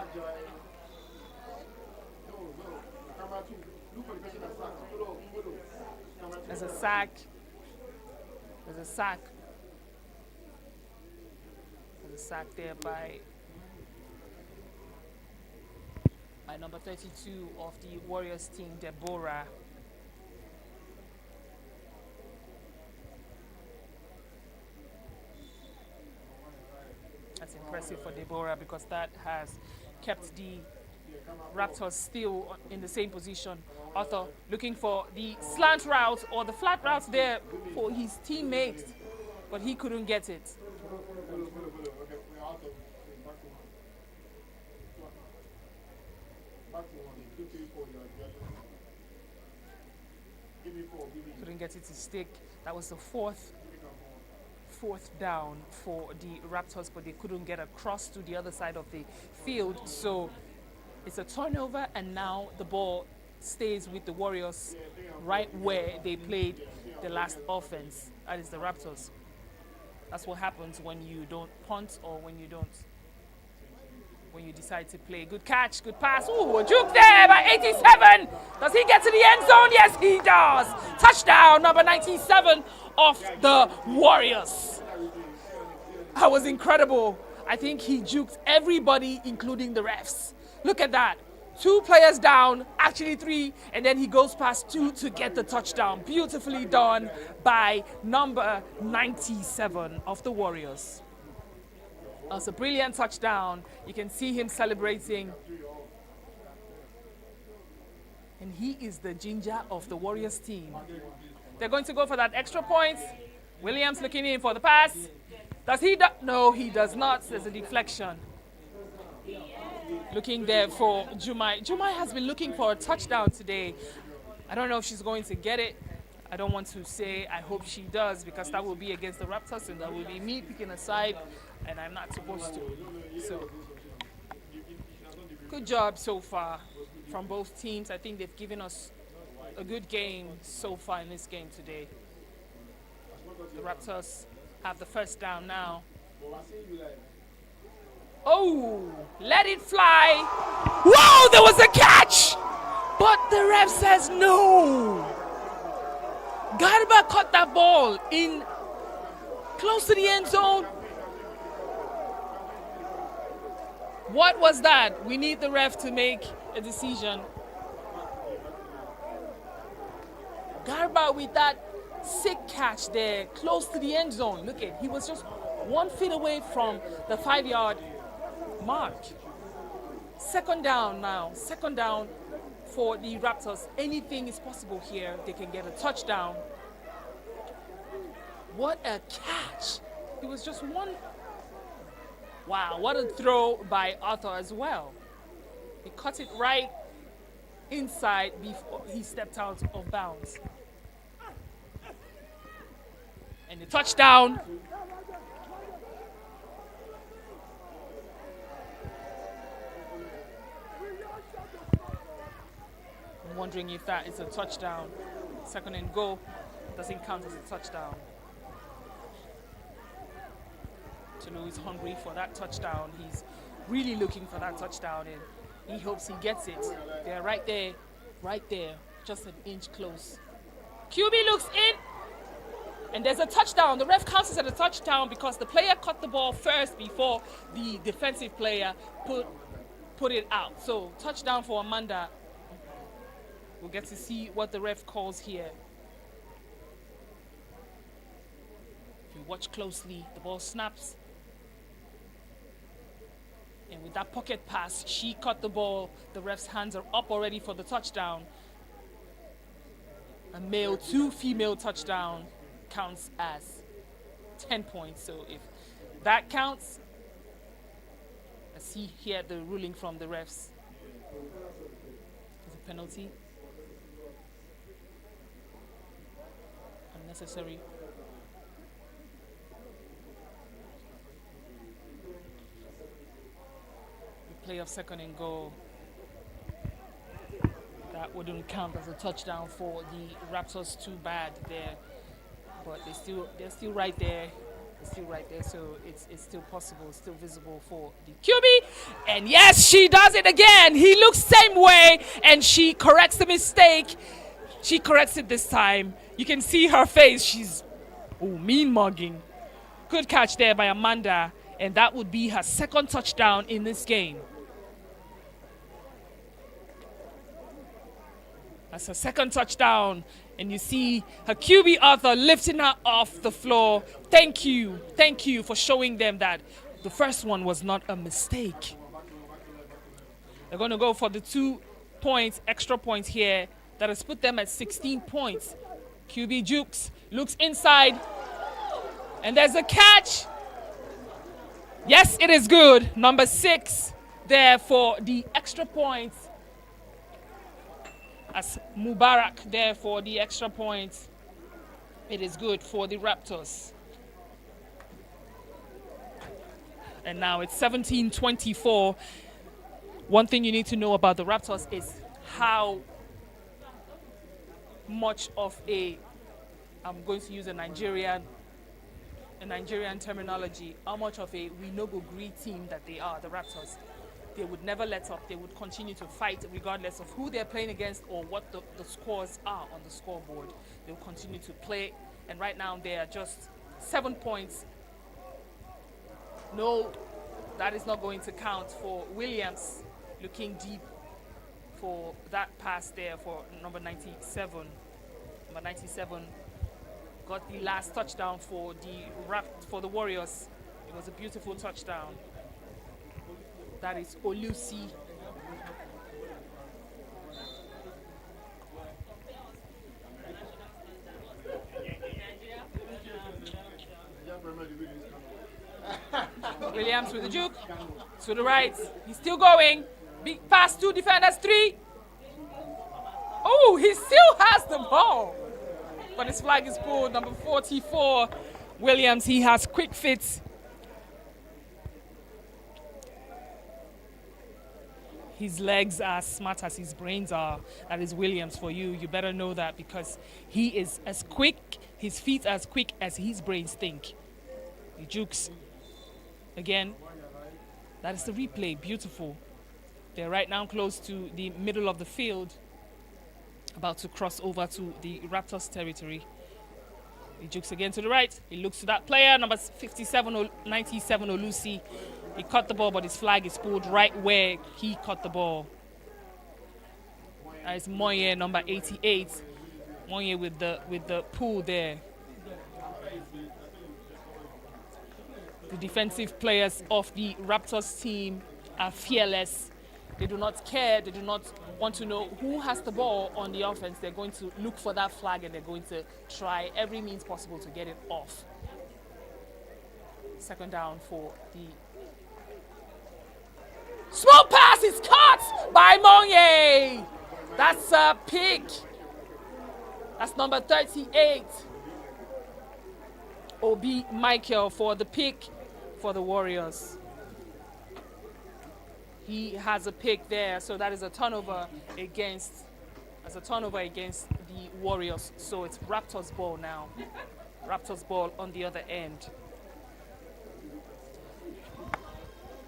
There's a sack. There's a sack. There's a sack there by number 32 of the Warriors team, Deborah. That's impressive for Deborah because that has kept the Raptors still in the same position. Arthur looking for the slant route or the flat route there for his teammates, but he couldn't get it. Couldn't get it to stick. That was the fourth down for the Raptors, but they couldn't get across to the other side of the field. So it's a turnover, and now the ball stays with the Warriors right where they played the last offense. That is the Raptors. That's what happens when you don't punt or when you decide to play. Good catch, good pass. Ooh, a juke there by 87. Does he get to the end zone? Yes, he does. Touchdown, number 97 of the Warriors. That was incredible. I think he juked everybody, including the refs. Look at that. 2 players down, actually 3, and then he goes past 2 to get the touchdown. Beautifully done by number 97 of the Warriors. That's a brilliant touchdown. You can see him celebrating. And he is the ginger of the Warriors team. They're going to go for that extra point. Williams looking in for the pass. Does he? No, he does not. There's a deflection. Looking there for Jumai. Jumai has been looking for a touchdown today. I don't know if she's going to get it. I don't want to say I hope she does, because that will be against the Raptors and that will be me picking a side, and I'm not supposed to. So, good job so far from both teams. I think they've given us a good game so far in this game today. The Raptors have the first down now. Oh, let it fly. Whoa, there was a catch! But the ref says no. Garba caught that ball in close to the end zone. What was that? We need the ref to make a decision. Garba with that sick catch there, close to the end zone. Look at, he was just 1 foot away from the 5-yard mark. Second down now. Second down for the Raptors. Anything is possible here. They can get a touchdown. What a catch. It was just one. Wow, what a throw by Arthur as well. He cut it right inside before he stepped out of bounds. And the touchdown. I'm wondering if that is a touchdown. Second and goal doesn't count as a touchdown. Tulu is hungry for that touchdown. He's really looking for that touchdown, and he hopes he gets it. They're right there, just an inch close. QB looks in, and there's a touchdown. The ref counts it as a touchdown because the player caught the ball first before the defensive player put it out. So touchdown for Amanda. We'll get to see what the ref calls here. If you watch closely, the ball snaps. And with that pocket pass, she caught the ball. The ref's hands are up already for the touchdown. A male, 2 female touchdown counts as 10 points. So if that counts, I see here the ruling from the refs. There's a penalty. Unnecessary. Play of second and goal. That wouldn't count as a touchdown for the Raptors. Too bad there, but they're still right there. They're still right there, so it's still possible, still visible for the QB. And yes, she does it again. He looks same way, and she corrects the mistake. She corrects it this time. You can see her face. She's mean mugging. Good catch there by Amanda, and that would be her second touchdown in this game. That's her second touchdown. And you see her QB Arthur lifting her off the floor. Thank you for showing them that the first one was not a mistake. They're going to go for the 2 points, extra points here. That has put them at 16 points. QB Jukes looks inside. And there's a catch. Yes, it is good. Number 6 there for the extra points. As Mubarak there for the extra points. It is good for the Raptors. And now it's 17-24. One thing you need to know about the Raptors is how much of a, I'm going to use a Nigerian terminology, how much of a we no go gree team that they are, the Raptors. They would never let up. They would continue to fight regardless of who they're playing against or what the scores are on the scoreboard. They'll continue to play. And right now they are just 7 points. No, that is not going to count for Williams looking deep for that pass there for number 97. Number 97 got the last touchdown for the Warriors. It was a beautiful touchdown. That is Olusi. Williams with the juke. To the right. He's still going. Big pass, 2 defenders, 3. Oh, he still has the ball. But his flag is pulled. Number 44, Williams. He has quick fits. His legs are as smart as his brains are. That is Williams for you. You better know that because he is as quick, his feet are as quick as his brains think. He jukes. Again, that is the replay. Beautiful. They're right now close to the middle of the field, about to cross over to the Raptors territory. He jukes again to the right. He looks to that player, number 57, 97, Olusi. He caught the ball, but his flag is pulled right where he caught the ball. That is Moye, number 88. Moye with the pull there. The defensive players of the Raptors team are fearless. They do not care. They do not want to know who has the ball on the offense. They're going to look for that flag and they're going to try every means possible to get it off. Second down for the smoke pass is caught by Monye. That's a pick. That's number 38. Obi Michael for the pick for the Warriors. He has a pick there, so that is a turnover against the Warriors. So it's Raptors ball now. Raptors ball on the other end.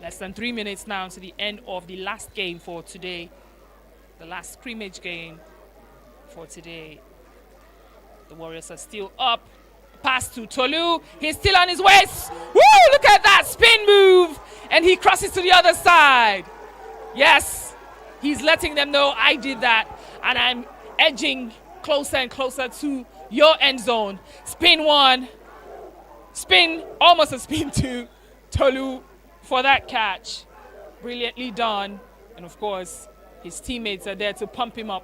Less than 3 minutes now to the end of the last game for today. The last scrimmage game for today. The Warriors are still up. Pass to Tolu. He's still on his waist. Woo! Look at that spin move. And he crosses to the other side. Yes. He's letting them know I did that. And I'm edging closer and closer to your end zone. Spin 1. Spin. Almost a spin 2. Tolu for that catch. Brilliantly done. And of course, his teammates are there to pump him up.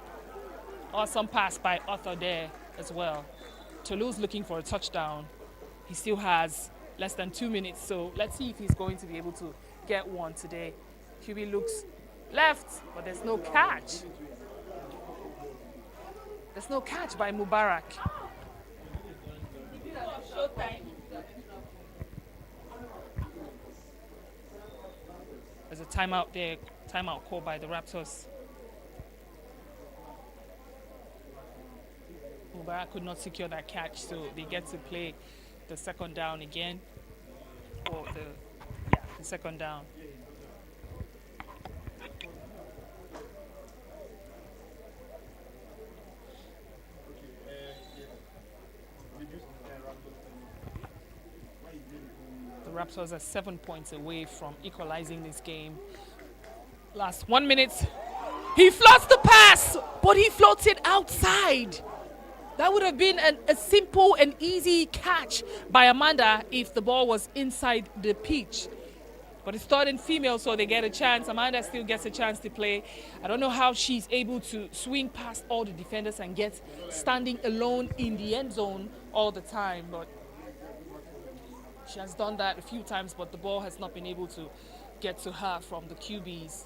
Awesome pass by Arthur there as well. Tolu's looking for a touchdown. He still has less than 2 minutes, so let's see if he's going to be able to get one today. QB looks left, but there's no catch. There's no catch by Mubarak. Showtime. There's a timeout there, timeout called by the Raptors. Mubarak could not secure that catch, so they get to play the second down again. Or the second down. The Raptors are 7 points away from equalizing this game. Last 1 minute. He floats the pass, but he floats it outside. That would have been a simple and easy catch by Amanda if the ball was inside the pitch. But it's third and female, so they get a chance. Amanda still gets a chance to play. I don't know how she's able to swing past all the defenders and get standing alone in the end zone all the time. But she has done that a few times, but the ball has not been able to get to her from the QBs.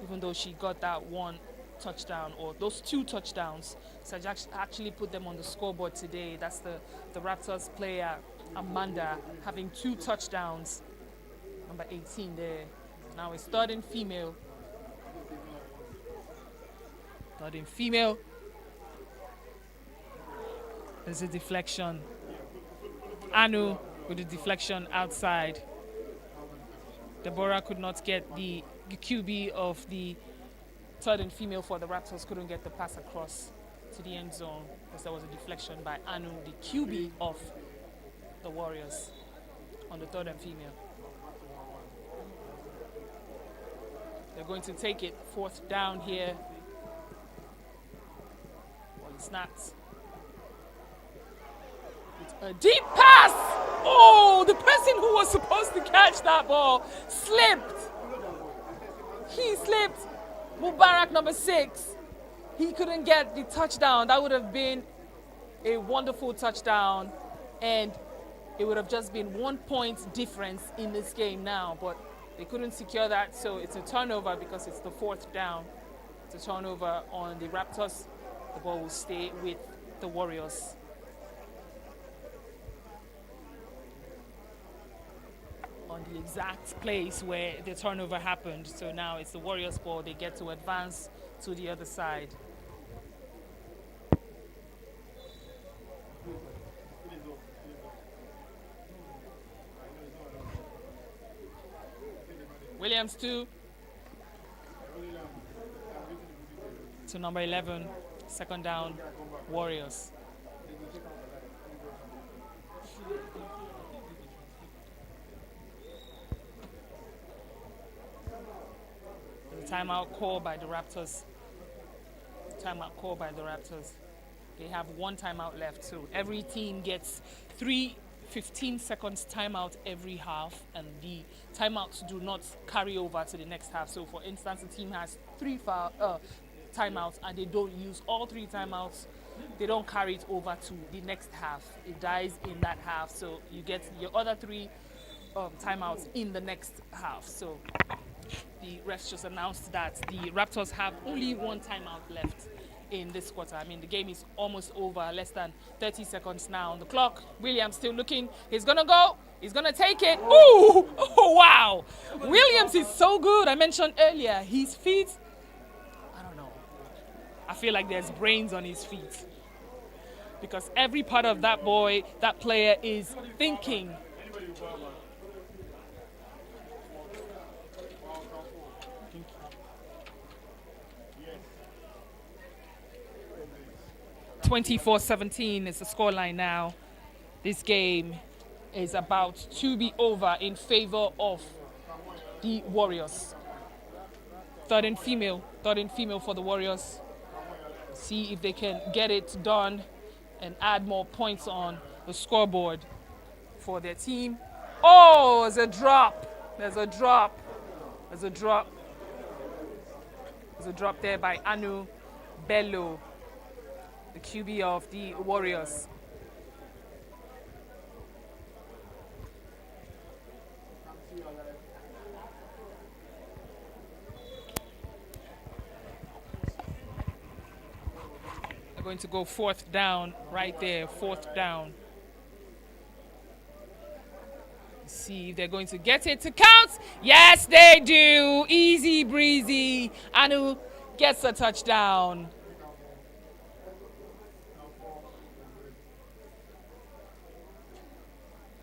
Even though she got that one touchdown, or those 2 touchdowns. So I actually put them on the scoreboard today. That's the Raptors player, Amanda, having 2 touchdowns. Number 18 there. Now it's third and female. Third and female. There's a deflection. Anu with the deflection outside. Deborah could not get the QB of the third and female for the Raptors, couldn't get the pass across to the end zone because there was a deflection by Anu, the QB of the Warriors, on the third and female. They're going to take it 4th down here. Well, it's not. It's a deep pass. Oh, the person who was supposed to catch that ball slipped. He slipped. Mubarak, number 6. He couldn't get the touchdown. That would have been a wonderful touchdown, and it would have just been 1 point difference in this game now, but they couldn't secure that, so it's a turnover because it's the 4th down. It's a turnover on the Raptors. The ball will stay with the Warriors. On the exact place where the turnover happened. So now it's the Warriors' ball. They get to advance to the other side. Williams to number 11, 2nd down, Warriors. The timeout call by the Raptors. Timeout call by the Raptors. They have 1 timeout left, so every team gets 3 15 seconds timeout every half, and the timeouts do not carry over to the next half. So for instance, the team has 3 timeouts and they don't use all 3 timeouts, they don't carry it over to the next half. It dies in that half, so you get your other 3 timeouts in the next half. So the refs just announced that the Raptors have only 1 timeout left in this quarter. I mean, the game is almost over, less than 30 seconds now on the clock. Williams still looking. He's gonna go. He's gonna take it. Ooh! Oh, wow! Williams is so good. I mentioned earlier, his feet, I don't know. I feel like there's brains on his feet. Because every part of that boy, that player is thinking. (24-17) is the scoreline now. This game is about to be over in favor of the Warriors. Third and female for the Warriors. See if they can get it done and add more points on the scoreboard for their team. Oh, there's a drop. There's a drop there by Anu Bello, the QB of the Warriors. They're going to go 4th down right there, 4th down. See if they're going to get it to count. Yes, they do. Easy breezy. Anu gets a touchdown.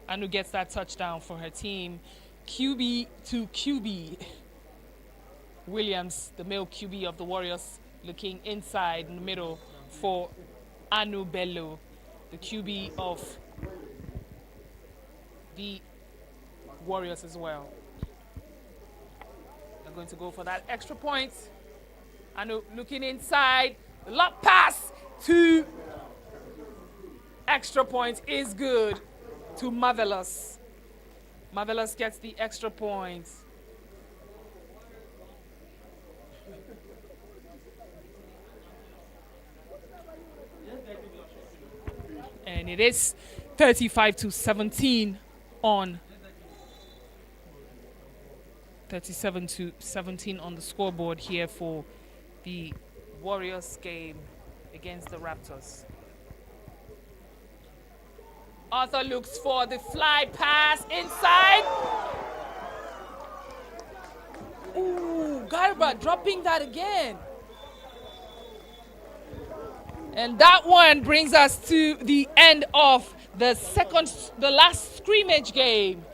Anu gets that touchdown for her team. QB to QB. Williams, the male QB of the Warriors, looking inside in the middle for Anu Bello, the QB of the Warriors as well. They're going to go for that extra point. Anu looking inside. The lob pass to extra point is good to Marvelous. Marvelous gets the extra point. And it is 35-17 on 37-17 on the scoreboard here for the Warriors game against the Raptors. Arthur looks for the fly pass inside. Ooh, Garba dropping that again. And that one brings us to the end of the last scrimmage game.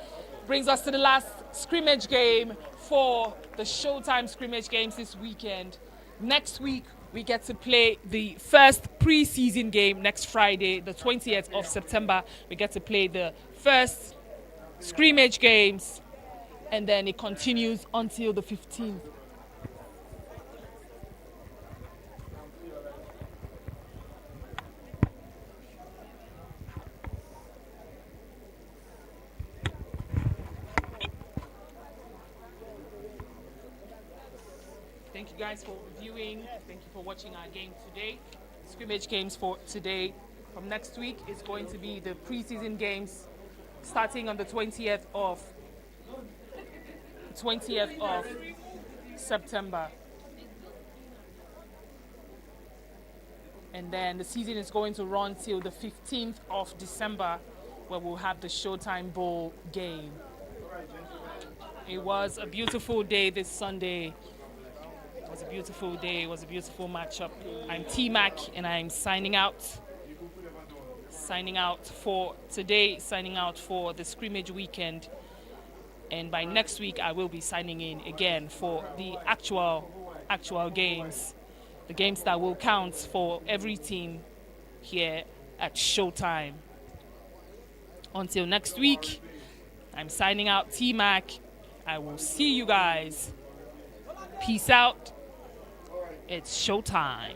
Brings us to the last scrimmage game for the Showtime scrimmage games this weekend. Next week, we get to play the first preseason game next Friday, the 20th of September. We get to play the first scrimmage games, and then it continues until the 15th guys for viewing. Thank you for watching our game today. Scrimmage games for today. From next week, it's going to be the preseason games starting on the 20th of September. And then the season is going to run till the 15th of December, where we'll have the Showtime Bowl game. It was a beautiful day this Sunday. It was a beautiful day. It was a beautiful matchup. I'm T-Mac, and I'm signing out. Signing out for today, signing out for the scrimmage weekend. And by next week, I will be signing in again for the actual games. The games that will count for every team here at Showtime. Until next week, I'm signing out, T-Mac. I will see you guys. Peace out. It's Showtime.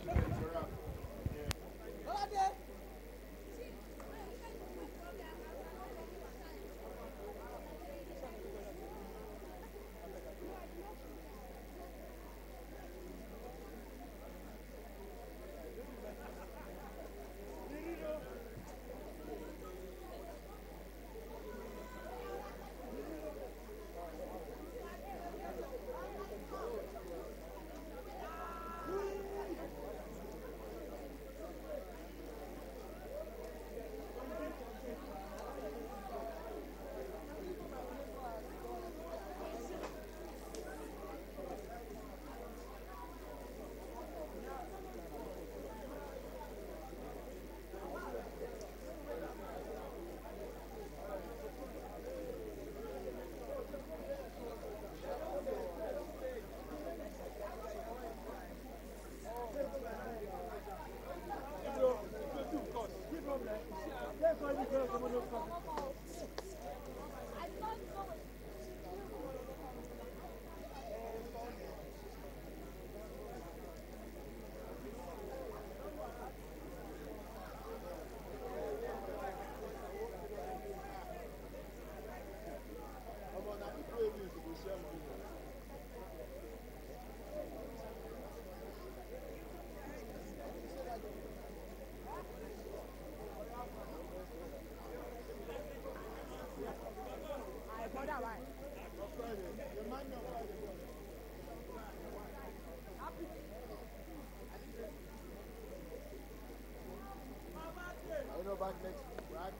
Back next week, right?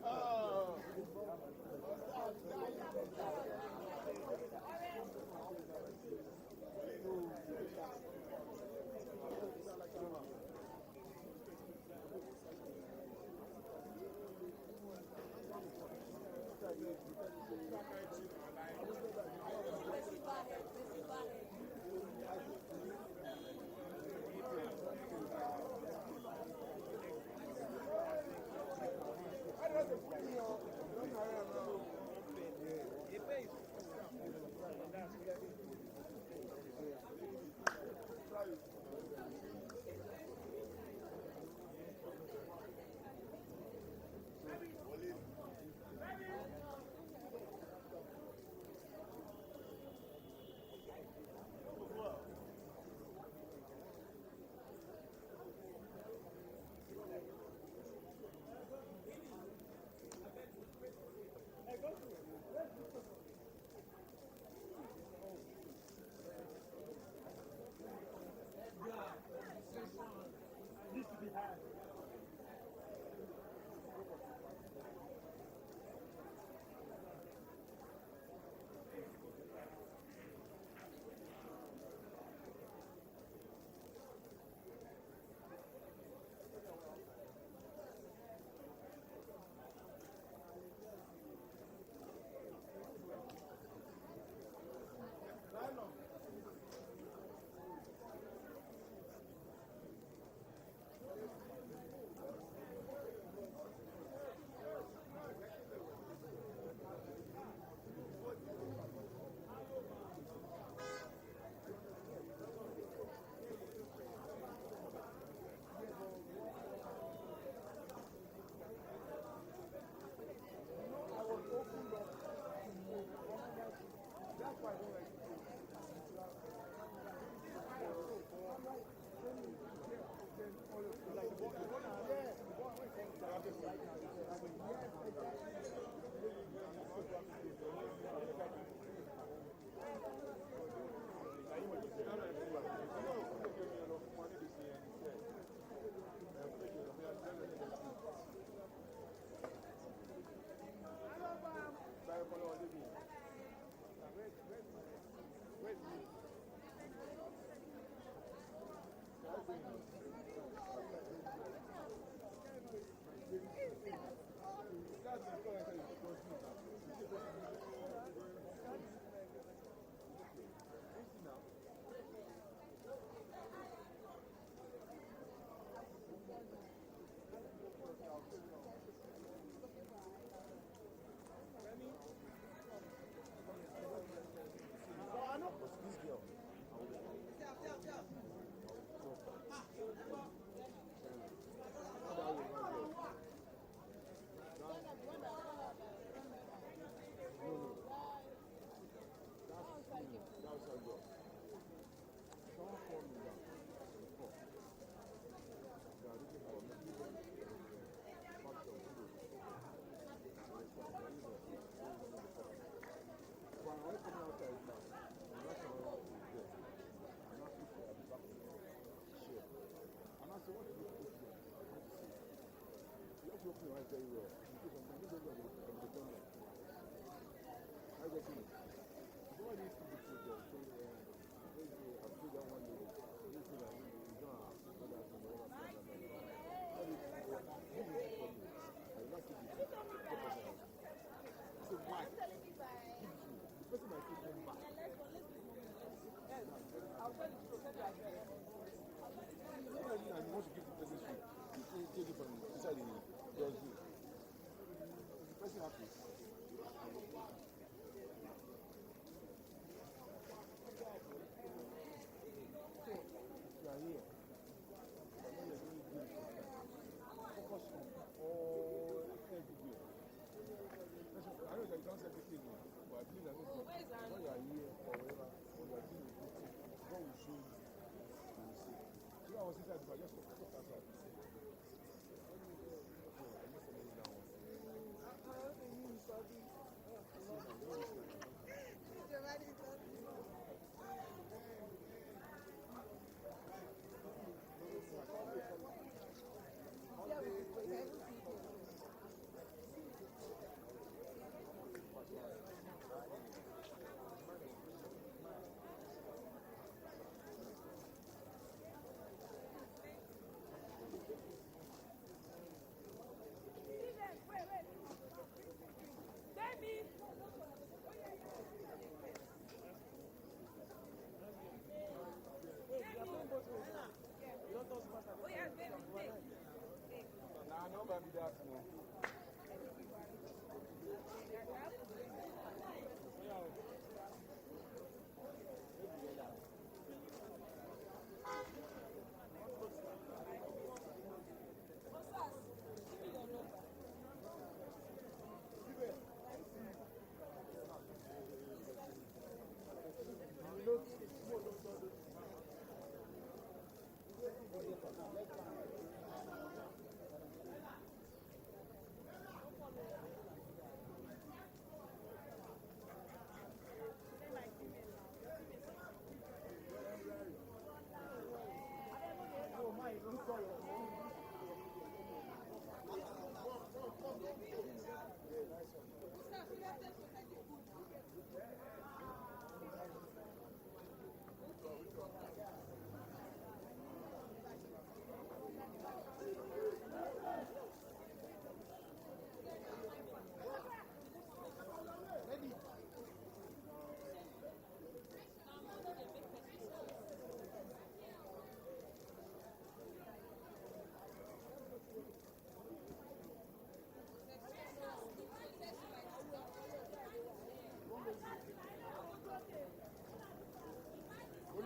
Oh.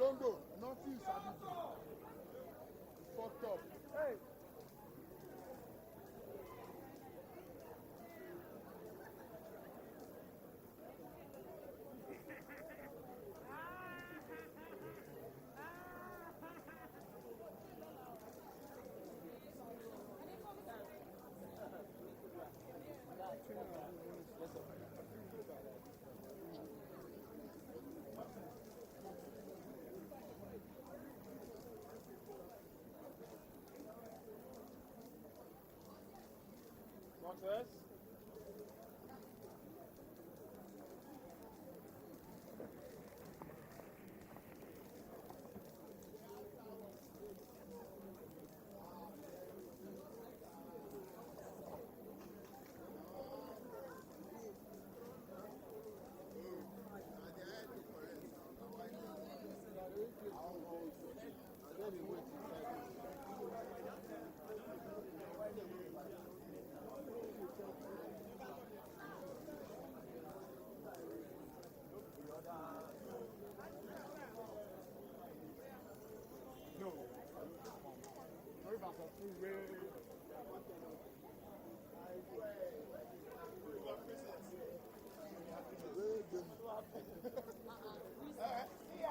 Olongo, nothing sabi. Fucked up. Hey. Success.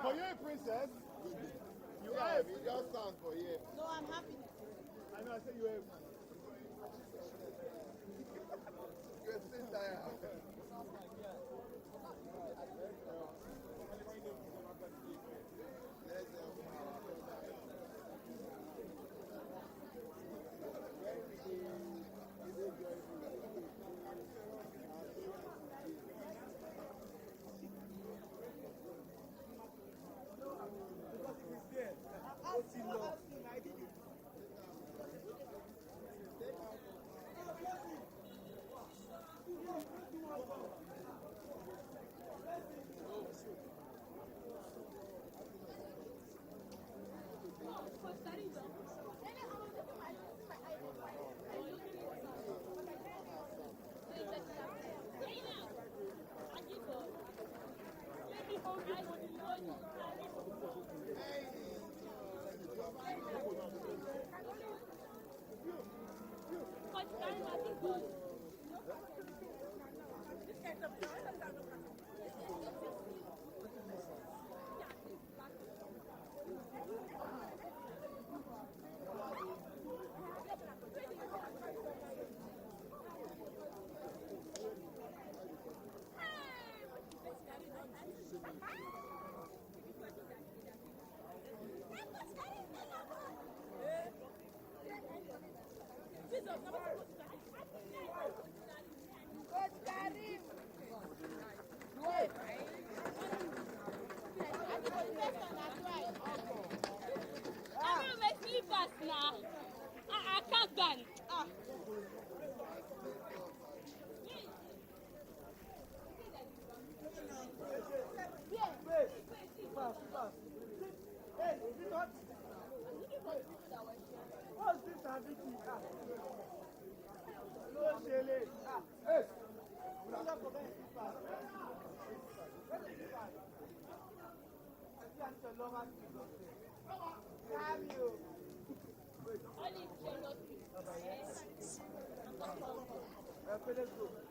But you're a princess. You are. You just sound for you. No, I'm happy. I know. I said you are. You're still tired. Let's go.